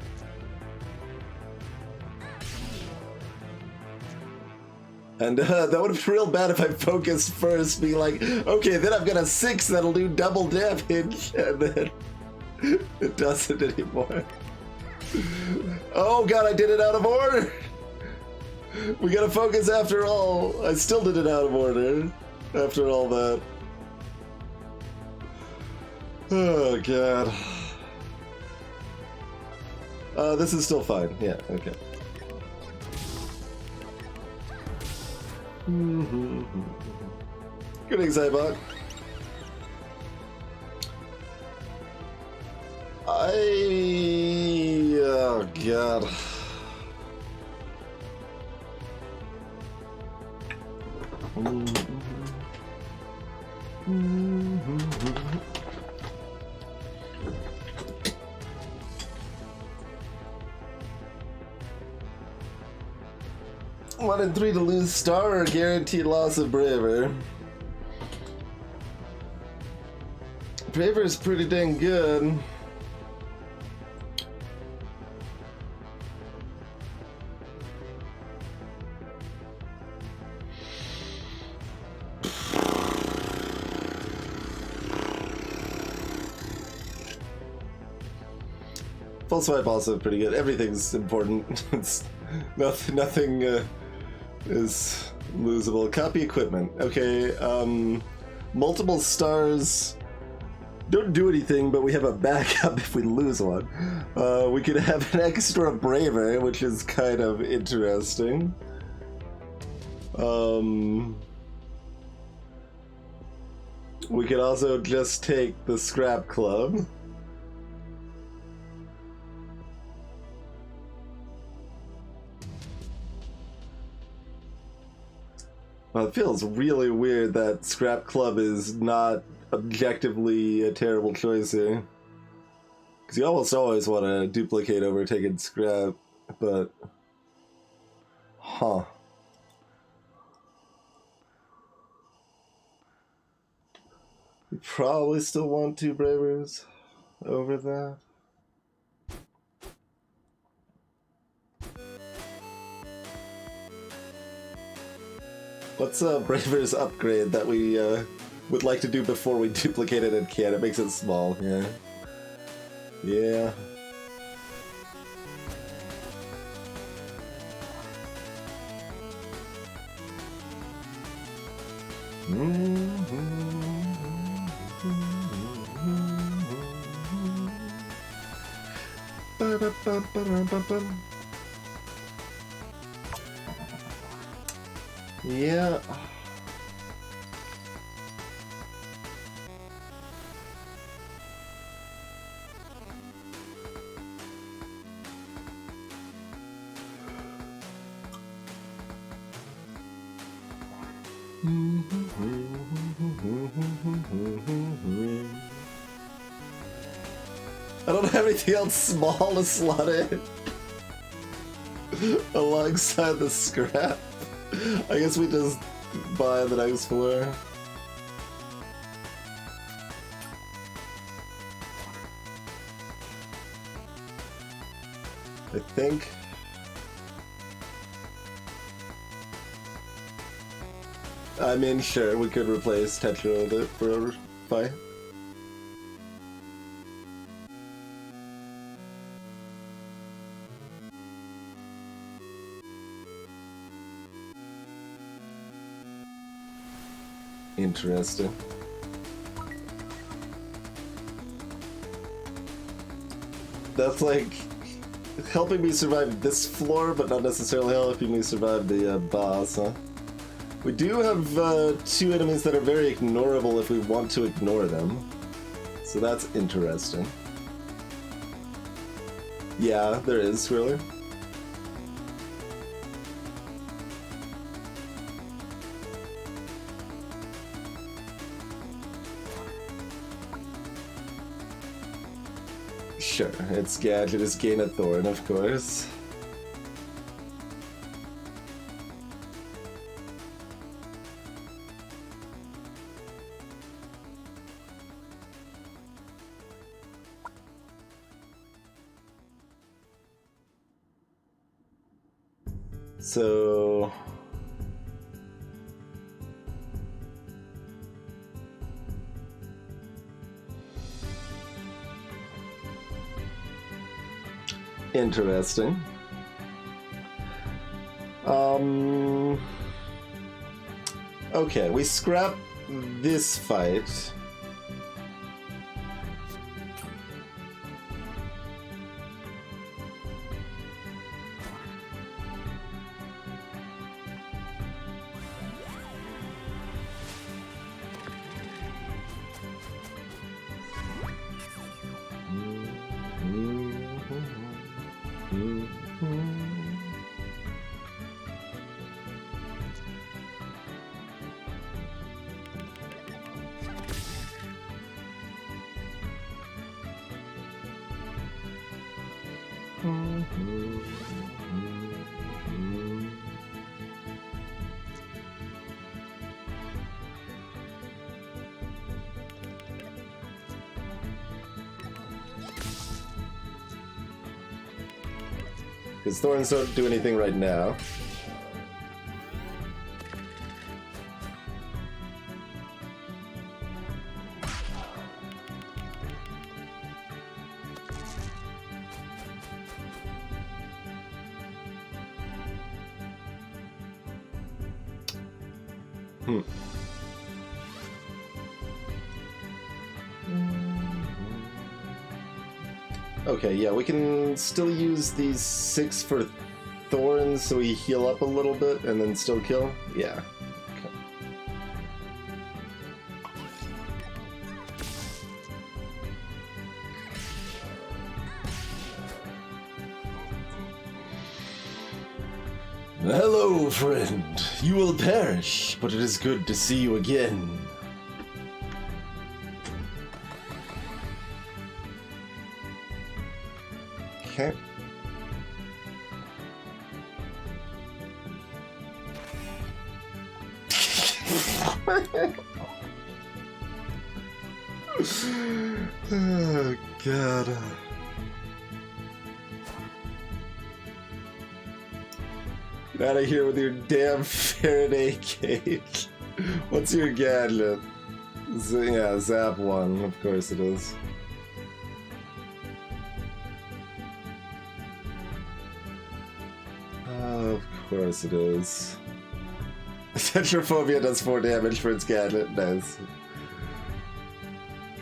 And, that would have been real bad if I focused first, being like, okay, then I've got a 6 that'll do double damage, and then it doesn't anymore. Oh god, I did it out of order! We gotta focus after all. I still did it out of order after all that. Oh god. This is still fine. Yeah, okay. Good Xybot. Oh god. One in 3 to lose star or guaranteed loss of Braver. Braver is pretty dang good. Full swipe also pretty good. Everything's important. It's nothing is Losable. Copy equipment. Okay, multiple stars don't do anything, but we have a backup if we lose one. We could have an extra braver, which is kind of interesting. We could also just take the scrap club. Well, it feels really weird that Scrap Club is not objectively a terrible choice here. Because you almost always want to duplicate over taking Scrap, but... Huh. You probably still want 2 Bravers over that. What's a Braver's upgrade that we would like to do before we duplicate it and can? It makes it small, yeah. Yeah. Yeah. I don't have anything else small to slot in alongside the scrap. I guess we just buy the next floor. I think. I mean, sure, we could replace Tetra with it for a fight. Interesting. That's like helping me survive this floor, but not necessarily helping me survive the boss, huh? We do have 2 enemies that are very ignorable if we want to ignore them. So that's interesting. Yeah, there is, really. Sure, its gadget is gain a thorn, of course. So... Interesting. Okay, we scrap this fight. Because thorns don't do anything right now. Okay, yeah, we can still use these 6 for thorns so we heal up a little bit and then still kill? Yeah. Okay. Hello, friend. You will perish, but it is good to see you again. Okay. Oh, God. Get out of here with your damn Faraday cake. What's your gadget? Yeah, Zap 1. Of course it is. Of course it is. Tetraphobia does 4 damage for its gadget. Nice.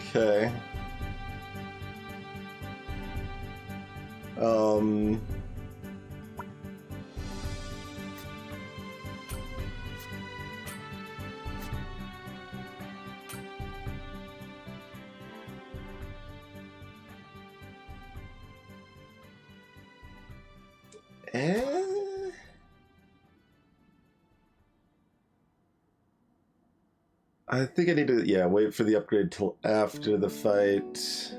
Okay. I think I need to, yeah, wait for the upgrade till after the fight.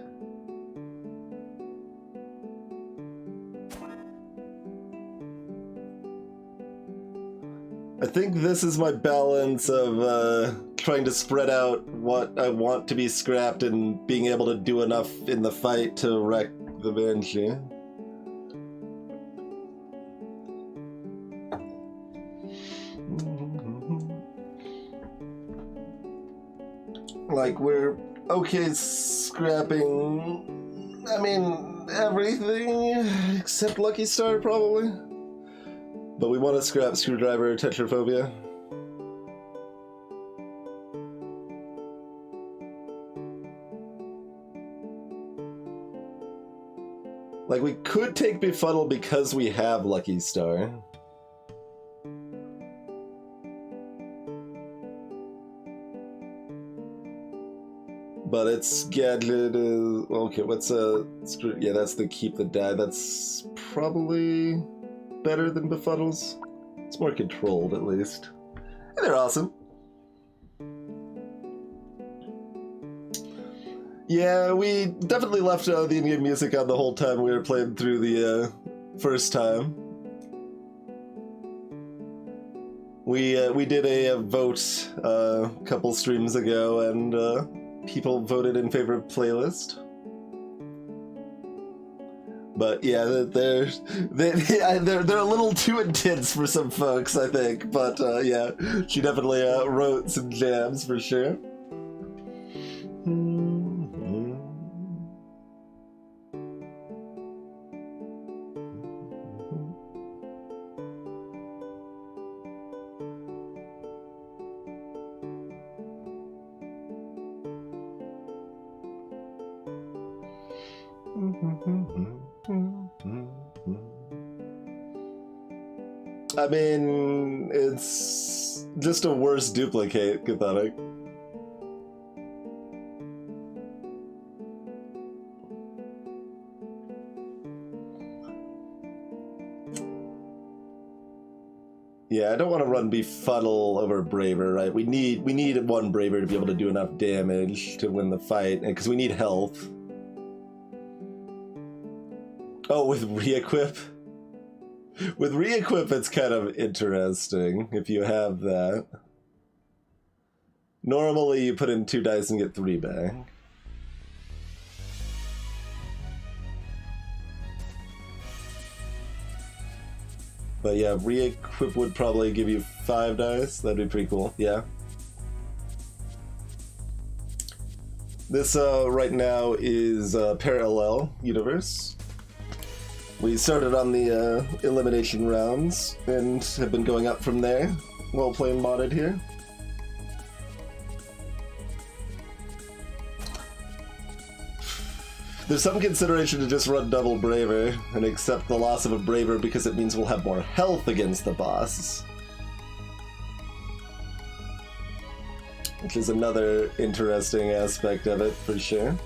I think this is my balance of trying to spread out what I want to be scrapped and being able to do enough in the fight to wreck the Banshee. Like, we're okay scrapping, I mean, everything except Lucky Star, probably. But we want to scrap Screwdriver, Tetraphobia. Like, we could take Befuddle because we have Lucky Star. But its gadget is... Okay, what's a... Yeah, that's the Keep the Die. That's probably better than Befuddle's. It's more controlled, at least. And they're awesome. Yeah, we definitely left the in-game music on the whole time we were playing through the first time. We did a vote a couple streams ago, and people voted in favor of playlist. But yeah, they're a little too intense for some folks, I think. But yeah, she definitely wrote some jams for sure. I mean, it's just a worse duplicate, Cathartic. Yeah, I don't want to run Befuddle over Braver, right? We need one Braver to be able to do enough damage to win the fight, because we need health. Oh, with re-equip? With re-equip, it's kind of interesting if you have that. Normally, you put in 2 dice and get 3 back. But yeah, re-equip would probably give you 5 dice. That'd be pretty cool, yeah. This right now is a parallel universe. We started on the elimination rounds and have been going up from there while playing modded here. There's some consideration to just run double Braver and accept the loss of a Braver because it means we'll have more health against the boss. Which is another interesting aspect of it, for sure.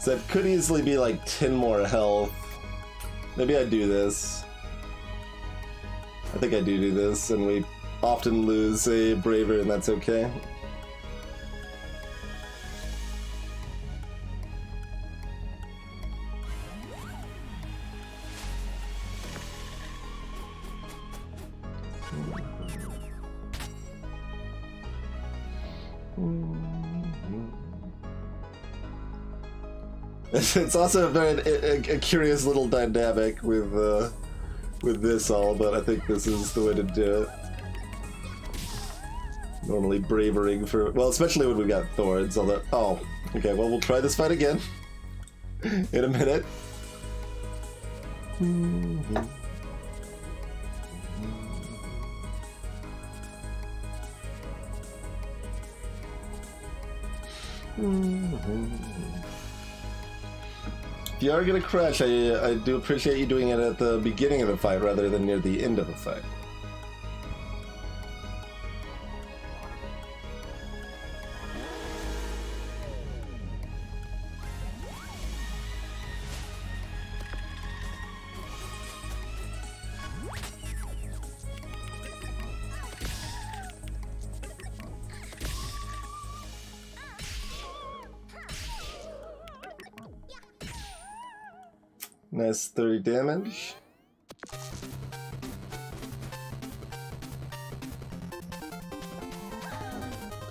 So it could easily be like 10 more health. Maybe I do this. I think I do this, and we often lose a Braver, and that's okay. It's also a very a curious little dynamic with this all, but I think this is the way to do it. Normally bravering for, well, especially when we got Thorns, although, oh, okay, well, we'll try this fight again in a minute. If you are gonna crash, I do appreciate you doing it at the beginning of the fight rather than near the end of the fight. Nice 30 damage.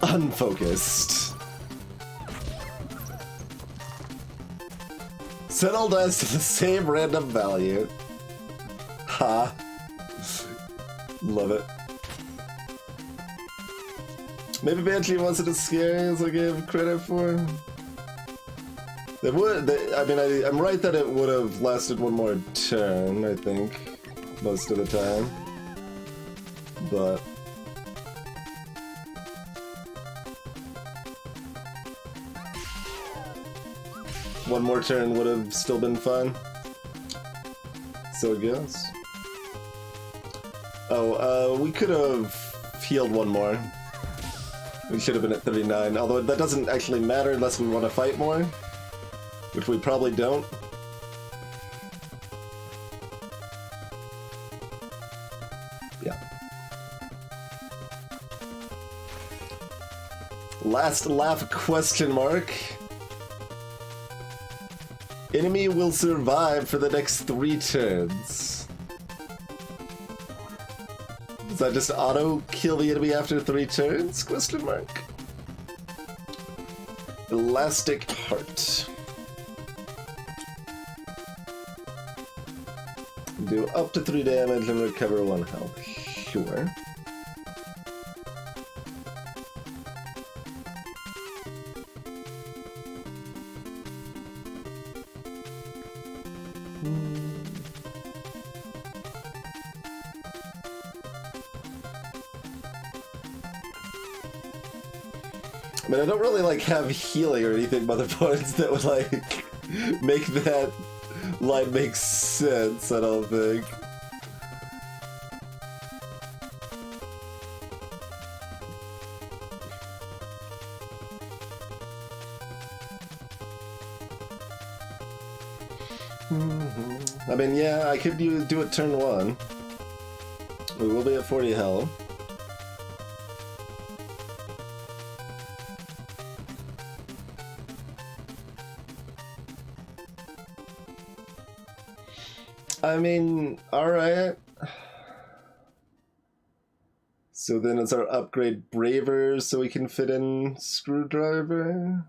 Unfocused. Set all dice to the same random value. Ha. Love it. Maybe Banshee wasn't as scary as I gave credit for. It would. I mean, I'm right that it would have lasted one more turn, I think, most of the time. But one more turn would have still been fun. So it goes. Oh, we could have healed one more. We should have been at 39, although that doesn't actually matter unless we want to fight more. Which we probably don't. Yeah. Last laugh question mark. Enemy will survive for the next 3 turns. Does that just auto kill the enemy after 3 turns? Question mark. Elastic Heart. Do up to 3 damage and recover 1 health. Sure. I mean, I don't really like have healing or anything motherboards that would like make that line makes sense, I don't think. I mean, yeah, I could do it turn 1. We will be at 40 health. I mean, alright. So then it's our upgrade Braver so we can fit in Screwdriver.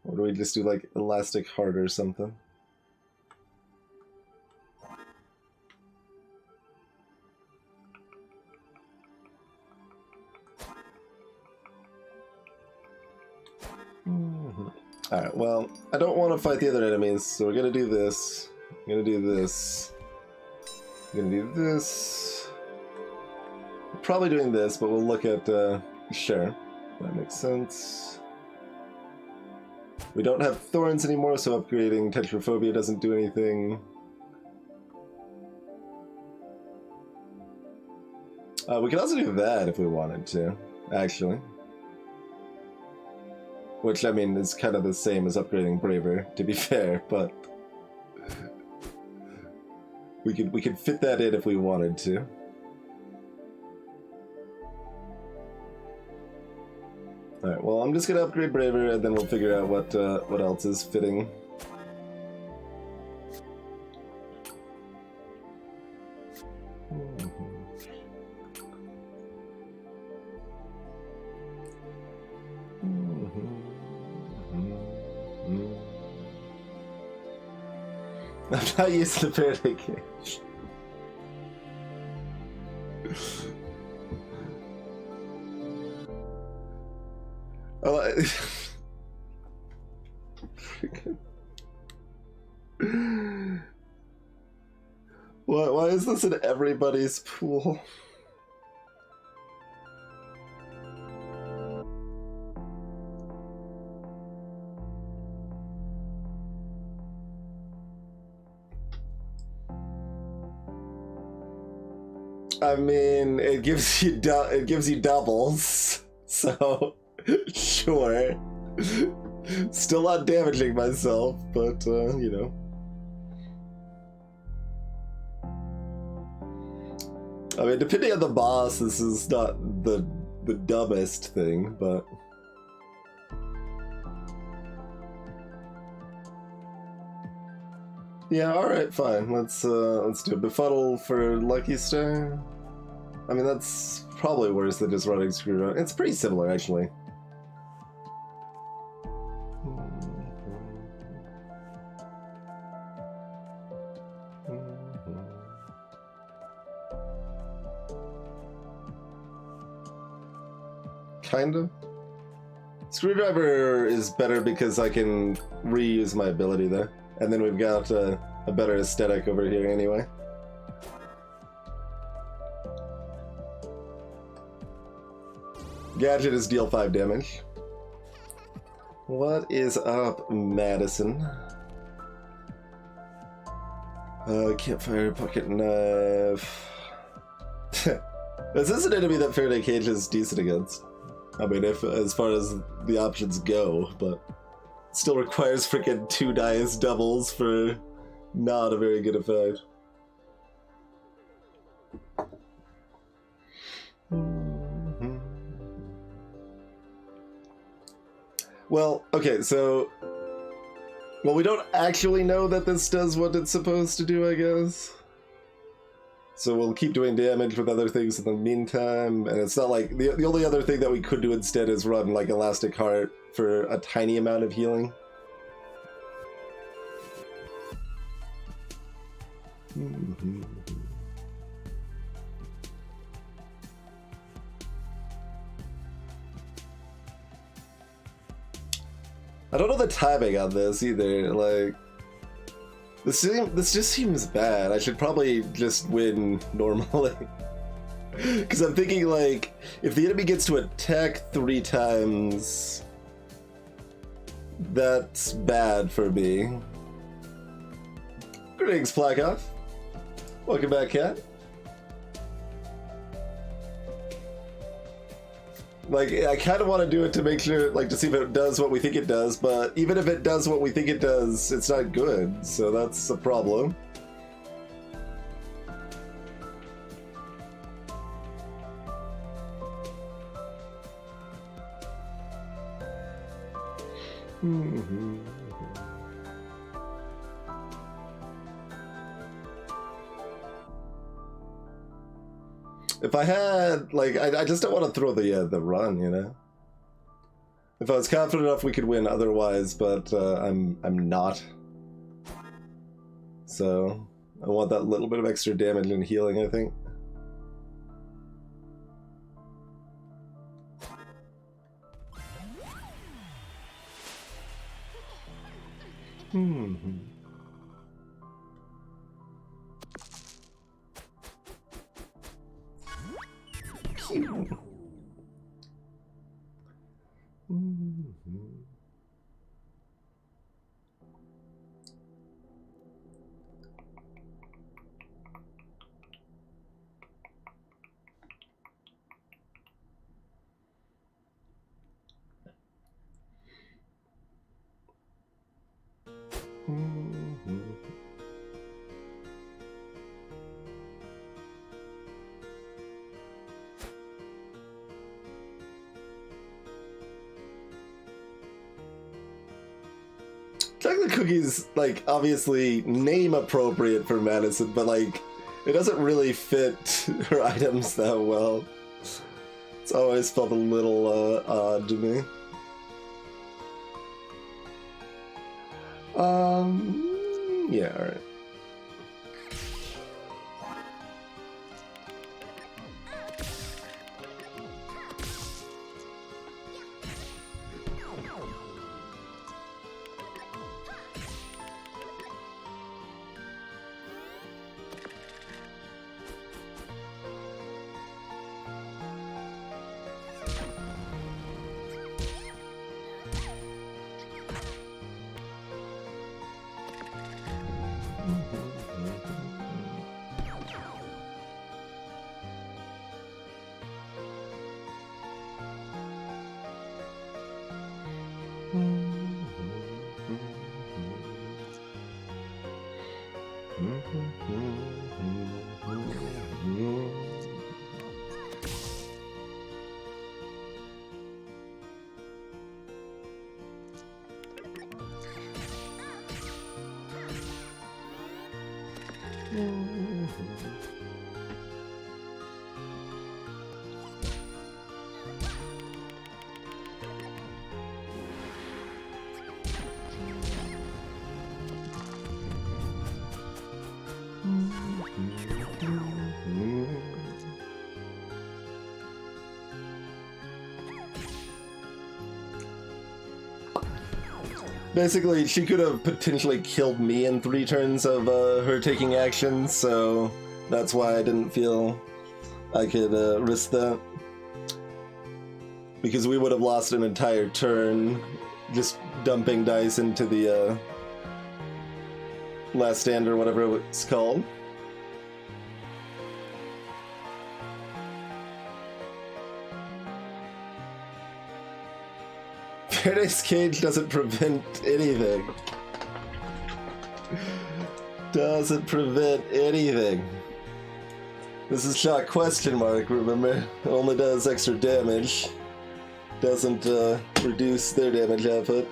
Or do we just do like Elastic Heart or something? Alright, well, I don't want to fight the other enemies, so we're gonna do this. I'm gonna do this. I'm gonna do this. Probably doing this, but we'll look at, sure. That makes sense. We don't have thorns anymore, so upgrading tetraphobia doesn't do anything. We could also do that if we wanted to, actually. Which, I mean, is kind of the same as upgrading Braver, to be fair, but... we could fit that in if we wanted to. Alright, well, I'm just gonna upgrade Braver, and then we'll figure out what else is fitting. I'm not used to Faraday cage. Oh, why is this in everybody's pool? I mean, it gives you doubles, so sure. Still not damaging myself, but you know. I mean, depending on the boss, this is not the dumbest thing, but yeah, all right, fine. Let's do a befuddle for Lucky Star. I mean, that's probably worse than just running Screwdriver. It's pretty similar, actually. Kinda. Screwdriver is better because I can reuse my ability there. And then we've got a better aesthetic over here anyway. Gadget is deal 5 damage. What is up, Madison? Campfire, pocket knife. This is an enemy that Faraday Cage is decent against. I mean, if as far as the options go, but still requires freaking 2 dice doubles for not a very good effect. Well, okay, so... well, we don't actually know that this does what it's supposed to do, I guess. So we'll keep doing damage with other things in the meantime, and it's not like... the only other thing that we could do instead is run, like, Elastic Heart for a tiny amount of healing. I don't know the timing on this either, like... This just seems bad. I should probably just win normally. Because I'm thinking, like, if the enemy gets to attack 3 times... that's bad for me. Greetings, Plakoff. Welcome back, Cat. Like, I kind of want to do it to make sure, like, to see if it does what we think it does, but even if it does what we think it does, it's not good, so that's a problem. If I had, like, I just don't want to throw the run, you know? If I was confident enough we could win otherwise, but I'm not. So, I want that little bit of extra damage and healing, I think. Chocolate cookies, like, obviously name appropriate for Madison, but like, it doesn't really fit her items that well. It's always felt a little odd to me. Yeah, alright. Basically, she could have potentially killed me in 3 turns of her taking action, so that's why I didn't feel I could risk that. Because we would have lost an entire turn just dumping dice into the last stand or whatever it's called. Paradise Cage doesn't prevent anything. Doesn't prevent anything. This is shot question mark, remember? It only does extra damage. Doesn't reduce their damage output.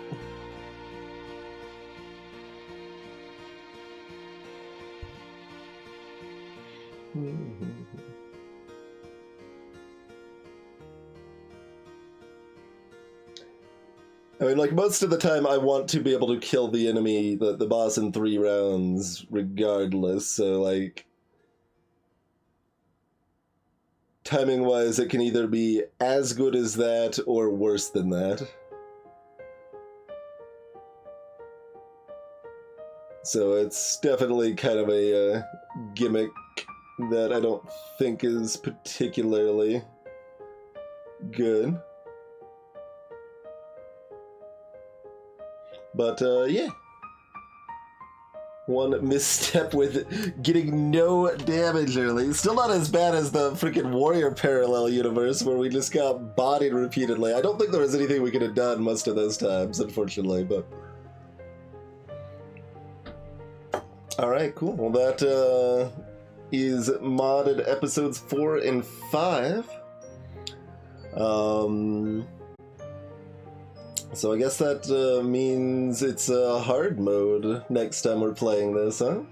I mean, like, most of the time I want to be able to kill the enemy, the boss in 3 rounds, regardless, so, like... Timing-wise, it can either be as good as that, or worse than that. So it's definitely kind of a gimmick that I don't think is particularly good. But, yeah. One misstep with getting no damage early. Still not as bad as the freaking Warrior Parallel universe where we just got bodied repeatedly. I don't think there was anything we could have done most of those times, unfortunately, but... Alright, cool. Well, that is modded episodes 4 and 5. So I guess that means it's hard mode next time we're playing this, huh?